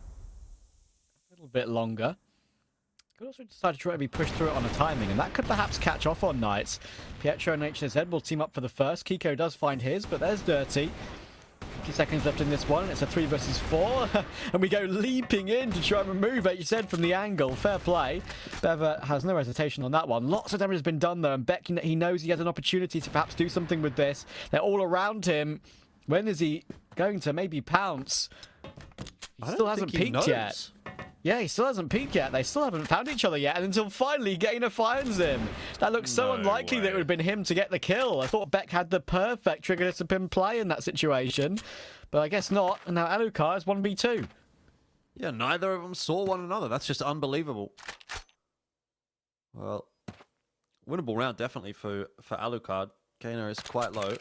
little bit longer. Could also decide to try to be pushed through it on a timing, and that could perhaps catch off on Knights. Pietro and HZZ will team up for the first. Kiko does find his, but there's Dirty. 50 seconds left in this one. It's a 3 versus 4, and we go leaping in to try and remove HZ from the angle. Fair play. Bever has no hesitation on that one. Lots of damage has been done, though, and Beck, he knows he has an opportunity to perhaps do something with this. They're all around him. When is he going to maybe pounce? He still hasn't peaked yet. Yeah, he still hasn't peaked yet. They still haven't found each other yet. And until finally Gainer finds him. That looks so unlikely that it would have been him to get the kill. I thought Beck had the perfect trigger discipline play in that situation. But I guess not. And now Alucard is 1v2. Yeah, neither of them saw one another. That's just unbelievable. Well, winnable round definitely for Alucard. Gainer is quite low.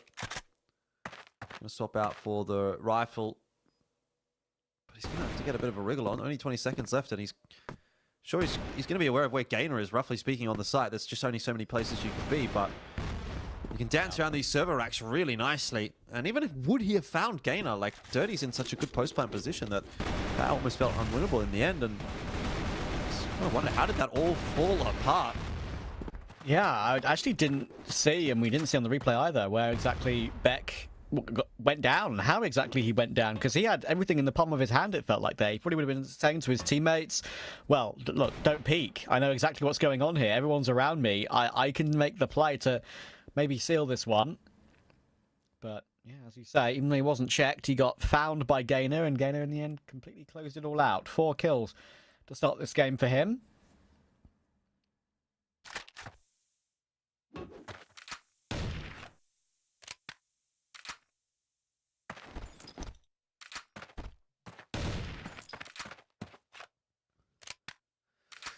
Gonna swap out for the rifle. But he's going to have to get a bit of a wriggle on. Only 20 seconds left, and he's going to be aware of where Gainer is, roughly speaking, on the site. There's just only so many places you can be, but you can dance around these server racks really nicely. And even if would he have found Gainer, like, Dirty's in such a good post-plant position that almost felt unwinnable in the end. And I wonder, how did that all fall apart? Yeah, I actually didn't see, and we didn't see on the replay either, where exactly Beck went down, how exactly he went down, because he had everything in the palm of his hand, it felt like there. He probably would have been saying to his teammates, well, look, don't peek. I know exactly what's going on here. Everyone's around me. I can make the play to maybe seal this one. But, yeah, as you say, even though he wasn't checked, he got found by Gainer, and Gainer in the end completely closed it all out. 4 kills to start this game for him.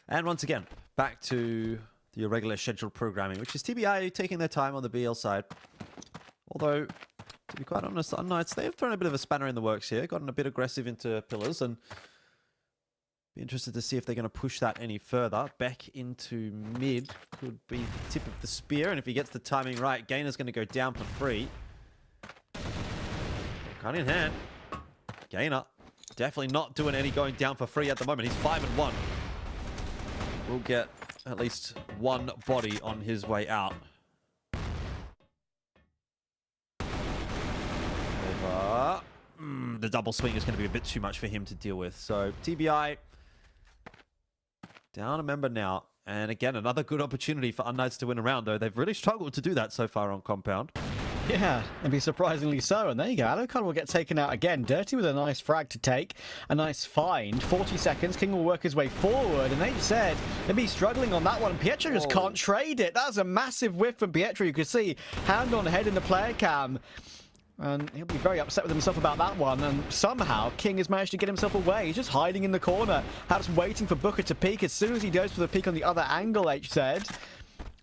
And once again, back to the irregular scheduled programming, which is TBI taking their time on the BL side. Although, to be quite honest, unKnights, they've thrown a bit of a spanner in the works here, gotten a bit aggressive into pillars, and be interested to see if they're going to push that any further. Beck into mid could be the tip of the spear, and if he gets the timing right, Gainer's going to go down for free. Gun in hand. Gainer definitely not doing any going down for free at the moment. He's 5-1. We'll get at least one body on his way out. The double swing is going to be a bit too much for him to deal with. So TBI down a member now. And again, another good opportunity for unKnights to win a round, though. They've really struggled to do that so far on Compound. Yeah, and be surprisingly so. And there you go. Alucard will get taken out again. Dirty with a nice frag to take. A nice find. 40 seconds. King will work his way forward. And they said they'd be struggling on that one. Pietro just can't trade it. That was a massive whiff from Pietro. You could see hand on head in the player cam. And he'll be very upset with himself about that one. And somehow, King has managed to get himself away. He's just hiding in the corner. Perhaps waiting for Booker to peek. As soon as he goes for the peek on the other angle, H said,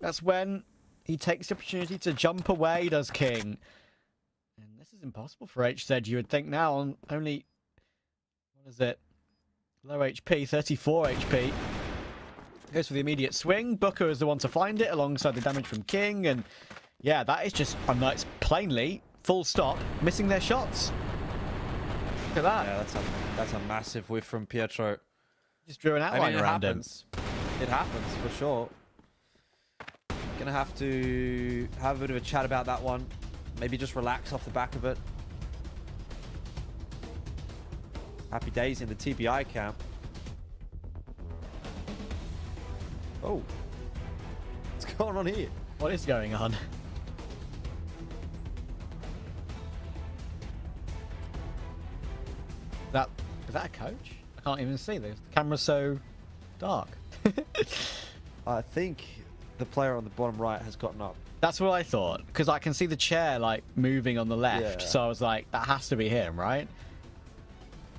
that's when he takes the opportunity to jump away, does King. And this is impossible for H said. You would think now on only, what is it? Low HP, 34 HP. Goes for the immediate swing. Booker is the one to find it alongside the damage from King. And yeah, that is just unKnights plainly, full stop, missing their shots. Look at that. Yeah, that's a massive whiff from Pietro. Just drew an outline around him. It happens for sure. Gonna have to have a bit of a chat about that one. Maybe just relax off the back of it. Happy days in the TBI camp. Oh. What's going on here? What is going on? Is that a coach? I can't even see. The camera's so dark. I think the player on the bottom right has gotten up. That's what I thought, because I can see the chair like moving on the left. Yeah. So I was like, that has to be him, right?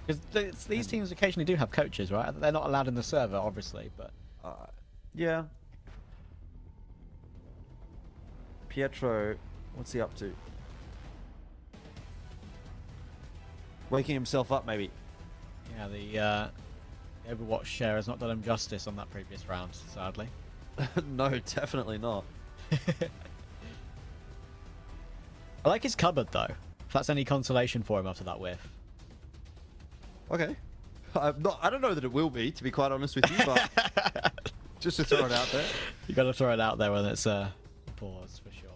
Because these teams occasionally do have coaches, right? They're not allowed in the server, obviously, but yeah. Pietro, what's he up to? Waking himself up, maybe. Yeah, the Overwatch share has not done him justice on that previous round, sadly. No, definitely not. I like his cupboard, though. If that's any consolation for him after that whiff. Okay. I don't know that it will be, to be quite honest with you, but just to throw it out there. You got to throw it out there when it's a pause, for sure.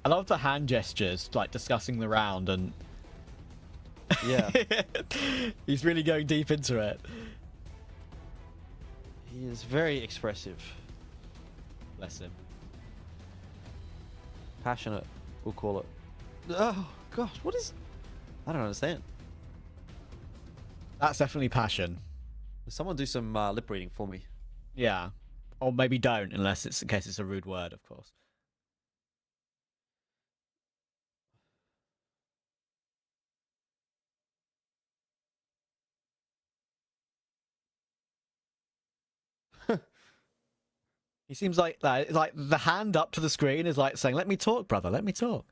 I love the hand gestures, like discussing the round, and yeah, he's really going deep into it. He is very expressive. Bless him. Passionate, we'll call it. Oh gosh, what is? I don't understand. That's definitely passion. Someone do some lip reading for me. Yeah, or maybe don't, unless it's in case it's a rude word, of course. He seems like the hand up to the screen is like saying, "Let me talk, brother. Let me talk."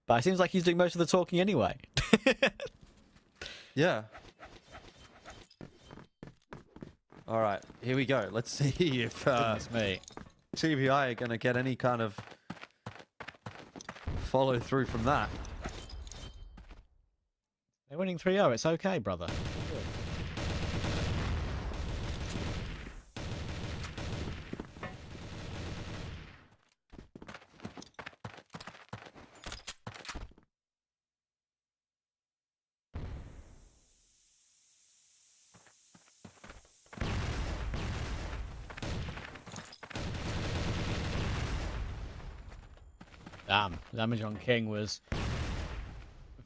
But it seems like he's doing most of the talking anyway. Yeah. All right, here we go. Let's see if TBI are going to get any kind of follow through from that. They're winning 3-0. It's okay, brother. Damn, damage on King was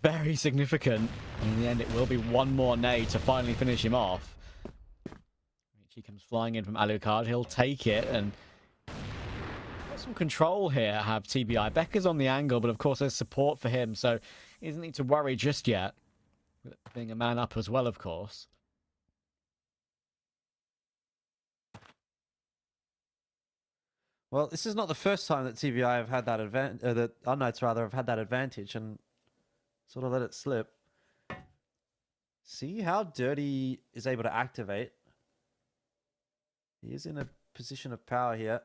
very significant. And in the end, it will be one more nade to finally finish him off. He comes flying in from Alucard. He'll take it and got some control here. Have TBI. Becker's on the angle, but of course there's support for him, so he doesn't need to worry just yet. Being a man up as well, of course. Well, this is not the first time that TBI have had that advantage, that unKnights rather have had that advantage and sort of let it slip. See how Dirty is able to activate. He is in a position of power here.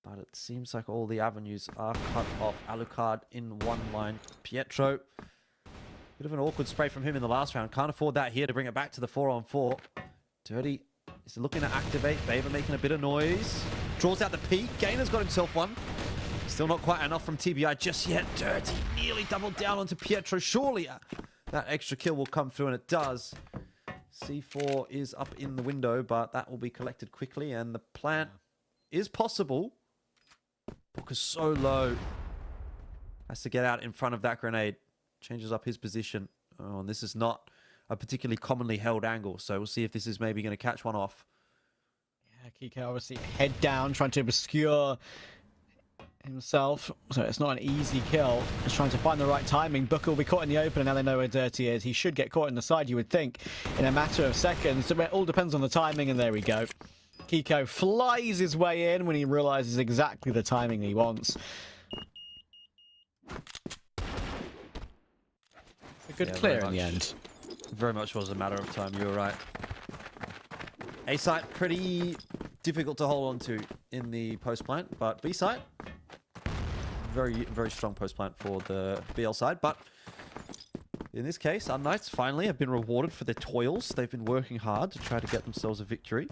But it seems like all the avenues are cut off. Alucard in one line. Pietro. Bit of an awkward spray from him in the last round. Can't afford that here to bring it back to the 4-on-4. Dirty is looking to activate. Baver making a bit of noise. Draws out the peak. Gainer's got himself one. Still not quite enough from TBI just yet. Dirty nearly doubled down onto Pietro. Surely that extra kill will come through, and it does. C4 is up in the window, but that will be collected quickly, and the plant is possible. Booker's so low. Has to get out in front of that grenade. Changes up his position. Oh, and this is not a particularly commonly held angle, so we'll see if this is maybe going to catch one off. Yeah, Kiko obviously head down, trying to obscure himself, so it's not an easy kill. Just trying to find the right timing. Booker will be caught in the open, and now they know where Dirty is. He should get caught in the side, you would think, in a matter of seconds. So it all depends on the timing, and there we go. Kiko flies his way in when he realizes exactly the timing he wants. A good clear in the end. Very much was a matter of time, you were right. A site, pretty difficult to hold on to in the post plant, but B site, very, very strong post plant for the BL side. But in this case, unKnights finally have been rewarded for their toils. They've been working hard to try to get themselves a victory.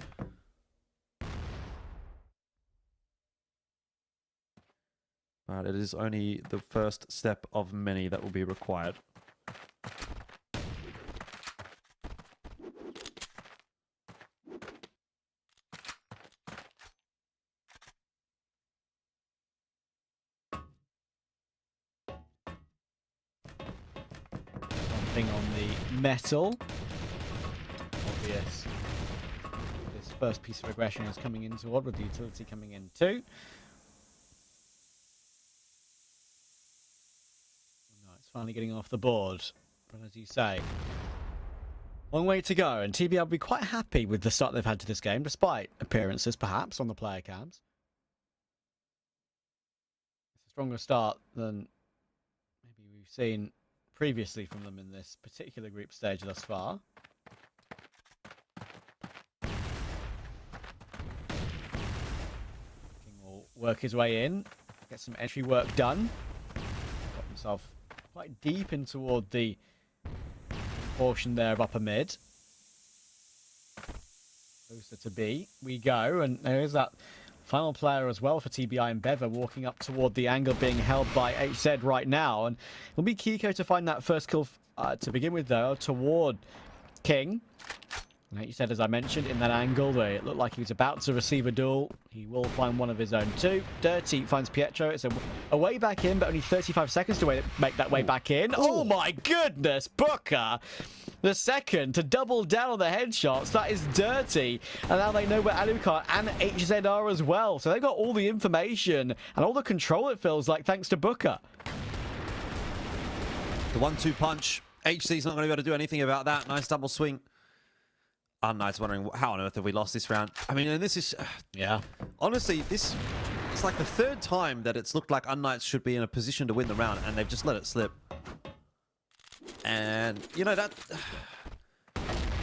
But it is only the first step of many that will be required. Something on the metal. Obvious. This first piece of aggression is coming in toward, with the utility coming in too. Finally getting off the board, but as you say, long way to go, and TBL will be quite happy with the start they've had to this game, despite appearances perhaps on the player cams. It's a stronger start than maybe we've seen previously from them in this particular group stage thus far. King will work his way in, get some entry work done, got himself quite deep in toward the portion there of upper mid. Closer to B we go, and there is that final player as well for TBI and Bever walking up toward the angle being held by HZ right now, and it'll be Kiko to find that first kill to begin with though, toward King. And HZ, as I mentioned, in that angle where it looked like he was about to receive a duel, he will find one of his own too. Dirty finds Pietro. It's a way back in, but only 35 seconds to make that way back in. Oh my goodness, Booker! The second to double down on the headshots. That is Dirty. And now they know where Alucard and HZ are as well. So they've got all the information and all the control, it feels like, thanks to Booker. The 1-2 punch. HC's not going to be able to do anything about that. Nice double swing. unKnights wondering how on earth have we lost this round. I mean, and this is... yeah. Honestly, it's like the third time that it's looked like unKnights should be in a position to win the round, and they've just let it slip. And, you know, that...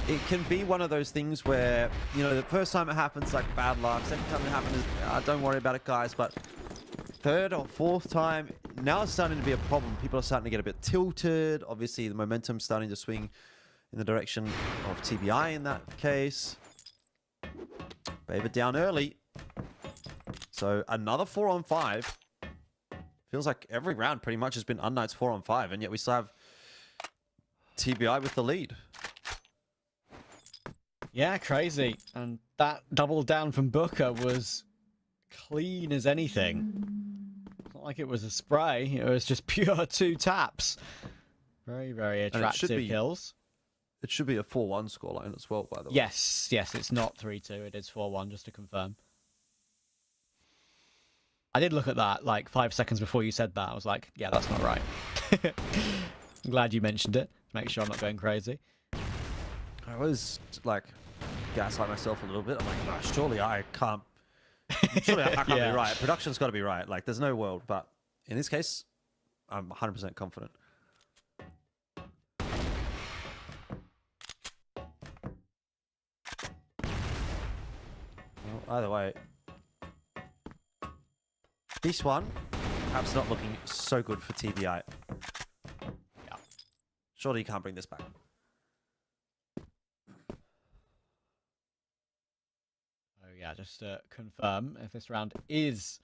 It can be one of those things where, you know, the first time it happens, like, bad luck. Second time it happens, don't worry about it, guys. But third or fourth time, now it's starting to be a problem. People are starting to get a bit tilted. Obviously, the momentum's starting to swing in the direction of TBI in that case. Baver down early. So another 4-on-5. Feels like every round pretty much has been unKnights 4-on-5, and yet we still have TBI with the lead. Yeah, crazy. And that double down from Booker was clean as anything. like it was a spray. It was just pure 2 taps. Very, very attractive kills. It should be a 4-1 scoreline as well, by the way. Yes, it's not 3-2. It is 4-1, just to confirm. I did look at that like 5 seconds before you said that. I was like, yeah, that's not right. I'm glad you mentioned it. Make sure I'm not going crazy. I was like gaslight myself a little bit. I'm like, no, surely I can't. Surely I can't be right. Production's got to be right. Like, there's no world. But in this case, I'm 100% confident. Well, either way, this one, perhaps not looking so good for TBI. Yeah. Surely you can't bring this back. Oh yeah, just to confirm, if this round is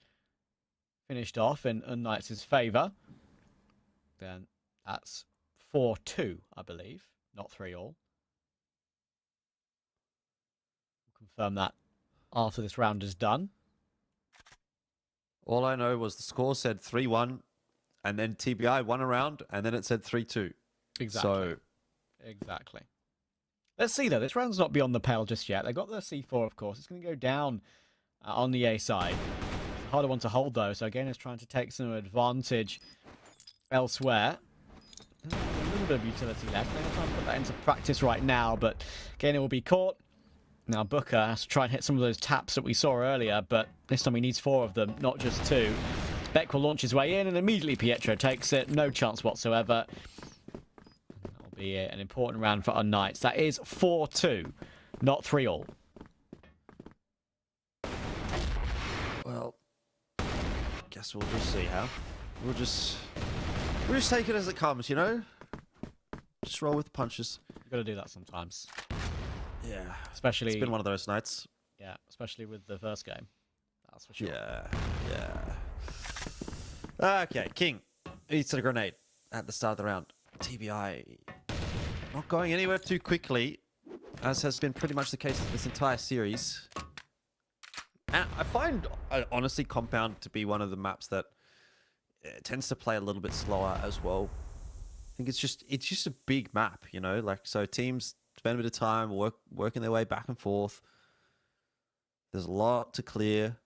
finished off in unKnights' favour, then that's 4-2, I believe, not 3-all. We'll confirm that after this round is done. All I know was the score said 3-1, and then TBI won a round, and then it said 3-2. Exactly. So, exactly. Let's see, though. This round's not beyond the pale just yet. They've got the C4, of course. It's going to go down on the A side. It's a harder one to hold, though. So, again, it's trying to take some advantage elsewhere. A little bit of utility left. They're going to try and put that into practice right now, but again, it will be caught. Now, Booker has to try and hit some of those taps that we saw earlier, but this time he needs 4 of them, not just 2. Beck will launch his way in, and immediately Pietro takes it. No chance whatsoever. That'll be an important round for unKnights. That is 4-2, not 3-all. well, guess we'll just see how. We'll just take it as it comes, you know? Just roll with the punches. You've got to do that sometimes. Yeah. Especially... It's been one of those nights. Yeah, especially with the first game. That's for sure. Yeah. Okay, King eats a grenade at the start of the round. TBI not going anywhere too quickly, as has been pretty much the case this entire series. And I find, honestly, Compound to be one of the maps that tends to play a little bit slower as well. I think it's just a big map, you know? Like, so teams spend a bit of time working their way back and forth. There's a lot to clear.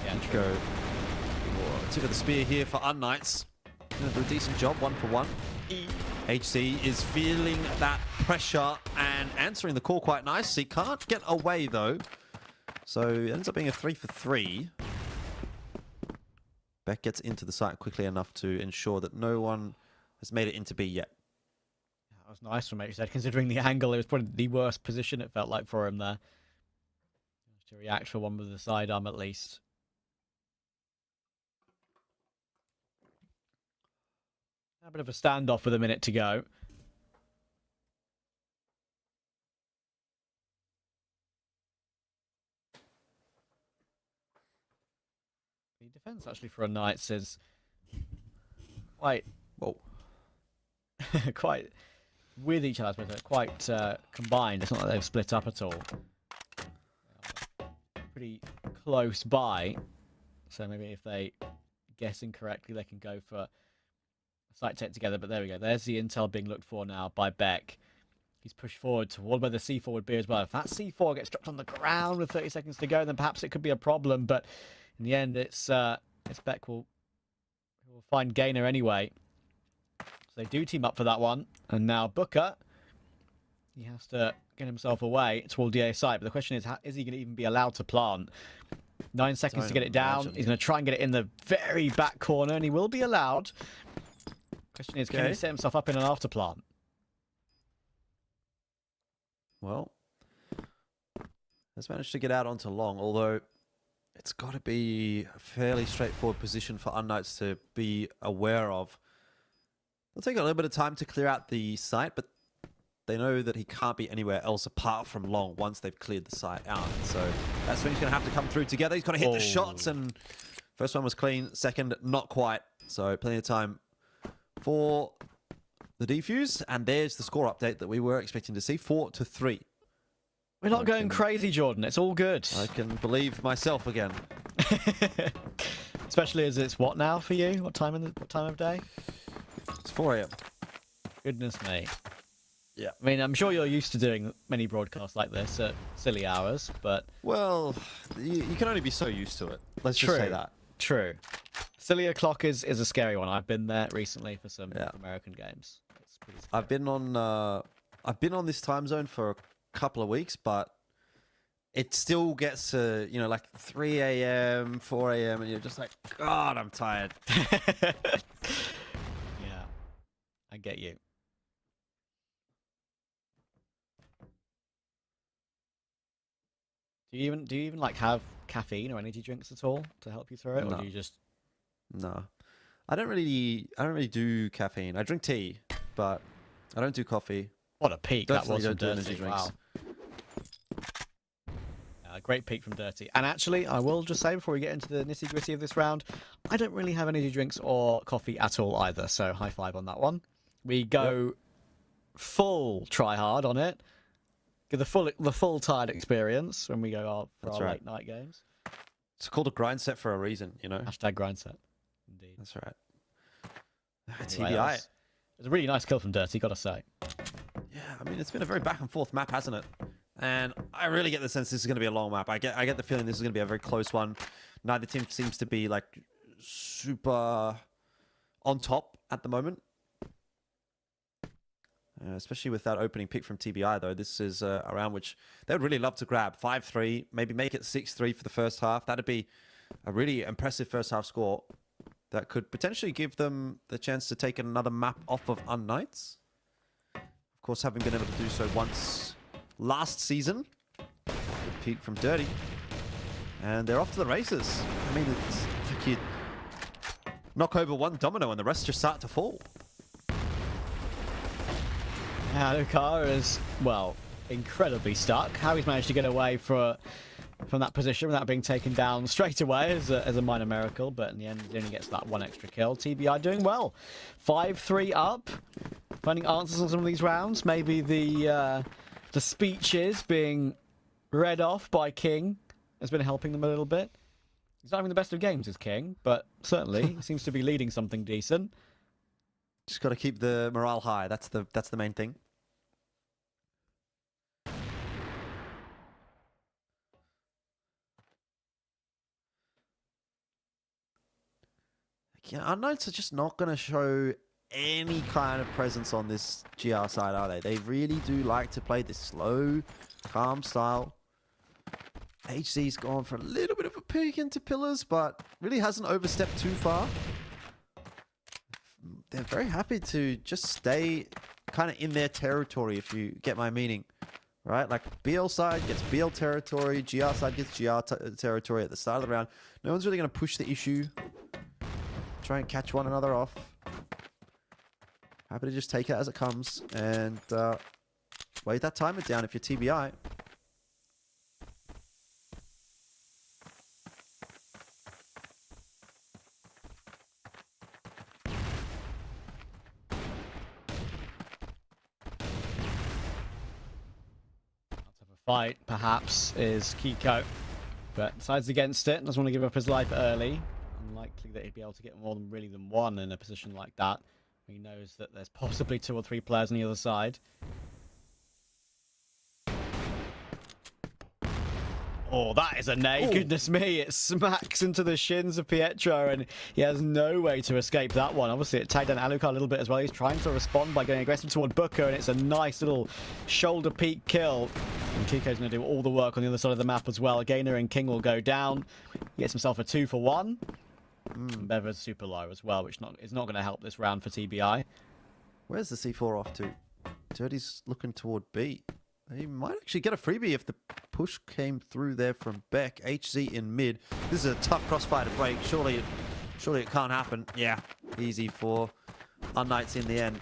Yeah, go. Tip of the spear here for unKnights. Gonna do a decent job, 1-for-1. HC is feeling that pressure and answering the call quite nicely. Can't get away though. So it ends up being a 3-for-3. Beck gets into the site quickly enough to ensure that no one has made it into B yet. That was nice from HZ, considering the angle. It was probably the worst position it felt like for him there. To react for one with the sidearm at least. A bit of a standoff with a minute to go. The defense actually for unKnights is quite quite with each other, but they're quite combined. It's not like they've split up at all. Pretty close by, so maybe if they guess incorrectly, they can go for a site take together. But there we go. There's the intel being looked for now by Beck. He's pushed forward toward where the C4 would be as well. If that C4 gets dropped on the ground with 30 seconds to go, then perhaps it could be a problem. But in the end, it's Beck who will find Gainer anyway. So they do team up for that one. And now Booker, he has to get himself away toward the A site. But the question is he going to even be allowed to plant? 9 seconds to get it down. He's going to try and get it in the very back corner, and he will be allowed. Question is, can he set himself up in an after plant? Well, has managed to get out onto long, although it's got to be a fairly straightforward position for unKnights to be aware of. It'll take a little bit of time to clear out the site, but they know that he can't be anywhere else apart from long once they've cleared the site out. So that's when he's going to have to come through together. He's got to hit the shots, and first one was clean, second not quite. So plenty of time for the defuse, and there's the score update that we were expecting to see, 4-3. We're not going crazy, Jordan. It's all good. I can believe myself again. Especially as it's what now for you? What time of day? It's 4 a.m. Goodness me. Yeah. I mean, I'm sure you're used to doing many broadcasts like this at silly hours, but... Well, you can only be so used to it. Let's just say that. True. Silly o'clock is a scary one. I've been there recently for some American games. It's pretty scary. I've been on this time zone for a couple of weeks, but it still gets to, like 3 a.m., 4 a.m., and you're just like, God, I'm tired. Yeah. I get you. Do you even like have caffeine or energy drinks at all to help you through it, or do you just? No, I don't really do caffeine. I drink tea, but I don't do coffee. What a peak that was from don't do Dirty. energy drinks. Wow. Great peak from Dirty. And actually, I will just say before we get into the nitty gritty of this round, I don't really have energy drinks or coffee at all either. So high five on that one. We go full try hard on it. Get the full tired experience when we go out for our late night games. It's called a grind set for a reason, Hashtag grind set. Indeed. That's right. Anyway, TBI. It's a really nice kill from Dirty, gotta say. Yeah, I mean, it's been a very back and forth map, hasn't it? And I really get the sense this is going to be a long map. I get the feeling this is going to be a very close one. Neither team seems to be like super on top at the moment. Especially with that opening pick from TBI, though. This is a round which they would really love to grab. 5-3, maybe make it 6-3 for the first half. That'd be a really impressive first half score that could potentially give them the chance to take another map off of unKnights. Of course, having been able to do so once last season. Peak from Dirty. And they're off to the races. I mean, it's like you knock over one domino and the rest just start to fall. Alucard is, well, incredibly stuck. How he's managed to get away from that position without being taken down straight away is a minor miracle, but in the end, he only gets that one extra kill. TBI doing well. 5-3 up. Finding answers on some of these rounds. Maybe the speeches being read off by King has been helping them a little bit. He's not having the best of games as King, but certainly he seems to be leading something decent. Just got to keep the morale high. That's the main thing. unKnights are just not going to show any kind of presence on this GR side, are they? They really do like to play this slow, calm style. HC's gone for a little bit of a peek into pillars, but really hasn't overstepped too far. They're very happy to just stay kind of in their territory, if you get my meaning. Right? Like, BL side gets BL territory, GR side gets GR territory at the start of the round. No one's really going to push the issue. Try and catch one another off. Happy to just take it as it comes and wait that timer down if you're TBI. Fight, perhaps, is Kiko, but decides against it. Doesn't want to give up his life early. Unlikely that he'd be able to get more than one in a position like that. He knows that there's possibly 2 or 3 players on the other side. Oh, that is a nade. Goodness me, it smacks into the shins of Pietro, and he has no way to escape that one. Obviously, it tagged down Alucard a little bit as well. He's trying to respond by going aggressive toward Booker, and it's a nice little shoulder peak kill. And Kiko's going to do all the work on the other side of the map as well. Gainer and King will go down. He gets himself a 2 for 1. Bever's super low as well, which is not going to help this round for TBI. Where's the C4 off to? Dirty's looking toward B. He might actually get a freebie if the push came through there from Beck. HZ in mid. This is a tough crossfire to break. Surely it can't happen. Yeah, easy for unKnights in the end.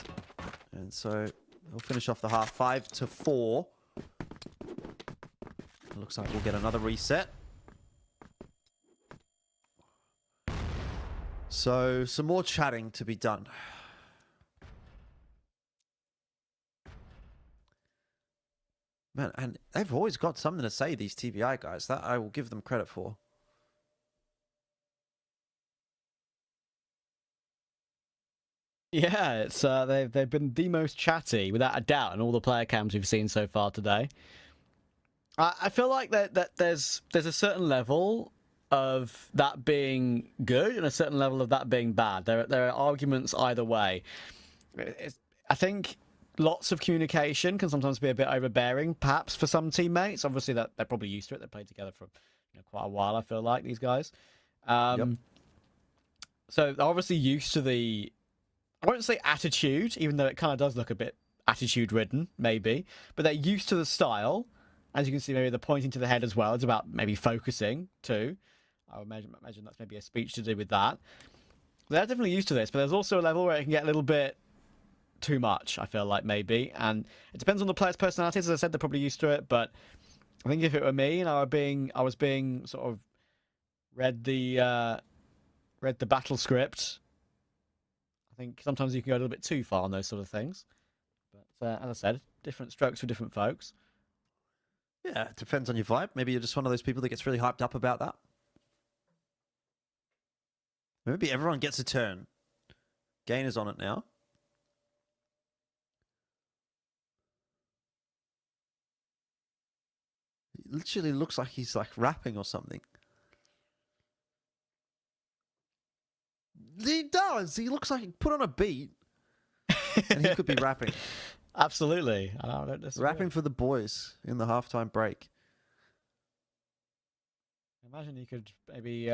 And so we'll finish off the half 5-4. Looks like we'll get another reset. So some more chatting to be done. Man, and they've always got something to say, these TBI guys. That I will give them credit for. Yeah, it's they've been the most chatty, without a doubt, in all the player cams we've seen so far today. I feel like that there's a certain level of that being good and a certain level of that being bad. There are arguments either way. I think lots of communication can sometimes be a bit overbearing, perhaps for some teammates. Obviously, that they're probably used to it. They played together for quite a while. I feel like these guys. Yep. So they're obviously used to the, I won't say attitude, even though it kind of does look a bit attitude-ridden, maybe. But they're used to the style. As you can see, maybe the pointing to the head as well. It's about maybe focusing too. I would imagine that's maybe a speech to do with that. They're definitely used to this, but there's also a level where it can get a little bit too much, I feel like, maybe. And it depends on the player's personalities. As I said, they're probably used to it, but I think if it were me and I was being sort of read the battle script, I think sometimes you can go a little bit too far on those sort of things. But as I said, different strokes for different folks. Yeah, it depends on your vibe. Maybe you're just one of those people that gets really hyped up about that. Maybe everyone gets a turn. Gainer's on it now. It literally looks like he's like rapping or something. He does. He looks like he put on a beat and he could be rapping. Absolutely. I don't disagree. Rapping for the boys in the halftime break. Imagine he could maybe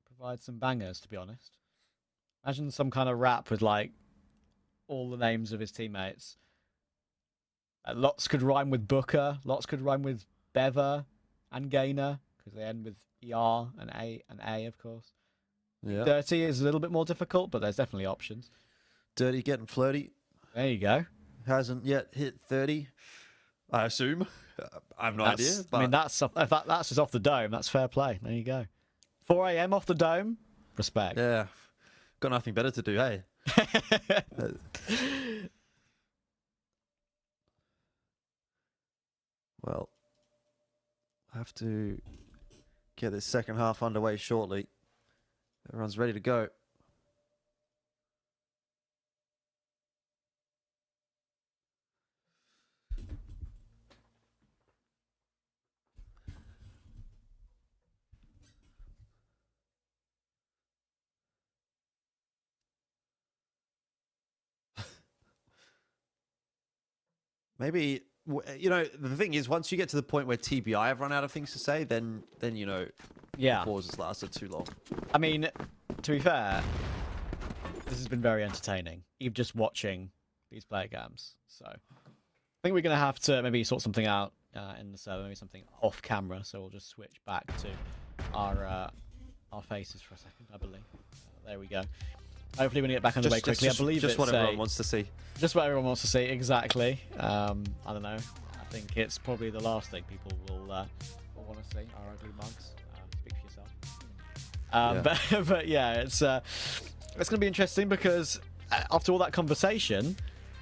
provide some bangers, to be honest. Imagine some kind of rap with like all the names of his teammates. Lots could rhyme with Booker. Lots could rhyme with Bever and Gainer, because they end with ER and A, of course. Yeah. Dirty is a little bit more difficult, but there's definitely options. Dirty getting flirty. There you go. Hasn't yet hit 30, I assume. I have no idea. But... I mean, that's just off the dome. That's fair play. There you go. 4 a.m. off the dome. Respect. Yeah. Got nothing better to do, hey? Well, I have to get this second half underway shortly. Everyone's ready to go. Maybe, you know, the thing is, once you get to the point where TBI have run out of things to say, then you know, yeah, the pause has lasted too long. I mean, to be fair, this has been very entertaining, even just watching these player cams. So I think we're going to have to maybe sort something out in the server, maybe something off camera. So we'll just switch back to our faces for a second, I believe. There we go. Hopefully, we're going to get back on the way quickly. I believe just what everyone wants to see. Just what everyone wants to see, exactly. I don't know. I think it's probably the last thing people will want to see. Our ugly mugs. Speak for yourself. But yeah, it's going to be interesting because after all that conversation,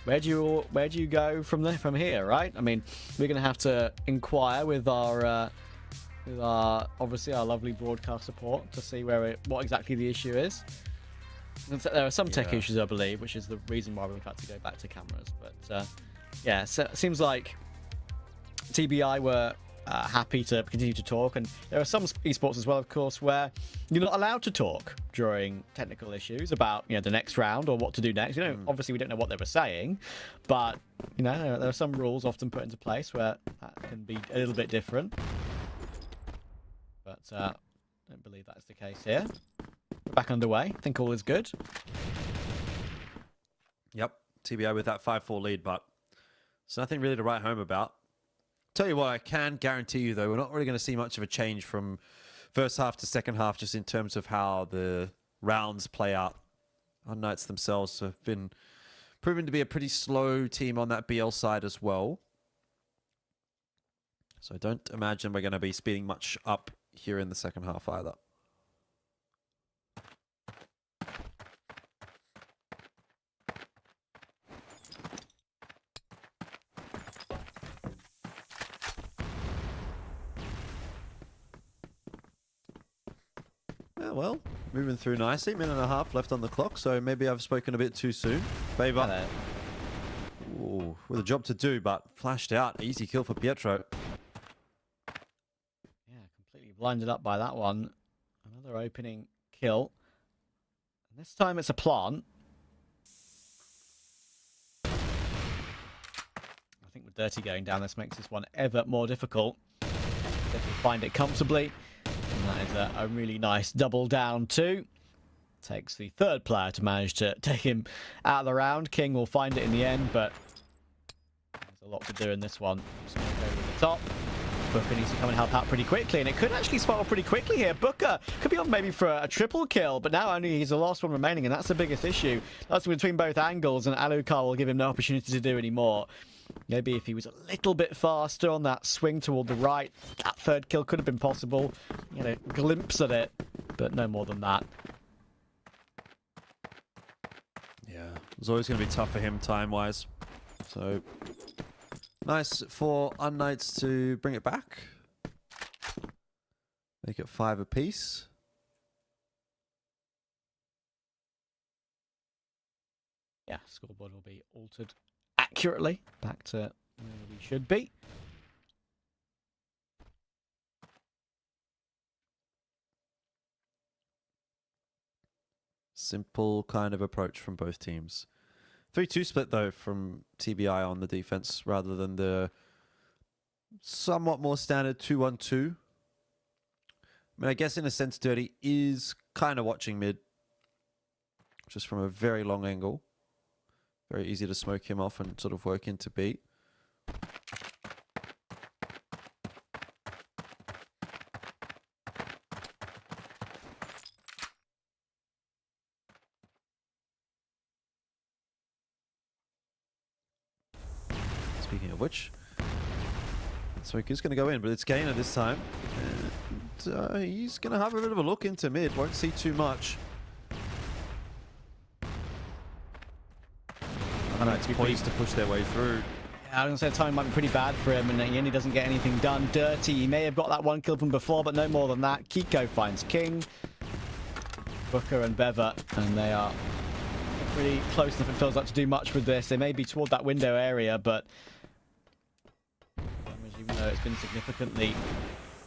where do you go from here, right? I mean, we're going to have to inquire with our obviously our lovely broadcast support to see what exactly the issue is. There are some tech issues, I believe, which is the reason why we've had to go back to cameras. But yeah, so it seems like TBI were happy to continue to talk, and there are some esports as well, of course, where you're not allowed to talk during technical issues about the next round or what to do next. Obviously we don't know what they were saying, but there are some rules often put into place where that can be a little bit different. But I don't believe that's the case here. Back underway. I think all is good. Yep. TBI with that 5-4 lead, but it's nothing really to write home about. Tell you what, I can guarantee you, though, we're not really going to see much of a change from first half to second half, just in terms of how the rounds play out. unKnights themselves have been proven to be a pretty slow team on that BL side as well. So I don't imagine we're going to be speeding much up here in the second half either. Yeah, well, moving through nicely. Minute and a half left on the clock, so maybe I've spoken a bit too soon. Favor. Ooh, with a job to do, but flashed out. Easy kill for Pietro. Yeah, completely blinded up by that one. Another opening kill. And this time it's a plant. I think with Dirty going down, this makes this one ever more difficult. If we find it comfortably. And that is a really nice double down too. Takes the third player to manage to take him out of the round. King will find it in the end, but there's a lot to do in this one. Just going to go over the top. Booker needs to come and help out pretty quickly, and it could actually spiral pretty quickly here. Booker could be on maybe for a triple kill, but now only he's the last one remaining, and that's the biggest issue. That's between both angles, and Alucard will give him no opportunity to do any more. Maybe if he was a little bit faster on that swing toward the right, that third kill could have been possible. You know, glimpse at it, but no more than that. Yeah, it's always going to be tough for him time-wise. So, nice for unKnights to bring it back. Make it 5 apiece. Yeah, scoreboard will be altered accurately back to where we should be. Simple kind of approach from both teams. 3-2 split, though, from TBI on the defense, rather than the somewhat more standard 2-1-2. I mean, I guess in a sense, Dirty is kind of watching mid, just from a very long angle. Very easy to smoke him off and sort of work into B. Speaking of which, smoke is going to go in, but it's Gainer this time. And he's going to have a bit of a look into mid. Won't see too much. It's poised to push their way through. Yeah, I was going to say the timing might be pretty bad for him, and he only doesn't get anything done. Dirty, he may have got that one kill from before, but no more than that. Kiko finds King, Booker and Bever, and they are pretty close enough, it feels like, to do much with this. They may be toward that window area, but even though it's been significantly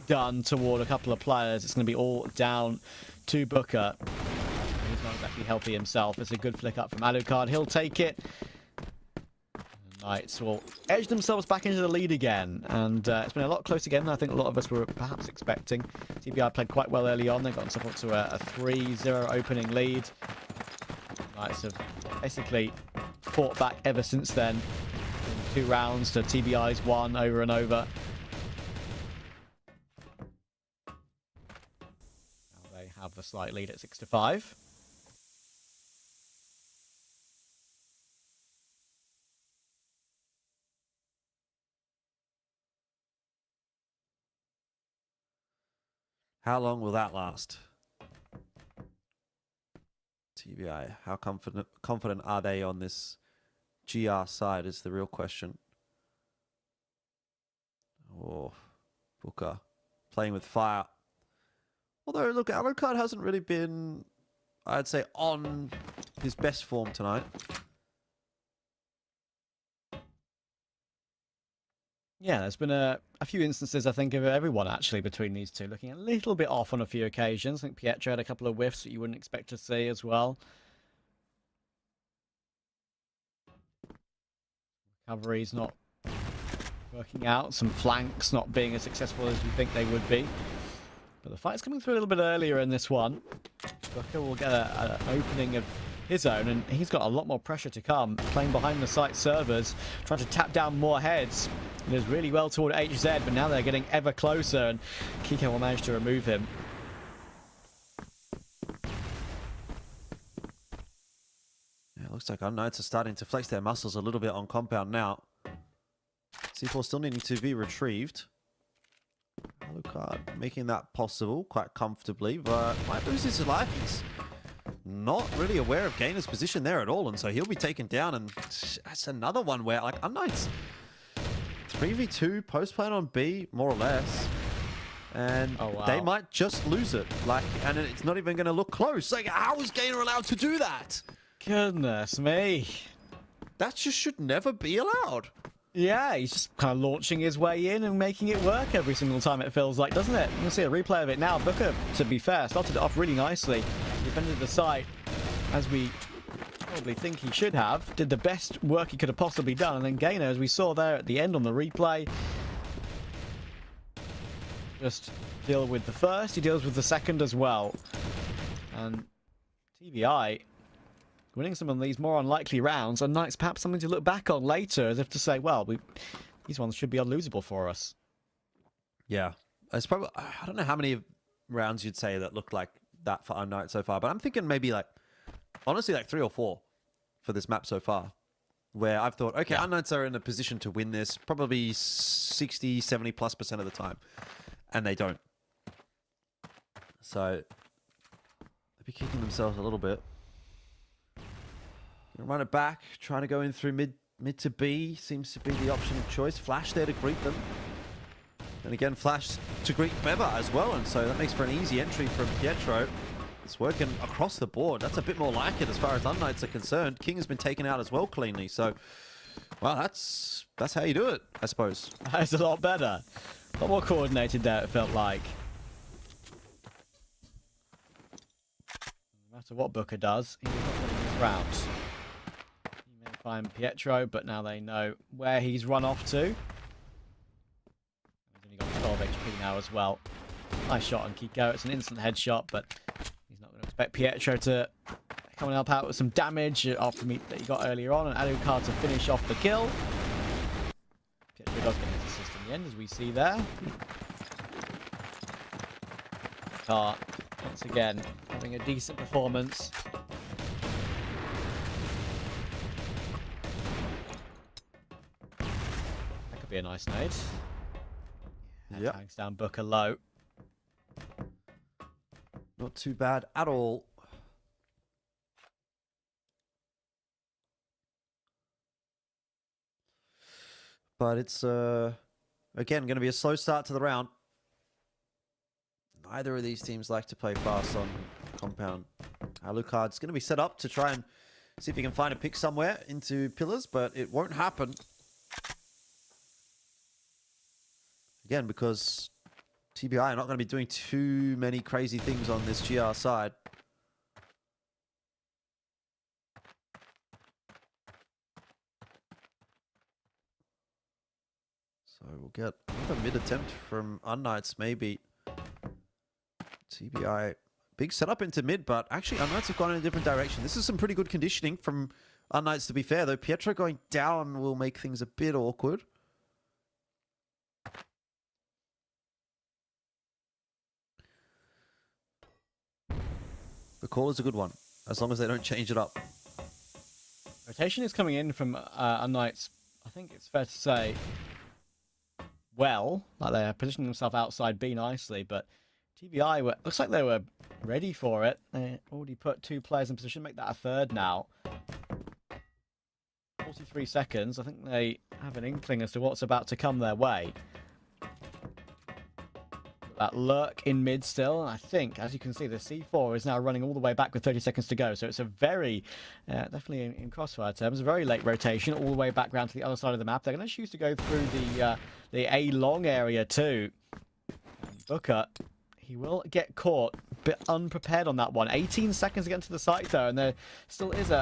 done toward a couple of players, it's going to be all down to Booker. He's not exactly healthy himself. It's a good flick up from Alucard. He'll take it. Knights will edge themselves back into the lead again, and it's been a lot closer again than I think a lot of us were perhaps expecting. TBI played quite well early on. They got themselves up to a 3-0 opening lead. Knights have basically fought back ever since then. 2 rounds to TBI's 1 over and over. Now they have the slight lead at 6-5. How long will that last? TBI, how confident are they on this GR side is the real question. Oh, Booker playing with fire. Although, look, Alucard hasn't really been, I'd say, on his best form tonight. Yeah, there's been a few instances, I think, of everyone, actually, between these two. Looking a little bit off on a few occasions. I think Pietro had a couple of whiffs that you wouldn't expect to see as well. Recovery's not working out. Some flanks not being as successful as you think they would be. But the fight's coming through a little bit earlier in this one. Booker will get an opening of his own, and he's got a lot more pressure to come. Playing behind the site servers, trying to tap down more heads. He does really well toward HZ, but now they're getting ever closer, and Kiko will manage to remove him. Yeah, it looks like unKnights are starting to flex their muscles a little bit on compound now. C4 still needing to be retrieved. Alucard making that possible quite comfortably, but might lose his life. He's not really aware of Gainer's position there at all, and so he'll be taken down, and that's another one where, like, unKnights 3v2 post plan on B, more or less. And Oh, wow. they might just lose it. Like, and it's not even going to look close. Like, how is Gainer allowed to do that? Goodness me. That just should never be allowed. Yeah, he's just kind of launching his way in and making it work every single time, it feels like, doesn't it? You can see a replay of it now. Booker, to be fair, started it off really nicely. Defended the site as we probably think he should have. Did the best work he could have possibly done. And then Gainer, as we saw there at the end on the replay, just deal with the first. He deals with the second as well. And TBI winning some of these more unlikely rounds, and Knights perhaps something to look back on later, as if to say, well, these ones should be unlosable for us. Yeah. It's probably, I don't know how many rounds you'd say that look like that for unKnights so far, but I'm thinking maybe like, honestly, like 3 or 4 for this map so far, where I've thought, okay, unKnights are in a position to win this probably 60, 70+% of the time, and they don't. So, they'll be kicking themselves a little bit. Gonna run it back, trying to go in through mid to B seems to be the option of choice. Flash there to greet them. And again, Flash to greet Beba as well, and so that makes for an easy entry from Pietro. It's working across the board. That's a bit more like it as far as unKnights are concerned. King has been taken out as well cleanly, so well, that's how you do it, I suppose. That's a lot better. A lot more coordinated there, it felt like. No matter what Booker does, he's not winning this round. He may find Pietro, but now they know where he's run off to. He's only got 12 HP now as well. Nice shot on Kiko. It's an instant headshot, but he's not going to expect Pietro to come and help out with some damage after meet that he got earlier on, and Alucard to finish off the kill. Pietro does get his assist in the end, as we see there. Car, once again, having a decent performance. That could be a nice nade. Yep. Hangs down Booker low. Not too bad at all. But it's, again, going to be a slow start to the round. Neither of these teams like to play fast on compound. Alucard's going to be set up to try and see if he can find a pick somewhere into pillars, but it won't happen. Again, because TBI are not going to be doing too many crazy things on this GR side. So we'll get another mid attempt from unKnights, maybe. TBI, big setup into mid, but actually unKnights have gone in a different direction. This is some pretty good conditioning from unKnights, to be fair, though. Pietro going down will make things a bit awkward. The call is a good one, as long as they don't change it up. Rotation is coming in from unKnights, I think it's fair to say, well, like they're positioning themselves outside B nicely, but TBI looks like they were ready for it. They already put 2 players in position, make that a third now. 43 seconds, I think they have an inkling as to what's about to come their way. That lurk in mid still, and I think, as you can see, the C4 is now running all the way back with 30 seconds to go, so it's a very, definitely in Crossfire terms, a very late rotation all the way back round to the other side of the map. They're going to choose to go through the A long area too. And Booker, he will get caught, a bit unprepared on that one. 18 seconds to get into the site though, and there still is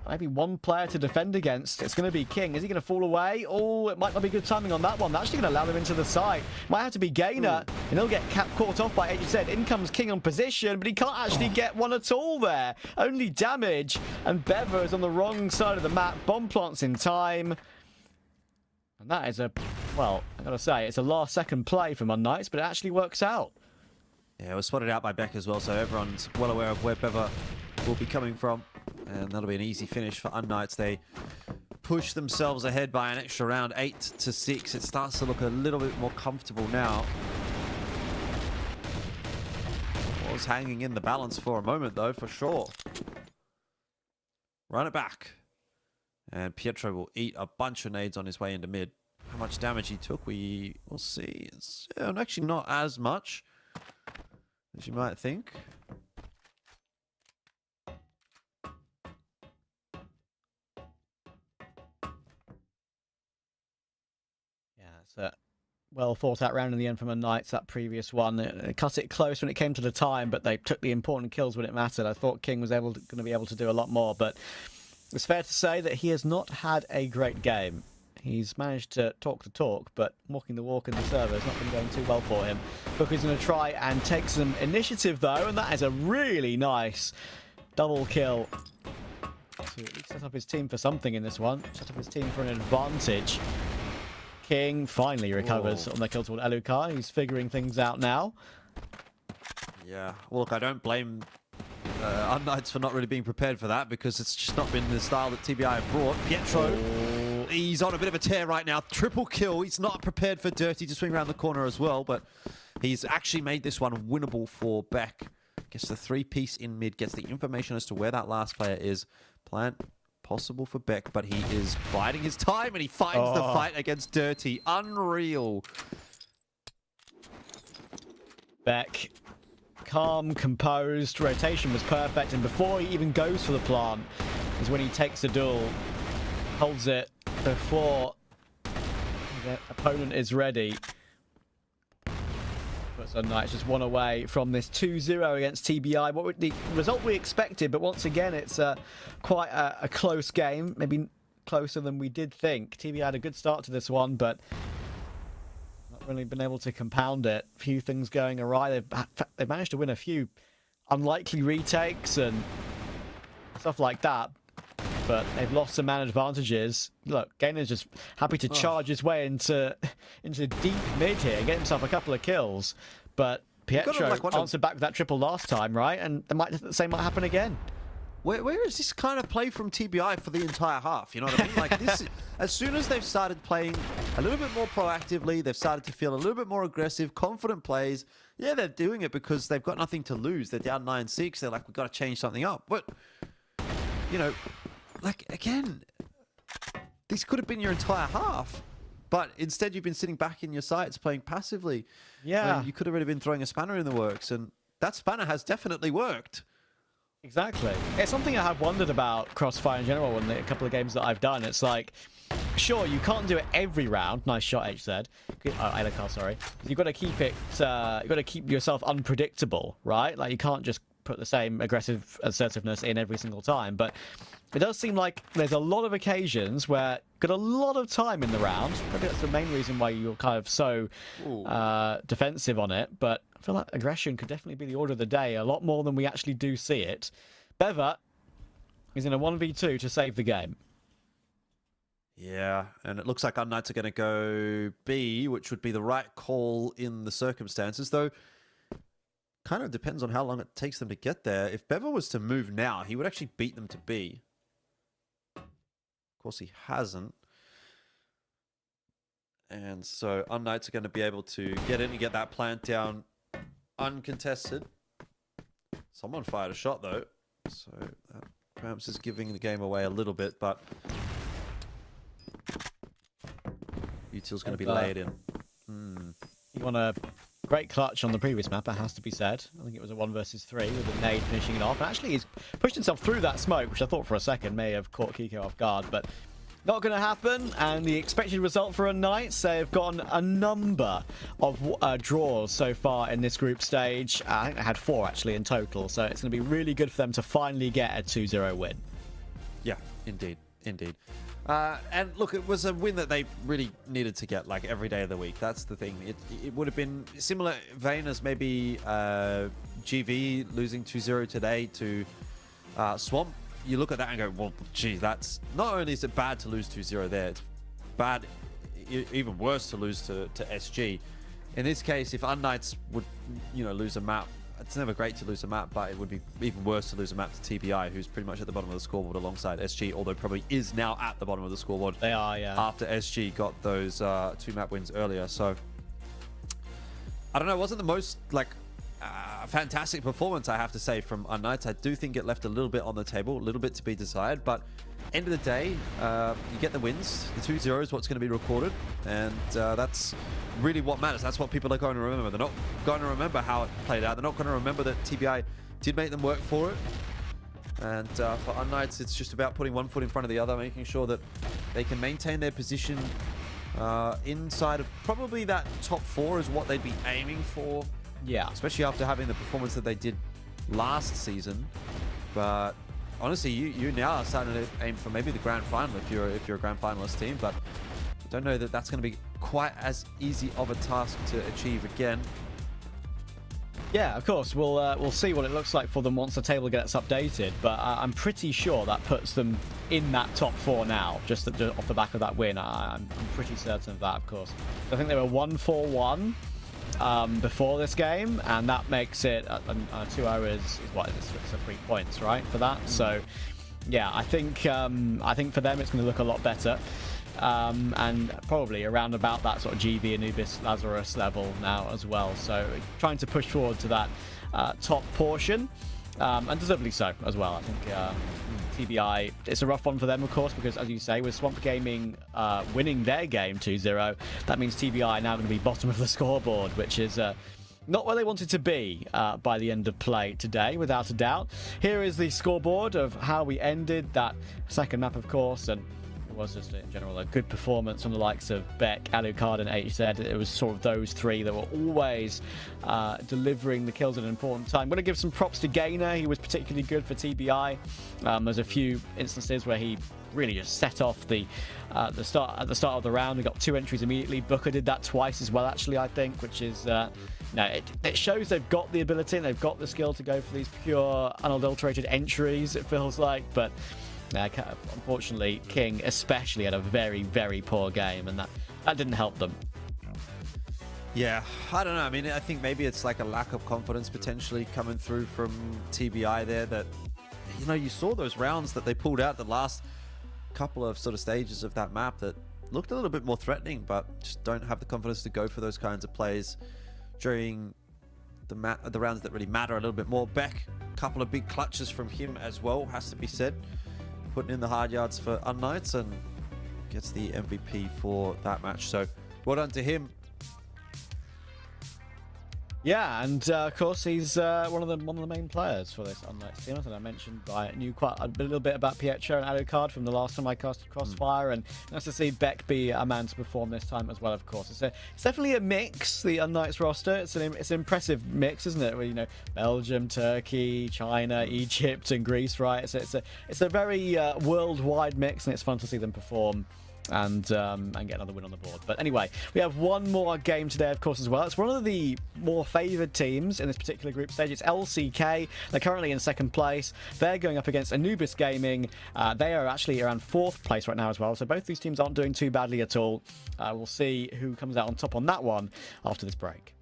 maybe one player to defend against. It's going to be King. Is he going to fall away? Oh, it might not be good timing on that one. That's actually going to allow them into the site. Might have to be Gainer, and he'll get caught off by HZ. In comes King on position, but he can't actually get one at all there. Only damage, and Bever is on the wrong side of the map. Bomb plants in time. And that is well, I got to say, it's a last second play from unKnights, but it actually works out. Yeah, it was spotted out by Beck as well, so everyone's well aware of where Bever will be coming from. And that'll be an easy finish for unKnights. They push themselves ahead by an extra round, 8-6. It starts to look a little bit more comfortable now. Was hanging in the balance for a moment, though, for sure. Run it back. And Pietro will eat a bunch of nades on his way into mid. how much damage he took. We will see. It's actually not as much as you might think. Yeah, it's a well thought out round in the end from unKnights, that previous one. It cut it close when it came to the time, but they took the important kills when it mattered. I thought King was going to be able to do a lot more, but it's fair to say that he has not had a great game. He's managed to talk the talk, but walking the walk in the server has not been going too well for him. Booker's going to try and take some initiative, though, and that is a really nice double kill to at least set up his team for something in this one. Set up his team for an advantage. King finally recovers on the kill toward Alucard. He's figuring things out now. Yeah, well, look, I don't blame unKnights for not really being prepared for that, because it's just not been the style that TBI have brought. Pietro, he's on a bit of a tear right now. Triple kill. He's not prepared for Dirty to swing around the corner as well, but he's actually made this one winnable for Beck. Gets the 3-piece in mid, gets the information as to where that last player is. Plant possible for Beck, but he is biding his time, and he finds the fight against Dirty. Unreal. Beck, calm, composed, rotation was perfect, and before he even goes for the plant is when he takes the duel, holds it before the opponent is ready. Puts unKnights just one away from this 2-0 against TBI. What the result we expected, but once again it's quite a close game, maybe closer than we did think. TBI had a good start to this one, but not really been able to compound it. A few things going awry. They've managed to win a few unlikely retakes and stuff like that, but they've lost some man advantages. Look, Gainer's just happy to charge his way into deep mid here and get himself a couple of kills. But Pietro answered back with that triple last time, right? And the same might happen again. Where is this kind of play from TBI for the entire half? You know what I mean? Like this, as soon as they've started playing a little bit more proactively, they've started to feel a little bit more aggressive, confident plays. Yeah, they're doing it because they've got nothing to lose. They're down 9-6. They're like, we've got to change something up. But, you know, like, again, this could have been your entire half. But instead, you've been sitting back in your sights playing passively. Yeah. You could have really been throwing a spanner in the works. And that spanner has definitely worked. Exactly. It's something I have wondered about CrossFire in general in a couple of games that I've done. It's like, sure, you can't do it every round. Nice shot, H said. Alucard, sorry. You've got to keep it. You've got to keep yourself unpredictable, right? Like you can't just put the same aggressive assertiveness in every single time. But it does seem like there's a lot of occasions where you've got a lot of time in the round. Maybe that's the main reason why you're kind of so defensive on it. But I feel like aggression could definitely be the order of the day, a lot more than we actually do see it. Beva is in a 1v2 to save the game. Yeah, and it looks like unKnights are going to go B, which would be the right call in the circumstances, though kind of depends on how long it takes them to get there. If Beva was to move now, he would actually beat them to B. Of course, he hasn't. And so unKnights are going to be able to get in and get that plant down uncontested. Someone fired a shot, though. So that perhaps is giving the game away a little bit, but Util's going to be laid in. He won a great clutch on the previous map, it has to be said. I think it was a 1 versus 3 with a nade finishing it off. And actually, he's pushed himself through that smoke, which I thought for a second may have caught Kiko off guard, but not going to happen. And the expected result for unKnights, they've gotten a number of draws so far in this group stage. I think they had 4 actually in total, so it's going to be really good for them to finally get a 2-0 win. Yeah, indeed. Indeed. And look, it was a win that they really needed to get like every day of the week. That's the thing. It would have been similar vein as maybe GV losing 2-0 today to Swamp. You look at that and go, well, gee, that's not only is it bad to lose 2-0 there, it's bad, even worse to lose to SG. In this case, if unKnights would, lose a map, it's never great to lose a map, but it would be even worse to lose a map to TBI, who's pretty much at the bottom of the scoreboard alongside SG, although probably is now at the bottom of the scoreboard. They are, yeah. After SG got those 2 map wins earlier. So, I don't know, it wasn't the most, fantastic performance, I have to say, from unKnights. I do think it left a little bit on the table, a little bit to be desired, but end of the day, you get the wins. The 2-0 is what's going to be recorded, and that's really what matters. That's what people are going to remember. They're not going to remember how it played out. They're not going to remember that TBI did make them work for it. And for unKnights, it's just about putting one foot in front of the other, making sure that they can maintain their position inside of probably that top 4 is what they'd be aiming for. Yeah. Especially after having the performance that they did last season. But honestly, you now are starting to aim for maybe the grand final if you're a grand finalist team. But I don't know that that's going to be quite as easy of a task to achieve again. Yeah, of course. We'll see what it looks like for them once the table gets updated. But I'm pretty sure that puts them in that top 4 now, just off the back of that win. I'm pretty certain of that, of course. I think they were 1-4-1 before this game, and that makes it 2-0 is what is it? So 3 points, right, for that. So yeah, I think for them it's going to look a lot better. And probably around about that sort of GV, Anubis, Lazarus level now as well. So trying to push forward to that top portion, and deservedly so as well. I think TBI, it's a rough one for them, of course, because as you say, with Swamp Gaming winning their game 2-0, that means TBI now going to be bottom of the scoreboard, which is not where they wanted to be by the end of play today, without a doubt. Here is the scoreboard of how we ended that second map, of course, and was just in general a good performance from the likes of Beck, Alucard, and HZ. It was sort of those 3 that were always delivering the kills at an important time. I'm going to give some props to Gainer. He was particularly good for TBI. There's a few instances where he really just set off at the start of the round. We got 2 entries immediately. Booker did that twice as well, actually, I think, which is it shows they've got the ability and they've got the skill to go for these pure unadulterated entries, it feels like, but unfortunately, King especially had a very, very poor game, and that didn't help them. Yeah, I don't know. I mean, I think maybe it's like a lack of confidence potentially coming through from TBI there, that, you know, you saw those rounds that they pulled out the last couple of sort of stages of that map that looked a little bit more threatening, but just don't have the confidence to go for those kinds of plays during the rounds that really matter a little bit more. Beck, a couple of big clutches from him as well, has to be said. Putting in the hard yards for unKnights and gets the MVP for that match. So well done to him. Yeah, and of course he's one of the main players for this unKnights team. I think I mentioned I knew quite a little bit about Pietro and Alucard from the last time I casted Crossfire, and nice to see Beck be a man to perform this time as well. Of course, it's definitely a mix. The unKnights roster, it's an impressive mix, isn't it? Where, you know, Belgium, Turkey, China, Egypt, and Greece, right? It's a very worldwide mix, and it's fun to see them perform and get another win on the board. But anyway, we have one more game today, of course, as well. It's one of the more favoured teams in this particular group stage. It's LCK. They're currently in 2nd place. They're going up against Anubis Gaming. They are actually around 4th place right now as well. So both these teams aren't doing too badly at all. We'll see who comes out on top on that one after this break.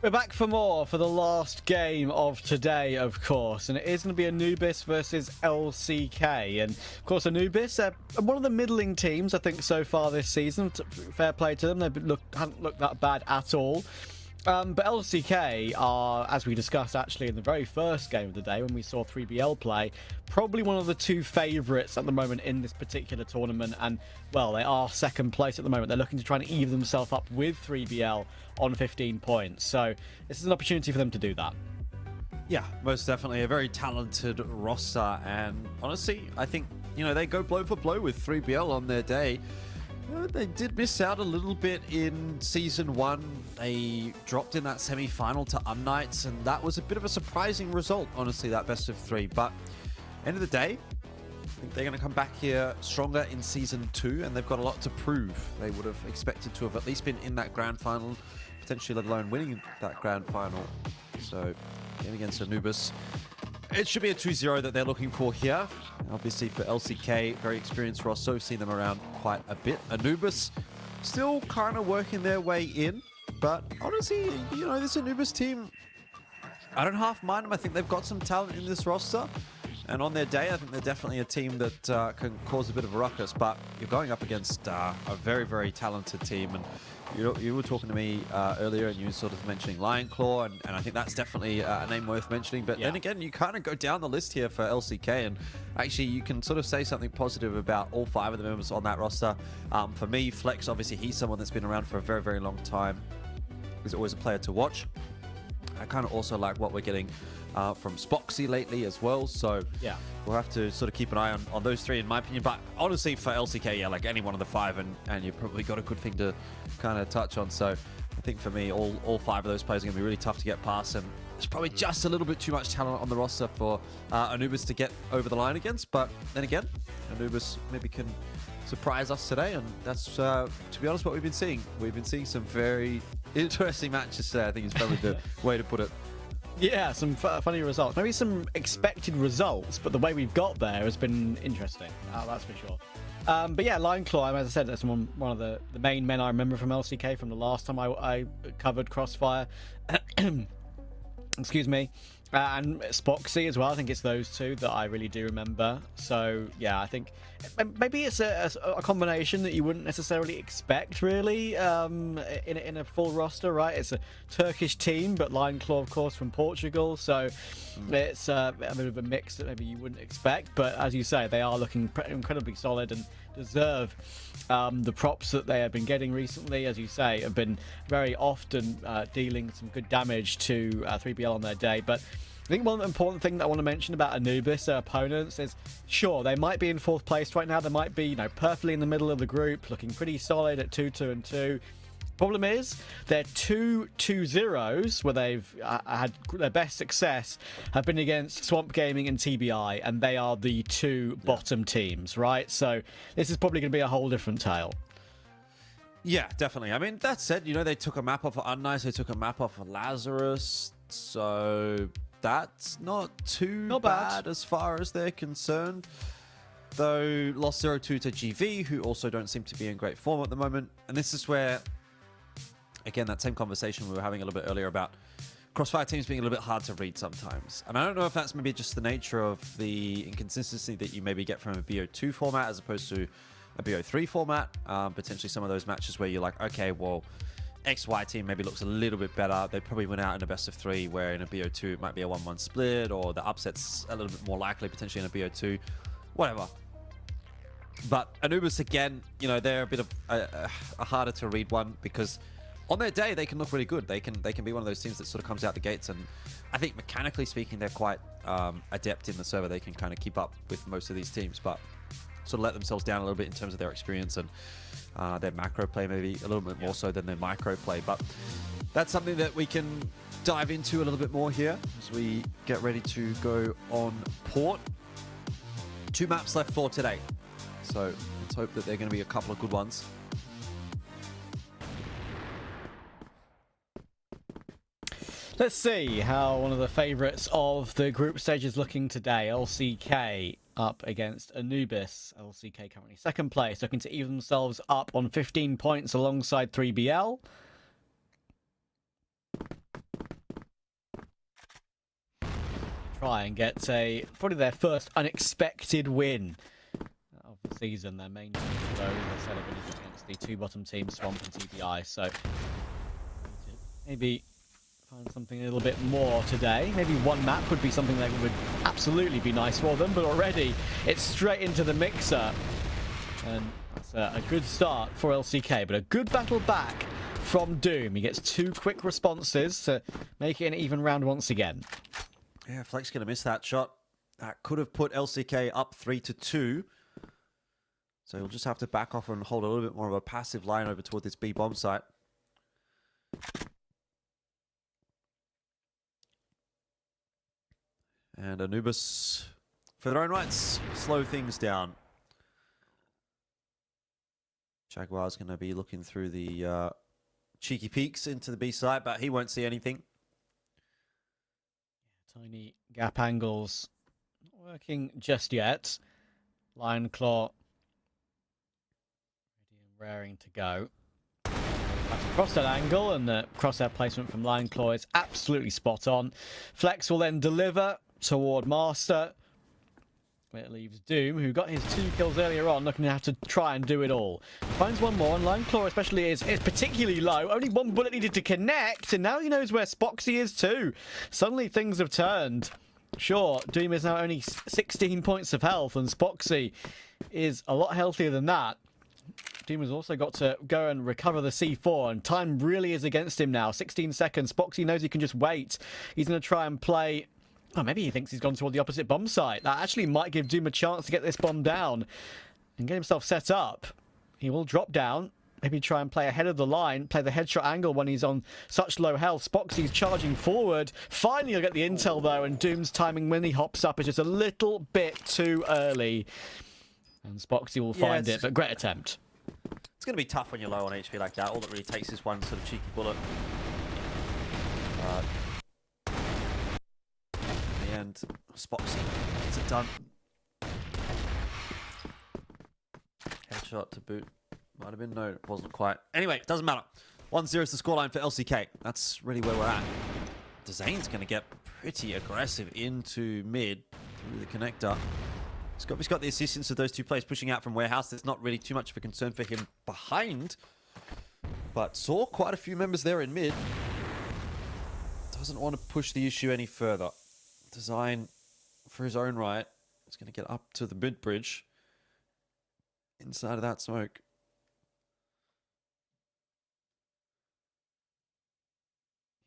We're back for more for the last game of today, of course, and it is going to be Anubis versus LCK. And of course, Anubis, one of the middling teams, I think, so far this season. Fair play to them; they haven't looked that bad at all. But LCK are, as we discussed actually in the very first game of the day when we saw 3BL play, probably one of the two favourites at the moment in this particular tournament. And, well, they are second place at the moment. They're looking to try and even themselves up with 3BL on 15 points. So this is an opportunity for them to do that. Yeah, most definitely. A very talented roster. And honestly, I think, they go blow for blow with 3BL on their day. They did miss out a little bit in Season 1. They dropped in that semi-final to unKnights, and that was a bit of a surprising result, honestly, that best of 3. But end of the day, I think they're going to come back here stronger in Season 2, and they've got a lot to prove. They would have expected to have at least been in that grand final, potentially let alone winning that grand final. So, game against Anubis. It should be a 2-0 that they're looking for here. Obviously for LCK, very experienced roster. We've seen them around quite a bit. Anubis still kind of working their way in. But honestly, this Anubis team, I don't half mind them. I think they've got some talent in this roster. And on their day, I think they're definitely a team that can cause a bit of a ruckus. But you're going up against a very, very talented team. And you were talking to me earlier, and you were sort of mentioning Lionclaw, and I think that's definitely a name worth mentioning. But then again, you kind of go down the list here for LCK, and actually you can sort of say something positive about all 5 of the members on that roster. For me, Flex, obviously, he's someone that's been around for a very, very long time. He's always a player to watch. I kind of also like what we're getting from Spoxy lately as well. So yeah, we'll have to sort of keep an eye on those 3, in my opinion. But honestly, for LCK, yeah, like any one of the 5, and you've probably got a good thing to kind of touch on. So I think for me, all 5 of those players are going to be really tough to get past, and there's probably just a little bit too much talent on the roster for Anubis to get over the line against. But then again, Anubis maybe can surprise us today, and that's, to be honest, what we've been seeing. We've been seeing some very interesting matches today, I think is probably the way to put it. Yeah, some funny results. Maybe some expected results, but the way we've got there has been interesting. That's for sure. But yeah, Lioneclaw, as I said, that's one of the main men I remember from LCK from the last time I covered CrossFire. Excuse me. And Spoxy as well. I think it's those 2 that I really do remember. So yeah, I think maybe it's a combination that you wouldn't necessarily expect, really, in a full roster, right? It's a Turkish team, but Lioneclaw, of course, from Portugal. So it's a bit of a mix that maybe you wouldn't expect. But as you say, they are looking incredibly solid and deserve the props that they have been getting recently. As you say, have been very often dealing some good damage to 3BL on their day. But I think one important thing that I want to mention about Anubis, their opponents, is sure, they might be in 4th place right now. They might be, perfectly in the middle of the group, looking pretty solid at 2-2-2. Problem is, their 2 2-0s, where they've had their best success, have been against Swamp Gaming and TBI, and they are the 2 bottom teams, right? So this is probably going to be a whole different tale. Yeah, definitely. I mean, that said, they took a map off of unKnights, they took a map off of Lazarus, so that's not too bad as far as they're concerned. Though lost 0-2 to GV, who also don't seem to be in great form at the moment. And this is where, again, that same conversation we were having a little bit earlier about CrossFire teams being a little bit hard to read sometimes. And I don't know if that's maybe just the nature of the inconsistency that you maybe get from a BO2 format as opposed to a BO3 format. Potentially some of those matches where you're like, okay, well, XY team maybe looks a little bit better. They probably went out in a best of 3, where in a BO2 it might be a 1-1 split, or the upset's a little bit more likely potentially in a BO2. Whatever. But Anubis, again, they're a bit of a harder to read one, because on their day they can look really good. They can be one of those teams that sort of comes out the gates, and I think mechanically speaking they're quite adept in the server. They can kind of keep up with most of these teams, but sort of let themselves down a little bit in terms of their experience and their macro play, maybe a little bit more so than their micro play. But that's something that we can dive into a little bit more here as we get ready to go on port. 2 maps left for today, so let's hope that they're going to be a couple of good ones. Let's see how one of the favourites of the group stage is looking today. LCK up against Anubis. LCK currently 2nd place, looking to even themselves up on 15 points alongside 3BL. try and get probably their first unexpected win of the season. Their main team, though, as I said, have been against the two bottom teams, Swamp and TBI. So maybe find something a little bit more today. Maybe one map would be something that would absolutely be nice for them, but already it's straight into the mixer. And that's a good start for LCK, but a good battle back from Doom. He gets 2 quick responses to make it an even round once again. Yeah, Flex going to miss that shot. That could have put LCK up 3-2. So he'll just have to back off and hold a little bit more of a passive line over toward this B bomb site. And Anubis, for their own rights, slow things down. Jaguar's going to be looking through the cheeky peeks into the B side, but he won't see anything. Tiny gap angles not working just yet. Lion Claw ready and raring to go. Across that angle, and the crosshair placement from Lion Claw is absolutely spot on. Flex will then deliver toward Master. It leaves Doom, who got his 2 kills earlier on, looking to have to try and do it all. Finds one more, and Lion Claw especially is particularly low. Only 1 bullet needed to connect, and now he knows where Spoxy is too. Suddenly things have turned. Sure, Doom is now only 16 points of health, and Spoxy is a lot healthier than that. Doom has also got to go and recover the C4, and time really is against him now. 16 seconds. Spoxy knows he can just wait. He's going to try and play... Oh, maybe he thinks he's gone toward the opposite bomb site. That actually might give Doom a chance to get this bomb down and get himself set up. He will drop down. Maybe try and play ahead of the line, play the headshot angle when he's on such low health. Spoxy's charging forward. Finally, he'll get the intel, though, and Doom's timing when he hops up is just a little bit too early. And Spoxy will find it, but great attempt. It's going to be tough when you're low on HP like that. All that really takes is one sort of cheeky bullet. And Spoxy gets it done. Headshot to boot. Might have been. No, it wasn't quite. Anyway, it doesn't matter. 1-0 is the scoreline for LCK. That's really where we're at. Dezane's going to get pretty aggressive into mid through the connector. He's got the assistance of those 2 players pushing out from Warehouse. There's not really too much of a concern for him behind. But saw quite a few members there in mid. Doesn't want to push the issue any further. Design for his own right. It's going to get up to the mid bridge. Inside of that smoke.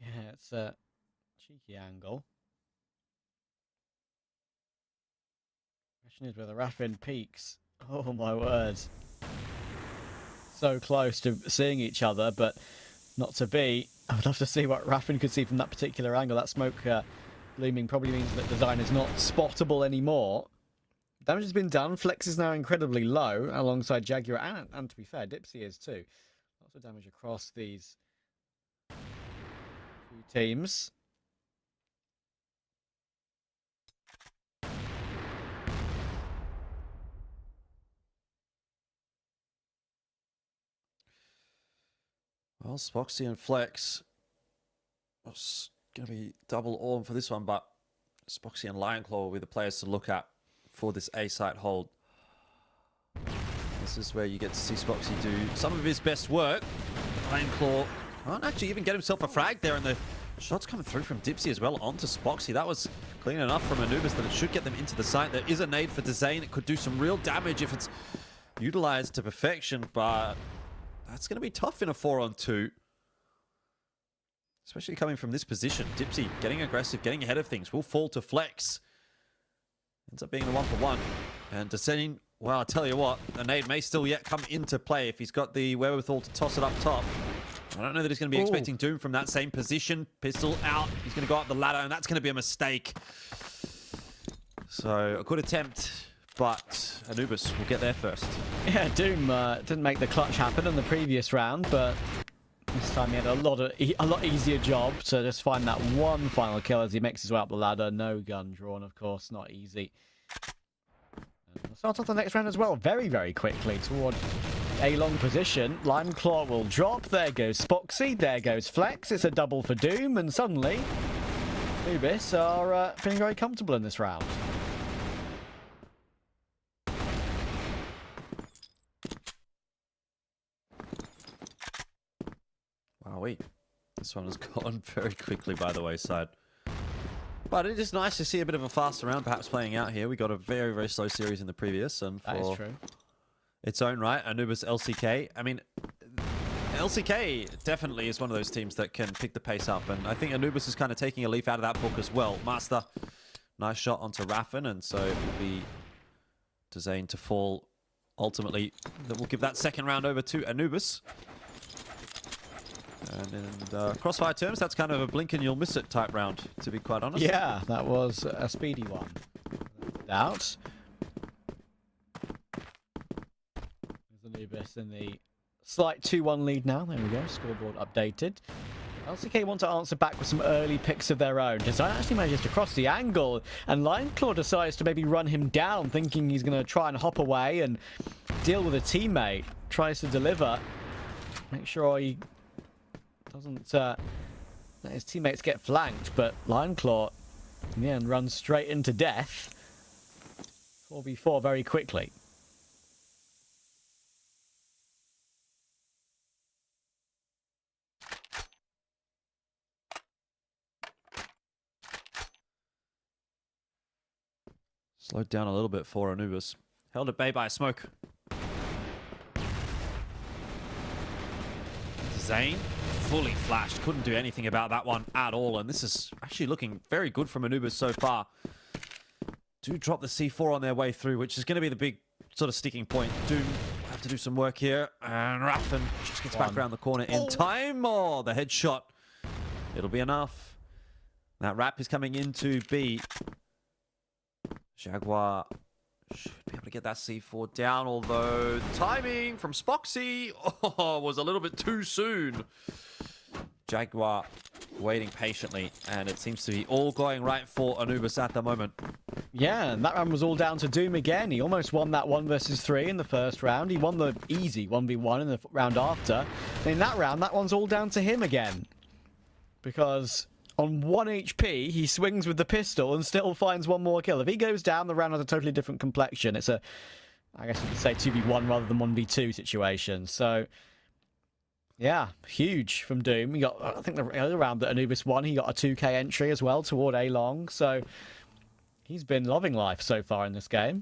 Yeah, it's a cheeky angle. Question is whether Raffin peaks. Oh my word. So close to seeing each other, but not to be. I would love to see what Raffin could see from that particular angle. That smoke looming probably means that Design is not spottable anymore. Damage has been done. Flex is now incredibly low alongside Jaguar, and to be fair, Dipsy is too. Lots of damage across these 2 teams. Well, Spoxy and Flex. It's going to be double orm for this one, but Spoxy and Lionclaw will be the players to look at for this A site hold. This is where you get to see Spoxy do some of his best work. Lionclaw can't actually even get himself a frag there, and the shot's coming through from Dipsy as well onto Spoxy. That was clean enough from Anubis that it should get them into the site. There is a nade for Dezane. It could do some real damage if it's utilized to perfection, but that's going to be tough in a 4-on-2. Especially coming from this position. Dipsy getting aggressive, getting ahead of things. Will fall to Flex. Ends up being a 1-for-1. And Descending, well, I'll tell you what, the nade may still yet come into play if he's got the wherewithal to toss it up top. I don't know that he's going to be expecting Doom from that same position. Pistol out. He's going to go up the ladder, and that's going to be a mistake. So, a good attempt, but Anubis will get there first. Yeah, Doom didn't make the clutch happen in the previous round, but this time he had a lot easier job to just find that one final kill as he makes his way up the ladder. No gun drawn, of course, not easy. We'll start off the next round as well very, very quickly toward a long position. Lime Claw will drop. There goes Spoxy. There goes Flex. It's a double for Doom, and suddenly Anubis are feeling very comfortable in this round. Wowee. This one has gone very quickly by the wayside. But it is nice to see a bit of a faster round perhaps playing out here. We got a very, very slow series in the previous. And for that is true. Its own right, Anubis LCK. I mean, LCK definitely is one of those teams that can pick the pace up. And I think Anubis is kind of taking a leaf out of that book as well. Master, nice shot onto Raffin. And so it will be to Zane to fall. Ultimately, that will give that second round over to Anubis. And in Crossfire terms, that's kind of a blink and you'll miss it type round, to be quite honest. Yeah, that was a speedy one. Without. There's Anubis in the slight 2-1 lead now. There we go, scoreboard updated. LCK want to answer back with some early picks of their own. Design actually manages to cross the angle, and Lineclaw decides to maybe run him down, thinking he's going to try and hop away and deal with a teammate. Tries to deliver. Make sure he doesn't let his teammates get flanked, but Lineclaw in the end runs straight into death. 4v4 very quickly. Slowed down a little bit for Anubis. Held at bay by a smoke. Zane fully flashed. Couldn't do anything about that one at all. And this is actually looking very good from Anubis so far. Do drop the C4 on their way through, which is going to be the big sort of sticking point. Doom have to do some work here. And Raffin just gets back around the corner in time. Oh, the headshot. It'll be enough. That Rap is coming into B. Jaguar should be able to get that C4 down, although the timing from Spoxy was a little bit too soon. Jaguar waiting patiently, and it seems to be all going right for Anubis at the moment. Yeah, and that round was all down to Doom again. He almost won that 1 versus 3 in the first round. He won the easy 1v1 in the round after. And in that round, that one's all down to him again. Because on 1 HP, he swings with the pistol and still finds one more kill. If he goes down, the round has a totally different complexion. It's a, I guess you could say 2v1 rather than 1v2 situation. So, yeah, huge from Doom. He got, I think the other round that Anubis won, he got a 2k entry as well toward A-Long. So, he's been loving life so far in this game.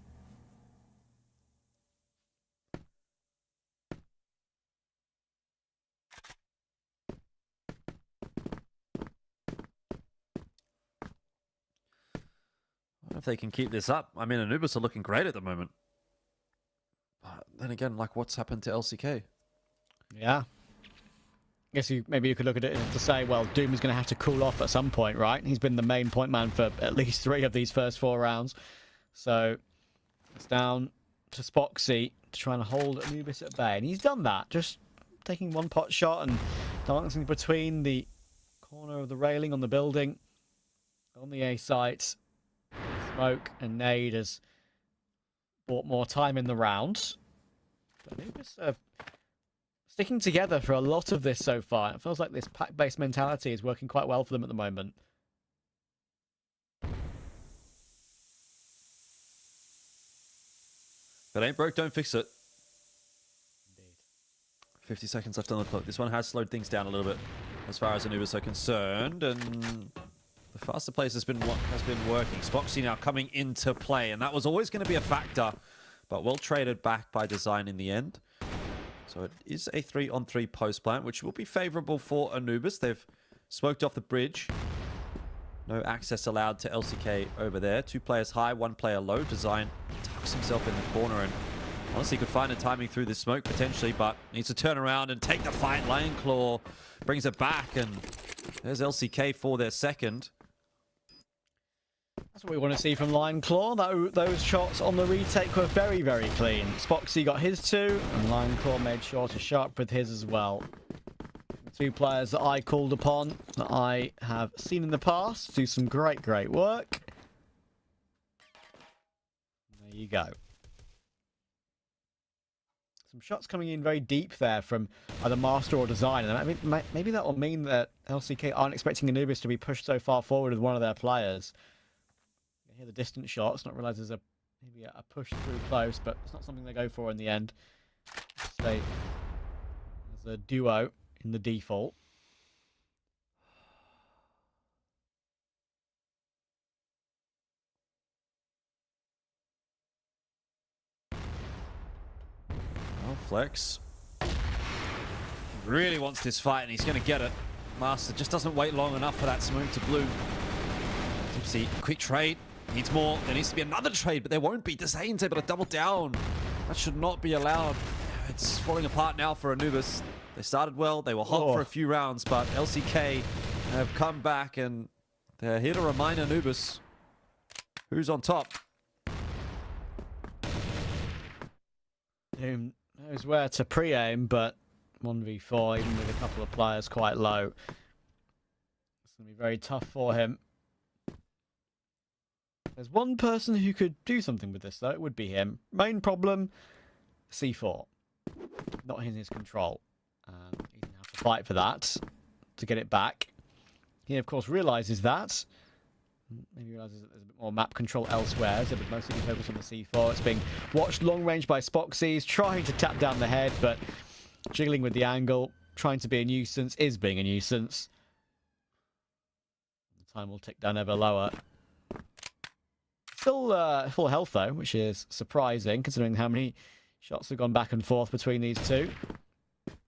If they can keep this up. I mean, Anubis are looking great at the moment. But then again, like, what's happened to LCK? Yeah. I guess maybe you could look at it to say, well, Doom is going to have to cool off at some point, right? He's been the main point man for at least 3 of these first 4 rounds. So it's down to Spoxy to try and hold Anubis at bay. And he's done that, just taking one pot shot and dancing between the corner of the railing on the building, on the A site. Smoke and Nade has bought more time in the round. But Anubis sticking together for a lot of this so far. It feels like this pack-based mentality is working quite well for them at the moment. If it ain't broke, don't fix it. Indeed. 50 seconds left on the clock. This one has slowed things down a little bit as far as Anubis are concerned, and the faster place has been working. Spoxy now coming into play, and that was always going to be a factor, but well traded back by design in the end. So it is a 3-on-3 post plant, which will be favorable for Anubis. They've smoked off the bridge. No access allowed to LCK over there. 2 players high, 1 player low. Design tucks himself in the corner, and honestly could find a timing through this smoke potentially, but needs to turn around and take the fight. Lineclaw brings it back, and there's LCK for their second. That's what we want to see from Lineclaw. Those shots on the retake were very, very clean. Spoxy got his 2, and Lineclaw made sure to sharp with his as well. 2 players that I called upon, that I have seen in the past, do some great, great work. There you go. Some shots coming in very deep there from either Master or Design. And maybe that will mean that LCK aren't expecting Anubis to be pushed so far forward with one of their players. You hear the distant shots, not realize there's maybe a push through close, but it's not something they go for in the end. Stay as a duo in the default. Flex really wants this fight, and he's going to get it. Master just doesn't wait long enough for that smoke to blue. Dipsy, quick trade. Needs more. There needs to be another trade, but there won't be. Desane's able to double down. That should not be allowed. It's falling apart now for Anubis. They started well. They were hot for a few rounds, but LCK have come back, and they're here to remind Anubis who's on top. Knows where to pre-aim, but 1v4, even with a couple of players quite low, it's going to be very tough for him. There's one person who could do something with this, though. It would be him. Main problem, C4. Not in his control. He's going to have to fight for that to get it back. He, of course, realises that. Maybe realises that there's a bit more map control elsewhere, so it would mostly be focused on the C4. It's being watched long range by Spoxy. He's trying to tap down the head, but jiggling with the angle, trying to be a nuisance, is being a nuisance. The time will tick down ever lower. Still full health, though, which is surprising, considering how many shots have gone back and forth between these two.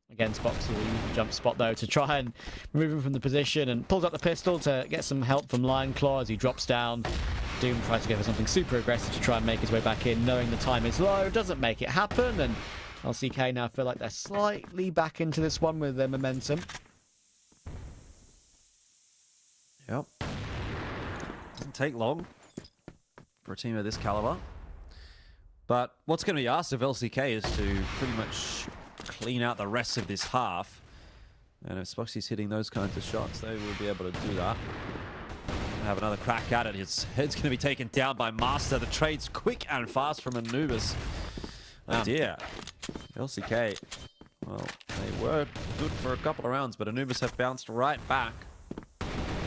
Again, Spoxy will use the jump spot, though, to try and remove him from the position, and pulls out the pistol to get some help from Lion Claw as he drops down. Doom tries to go for something super aggressive to try and make his way back in, knowing the time is low. Doesn't make it happen, and LCK now feel like they're slightly back into this one with their momentum. Yep. Doesn't take long for a team of this caliber. But what's going to be asked of LCK is to pretty much clean out the rest of this half. And if Spoxy's hitting those kinds of shots, they will be able to do that. Have another crack at it. His head's going to be taken down by Master. The trade's quick and fast from Anubis. Oh dear. LCK, well, they were good for a couple of rounds, but Anubis have bounced right back.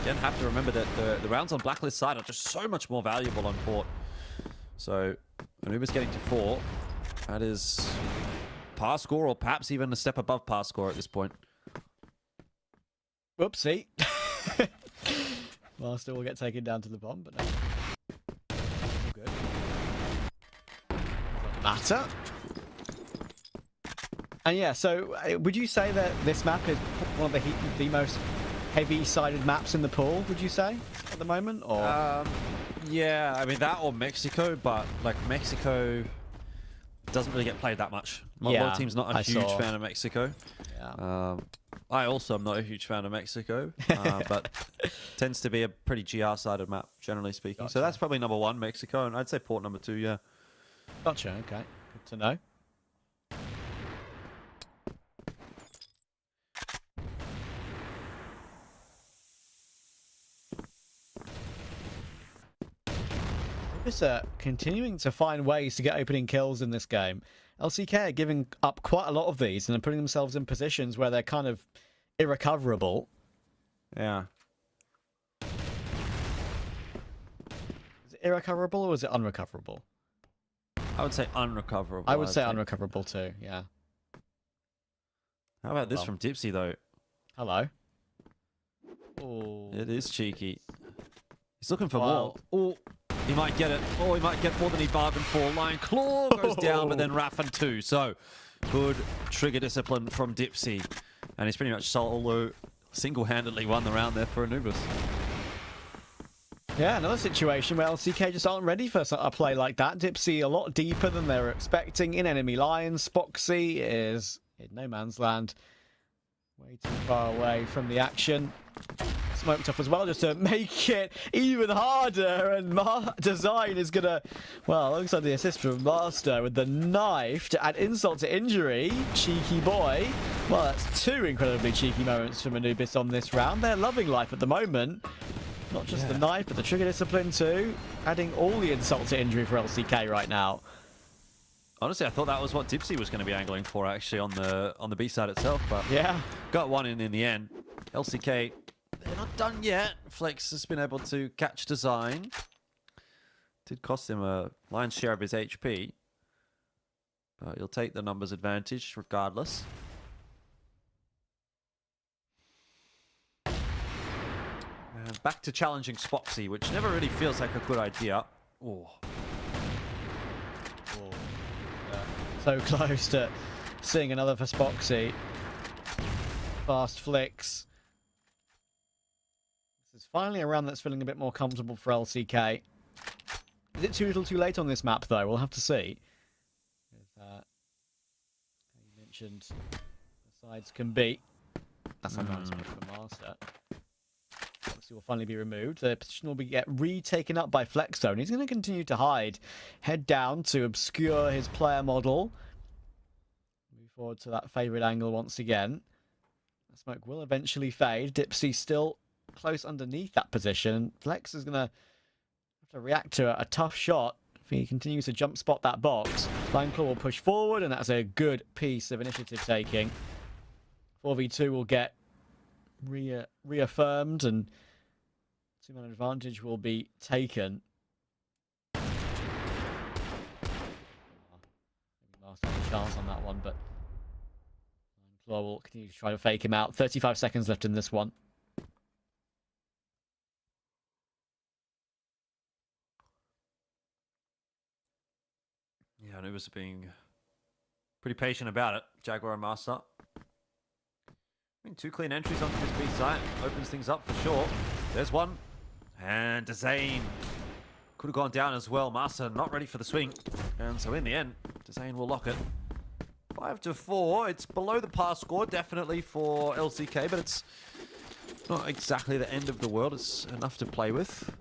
Again, have to remember that the rounds on Blacklist side are just so much more valuable on Port. So Anubis getting to 4. That is par score, or perhaps even a step above par score at this point. Whoopsie. Master will get taken down to the bomb, but no. All good. Doesn't matter. And yeah, so would you say that this map is one of the most heavy-sided maps in the pool, would you say, at the moment? Or yeah, I mean, that or Mexico, but like Mexico doesn't really get played that much. My team's not a huge fan of Mexico. Yeah. I also am not a huge fan of Mexico, but tends to be a pretty GR-sided map, generally speaking. Gotcha. So that's probably number 1, Mexico, and I'd say Port number 2, yeah. Gotcha, okay. Good to know. Just continuing to find ways to get opening kills in this game. LCK are giving up quite a lot of these and are putting themselves in positions where they're kind of irrecoverable. Yeah. Is it irrecoverable or is it unrecoverable? I would say unrecoverable. I would say unrecoverable too, yeah. How about this from Dipsy, though? Hello. Oh. It is cheeky. He's looking for more. Oh, he might get it. Oh, he might get more than he bargained for. Lion Claw goes down, but then Raffin too. So, good trigger discipline from Dipsy. And he's pretty much solo, single-handedly won the round there for Anubis. Yeah, another situation where LCK just aren't ready for a play like that. Dipsy a lot deeper than they were expecting in enemy lines. Spoxy is in no man's land. Way too far away from the action. Smoked off as well just to make it even harder, and Design is gonna, well, looks like the assist from Master with the knife to add insult to injury. Cheeky boy. Well, that's 2 incredibly cheeky moments from Anubis on this round. They're loving life at the moment. Not just the knife, but the trigger discipline too. Adding all the insult to injury for LCK right now. Honestly, I thought that was what Dipsy was going to be angling for, actually, on the B side itself. But yeah, got one in the end. LCK, they're not done yet. Flex has been able to catch Design. Did cost him a lion's share of his HP. But he'll take the numbers advantage regardless. And back to challenging Spoxy, which never really feels like a good idea. Oh. So close to seeing another for Spoxy. Fast flicks. This is finally a round that's feeling a bit more comfortable for LCK. Is it too little too late on this map, though? We'll have to see. You mentioned the sides can beat. That's a nice push for Master. Obviously will finally be removed. The position will get retaken up by Flexstone. He's going to continue to hide. Head down to obscure his player model. Move forward to that favourite angle once again. The smoke will eventually fade. Dipsy still close underneath that position. Flex is going to have to react to a tough shot if he continues to jump spot that box. Lineclaw will push forward, and that's a good piece of initiative taking. 4v2 will get reaffirmed, and two-man advantage will be taken. Maybe Master had a chance on that one, but Claw will continue to try to fake him out. 35 seconds left in this one. Yeah, Anubis being pretty patient about it. Jaguar and Master. I mean, two clean entries onto this B site. Opens things up for sure. There's one. And Dezane could have gone down as well. Master not ready for the swing. And so in the end, Dezane will lock it. 5-4. It's below the par score, definitely, for LCK, but it's not exactly the end of the world. It's enough to play with.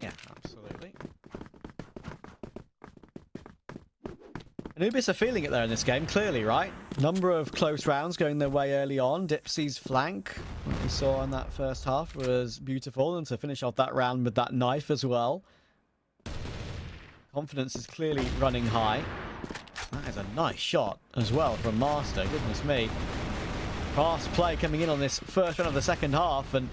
Yeah, absolutely. Anubis are feeling it there in this game, clearly, right? Number of close rounds going their way early on. Dipsy's flank, what we saw in that first half, was beautiful. And to finish off that round with that knife as well. Confidence is clearly running high. That is a nice shot as well from Master. Goodness me. Fast play coming in on this first round of the second half. And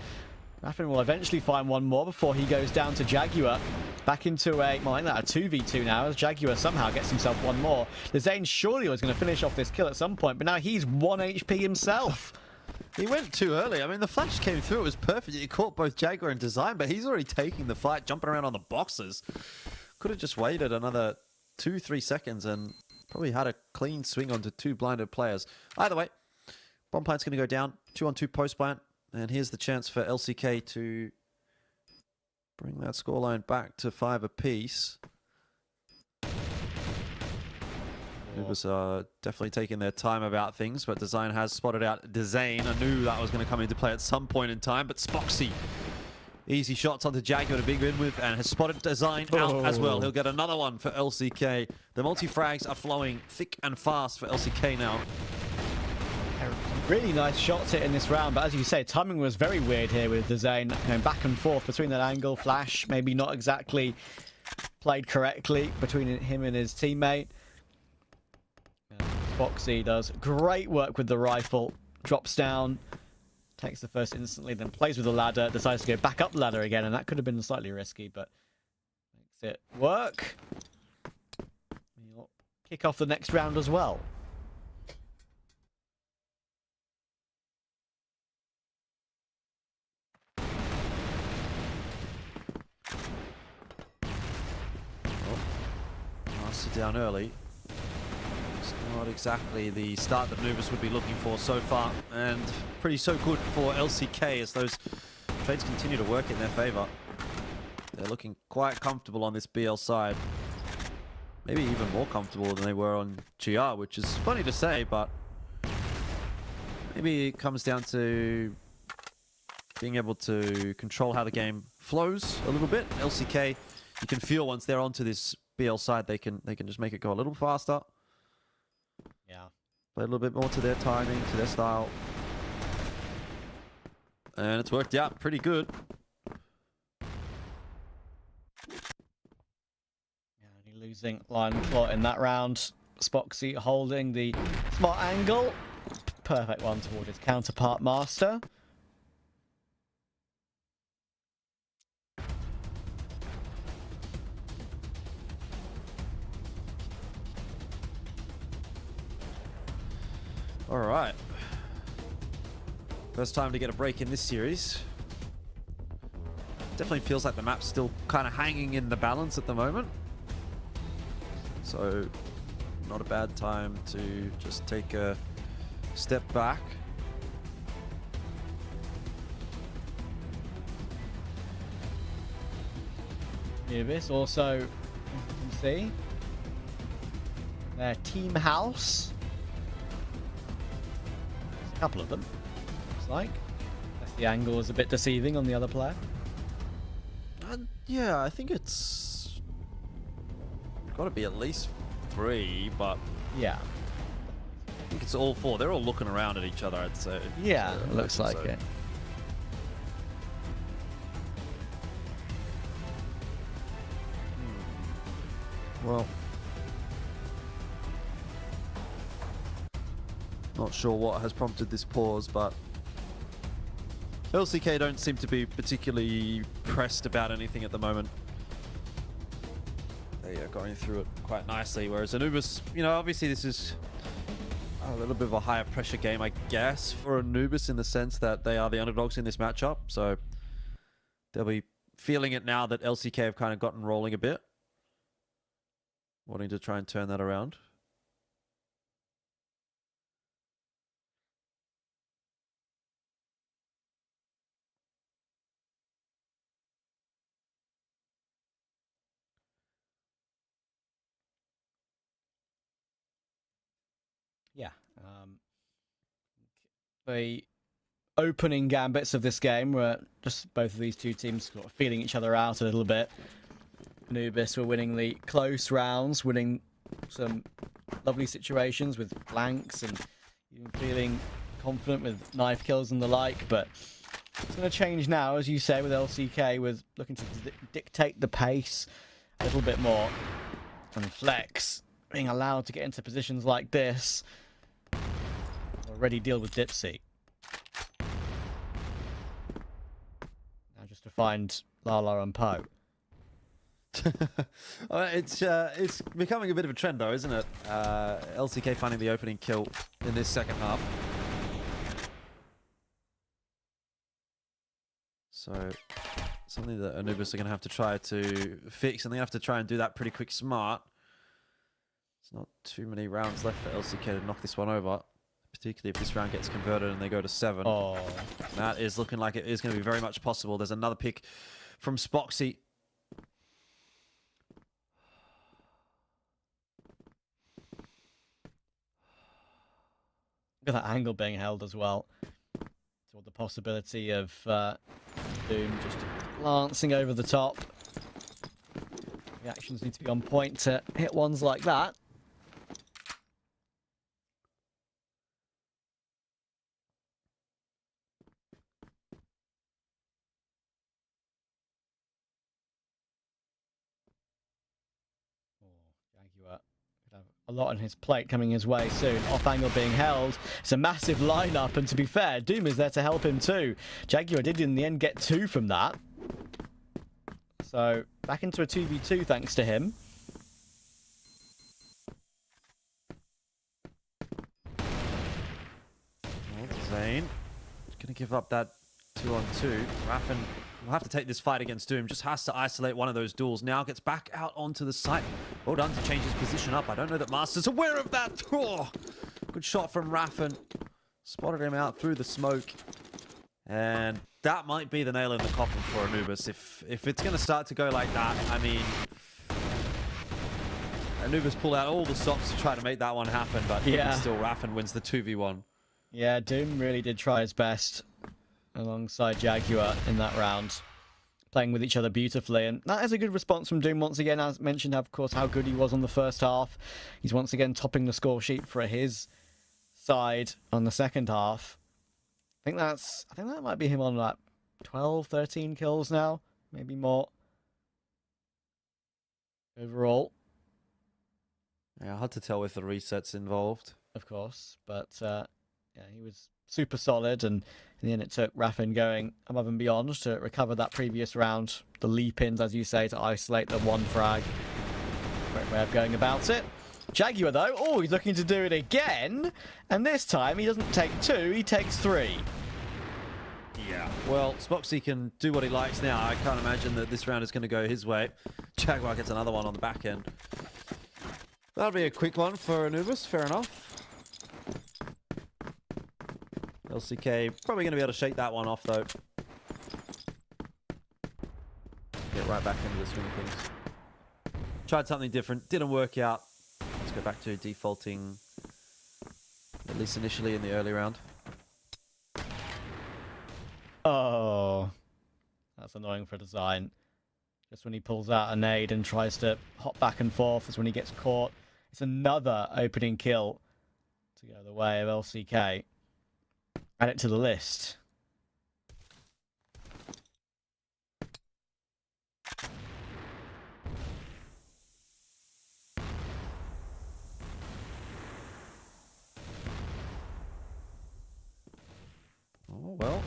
Raffin will eventually find one more before he goes down to Jaguar. Back into a 2v2 now, as Jaguar somehow gets himself one more. Zane surely was going to finish off this kill at some point, but now he's 1 HP himself. He went too early. I mean, the flash came through. It was perfect. He caught both Jaguar and Design, but he's already taking the fight, jumping around on the boxes. Could have just waited another 2-3 seconds and probably had a clean swing onto two blinded players. Either way, bomb plant's going to go down. 2-on-2 post plant. And here's the chance for LCK to bring that scoreline back to 5 apiece. It was definitely taking their time about things, but Design has spotted out Dezane. I knew that was going to come into play at some point in time, but Spoxy, easy shots onto Jaguar to begin with, and has spotted Design out as well. He'll get another one for LCK. The multi-frags are flowing thick and fast for LCK now. Really nice shots hit in this round, but as you say, timing was very weird here with Dezane going back and forth between that angle. Flash maybe not exactly played correctly between him and his teammate. Foxy does great work with the rifle, drops down, takes the first instantly, then plays with the ladder, decides to go back up the ladder again, and that could have been slightly risky, but makes it work. He'll kick off the next round as well. Master down early. It's not exactly the start that Anubis would be looking for so far, and pretty so good for LCK as those trades continue to work in their favor. They're looking quite comfortable on this BL side. Maybe even more comfortable than they were on GR, which is funny to say, but maybe it comes down to being able to control how the game flows a little bit. LCK, you can feel once they're onto this BL side, they can just make it go a little faster. Yeah. Play a little bit more to their timing, to their style. And it's worked out pretty good. Yeah, he Losing line plot in that round. Spoxy holding the smart angle. Perfect one toward his counterpart Master. All right. First time to get a break in this series. Definitely feels like the map's still kind of hanging in the balance at the moment. So, not a bad time to just take a step back. Anubis also, as you can see, their team house. There's a couple of them, looks like. Guess the angle is a bit deceiving on the other player. Yeah, I think it's got to be at least 3, but yeah, I think it's all 4. They're all looking around at each other, I'd say. Yeah, so, looks like it. Well, not sure what has prompted this pause, but LCK don't seem to be particularly pressed about anything at the moment. They are going through it quite nicely, whereas Anubis, you know, obviously this is a little bit of a higher pressure game, I guess, for Anubis in the sense that they are the underdogs in this matchup, so they'll be feeling it now that LCK have kind of gotten rolling a bit. Wanting to try and turn that around. Yeah. The opening gambits of this game were just both of these two teams sort of feeling each other out a little bit. Anubis were winning the close rounds, winning some lovely situations with blanks and even feeling confident with knife kills and the like, but it's going to change now, as you say, with LCK, with looking to dictate the pace a little bit more. And Flex being allowed to get into positions like this, already deal with Dipsy. Now just to find Lala and Poe. It's becoming a bit of a trend though, isn't it? LCK finding the opening kill in this second half. So something that Anubis are going to have to try to fix, and they have to try and do that pretty quick smart. There's not too many rounds left for LCK to knock this one over, particularly if this round gets converted and they go to 7. Oh. That is looking like it is going to be very much possible. There's another pick from Spoxy. Look at that angle being held as well. So the possibility of Doom just glancing over the top. The actions need to be on point to hit ones like that. Jaguar could have a lot on his plate coming his way soon. Off angle being held. It's a massive lineup, and to be fair, Doom is there to help him too. Jaguar did in the end get 2 from that. So back into a 2v2 thanks to him. Zane going to give up that 2-on-2. Raffin will have to take this fight against Doom. Just has to isolate one of those duels. Now gets back out onto the site. Well done to change his position up. I don't know that Master's aware of that. Oh, good shot from Raffin. Spotted him out through the smoke. And that might be the nail in the coffin for Anubis. If it's going to start to go like that, I mean, Anubis pulled out all the stops to try to make that one happen, but still Raffin wins the 2v1. Yeah, Doom really did try his best alongside Jaguar in that round, playing with each other beautifully, and that is a good response from Doom once again. As mentioned, of course, how good he was on the first half. He's once again topping the score sheet for his side on the second half. I think that might be him on like 12, 13 kills now, maybe more overall. hard to tell with the resets involved. Of course, but yeah, he was super solid, and in the end it took Raffin going above and beyond to recover that previous round. The leap-ins, as you say, to isolate the one frag. Great way of going about it. Jaguar, though, oh, he's looking to do it again, and this time he doesn't take 2, he takes 3. Yeah, well, Spoxy can do what he likes now. I can't imagine that this round is going to go his way. Jaguar gets another one on the back end. That'll be a quick one for Anubis, fair enough. LCK probably going to be able to shake that one off, though. Get right back into the swing of things. Tried something different, didn't work out. Let's go back to defaulting, at least initially in the early round. Oh, that's annoying for design. Just when he pulls out a nade and tries to hop back and forth is when he gets caught. It's another opening kill to go the way of LCK. Add it to the list. Oh, well.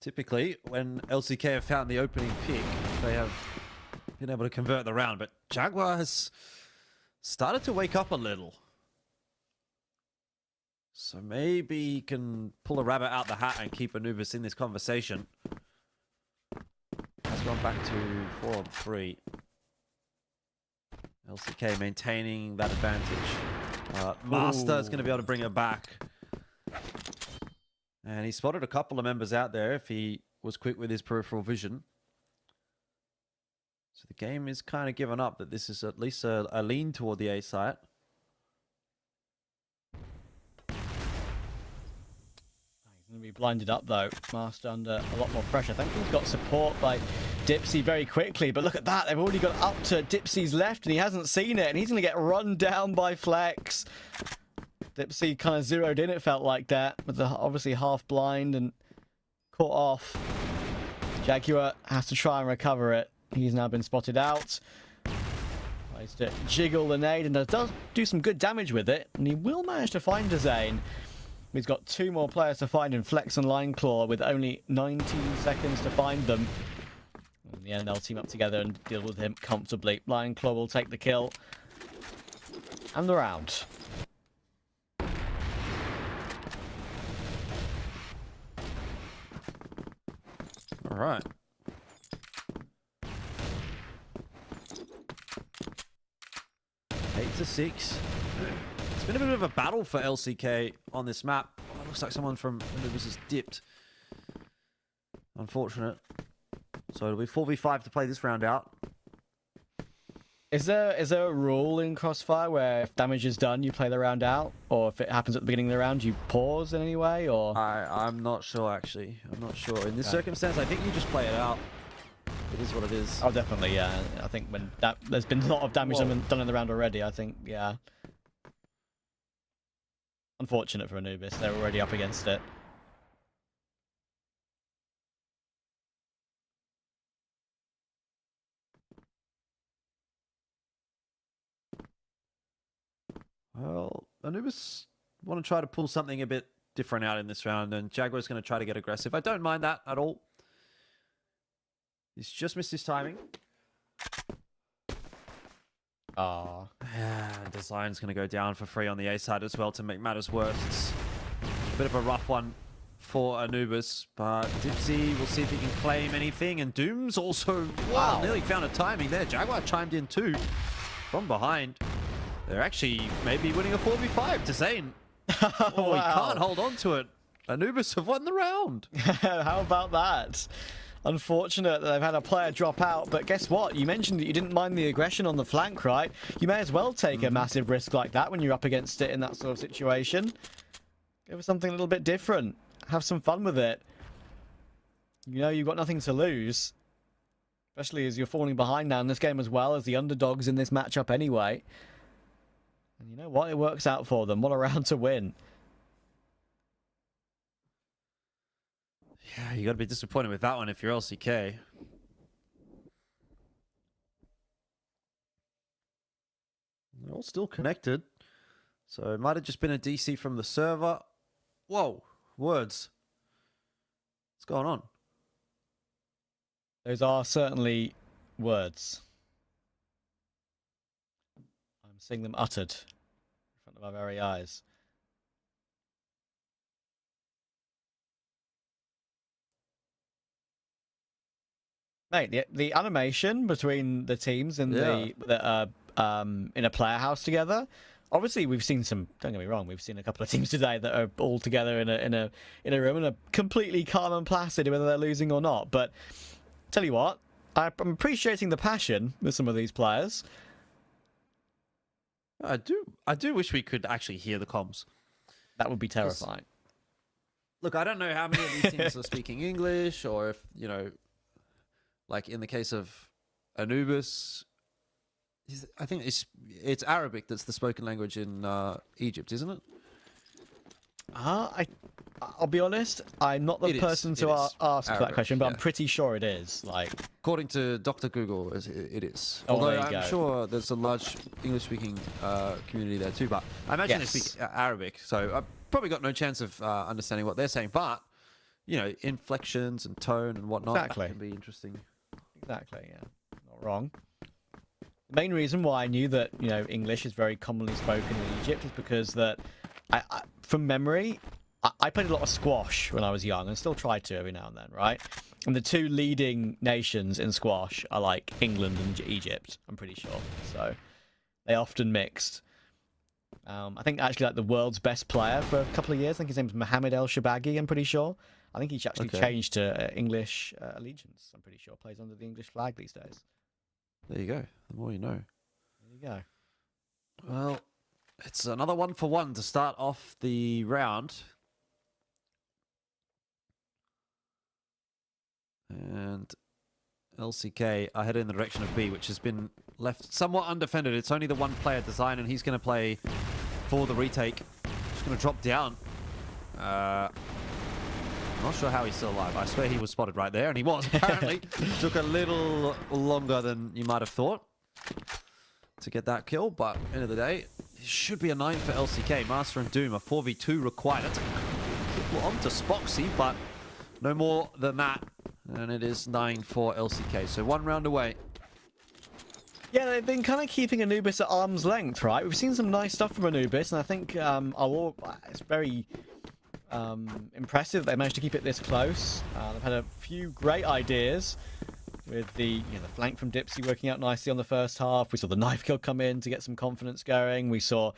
Typically, when LCK have found the opening pick, they have been able to convert the round, but Jaguar has started to wake up a little. So maybe he can pull a rabbit out the hat and keep Anubis in this conversation. Has gone back to 4-on-3. LCK maintaining that advantage. Master is going to be able to bring it back. And he spotted a couple of members out there if he was quick with his peripheral vision. So the game is kind of given up that this is at least a lean toward the A site. He's going to be blinded up, though. Master under a lot more pressure. I think he's got support by Dipsy very quickly, but look at that. They've already got up to Dipsy's left, and he hasn't seen it, and he's going to get run down by Flex. Dipsy kind of zeroed in, it felt like that, with the obviously half blind and caught off. Jaguar has to try and recover it. He's now been spotted out. Tries to jiggle the nade and does do some good damage with it, and he will manage to find a Zane. He's got 2 more players to find in Flex and Line Claw with only 19 seconds to find them. In the end, they'll team up together and deal with him comfortably. Line Claw will take the kill and the round. All right. Eight to 6. It's been a bit of a battle for LCK on this map. Oh, it looks like someone from Anubis has dipped. Unfortunate. So it'll be 4v5 to play this round out. Is there a rule in Crossfire where if damage is done, you play the round out? Or if it happens at the beginning of the round, you pause in any way? Or I'm not sure, actually. I'm not sure. In this circumstance, I think you just play it out. It is what it is. Oh, definitely, yeah. I think when there's been a lot of damage done in the round already, I think, yeah. Unfortunate for Anubis. They're already up against it. Well, Anubis want to try to pull something a bit different out in this round, and Jaguar's going to try to get aggressive. I don't mind that at all. He's just missed his timing. Ah, Design's going to go down for free on the A side as well to make matters worse. It's a bit of a rough one for Anubis, but Dipsy will see if he can claim anything, and Doom's also, wow, nearly found a timing there. Jaguar chimed in too from behind. They're actually maybe winning a 4v5 to Zane. Oh, he can't hold on to it. Anubis have won the round. How about that? Unfortunate that they've had a player drop out, but guess what? You mentioned that you didn't mind the aggression on the flank, right? You may as well take a massive risk like that when you're up against it in that sort of situation. Give us something a little bit different. Have some fun with it. You know you've got nothing to lose. Especially as you're falling behind now in this game as well as the underdogs in this matchup anyway. And you know what? It works out for them. What a round to win. Yeah, you got to be disappointed with that one if you're LCK. all still connected. So it might have just been a DC from the server. Whoa, words. What's going on? Those are certainly words. I'm seeing them uttered in front of our very eyes. Mate, the animation between the teams and that are in a player house together. Obviously, we've seen some. Don't get me wrong. We've seen a couple of teams today that are all together in a room and are completely calm and placid, whether they're losing or not. But tell you what, I'm appreciating the passion with some of these players. I do wish we could actually hear the comms. That would be terrifying. Look, I don't know how many of these teams are speaking English, or if like in the case of Anubis, I think it's Arabic that's the spoken language in Egypt, isn't it? I'll be honest, I'm not the person to ask Arabic, that question, but I'm pretty sure it is. Like, according to Dr. Google, it is. Oh, Although I'm sure there's a large English-speaking community there too, but I imagine they speak Arabic, so I've probably got no chance of understanding what they're saying. But inflections and tone and whatnot, that can be interesting. Exactly, yeah, not wrong. The main reason why I knew that English is very commonly spoken in Egypt is because that I from memory, I played a lot of squash when I was young and still try to every now and then, right? And the two leading nations in squash are like England and Egypt, I'm pretty sure. So they often mixed. I think actually like the world's best player for a couple of years, I think his name was Mohammed El Shabagi, I'm pretty sure. I think he's actually changed to English allegiance, I'm pretty sure. Plays under the English flag these days. There you go. The more you know. There you go. Well, it's another 1-for-1 to start off the round. And LCK are headed in the direction of B, which has been left somewhat undefended. It's only the one-player design, and he's going to play for the retake. Just going to drop down. I'm not sure how he's still alive. I swear he was spotted right there, and he was, apparently. Took a little longer than you might have thought to get that kill, but end of the day, it should be a 9 for LCK. Master and Doom, a 4v2 required. That's on to Spoxy, but no more than that. And it is 9 for LCK, so 1 round away. Yeah, they've been kind of keeping Anubis at arm's length, right? We've seen some nice stuff from Anubis, and I think it's very impressive they managed to keep it this close. They've had a few great ideas with the flank from Dipsy working out nicely on the first half. We saw the knife kill come in to get some confidence going. We saw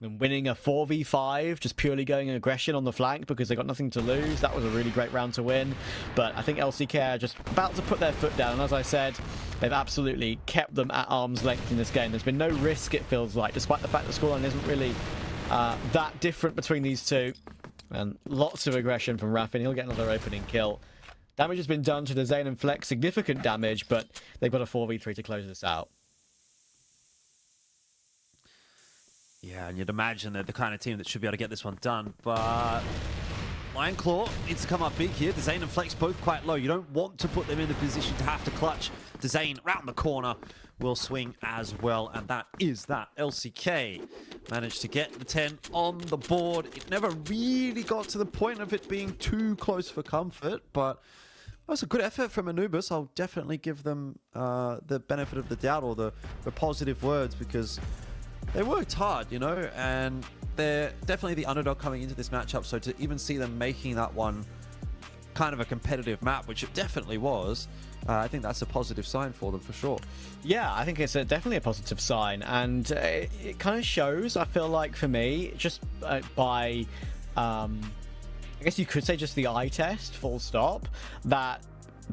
them winning a 4v5, just purely going aggression on the flank because they got nothing to lose. That was a really great round to win. But I think LCK are just about to put their foot down. And as I said, they've absolutely kept them at arm's length in this game. There's been no risk, it feels like, despite the fact the scoreline isn't really that different between these two. And lots of aggression from Raffin. He'll get another opening kill. Damage has been done to the Zane and Flex, significant damage, but they've got a 4v3 to close this out. Yeah, and you'd imagine they're the kind of team that should be able to get this one done, but Lion Claw needs to come up big here. Zane and Flex both quite low. You don't want to put them in the position to have to clutch. Zane round the corner will swing as well, and that is that. LCK managed to get the 10 on the board. It never really got to the point of it being too close for comfort, but that was a good effort from Anubis. I'll definitely give them the benefit of the doubt or the positive words because they worked hard, and they're definitely the underdog coming into this matchup. So to even see them making that one kind of a competitive map, which it definitely was, I think that's a positive sign for them for sure. Yeah, I think it's definitely a positive sign, and it kind of shows, I feel like, for me, just by, I guess you could say just the eye test, full stop, that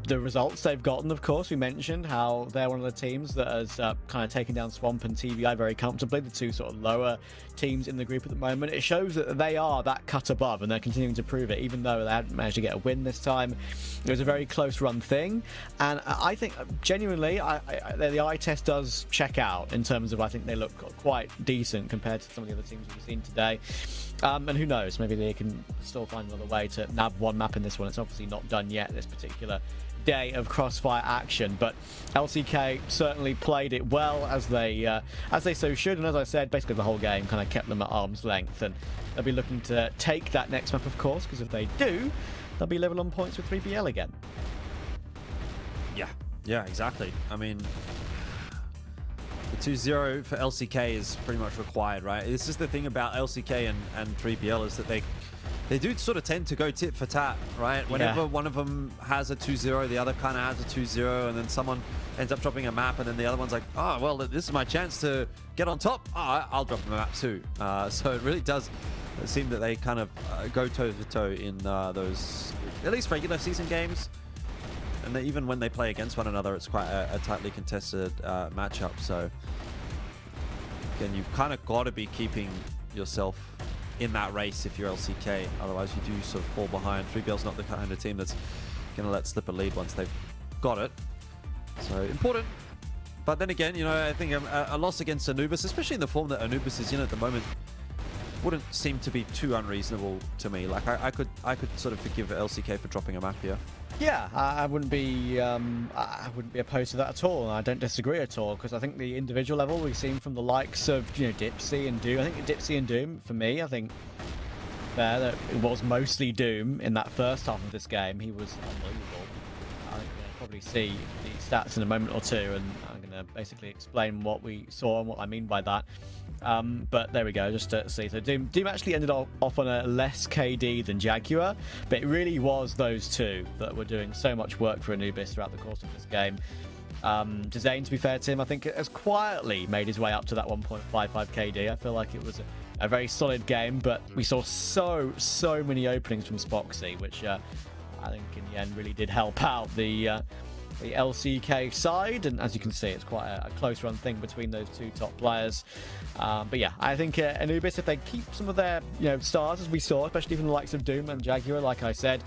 the results they've gotten, of course, we mentioned how they're one of the teams that has kind of taken down Swamp and TVI very comfortably, the two sort of lower teams in the group at the moment. It shows that they are that cut above, and they're continuing to prove it, even though they hadn't managed to get a win this time. It was a very close run thing, and I think, genuinely, the eye test does check out in terms of, I think they look quite decent compared to some of the other teams we've seen today. And who knows, maybe they can still find another way to nab one map in this one. It's obviously not done yet, this particular day of Crossfire action, but LCK certainly played it well, as they so should, and as I said, basically the whole game kind of kept them at arm's length, and they'll be looking to take that next map, of course, because if they do, they'll be level on points with 3BL again. Yeah, exactly. I mean, the 2-0 for LCK is pretty much required, right? This is the thing about LCK and 3BL, is that they do sort of tend to go tit for tat, right? Whenever one of them has a 2-0, the other kind of has a 2-0, and then someone ends up dropping a map, and then the other one's like, oh, well, this is my chance to get on top. Oh, I'll drop the map too. So it really does seem that they kind of go toe-to-toe in those, at least regular season games. And even when they play against one another, it's quite a tightly contested matchup. So, again, you've kind of got to be keeping yourself in that race if you're LCK. Otherwise, you do sort of fall behind. 3BL's not the kind of team that's going to let slip a lead once they've got it. So, important. But then again, you know, I think a loss against Anubis, especially in the form that Anubis is in at the moment, wouldn't seem to be too unreasonable to me. Like, I could sort of forgive LCK for dropping a map here. Yeah, I wouldn't be opposed to that at all. I don't disagree at all, because I think the individual level we've seen from the likes of, you know, Dipsy and Doom. I think Dipsy and Doom, for me, I think fair that it was mostly Doom in that first half of this game. He was unbelievable. I think we'll probably see the stats in a moment or two, and I'm going to basically explain what we saw and what I mean by that. But there we go, just to see. So Doom actually ended off on a less KD than Jaguar, but it really was those two that were doing so much work for Anubis throughout the course of this game. Dezane, to be fair to him, I think has quietly made his way up to that 1.55 KD. I feel like it was a very solid game, but we saw so many openings from Spoxy, which I think in the end really did help out the LCK side, and as you can see, it's quite a close run thing between those two top players. But yeah, I think Anubis, if they keep some of their stars, as we saw, especially from the likes of Doom and Jaguar, like I said,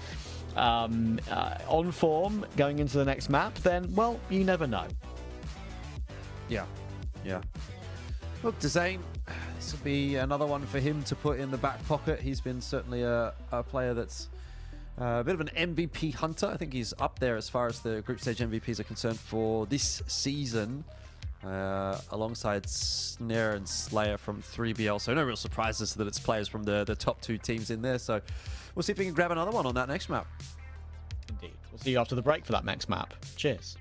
on form going into the next map, then, well, you never know. Yeah. Look, Dezane, this will be another one for him to put in the back pocket. He's been certainly a player that's a bit of an MVP hunter. I think he's up there as far as the group stage MVPs are concerned for this season, alongside Snare and Slayer from 3BL. So no real surprises that it's players from the top two teams in there. So we'll see if we can grab another one on that next map. Indeed. We'll see you after the break for that next map. Cheers.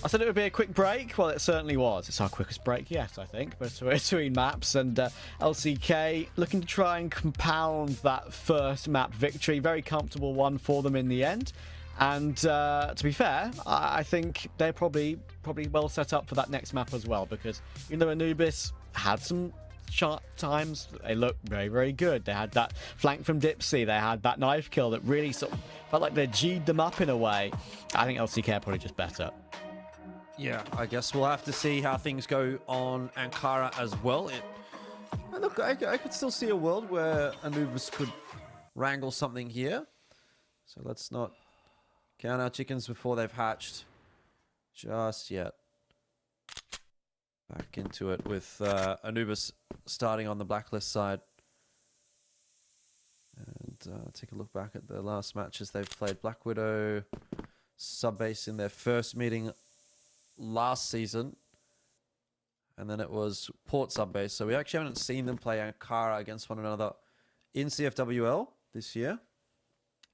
I said it would be a quick break. Well, it certainly was. It's our quickest break yet, I think, between maps. And LCK looking to try and compound that first map victory. Very comfortable one for them in the end. And to be fair, I think they're probably well set up for that next map as well, because even though Anubis had some shot times, they looked very, very good. They had that flank from Dipsy. They had that knife kill that really sort of felt like they G'd them up in a way. I think LCK are probably just better. Yeah, I guess we'll have to see how things go on Ankara as well. Look, I could still see a world where Anubis could wrangle something here. So let's not count our chickens before they've hatched just yet. Back into it with Anubis starting on the blacklist side. And take a look back at the last matches they've played. Black Widow sub-base in their first meeting last season, and then it was Port sub-base. So we actually haven't seen them play Ankara against one another in CFWL this year.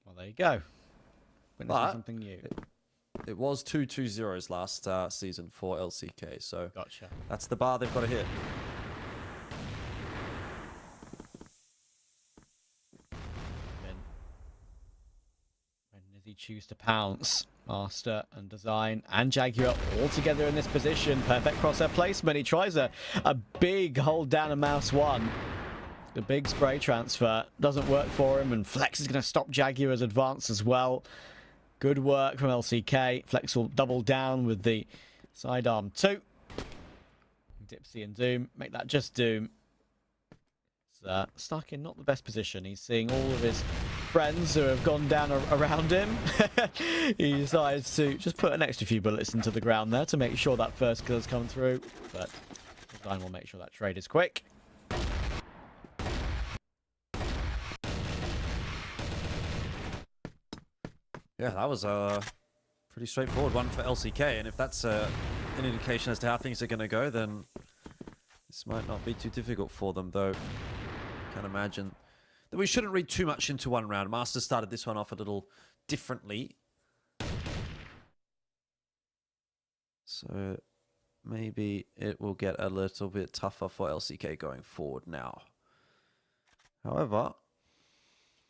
Well, there you go. Witnessing something new. It was 2-2-0s last season for LCK, so gotcha. That's the bar they've got to hit. When does he choose to pounce? Master and Design and Jaguar all together in this position. Perfect crosshair placement. He tries a big hold down a mouse one. The big spray transfer doesn't work for him, and Flex is going to stop Jaguar's advance as well. Good work from LCK. Flex will double down with the sidearm 2. Dipsy and Doom make that just Doom. Stuck in not the best position. He's seeing all of his friends who have gone down around him. He decides to just put an extra few bullets into the ground there to make sure that first kill's come through. But Design will make sure that trade is quick. Yeah, that was a pretty straightforward one for LCK. And if that's an indication as to how things are going to go, then this might not be too difficult for them, though. Can't imagine that we shouldn't read too much into one round. Master started this one off a little differently, so maybe it will get a little bit tougher for LCK going forward now. However,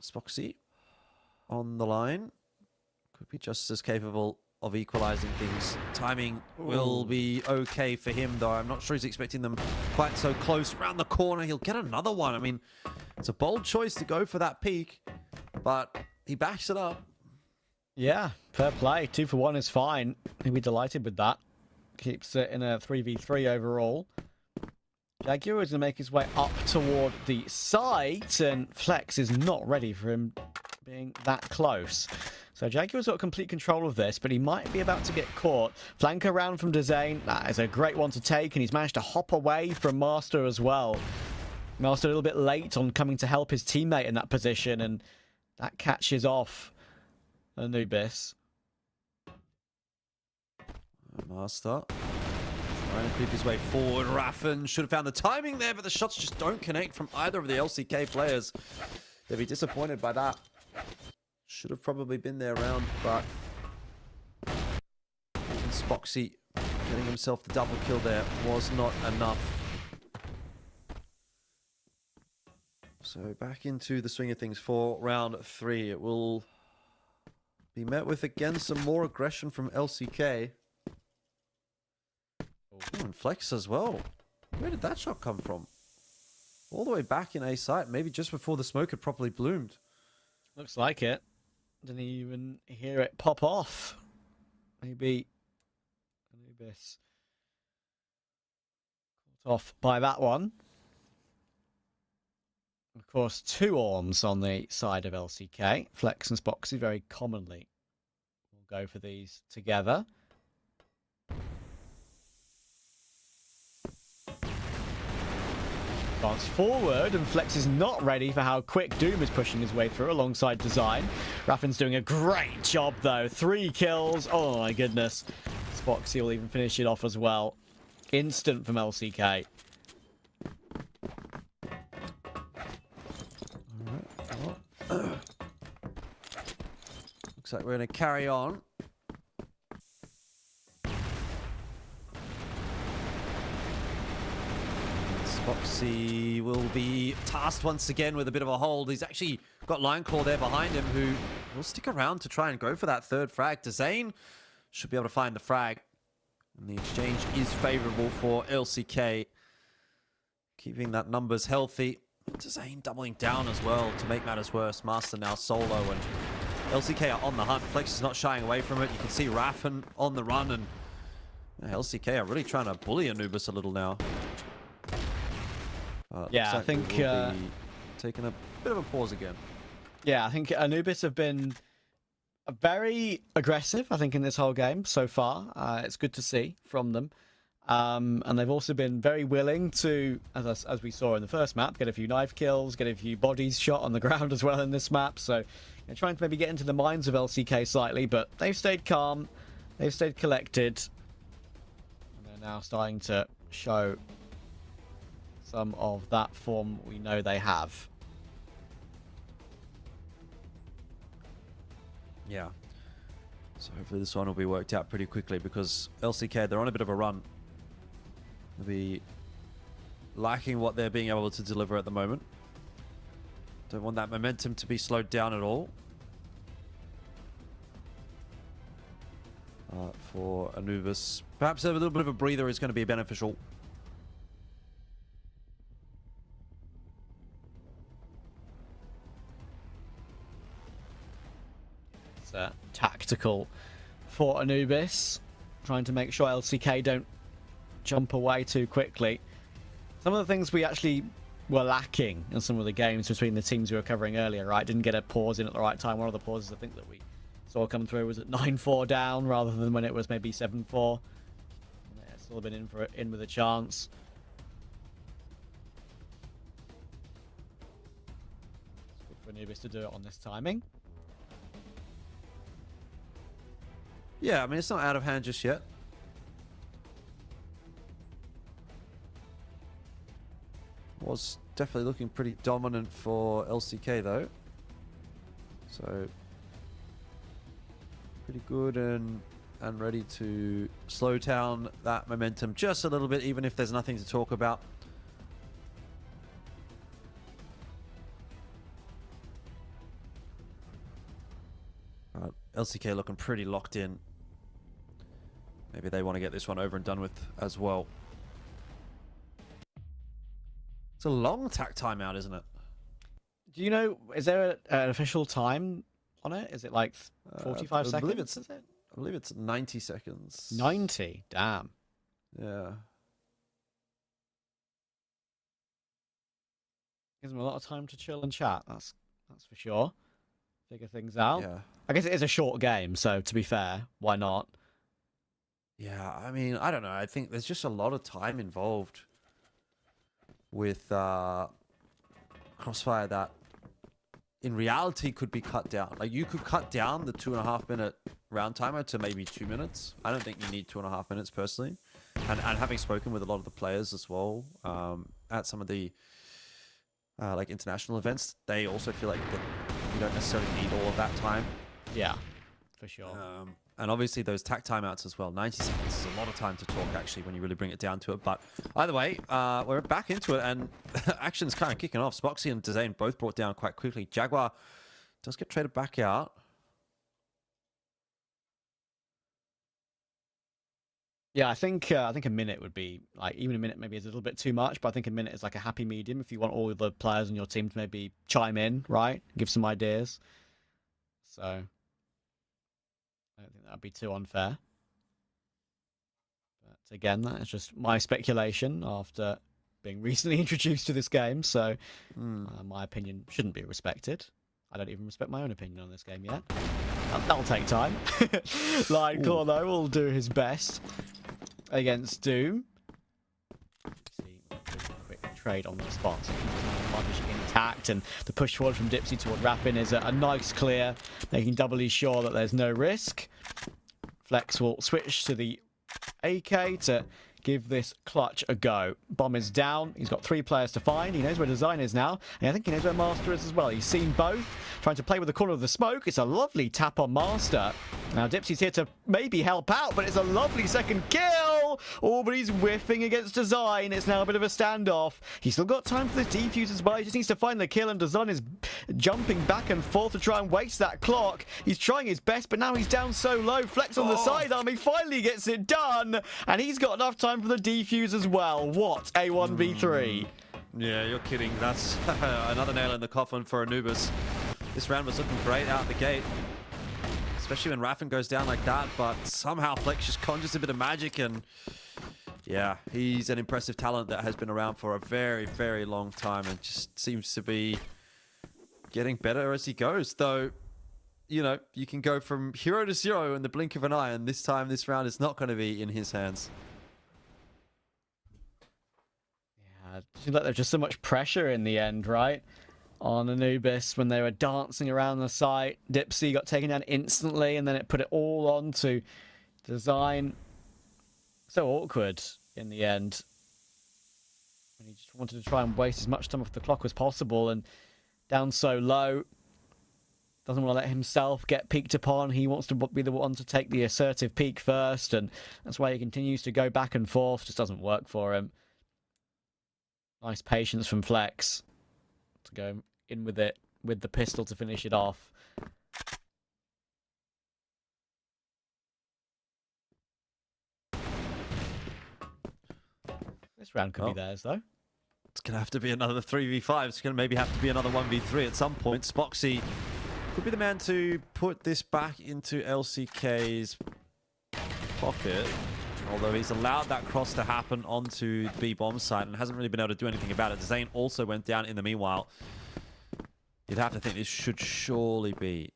Spoxy on the line could be just as capable of equalizing things. Timing will be okay for him, though. I'm not sure he's expecting them quite so close. Around the corner, he'll get another one. I mean, it's a bold choice to go for that peak, but he backs it up. Yeah, fair play. 2 for 1 is fine. He'll be delighted with that. Keeps it in a 3v3 overall. Jaguar is going to make his way up toward the site, and Flex is not ready for him being that close. So Jaguar's got complete control of this, but he might be about to get caught. Flank around from Design. That is a great one to take, and he's managed to hop away from Master as well. Master a little bit late on coming to help his teammate in that position, and that catches off Anubis. Master trying to creep his way forward. Raffen should have found the timing there, but the shots just don't connect from either of the LCK players. They'll be disappointed by that. Should have probably been there around, but Spoxy getting himself the double kill there was not enough. So back into the swing of things for round 3. It will be met with, again, some more aggression from LCK. And Flex as well. Where did that shot come from? All the way back in A site, maybe just before the smoke had properly bloomed. Looks like it. Didn't even hear it pop off. Maybe Anubis caught off by that one. Of course, 2 arms on the side of LCK. Flex and Spoxy very commonly will go for these together. Advance forward, and Flex is not ready for how quick Doom is pushing his way through alongside Design. Raffin's doing a great job though. 3 kills. Oh my goodness. Spoxy will even finish it off as well. Instant from LCK. Looks like we're going to carry on. Spoxy will be tasked once again with a bit of a hold. He's actually got Lineclaw there behind him, who will stick around to try and go for that third frag. Dezane should be able to find the frag. And the exchange is favorable for LCK. Keeping that numbers healthy. Dezane doubling down as well to make matters worse. Master now solo, and LCK are on the hunt. Flex is not shying away from it. You can see Raffen on the run, and LCK are really trying to bully Anubis a little now. Yeah, I think taking a bit of a pause again. Yeah, I think Anubis have been very aggressive, I think, in this whole game so far. It's good to see from them. And they've also been very willing to, as we saw in the first map, get a few knife kills, get a few bodies shot on the ground as well in this map. So they're trying to maybe get into the minds of LCK slightly, but they've stayed calm, they've stayed collected. And they're now starting to show some of that form we know they have. Yeah. So hopefully this one will be worked out pretty quickly, because LCK, they're on a bit of a run. They'll be lacking what they're being able to deliver at the moment. Don't want that momentum to be slowed down at all. For Anubis, perhaps a little bit of a breather is going to be beneficial. Tactical for Anubis, trying to make sure LCK don't jump away too quickly. Some of the things we actually were lacking in some of the games between the teams we were covering earlier, right? Didn't get a pause in at the right time. One of the pauses I think that we saw come through was at 9-4 down, rather than when it was maybe 7-4. Yeah, still been in with a chance. It's good for Anubis to do it on this timing. Yeah, I mean, it's not out of hand just yet. Was definitely looking pretty dominant for LCK, though. So, pretty good and ready to slow down that momentum just a little bit, even if there's nothing to talk about. LCK looking pretty locked in. Maybe they want to get this one over and done with as well. It's a long tack timeout, isn't it? Do you know, is there an official time on it? Is it like 45 seconds? I believe it's 90 seconds. 90? Damn. Yeah. Gives them a lot of time to chill and chat. That's for sure. Figure things out. Yeah. I guess it is a short game, so to be fair, why not? Yeah, I mean, I don't know. I think there's just a lot of time involved with Crossfire that in reality could be cut down. Like, you could cut down the 2.5 minute round timer to maybe 2 minutes. I don't think you need 2.5 minutes personally. And having spoken with a lot of the players as well at some of the like international events, they also feel like that you don't necessarily need all of that time. Yeah, for sure. And obviously those tack timeouts as well. 90 seconds is a lot of time to talk, actually, when you really bring it down to it. But either way, we're back into it, and action's kind of kicking off. Spoxy and Dezane both brought down quite quickly. Jaguar does get traded back out. Yeah, I think a minute would be, like, even a minute maybe is a little bit too much, but I think a minute is like a happy medium if you want all the players on your team to maybe chime in, right? Give some ideas. So I don't think that'd be too unfair. But again, that is just my speculation after being recently introduced to this game, so my opinion shouldn't be respected. I don't even respect my own opinion on this game yet. That'll take time. Lineclaw, though, will do his best against Doom. See, quick trade on the spot. Advantage intact, and the push forward from Dipsy toward Raffin is a nice clear, making doubly sure that there's no risk. Flex will switch to the AK to give this clutch a go. Bomb is down. He's got 3 players to find. He knows where Design is now. And I think he knows where Master is as well. He's seen both. Trying to play with the corner of the smoke. It's a lovely tap on Master. Now Dipsy's here to maybe help out, but it's a lovely second kill. Oh, but he's whiffing against Design. It's now a bit of a standoff. He's still got time for this defuse as well. He just needs to find the kill, and Design is jumping back and forth to try and waste that clock. He's trying his best, but now he's down so low. Flex on the sidearm. He finally gets it done, and he's got enough time for the defuse as well. What a 1v3. Yeah, you're kidding. That's another nail in the coffin for Anubis. This round was looking great out the gate, especially when Raffin goes down like that, but somehow Flex just conjures a bit of magic, and yeah, he's an impressive talent that has been around for a very, very long time and just seems to be getting better as he goes. Though, you know, you can go from hero to zero in the blink of an eye, and this time, this round is not going to be in his hands. Yeah, it seems like there's just so much pressure in the end, right? On Anubis when they were dancing around the site. Dipsy got taken down instantly, and then it put it all on to Design. So awkward in the end. And he just wanted to try and waste as much time off the clock as possible, and down so low. Doesn't want to let himself get peeked upon. He wants to be the one to take the assertive peek first, and that's why he continues to go back and forth. Just doesn't work for him. Nice patience from Flex to go in with it, with the pistol to finish it off. This round could be theirs, though. It's going to have to be another 3v5. It's going to maybe have to be another 1v3 at some point. Spoxy could be the man to put this back into LCK's pocket. Although he's allowed that cross to happen onto the B-bomb side and hasn't really been able to do anything about it. Zane also went down in the meanwhile. You'd have to think this should surely be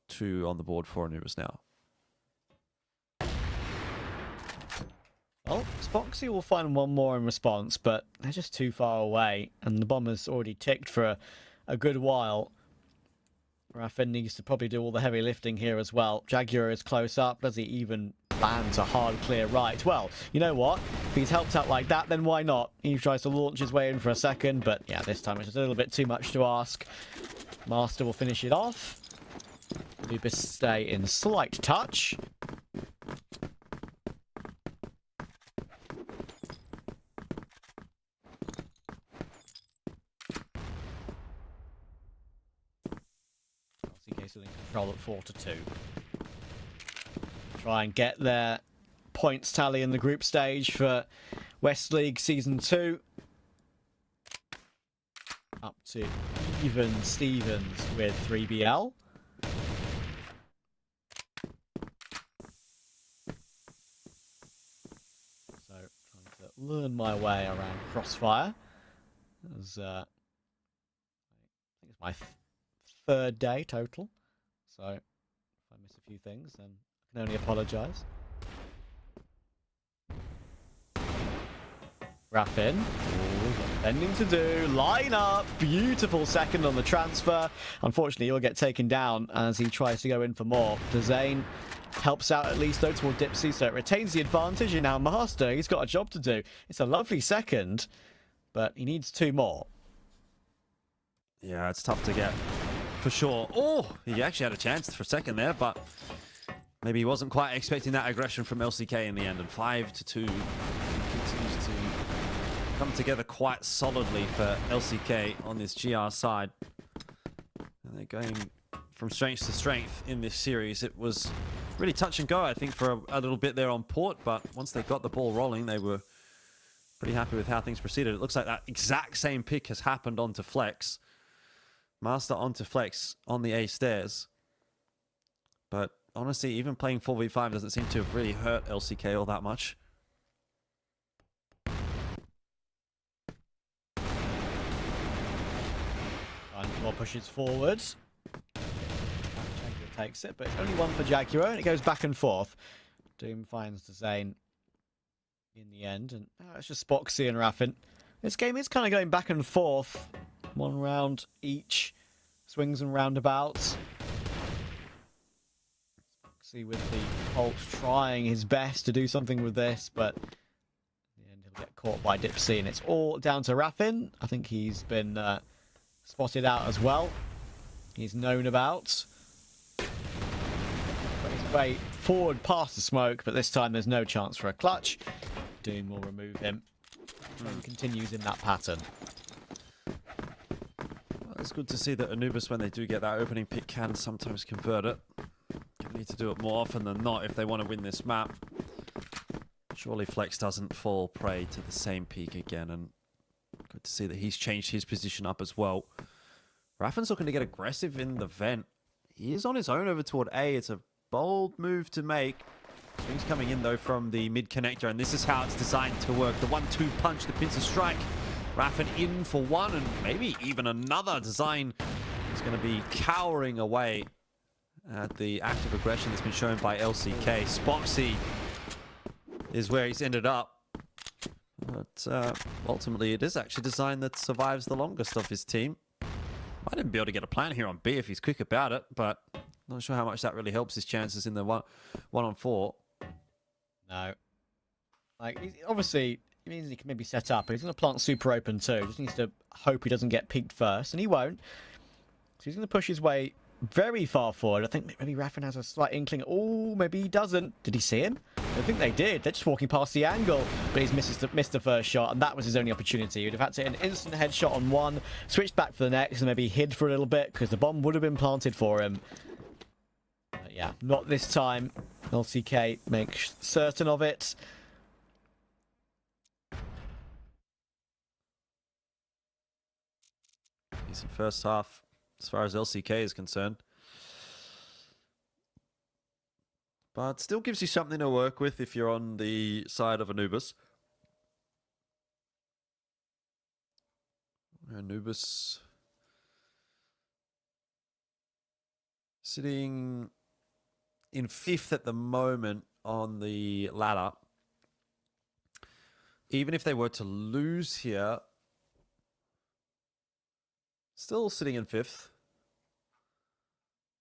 2 on the board for Anubis now. Well, Spoxy will find one more in response, but they're just too far away, and the bomber's already ticked for a good while. Raffin needs to probably do all the heavy lifting here as well. Jaguar is close up. Does he even land a hard clear right? Well, you know what? If he's helped out like that, then why not? He tries to launch his way in for a second, but yeah, this time it's just a little bit too much to ask. Master will finish it off. Anubis stay in slight touch. LCK still in control at 4-2. Try and get their points tally in the group stage for West League Season 2. Up to even Stevens with 3BL. So, trying to learn my way around CrossFire. As, I think it's my third day total. So, if I miss a few things, then I can only apologise. Raffin. Ending to do. Line up. Beautiful second on the transfer. Unfortunately, he'll get taken down as he tries to go in for more. Zane helps out at least, though, toward Dipsy, so it retains the advantage. And now Master, he's got a job to do. It's a lovely second, but he needs 2 more. Yeah, it's tough to get, for sure. Oh, he actually had a chance for a second there, but maybe he wasn't quite expecting that aggression from LCK in the end. And 5-2 continues to come together quite solidly for LCK on this GR side. And they're going from strength to strength in this series. It was really touch and go, I think, for a little bit there on Port, but once they got the ball rolling, they were pretty happy with how things proceeded. It looks like that exact same pick has happened onto Flex. Master onto Flex on the A stairs. But honestly, even playing 4v5 doesn't seem to have really hurt LCK all that much. Jaguar pushes forward. Jaguar takes it, but it's only 1 for Jaguar, and it goes back and forth. Doom finds Zane in the end, and it's just Spoxy and Raffin. This game is kind of going back and forth. 1 round each. Swings and roundabouts. Spoxy with the Colt trying his best to do something with this, but caught by Dipsy, and it's all down to Raffin. I think he's been spotted out as well. He's known about. Got his way forward past the smoke, but this time there's no chance for a clutch. Doom will remove him and continues in that pattern. Well, it's good to see that Anubis, when they do get that opening pick, can sometimes convert it. They need to do it more often than not if they want to win this map. Surely Flex doesn't fall prey to the same peak again, and good to see that he's changed his position up as well. Raffin's looking to get aggressive in the vent. He is on his own over toward A. It's a bold move to make. Swings coming in, though, from the mid connector, and this is how it's designed to work. The 1-2 punch, the pincer strike. Raffin in for one, and maybe even another. Design is going to be cowering away at the active aggression that's been shown by LCK. Spoxy is where he's ended up. But ultimately, it is actually design that survives the longest of his team. Might even be able to get a plan here on B if he's quick about it, but not sure how much that really helps his chances in the one-on-4. No. Like, obviously, it means he can maybe set up, but he's going to plant super open too. Just needs to hope he doesn't get peeked first, and he won't. So he's going to push his way very far forward. I think maybe Raffin has a slight inkling. Oh, maybe he doesn't. Did he see him? I think they did. They're just walking past the angle, but he's missed the first shot, and that was his only opportunity. He'd have had to hit an instant headshot on one, switched back for the next, and maybe hid for a little bit because the bomb would have been planted for him. But yeah, not this time. LCK makes certain of it. Decent first half as far as LCK is concerned. But still gives you something to work with if you're on the side of Anubis. Anubis sitting in 5th at the moment on the ladder. Even if they were to lose here, still sitting in 5th.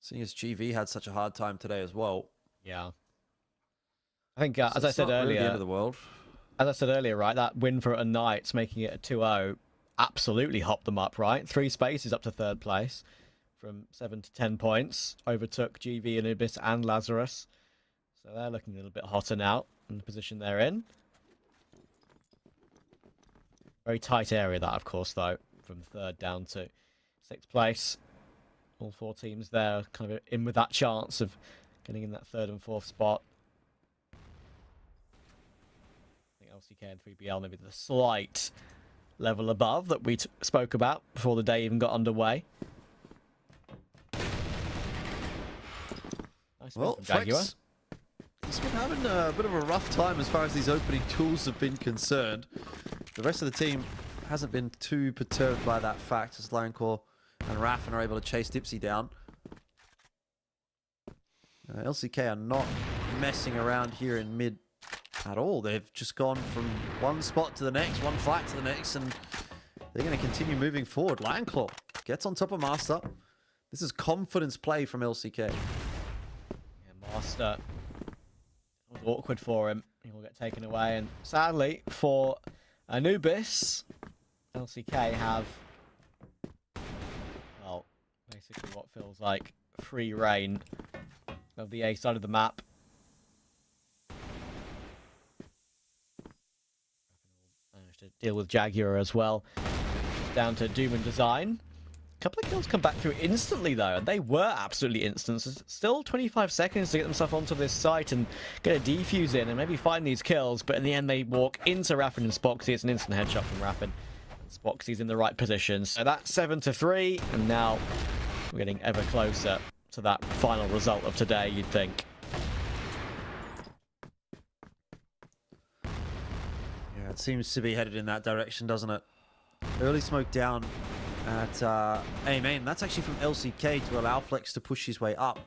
Seeing as GV had such a hard time today as well. Yeah. I think, as I said earlier, really the end of the world. As I said earlier, right, that win for unKnights, making it a 2-0, absolutely hopped them up, right? 3 spaces up to 3rd place from 7 to 10 points. Overtook GV, Anubis, and Lazarus. So they're looking a little bit hotter now in the position they're in. Very tight area that, of course, though, from 3rd down to 6th place. All 4 teams there kind of in with that chance of getting in that 3rd and 4th spot. I think LCK and 3BL maybe the slight level above that we spoke about before the day even got underway. Nice well, Flex, he's been having a bit of a rough time as far as these opening tools have been concerned. The rest of the team hasn't been too perturbed by that fact as Lioncore and Raffin are able to chase Dipsy down. LCK are not messing around here in mid at all. They've just gone from one spot to the next, one fight to the next, and they're going to continue moving forward. Lionclaw gets on top of Master. This is confidence play from LCK. Yeah, Master. It was awkward for him. He will get taken away, and sadly for Anubis, LCK have, well, basically what feels like free reign of the A side of the map. Managed to deal with Jaguar as well. Down to Doom and Design. A couple of kills come back through instantly, though, and they were absolutely instant. So still 25 seconds to get themselves onto this site and get a defuse in and maybe find these kills, but in the end they walk into Raffin and Spoxy. It's an instant headshot from Raffin. Spoxy's in the right position. So that's 7-3, and now we're getting ever closer to that final result of today, you'd think. Yeah, it seems to be headed in that direction, doesn't it? Early smoke down at A main. That's actually from LCK to allow Flex to push his way up.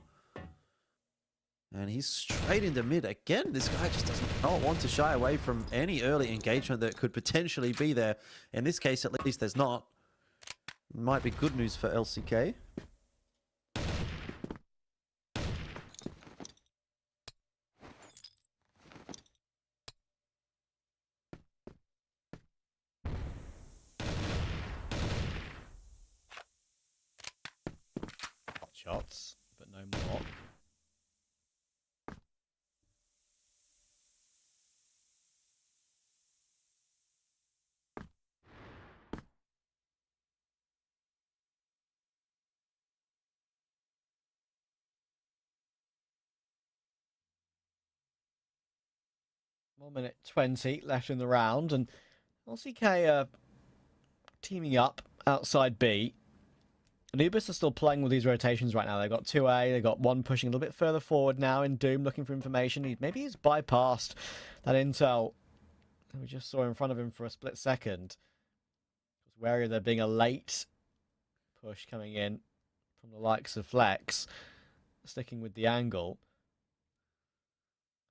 And he's straight into mid. Again, this guy just does not want to shy away from any early engagement that could potentially be there. In this case, at least there's not. Might be good news for LCK. shots, but no more. One minute 20 left in the round, and LCK are teaming up outside B. Anubis are still playing with these rotations right now. They've got 2A, they've got one pushing a little bit further forward now in Doom, looking for information. Maybe he's bypassed that intel that we just saw in front of him for a split second. I was wary of there being a late push coming in from the likes of Flex, sticking with the angle.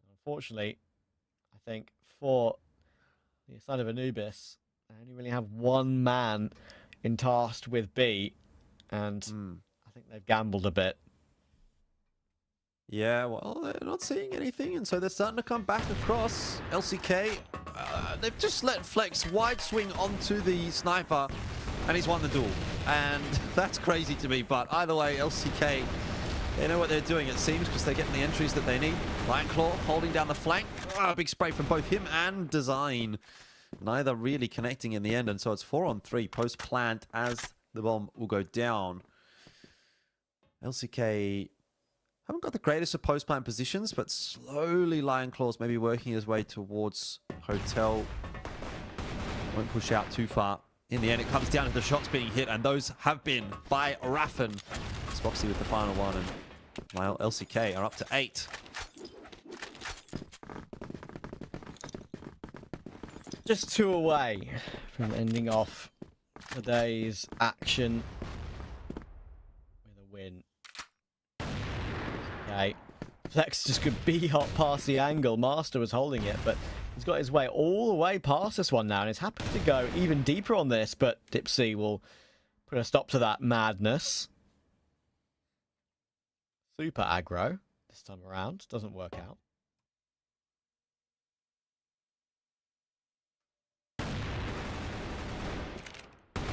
Unfortunately, I think for the side of Anubis, they only really have one man tasked with B, and I think they've gambled a bit. Yeah, well, they're not seeing anything, and so they're starting to come back across. LCK, they've just let Flex wide swing onto the sniper, and he's won the duel. And that's crazy to me, but either way, LCK, they know what they're doing, it seems, because they're getting the entries that they need. Lionclaw holding down the flank. Big spray from both him and Design. Neither really connecting in the end, and so it's 4-on-3 post-plant as the bomb will go down. LCK haven't got the greatest of post-plant positions, but slowly Lionclaw's maybe working his way towards Hotel. Won't push out too far. In the end, it comes down to the shots being hit, and those have been by Raffin. Spoxy with the final one, and while LCK are up to 8. Just 2 away from ending off today's action with a win. Okay, Flex just could B-hop past the angle. Master was holding it, but he's got his way all the way past this one now, and is happy to go even deeper on this, but Dipsy will put a stop to that madness. Super aggro this time around. Doesn't work out.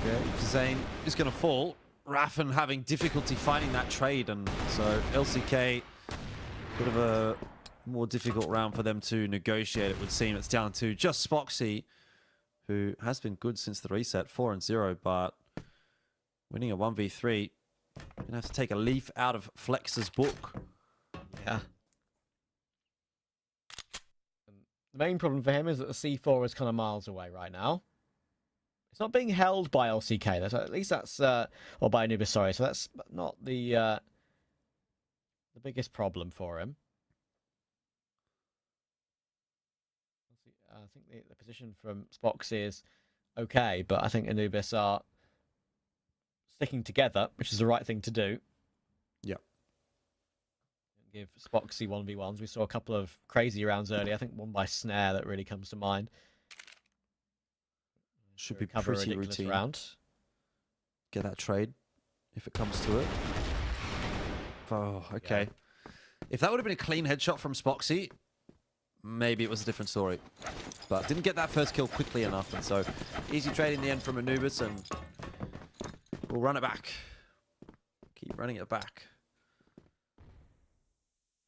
Okay, Zane is going to fall. Raffin having difficulty finding that trade, and so LCK, bit of a more difficult round for them to negotiate, it would seem. It's down to just Spoxy, who has been good since the reset, 4-0, but winning a 1v3. Gonna have to take a leaf out of Flex's book. Yeah. The main problem for him is that the C4 is kind of miles away right now. It's not being held by LCK. At least that's or by Anubis, sorry. So that's not the biggest problem for him. I think the position from Spoxy is okay, but I think Anubis are sticking together, which is the right thing to do. Yeah. Give Spoxy 1v1s. We saw a couple of crazy rounds earlier. I think one by Snare that really comes to mind. Should be pretty routine. Round. Get that trade if it comes to it. Oh, okay. Yeah. If that would have been a clean headshot from Spoxy, maybe it was a different story. But didn't get that first kill quickly enough, and so easy trade in the end from Anubis, and we'll run it back. Keep running it back.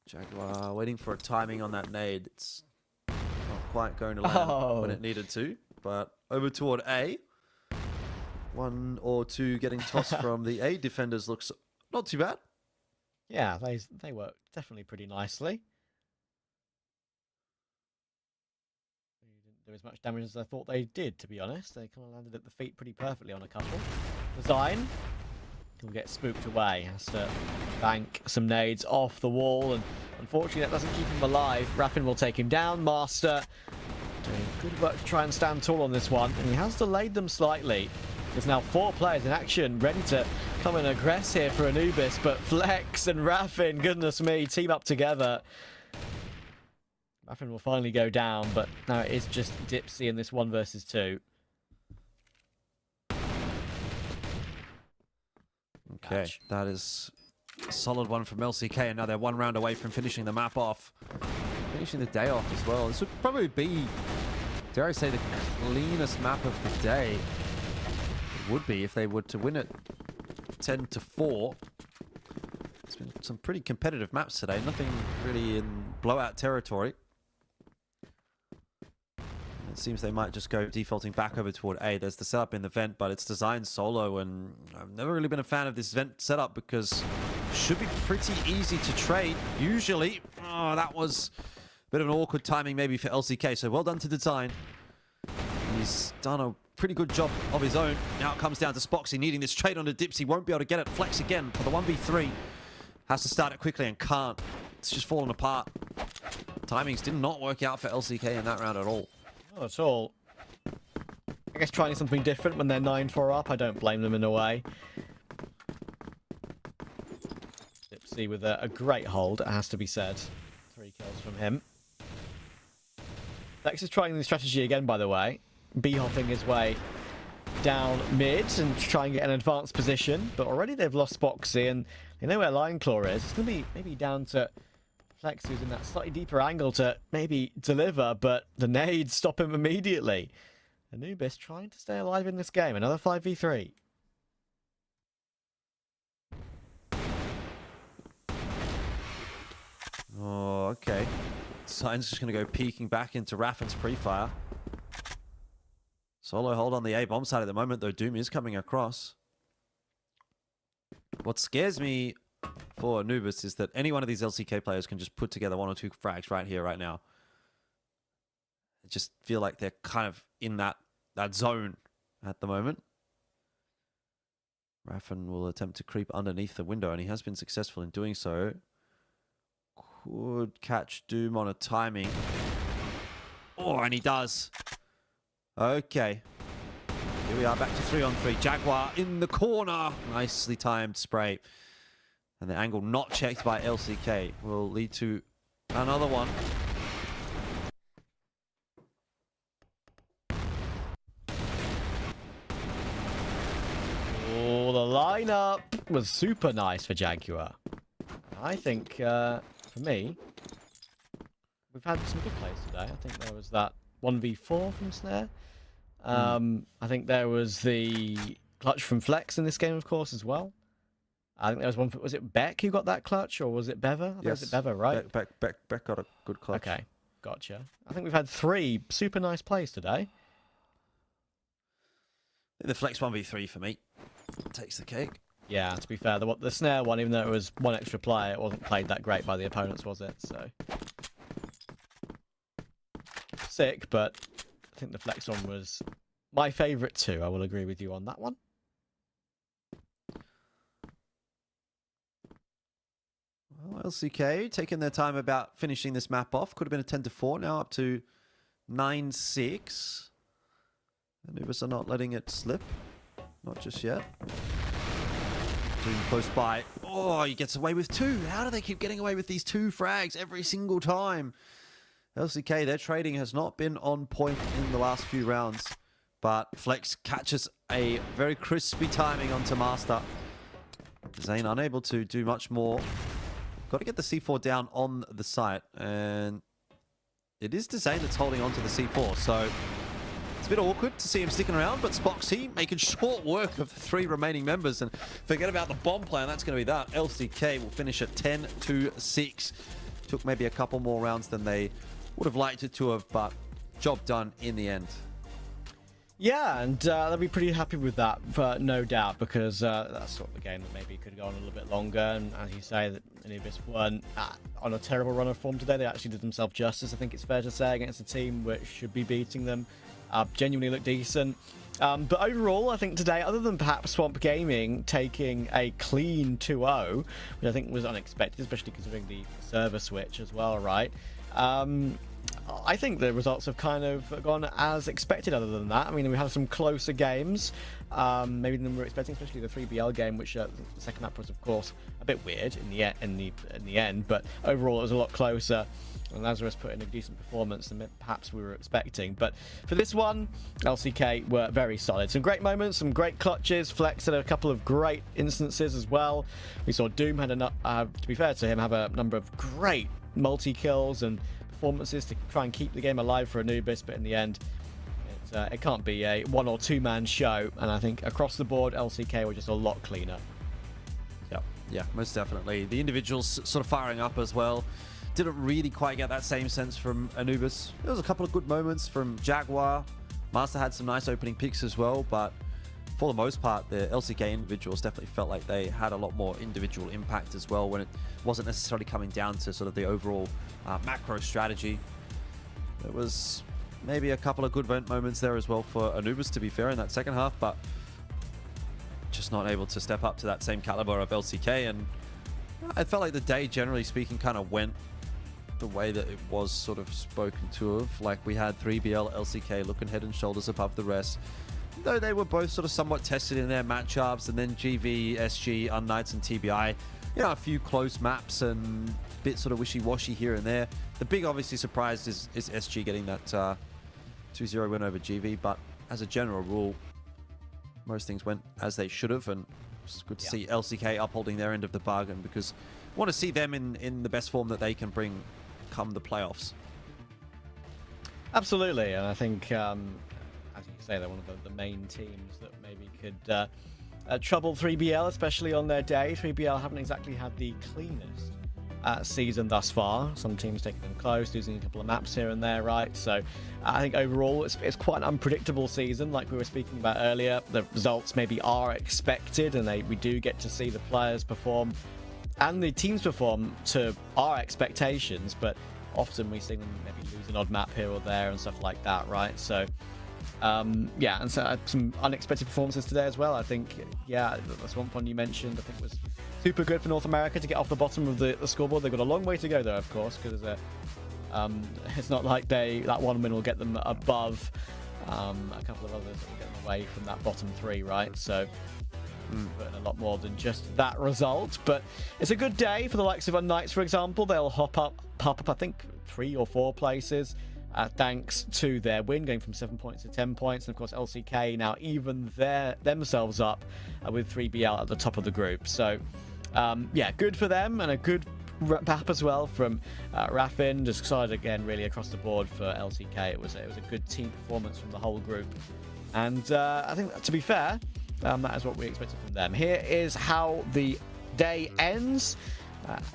Jaguar waiting for a timing on that nade. It's not quite going to land when it needed to. But over toward A. 1 or 2 getting tossed from the A defenders looks not too bad. Yeah, they work definitely pretty nicely. They didn't do as much damage as I thought they did, to be honest. They kind of landed at the feet pretty perfectly on a couple. Design will get spooked away. Has to bank some nades off the wall, and unfortunately that doesn't keep him alive. Raffin will take him down. Master doing good work to try and stand tall on this one, and he has delayed them slightly. There's now 4 players in action, ready to come and aggress here for Anubis, but Flex and Raffin, goodness me, team up together. Raffin will finally go down, but now it is just Dipsy in this 1 versus 2. Okay, that is a solid one from LCK, and now they're 1 round away from finishing the map off. Finishing the day off as well. This would probably be, dare I say, the cleanest map of the day. It would be if they were to win it 10-4. It's been some pretty competitive maps today. Nothing really in blowout territory. It seems they might just go defaulting back over toward A. There's the setup in the vent, but it's designed solo, and I've never really been a fan of this vent setup because it should be pretty easy to trade, usually. Oh, that was a bit of an awkward timing maybe for LCK, so well done to design. He's done a pretty good job of his own. Now it comes down to Spoxy needing this trade on the dips. He won't be able to get it. Flex again for the 1v3. Has to start it quickly and can't. It's just fallen apart. Timings did not work out for LCK in that round at all. Not at all. I guess trying something different when they're 9-4 up, I don't blame them in a way. Dipsy with a great hold, it has to be said. 3 kills from him. Lex is trying the strategy again, by the way. B-hopping his way down mid and try and get an advanced position. But already they've lost Spoxy and they know where Lion Claw is. It's going to be maybe down to Flex, who's in that slightly deeper angle to maybe deliver, but the nades stop him immediately. Anubis trying to stay alive in this game. Another 5v3. Oh, okay. Sign's just going to go peeking back into Raffin's pre-fire. Solo hold on the A bomb side at the moment, though Doom is coming across. What scares me for Anubis is that any one of these LCK players can just put together 1 or 2 frags right here, right now. I just feel like they're kind of in that zone at the moment. Raffin will attempt to creep underneath the window, and he has been successful in doing so. Could catch Doom on a timing. Oh, and he does. Okay. Here we are, back to 3-on-3. Jaguar in the corner. Nicely timed spray. And the angle not checked by LCK will lead to another one. Oh, the lineup was super nice for Jaguar. I think, for me, we've had some good plays today. I think there was that 1v4 from Snare. I think there was the clutch from Flex in this game, of course, as well. I think there was one. Was it Beck who got that clutch, or was it Bever? I think it was Bever, right? Beck got a good clutch. Okay, gotcha. I think we've had 3 super nice plays today. The Flex 1v3 for me takes the cake. Yeah, to be fair, the Snare one, even though it was 1 extra player, it wasn't played that great by the opponents, was it? So sick, but I think the Flex one was my favourite too. I will agree with you on that one. Well, LCK taking their time about finishing this map off. Could have been a 10-4, now up to 9-6. Anubis are not letting it slip. Not just yet. Doom close by. Oh, he gets away with 2. How do they keep getting away with these 2 frags every single time? LCK, their trading has not been on point in the last few rounds. But Flex catches a very crispy timing onto Master. Zane unable to do much more. Got to get the C4 down on the site. And it is Zane that's holding on to the C4. So it's a bit awkward to see him sticking around. But Spoxy making short work of the 3 remaining members. And forget about the bomb plan. That's going to be that. LCK will finish at 10-6. Took maybe a couple more rounds than they would have liked it to have. But job done in the end. Yeah, and they'll be pretty happy with that, but no doubt, because that's sort of the game that maybe could go on a little bit longer. And as you say, that Anubis weren't on a terrible run of form today. They actually did themselves justice, I think it's fair to say, against a team which should be beating them. Genuinely looked decent. But overall, I think today, other than perhaps Swamp Gaming taking a clean 2-0, which I think was unexpected, especially considering the server switch as well, right? I think the results have kind of gone as expected other than that. I mean, we had some closer games, maybe than we were expecting, especially the 3BL game, which the second map was, of course, a bit weird in the end, but overall it was a lot closer. And Lazarus put in a decent performance than perhaps we were expecting. But for this one, LCK were very solid. Some great moments, some great clutches. Flex had a couple of great instances as well. We saw Doom had, to be fair to him, have a number of great multi-kills and performances to try and keep the game alive for Anubis, but in the end, it can't be a 1 or 2 man show. And I think across the board, LCK were just a lot cleaner. Yep. Yeah, most definitely. The individuals sort of firing up as well. Didn't really quite get that same sense from Anubis. There was a couple of good moments from Jaguar. Master had some nice opening picks as well, but for the most part, the LCK individuals definitely felt like they had a lot more individual impact as well when it wasn't necessarily coming down to sort of the overall macro strategy. There was maybe a couple of good moments there as well for Anubis, to be fair, in that second half, but just not able to step up to that same caliber of LCK. And I felt like the day, generally speaking, kind of went the way that it was sort of spoken to of. Like, we had 3BL, LCK looking head and shoulders above the rest, though they were both sort of somewhat tested in their matchups. And then GV, SG, unKnights, and TBI, you know, a few close maps and a bit sort of wishy-washy here and there. The big, obviously, surprise is SG getting that 2-0 win over GV, but as a general rule, most things went as they should have, and it's good to see LCK upholding their end of the bargain, because I want to see them in the best form that they can bring come the playoffs. Absolutely, and I think, as you say, they're one of the main teams that maybe could trouble 3BL, especially on their day. 3BL haven't exactly had the cleanest season thus far. Some teams taking them close, losing a couple of maps here and there, right? So I think overall it's quite an unpredictable season, like we were speaking about earlier. The results maybe are expected, and we do get to see the players perform and the teams perform to our expectations, but often we see them maybe lose an odd map here or there and stuff like that, right? So yeah, and so some unexpected performances today as well. I think, yeah, that's one point you mentioned. I think it was super good for North America to get off the bottom of the scoreboard. They've got a long way to go, though, of course, because it's not like that one win will get them above a couple of others that will get them away from that bottom three, right? So a lot more than just that result. But it's a good day for the likes of unKnights, for example. They'll hop up, I think, 3 or 4 places. Thanks to their win, going from 7 points to 10 points. And of course, LCK now even themselves up with 3BL at the top of the group. So, yeah, good for them, and a good map as well from Raffin. Just excited again, really, across the board for LCK. It was a good team performance from the whole group. And I think, to be fair, that is what we expected from them. Here is how the day ends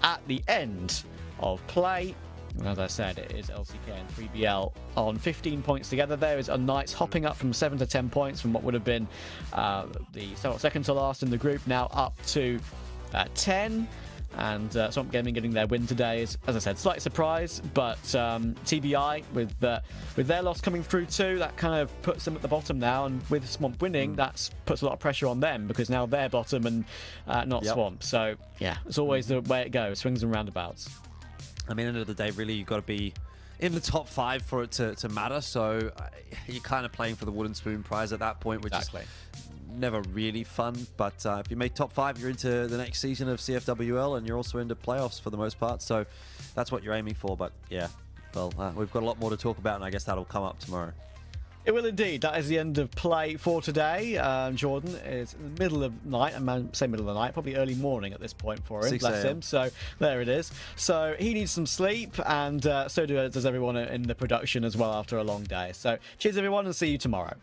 at the end of play. As I said, it is LCK and 3BL on 15 points together. There is unKnights hopping up from 7 to 10 points from what would have been the second to last in the group, now up to 10. And Swamp Gaming getting their win today is, as I said, slight surprise, but TBI with their loss coming through too, that kind of puts them at the bottom now. And with Swamp winning, that puts a lot of pressure on them, because now they're bottom and not Swamp. So yeah, it's always the way it goes, swings and roundabouts. I mean, end of the day, really, you've got to be in the top 5 for it to matter. So you're kind of playing for the wooden spoon prize at that point, which is never really fun. But if you make top 5, you're into the next season of CFWL, and you're also into playoffs for the most part. So that's what you're aiming for. But yeah, well, we've got a lot more to talk about, and I guess that'll come up tomorrow. It will indeed. That is the end of play for today. Jordan is in the middle of night. I say middle of the night, probably early morning at this point for him. Bless him. So there it is. So he needs some sleep, and so does everyone in the production as well after a long day. So cheers, everyone, and see you tomorrow.